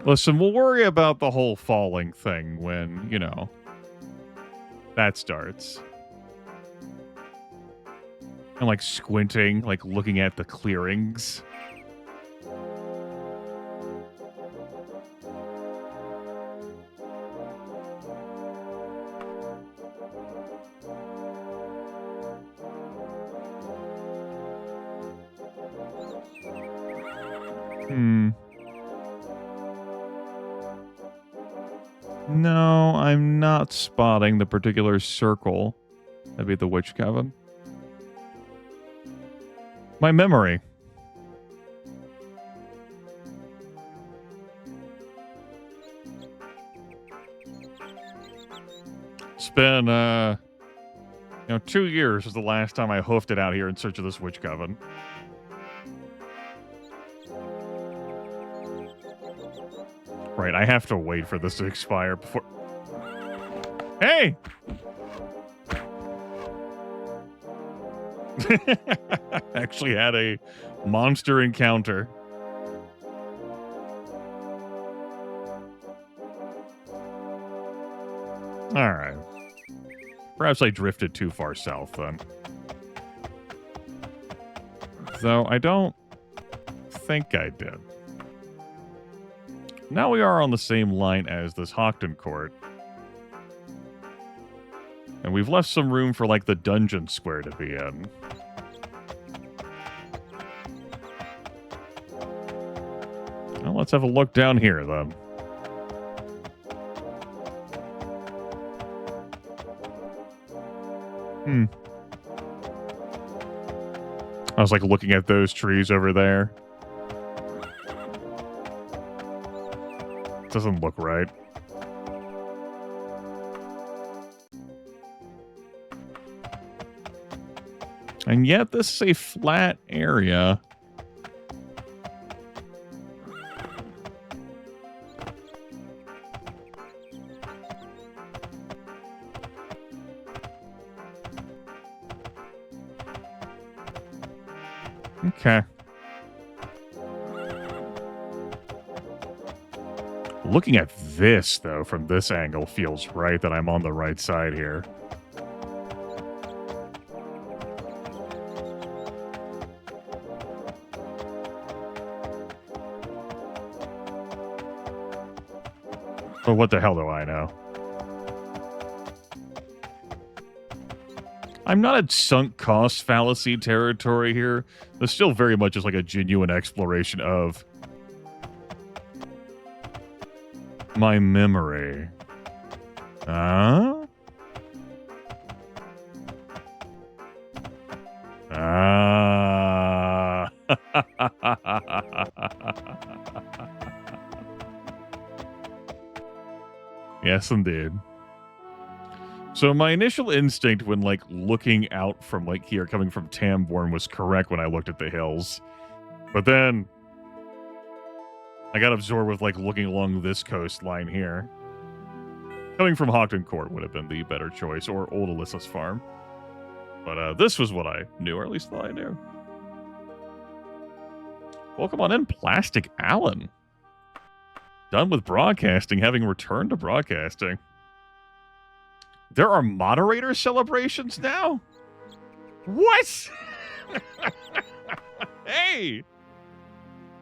Listen, we'll worry about the whole falling thing when, you know, that starts. And like squinting, like looking at the clearings. No, I'm not spotting the particular circle. That'd be the witch cabin. My memory. It's been, 2 years was the last time I hoofed it out here in search of this witch coven. Right, I have to wait for this to expire before... Hey! Actually had a monster encounter. Alright. Perhaps I drifted too far south then. Though I don't think I did. Now we are on the same line as this Hockton Court. And we've left some room for, like, the dungeon square to be in. Well, let's have a look down here, then. I was, like, looking at those trees over there. Doesn't look right. And yet, this is a flat area. Okay. Looking at this, though, from this angle feels right that I'm on the right side here. But what the hell do I know? I'm not at sunk cost fallacy territory here. This still very much is like a genuine exploration of my memory. Yes, indeed. So my initial instinct when, like, looking out from, like, here, coming from Tamborn was correct when I looked at the hills. But then I got absorbed with, like, looking along this coastline here. Coming from Hockton Court would have been the better choice, or Old Alyssa's farm. But this was what I knew, or at least thought I knew. Welcome on in, Plastic Allen. Done with broadcasting, having returned to broadcasting. There are moderator celebrations now? What? Hey!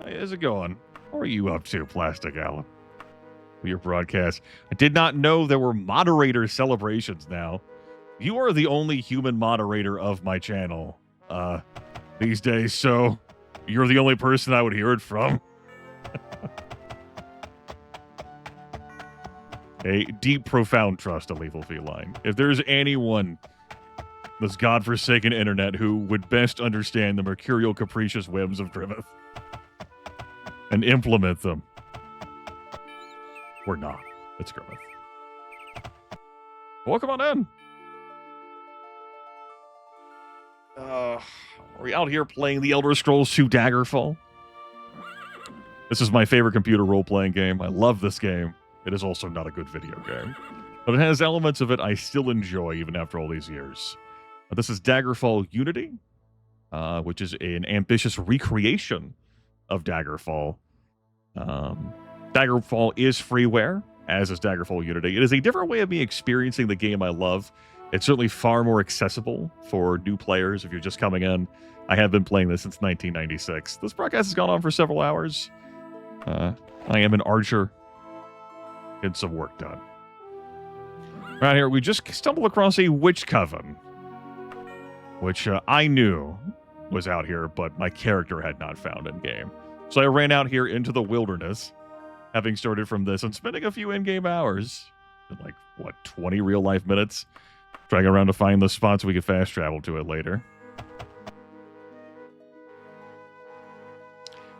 How's it going? What are you up to, Plastic Allen? With your broadcast. I did not know there were moderator celebrations now. You are the only human moderator of my channel these days, so you're the only person I would hear it from. A deep, profound trust to Lethal Feline. If there's anyone This godforsaken internet who would best understand the mercurial capricious whims of Grimith and implement them. We're not. It's Grimith. Welcome on in. Are we out here playing the Elder Scrolls 2 Daggerfall? This is my favorite computer role-playing game. I love this game. It is also not a good video game. But it has elements of it I still enjoy even after all these years. This is Daggerfall Unity, which is an ambitious recreation of Daggerfall. Daggerfall is freeware, as is Daggerfall Unity. It is a different way of me experiencing the game I love. It's certainly far more accessible for new players if you're just coming in. I have been playing this since 1996. This broadcast has gone on for several hours. I am an archer. Get some work done. Right here, we just stumbled across a witch coven, which I knew was out here, but my character had not found in-game. So I ran out here into the wilderness, having started from this, and spending a few in-game hours, like, 20 real-life minutes, dragging around to find the spots we could fast travel to it later.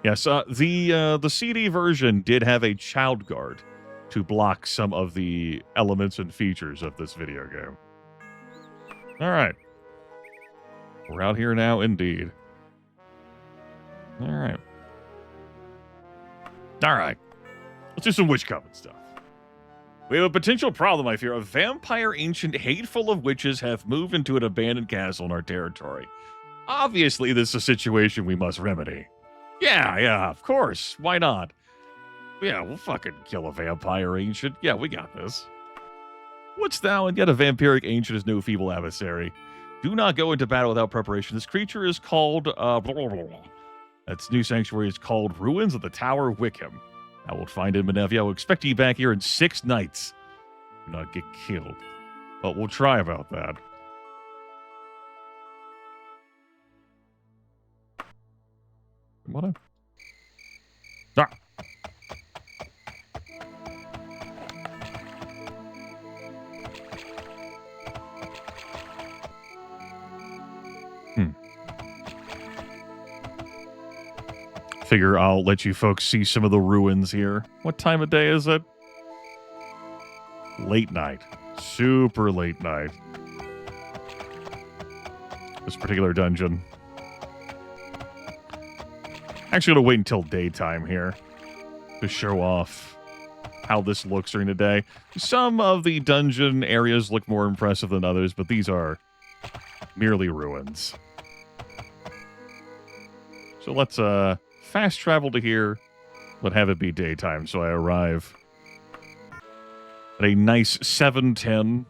Yes, the CD version did have a child guard to block some of the elements and features of this video game. All right. We're out here now, indeed. All right. All right. Let's do some Witch Coven stuff. We have a potential problem, I fear. A vampire ancient hateful of witches have moved into an abandoned castle in our territory. Obviously, this is a situation we must remedy. Yeah, of course. Why not? Yeah, we'll fucking kill a vampire ancient. Yeah, we got this. Wouldst thou and yet a vampiric ancient is no feeble adversary? Do not go into battle without preparation. This creature is called, Its new sanctuary is called Ruins of the Tower of Wickham. I will find him in Nevia. I will expect you back here in 6 nights. Do not get killed. But we'll try about that. Come on in. Ah. Figure I'll let you folks see some of the ruins here. What time of day is it? Late night. Super late night. This particular dungeon. Actually gonna wait until daytime here to show off how this looks during the day. Some of the dungeon areas look more impressive than others, but these are merely ruins. So let's fast travel to here, but have it be daytime, so I arrive at a nice 7:10.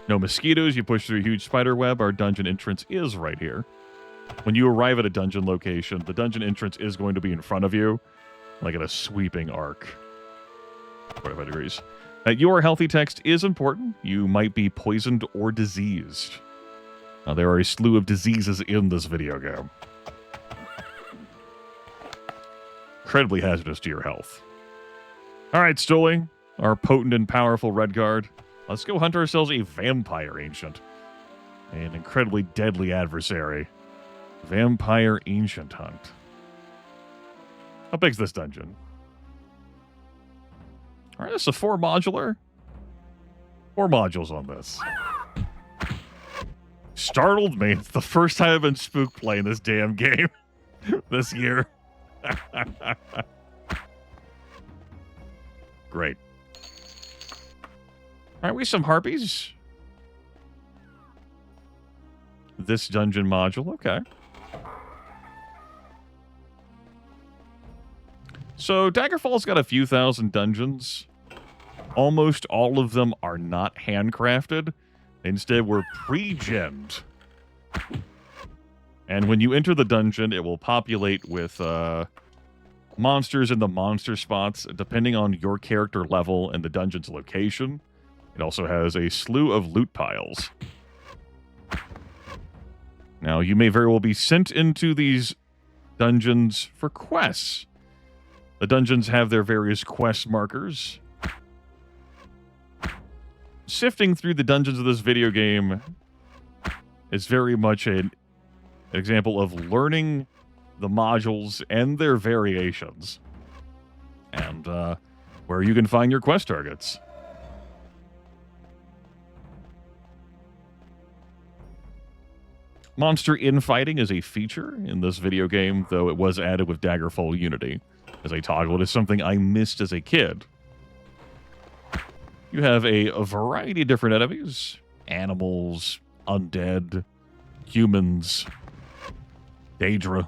No mosquitoes. You push through a huge spider web. Our dungeon entrance is right here. When you arrive at a dungeon location, the dungeon entrance is going to be in front of you, like in a sweeping arc. 45 degrees. Your healthy text is important. You might be poisoned or diseased. There are a slew of diseases in this video game. Incredibly hazardous to your health. All right, Stoli, our potent and powerful red guard. Let's go hunt ourselves a vampire ancient. An incredibly deadly adversary. Vampire ancient hunt. How big's this dungeon? All right, this is a 4 modular. 4 modules on this. Startled me. It's the first time I've been spooked playing this damn game this year. Great. All right, we have some harpies. This dungeon module, okay. So Daggerfall's got a few thousand dungeons. Almost all of them are not handcrafted. Instead, we're pre-gemmed. And when you enter the dungeon, it will populate with monsters in the monster spots, depending on your character level and the dungeon's location. It also has a slew of loot piles. Now, you may very well be sent into these dungeons for quests. The dungeons have their various quest markers. sifting through the dungeons of this video game is very much an example of learning the modules and their variations, and where you can find your quest targets. Monster infighting is a feature in this video game, though it was added with Daggerfall Unity. As a toggle, it is something I missed as a kid. You have a variety of different enemies. Animals, undead, humans, Daedra.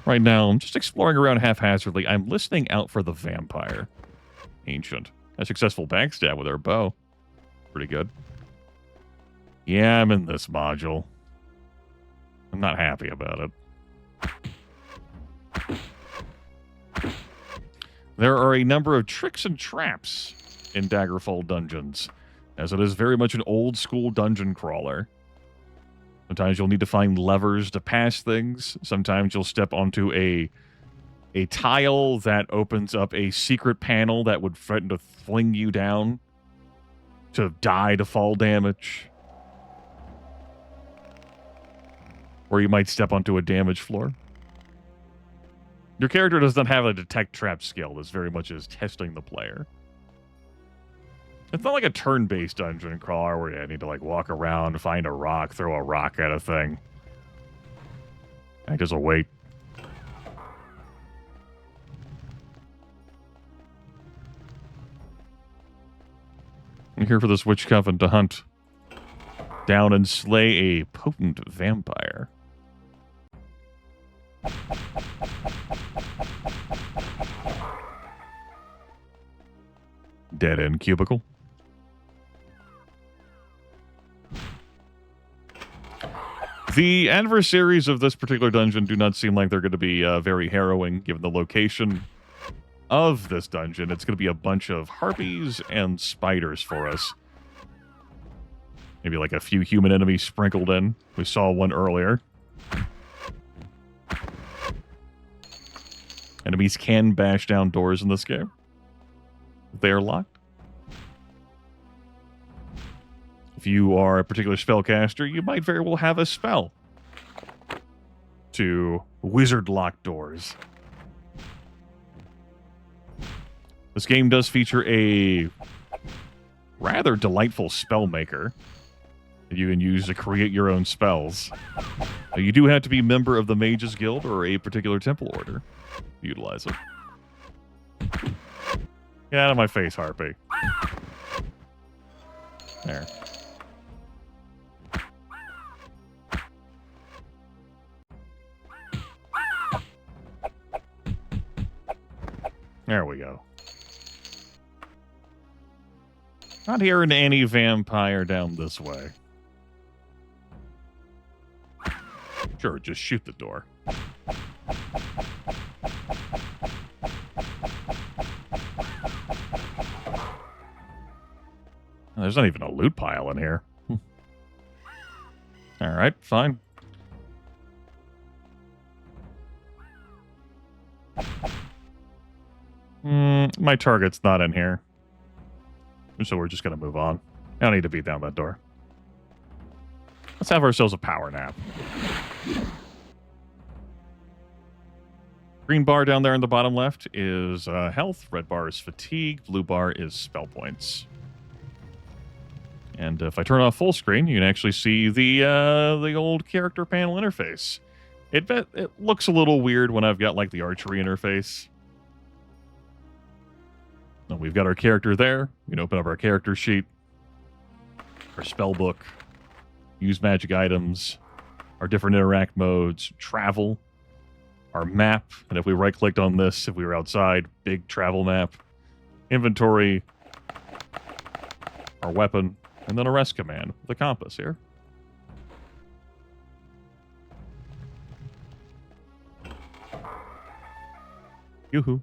Right now, I'm just exploring around haphazardly. I'm listening out for the vampire. Ancient. A successful backstab with her bow. Pretty good. Yeah, I'm in this module. I'm not happy about it. There are a number of tricks and traps in Daggerfall dungeons, as it is very much an old-school dungeon crawler. Sometimes you'll need to find levers to pass things. Sometimes you'll step onto a tile that opens up a secret panel that would threaten to fling you down to die to fall damage. Or you might step onto a damaged floor. Your character does not have a detect trap skill. This very much is testing the player. It's not like a turn-based dungeon crawler where you need to like walk around, find a rock, throw a rock at a thing. I guess I'll wait. I'm here for this witch coven to hunt down and slay a potent vampire. Dead-end cubicle. The adversaries of this particular dungeon do not seem like they're going to be very harrowing, given the location of this dungeon. It's going to be a bunch of harpies and spiders for us. Maybe like a few human enemies sprinkled in. We saw one earlier. Enemies can bash down doors in this game. They are locked. If you are a particular spellcaster, you might very well have a spell to wizard lock doors. This game does feature a rather delightful spell maker that you can use to create your own spells. Now, you do have to be a member of the Mages Guild or a particular temple order to utilize it. Get out of my face, Harpy. There. There we go. Not hearing any vampire down this way. Sure, just shoot the door. There's not even a loot pile in here. Alright, fine. My target's not in here. So we're just going to move on. I don't need to beat down that door. Let's have ourselves a power nap. Green bar down there in the bottom left is health. Red bar is fatigue. Blue bar is spell points. And if I turn off full screen, you can actually see the old character panel interface. It looks a little weird when I've got like the archery interface. We've got our character there. We can open up our character sheet, our spell book, use magic items, our different interact modes, travel, our map, and if we right-clicked on this, if we were outside, big travel map, inventory, our weapon, and then a rest command with a compass here. Yoo-hoo.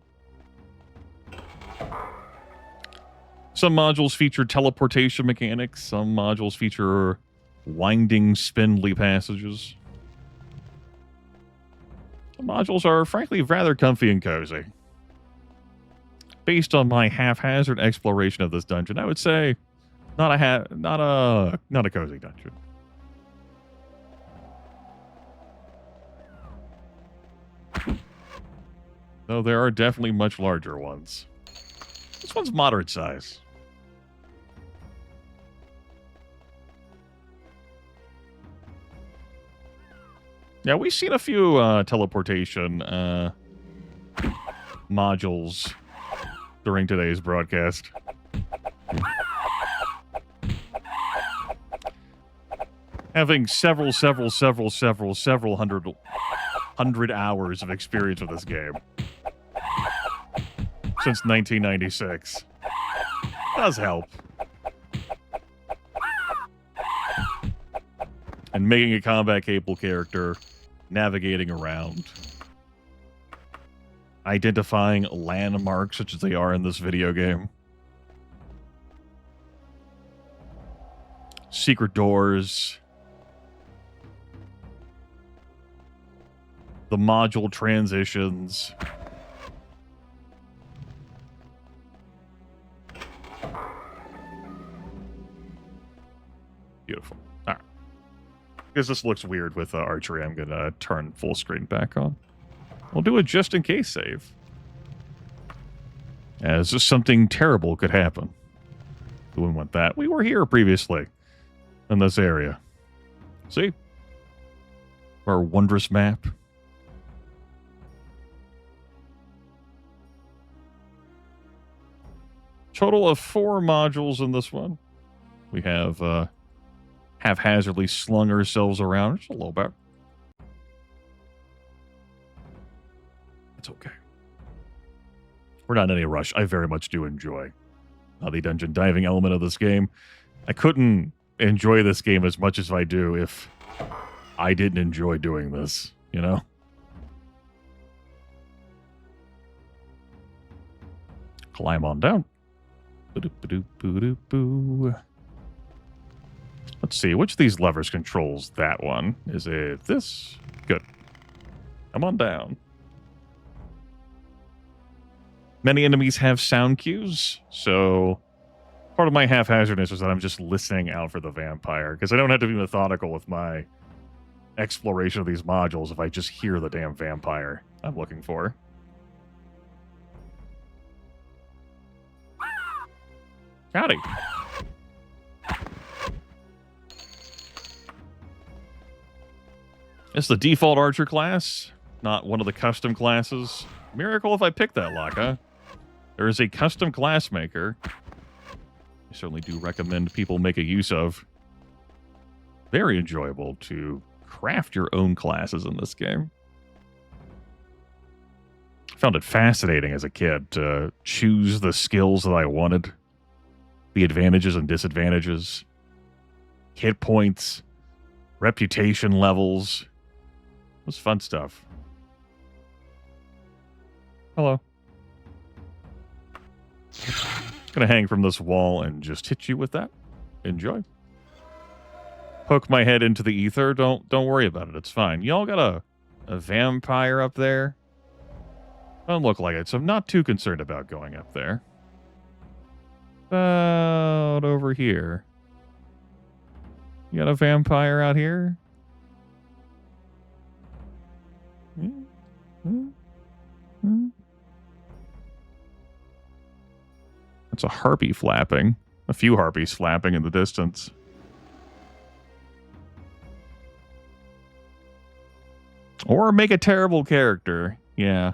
Some modules feature teleportation mechanics. Some modules feature winding, spindly passages. The modules are frankly rather comfy and cozy. Based on my haphazard exploration of this dungeon, I would say not a cozy dungeon. Though there are definitely much larger ones. This one's moderate size. Yeah, we've seen a few teleportation modules during today's broadcast. Having several hundred hours of experience with this game since 1996 does help. And making a combat-capable character, navigating around, identifying landmarks such as they are in this video game. Secret doors. The module transitions. Beautiful. All right. Because this looks weird with archery, I'm going to turn full screen back on. We'll do a just-in-case save. As if something terrible could happen. We wouldn't want that. We were here previously in this area. See? Our wondrous map. Total of 4 modules in this one. We have haphazardly slung ourselves around just a little bit. It's okay. We're not in any rush. I very much do enjoy the dungeon diving element of this game. I couldn't enjoy this game as much as I do if I didn't enjoy doing this, you know? Climb on down. Let's see, which of these levers controls that one? Is it this? Good. Come on down. Many enemies have sound cues, so part of my haphazardness is that I'm just listening out for the vampire, because I don't have to be methodical with my exploration of these modules if I just hear the damn vampire I'm looking for. Howdy. It's the default archer class, not one of the custom classes. Miracle if I picked that lock, huh? There is a custom class maker. I certainly do recommend people make a use of. Very enjoyable to craft your own classes in this game. I found it fascinating as a kid to choose the skills that I wanted. The advantages and disadvantages. Hit points. Reputation levels. It was fun stuff. Hello. Gonna hang from this wall and just hit you with that. Enjoy. Poke my head into the ether. Don't worry about it. It's fine. Y'all got a vampire up there? Don't look like it, so I'm not too concerned about going up there. About over here. You got a vampire out here? That's a harpy flapping. A few harpies flapping in the distance. Or make a terrible character. Yeah.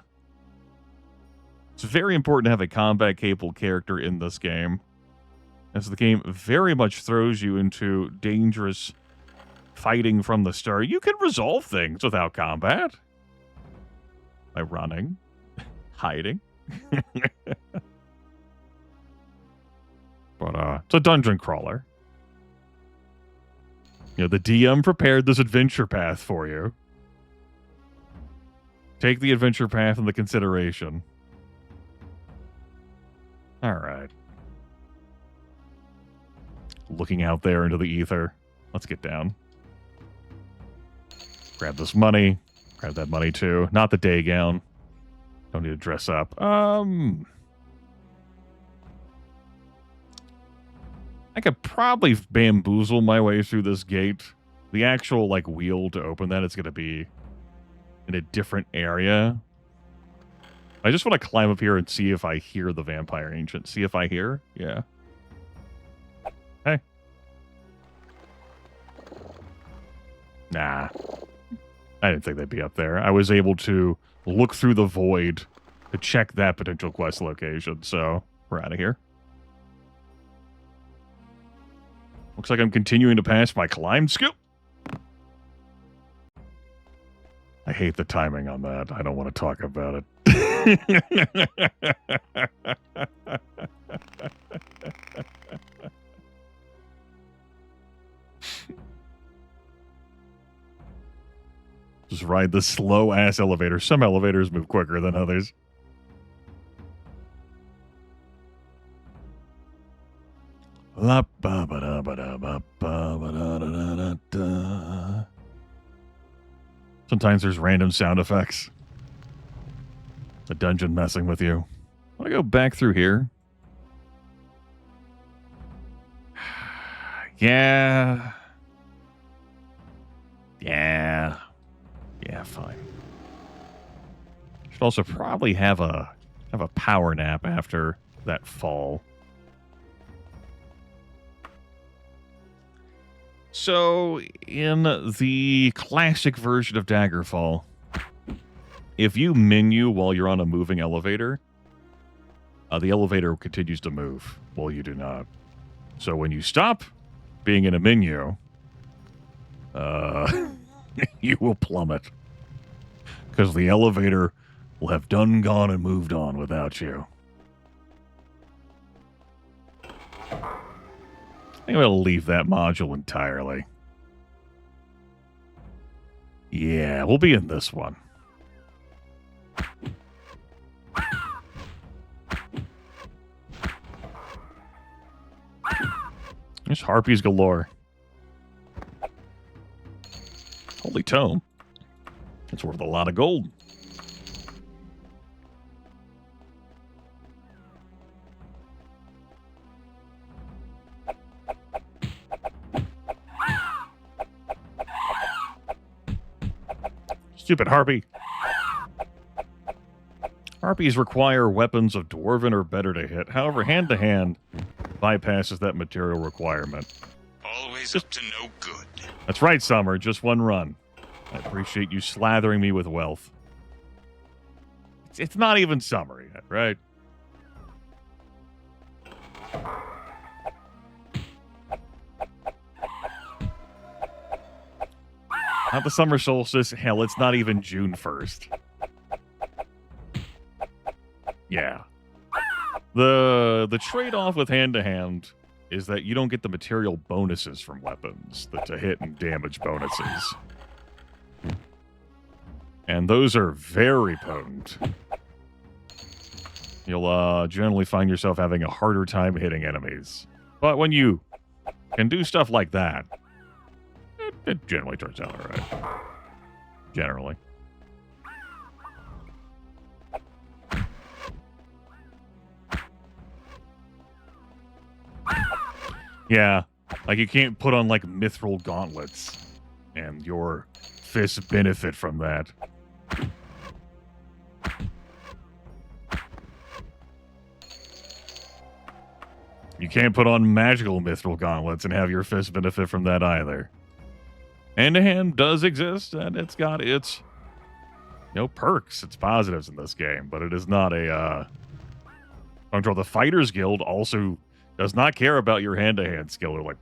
It's very important to have a combat-capable character in this game, as the game very much throws you into dangerous fighting from the start. You can resolve things without combat. By running. Hiding. But, it's a dungeon crawler. You know, the DM prepared this adventure path for you. Take the adventure path into consideration. Alright. Looking out there into the ether. Let's get down. Grab this money. Grab that money too. Not the day gown. Don't need to dress up. I could probably bamboozle my way through this gate. The actual, like, wheel to open that is going to be in a different area. I just want to climb up here and see if I hear the vampire ancient. See if I hear? Yeah. Hey. Nah. I didn't think they'd be up there. I was able to look through the void to check that potential quest location, so we're out of here. Looks like I'm continuing to pass my climb skill. I hate the timing on that. I don't want to talk about it. Just ride the slow-ass elevator. Some elevators move quicker than others. Sometimes there's random sound effects. The dungeon messing with you. I want to go back through here. Yeah. Yeah. Yeah, fine. Should also probably have a power nap after that fall. So, in the classic version of Daggerfall, if you menu while you're on a moving elevator, the elevator continues to move while you do not. So when you stop being in a menu, you will plummet. Because the elevator will have done gone and moved on without you. I think we'll leave that module entirely. Yeah, we'll be in this one. There's harpies galore. Holy tome. It's worth a lot of gold. Stupid harpy. Harpies require weapons of dwarven or better to hit. However, hand-to-hand bypasses that material requirement. Always up to no good. That's right, Summer. Just one run. I appreciate you slathering me with wealth. It's not even summer yet, right? Not the summer solstice. Hell, it's not even June 1st. Yeah. The trade-off with hand-to-hand is that you don't get the material bonuses from weapons, the hit and damage bonuses. And those are very potent. You'll generally find yourself having a harder time hitting enemies. But when you can do stuff like that, it generally turns out all right. Generally. Yeah, like you can't put on like mithril gauntlets and your fists benefit from that. You can't put on magical mithril gauntlets and have your fists benefit from that either. Hand-to-hand does exist, and it's got its, perks, its positives in this game, but it is not a, control. The Fighters Guild also does not care about your hand-to-hand skill. They're like,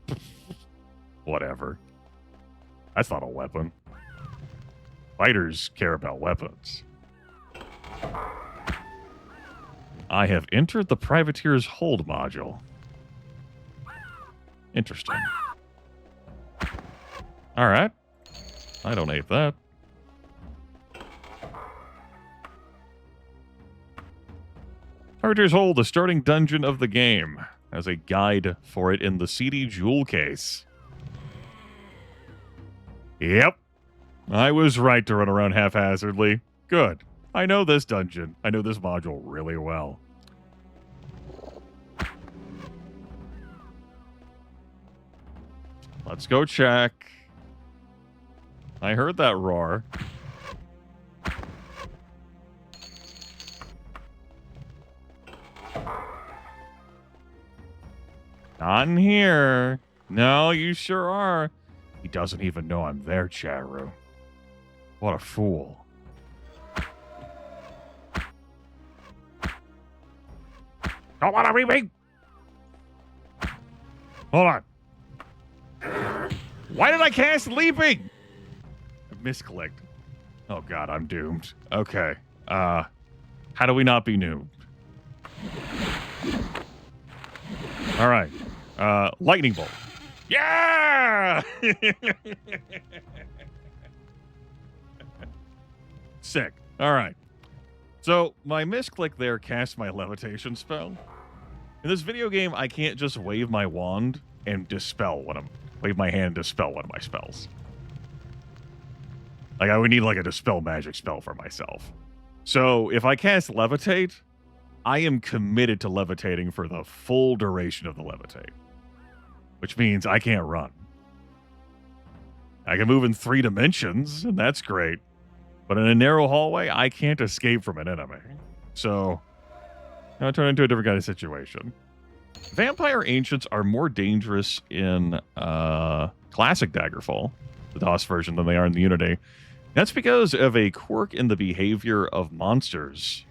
whatever. That's not a weapon. Fighters care about weapons. I have entered the Privateer's Hold module. Interesting. All right. I don't hate that. Privateer's Hold, the starting dungeon of the game. Has a guide for it in the CD jewel case. Yep. I was right to run around haphazardly. Good. I know this dungeon. I know this module really well. Let's go check. I heard that roar. Not in here. No, you sure are. He doesn't even know I'm there, chat room. What a fool. Don't want to repeat. Hold on. Why did I cast leaping? I misclicked. Oh god, I'm doomed. Okay. How do we not be noob? All right. Lightning bolt. Yeah! Sick. All right. So my misclick there cast my levitation spell. In this video game, I can't just wave my wand and dispel wave my hand and dispel one of my spells. Like I would need like a dispel magic spell for myself. So if I cast levitate, I am committed to levitating for the full duration of the levitate, which means I can't run. I can move in 3 dimensions, and that's great. But in a narrow hallway, I can't escape from an enemy. So, I'll turn into a different kind of situation. Vampire Ancients are more dangerous in classic Daggerfall, the DOS version, than they are in the Unity. That's because of a quirk in the behavior of monsters.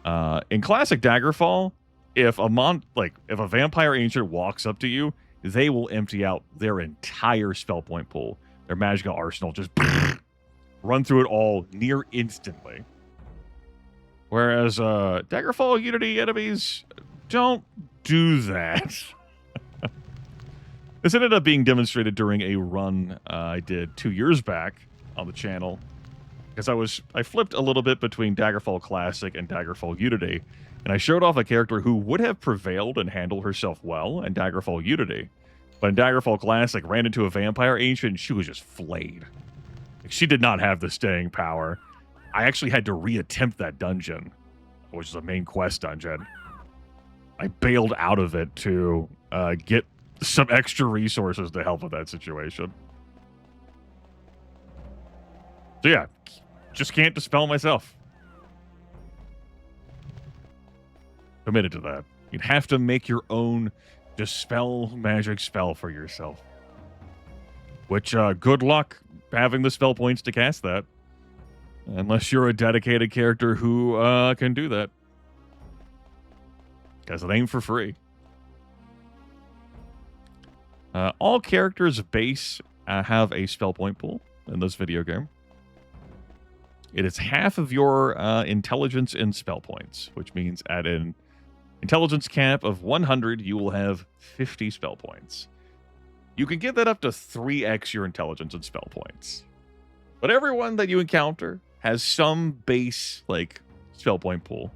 In classic Daggerfall, if a Vampire Ancient walks up to you, they will empty out their entire spell point pool. Their magical arsenal just run through it all near instantly. Whereas Daggerfall Unity enemies don't do that. This ended up being demonstrated during a run I did 2 years back on the channel. Because I flipped a little bit between Daggerfall Classic and Daggerfall Unity, and I showed off a character who would have prevailed and handled herself well in Daggerfall Unity, but in Daggerfall Classic ran into a Vampire Ancient and she was just flayed. Like, she did not have the staying power. I actually had to reattempt that dungeon, which is a main quest dungeon. I bailed out of it to get some extra resources to help with that situation. So yeah, just can't dispel myself. Committed to that. You'd have to make your own dispel magic spell for yourself. Which, good luck having the spell points to cast that. Unless you're a dedicated character who can do that. Because it ain't for free. All characters base have a spell point pool in this video game. It is half of your intelligence in spell points, which means at an intelligence cap of 100, you will have 50 spell points. You can get that up to 3x your intelligence in spell points. But everyone that you encounter has some base, spell point pool.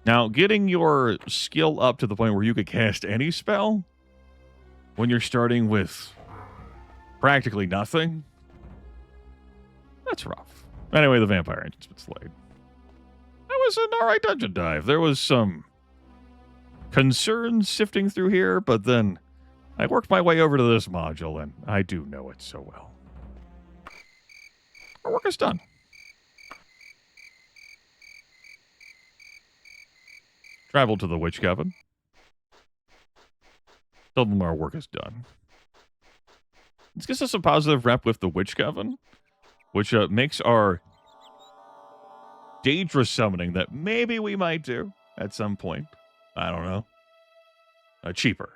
Now, getting your skill up to the point where you could cast any spell when you're starting with practically nothing, that's rough. Anyway, the Vampire Ancient's been slayed. That was an alright dungeon dive. There was some concerns sifting through here, but then I worked my way over to this module, and I do know it so well. Our work is done. Travel to the Witch Coven. Tell them our work is done. This gives us a positive rep with the Witch Coven, which makes our dangerous summoning that maybe we might do at some point, I don't know, cheaper.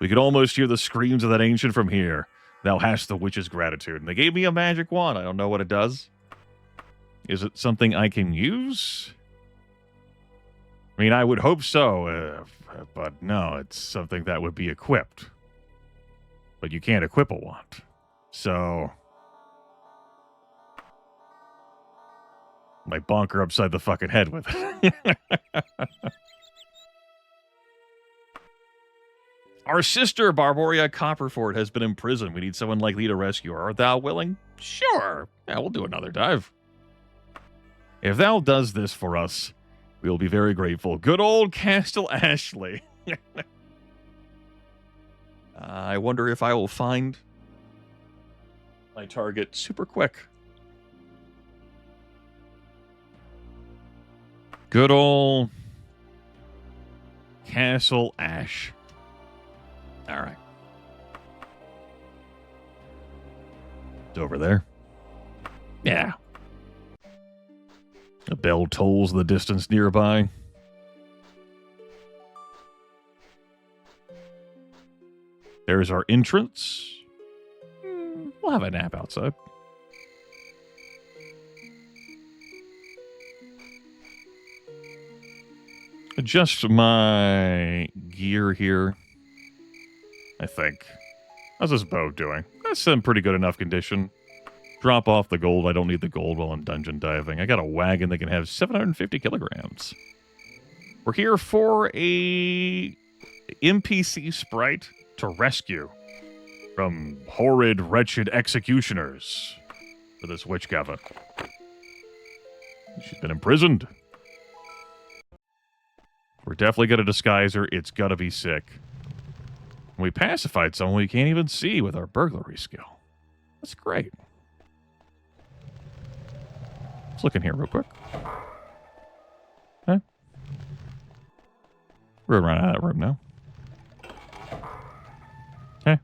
We could almost hear the screams of that ancient from here. Thou hast the witch's gratitude. And they gave me a magic wand. I don't know what it does. Is it something I can use? I mean, I would hope so, but no, it's something that would be equipped. But you can't equip a wand. So might bonk her upside the fucking head with it. Our sister, Barboria Copperford, has been imprisoned. We need someone like thee to rescue her. Art thou willing? Sure. Yeah, we'll do another dive. If thou does this for us, we will be very grateful. Good old Castle Ashley. I wonder if I will find my target super quick. Good old Castle Ash. All right. It's over there. Yeah. A bell tolls the distance nearby. There's our entrance. We'll have a nap outside. Adjust my gear here. I think. How's this bow doing? That's in pretty good enough condition. Drop off the gold. I don't need the gold while I'm dungeon diving. I got a wagon that can have 750 kilograms. We're here for a NPC sprite to rescue from horrid, wretched executioners for this witch coven. She's been imprisoned. We're definitely going to disguise her. It's going to be sick. We pacified someone we can't even see with our burglary skill. That's great. Let's look in here real quick. Okay. We're going to run out of that room now. Okay.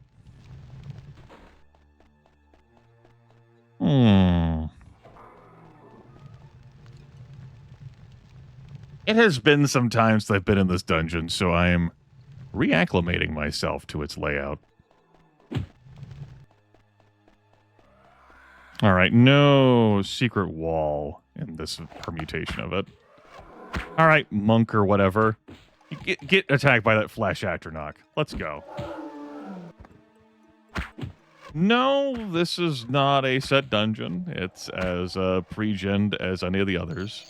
It has been some time since I've been in this dungeon, so I am reacclimating myself to its layout. All right, no secret wall in this permutation of it. All right, monk or whatever. You get attacked by that flash Atronach. Let's go. No, this is not a set dungeon. It's as pre-gened as any of the others.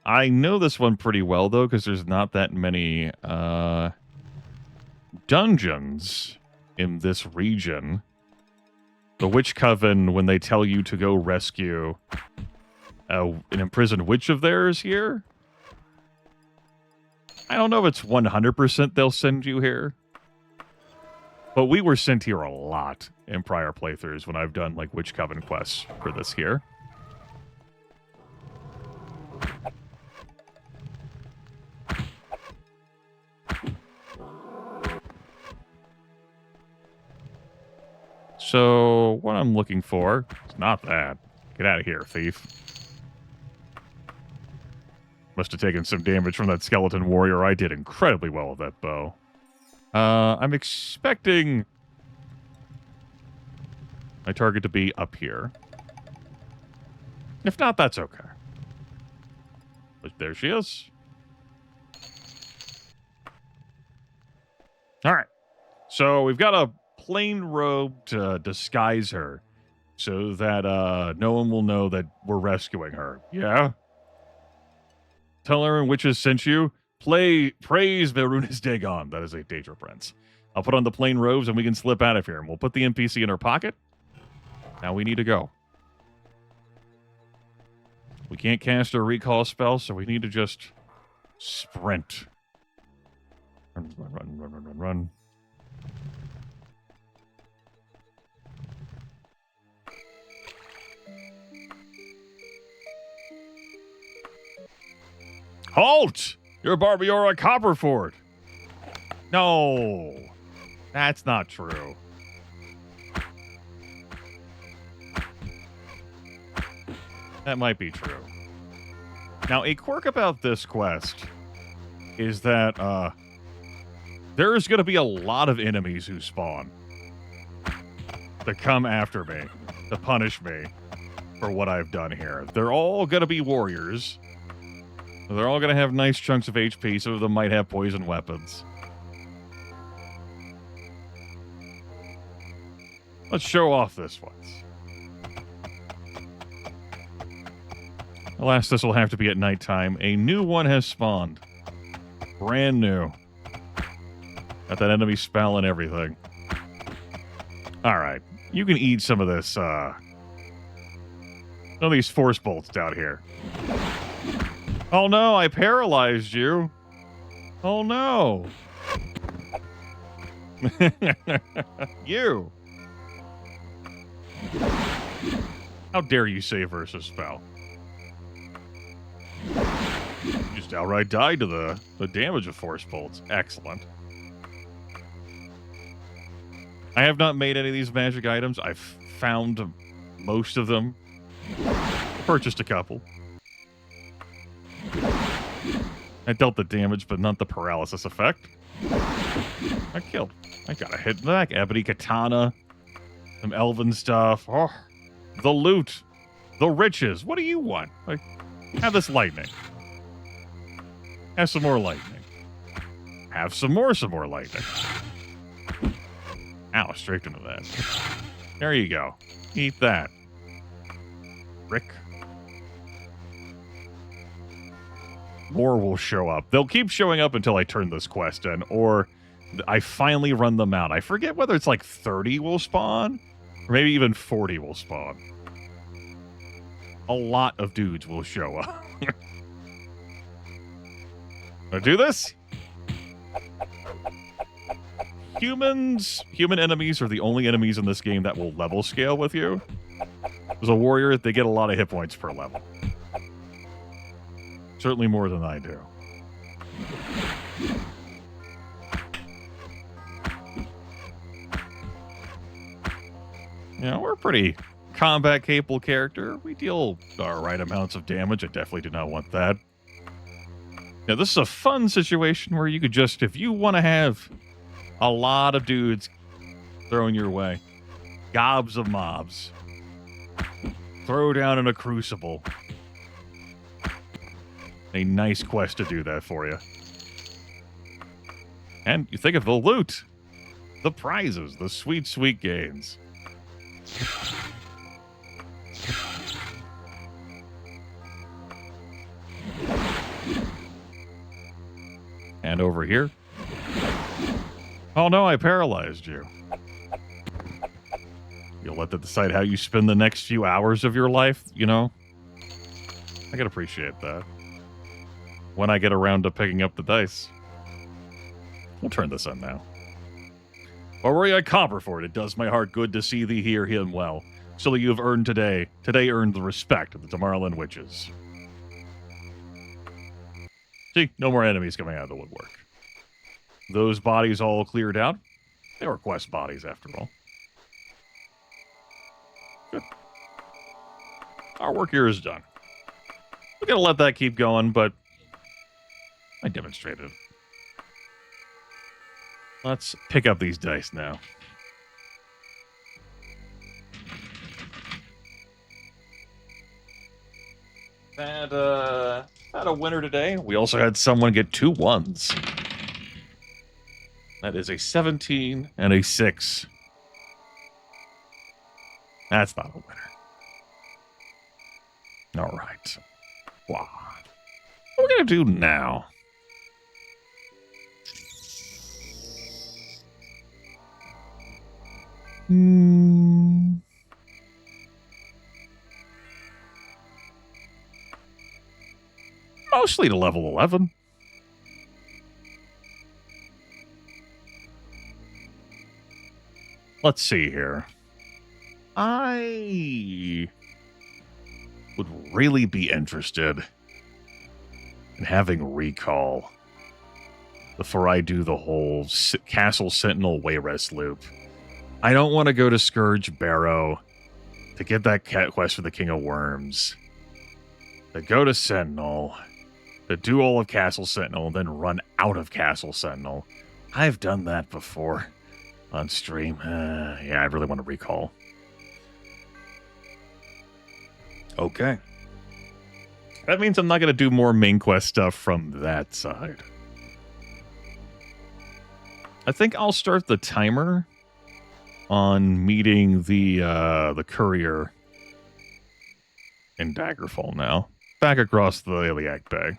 I know this one pretty well, though, because there's not that many dungeons in this region. The Witch Coven, when they tell you to go rescue an imprisoned witch of theirs here, I don't know if it's 100% they'll send you here. But we were sent here a lot in prior playthroughs when I've done, like, Witch Coven quests for this here. So, what I'm looking for is not that. Get out of here, thief. Must have taken some damage from that skeleton warrior. I did incredibly well with that bow. I'm expecting my target to be up here. If not, that's okay. But there she is. All right. So, we've got a plain robe to disguise her so that no one will know that we're rescuing her. Yeah? Tell her witches sent you. Praise Verunas Dagon. That is a Daedra prince. I'll put on the plain robes and we can slip out of here. And we'll put the NPC in her pocket. Now we need to go. We can't cast a recall spell, so we need to just sprint. Run, run, run, run, run, run, run. Halt! You're Barbiora Copperford. No, that's not true. That might be true. Now, a quirk about this quest is that there's going to be a lot of enemies who spawn to come after me, to punish me for what I've done here. They're all going to be warriors. They're all going to have nice chunks of HP. Some of them might have poison weapons. Let's show off this once. Alas, this will have to be at nighttime. A new one has spawned. Brand new. Got that enemy spell and everything. All right. You can eat some of this, some of these force bolts down here. Oh no, I paralyzed you. Oh no. You. How dare you say versus spell? Just outright died to the damage of force bolts. Excellent. I have not made any of these magic items. I've found most of them. Purchased a couple. I dealt the damage, but not the paralysis effect. I killed. I got a hit back. Ebony katana. Some elven stuff. Oh, the loot. The riches. What do you want? Like, have this lightning. Have some more lightning. Have some more lightning. Ow, straight into that. There you go. Eat that. Rick. More will show up. They'll keep showing up until I turn this quest in, or I finally run them out. I forget whether it's like 30 will spawn, or maybe even 40 will spawn. A lot of dudes will show up. Wanna do this? Human enemies are the only enemies in this game that will level scale with you. As a warrior, they get a lot of hit points per level. Certainly more than I do. Yeah, we're a pretty combat capable character. We deal our right amounts of damage. I definitely do not want that. Now, this is a fun situation where you could just, if you want to have a lot of dudes thrown your way, gobs of mobs, throw down in a crucible. A nice quest to do that for you. And you think of the loot, the prizes, the sweet, sweet gains. And over here. Oh no, I paralyzed you. You'll let that decide how you spend the next few hours of your life, you know? I can appreciate that. When I get around to picking up the dice. We'll turn this on now. Or were you a copper for it? It does my heart good to see thee hear him well. So that you have earned today earned the respect of the Tomorrowland witches. See, no more enemies coming out of the woodwork. Those bodies all cleared out. They were quest bodies, after all. Good. Our work here is done. We're going to let that keep going, but I demonstrated. Let's pick up these dice now. Had a winner today. We also had someone get 2 1s. That is a 17 and a 6. That's not a winner. All right. Wow. What are we going to do now? Mostly to level 11. Let's see here. I would really be interested in having recall before I do the whole Castle Sentinel Wayrest loop. I don't want to go to Scourge Barrow to get that cat quest for the King of Worms, to go to Sentinel, to do all of Castle Sentinel, and then run out of Castle Sentinel. I've done that before on stream. Yeah, I really want to recall. Okay. That means I'm not going to do more main quest stuff from that side. I think I'll start the timer on meeting the courier in Daggerfall now. Back across the Iliac Bay.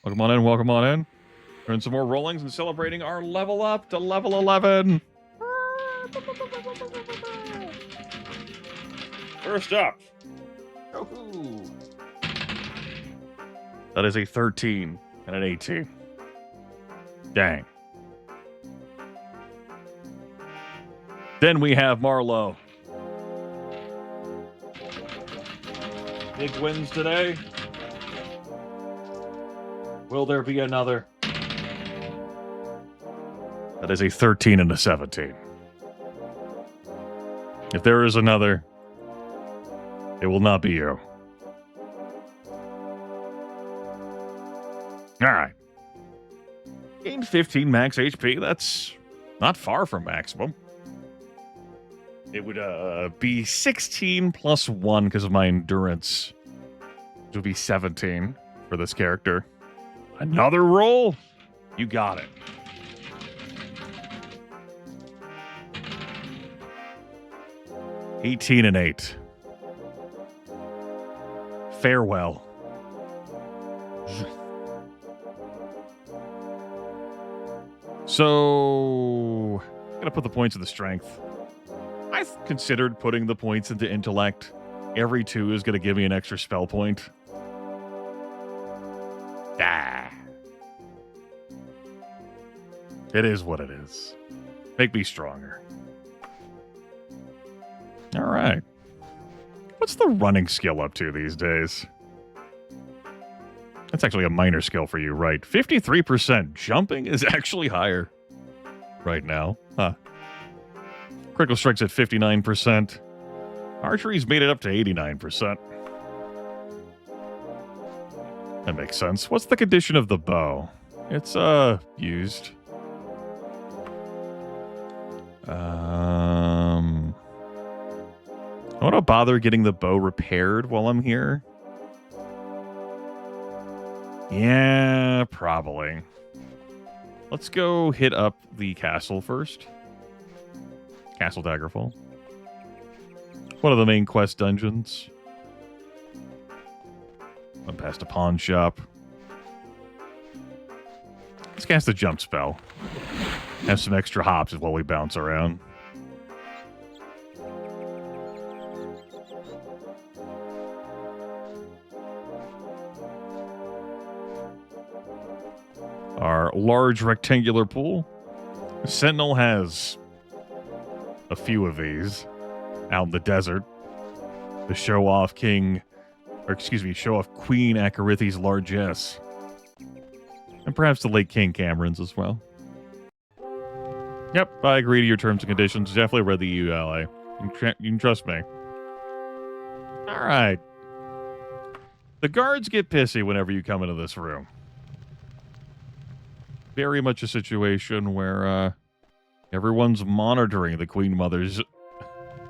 Welcome on in, welcome on in. Doing some more rollings and celebrating our level up to level 11. First up. Yahoo! That is a 13 and an 18. Dang. Then we have Marlowe. Big wins today. Will there be another? That is a 13 and a 17. If there is another, it will not be you. All right. Gained 15 max HP. That's not far from maximum. It would be 16 plus 1 because of my endurance. Which would be 17 for this character. Another roll? You got it. $18 and 8. Farewell. So, I'm gonna put the points into strength. I've considered putting the points into intellect. Every 2 is gonna give me an extra spell point. Ah. It is what it is. Make me stronger. All right. What's the running skill up to these days? That's actually a minor skill for you, right? 53%. Jumping is actually higher right now. Huh. Critical strike's at 59%. Archery's made it up to 89%. That makes sense. What's the condition of the bow? It's, used. I want to bother getting the bow repaired while I'm here. Yeah, probably. Let's go hit up the castle first. Castle Daggerfall. One of the main quest dungeons. Went past a pawn shop. Let's cast the jump spell. Have some extra hops while we bounce around. Our large rectangular pool. Sentinel has a few of these out in the desert to show off show off Queen Akarithi's largesse. And perhaps the late King Cameron's as well. Yep, I agree to your terms and conditions. Definitely read the EULA. You can trust me. All right. The guards get pissy whenever you come into this room. Very much a situation where everyone's monitoring the Queen Mother's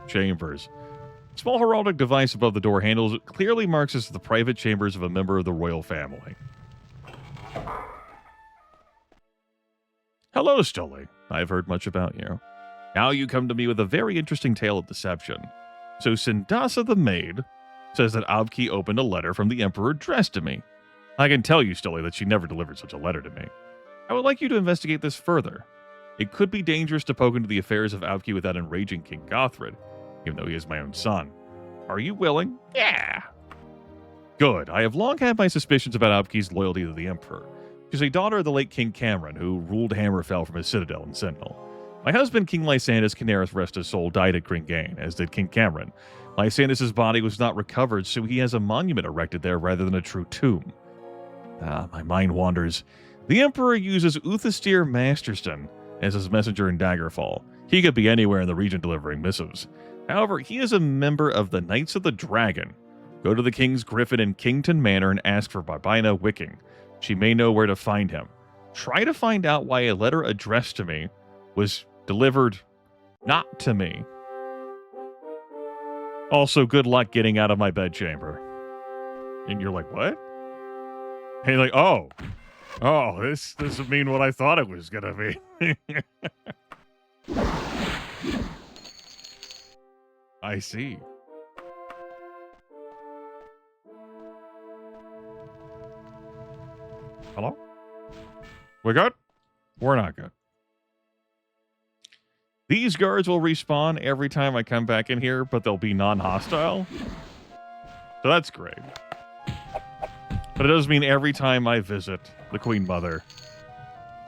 chambers. Small heraldic device above the door handles it clearly marks as the private chambers of a member of the royal family. Hello, Stoli. I've heard much about you. Now you come to me with a very interesting tale of deception. So Sindasa the maid says that Avki opened a letter from the Emperor addressed to me. I can tell you, Stoli, that she never delivered such a letter to me. I would like you to investigate this further. It could be dangerous to poke into the affairs of Avki without enraging King Gothred, even though he is my own son. Are you willing? Yeah. Good. I have long had my suspicions about Avki's loyalty to the Emperor. She's a daughter of the late King Cameron, who ruled Hammerfell from his citadel in Sentinel. My husband, King Lysandas Canerith, rest his soul, died at Gringane, as did King Cameron. Lysandas' body was not recovered, so he has a monument erected there rather than a true tomb. My mind wanders. The Emperor uses Uthastir Masterston as his messenger in Daggerfall. He could be anywhere in the region delivering missives. However, he is a member of the Knights of the Dragon. Go to the King's Griffin in Kington Manor and ask for Barbina Wicking. She may know where to find him. Try to find out why a letter addressed to me was delivered not to me. Also, good luck getting out of my bedchamber. And you're like, what? And you're like, oh, this doesn't mean what I thought it was gonna be. I see. Hello? We good? We're not good. These guards will respawn every time I come back in here, but they'll be non-hostile. So that's great. But it does mean every time I visit the Queen Mother,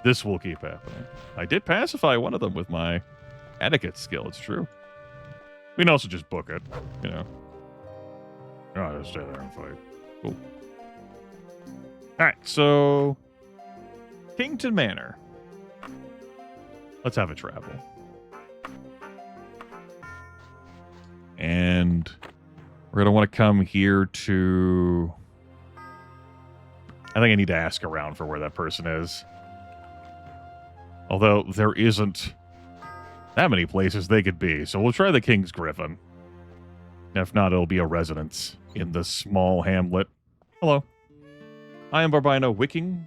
this will keep happening. I did pacify one of them with my etiquette skill, it's true. We can also just book it, you know. Oh, just stay there and fight. Cool. Alright, so Kington Manor. Let's have a travel. And we're going to want to come here to... I think I need to ask around for where that person is. Although there isn't that many places they could be. So we'll try the King's Griffin. If not, it'll be a residence in this small hamlet. Hello. I am Barbino Wicking.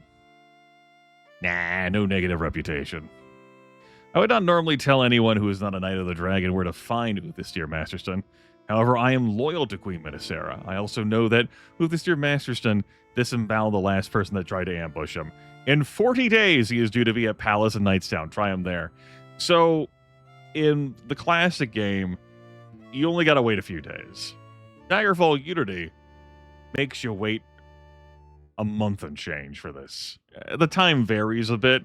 Nah, no negative reputation. I would not normally tell anyone who is not a Knight of the Dragon where to find Uthastir Masterston. However, I am loyal to Queen Metasera. I also know that Uthastir Masterston disemboweled the last person that tried to ambush him. In 40 days, he is due to be at Palace in Knightstown. Try him there. So, in the classic game, you only gotta wait a few days. Daggerfall Unity makes you wait a month and change for this. The time varies a bit,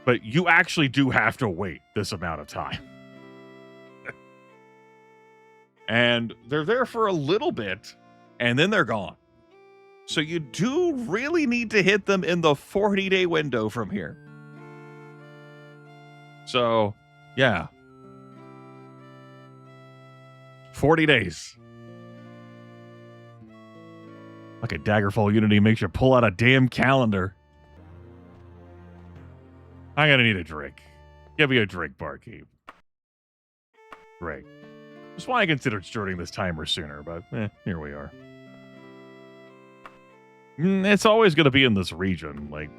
but you actually do have to wait this amount of time. And they're there for a little bit, and then they're gone. So you do really need to hit them in the 40-day window from here. So, yeah. 40 days. Like a Daggerfall Unity makes you pull out a damn calendar. I'm gonna need a drink. Give me a drink, barkeep. Great. That's why I considered starting this timer sooner, but here we are. It's always gonna be in this region. Like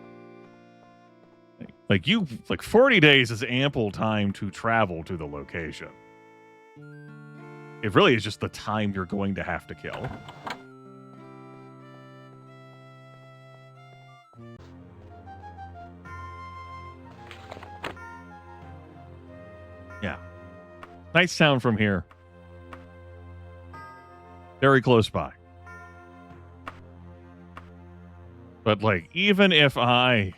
40 days is ample time to travel to the location. It really is just the time you're going to have to kill. Yeah. Nice sound from here. Very close by. But, like, even if I,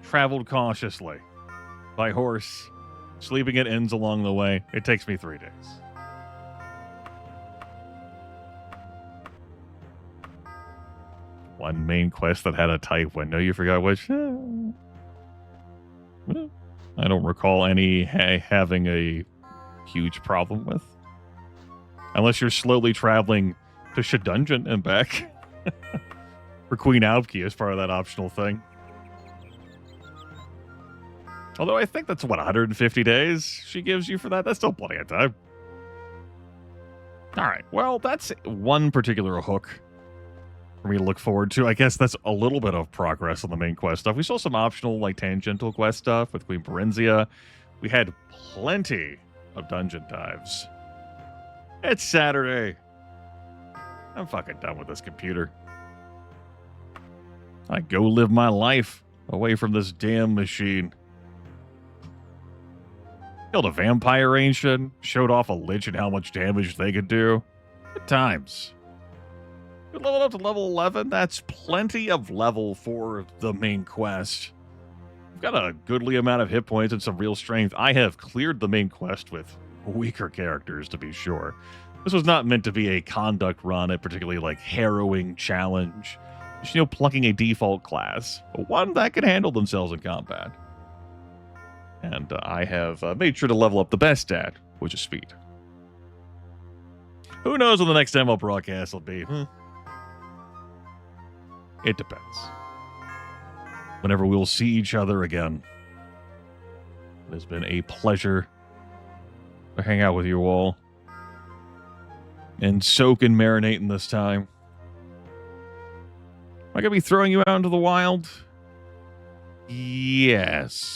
traveled cautiously by horse, sleeping at inns along the way, it takes me 3 days. One main quest that had a type window. You forgot which? I don't recall any having a huge problem with. Unless you're slowly traveling to Shadungeon and back. For Queen Aubke as part of that optional thing. Although I think that's, 150 days she gives you for that? That's still plenty of time. Alright, well, that's one particular hook for me to look forward to. I guess that's a little bit of progress on the main quest stuff. We saw some optional, tangential quest stuff with Queen Berenzia. We had plenty of dungeon dives. It's Saturday. I'm fucking done with this computer. I go live my life away from this damn machine. Killed a vampire ancient, showed off a lich and how much damage they could do. Good times. Good level up to level 11. That's plenty of level for the main quest. We've got a goodly amount of hit points and some real strength. I have cleared the main quest with weaker characters, to be sure. This was not meant to be a conduct run, a particularly, harrowing challenge. Just, plucking a default class, but one that can handle themselves in combat. And I have made sure to level up the best stat, which is speed. Who knows when the next ML broadcast will be? It depends. Whenever we'll see each other again. It has been a pleasure to hang out with you all. And soak and marinate in this time. Am I going to be throwing you out into the wild? Yes.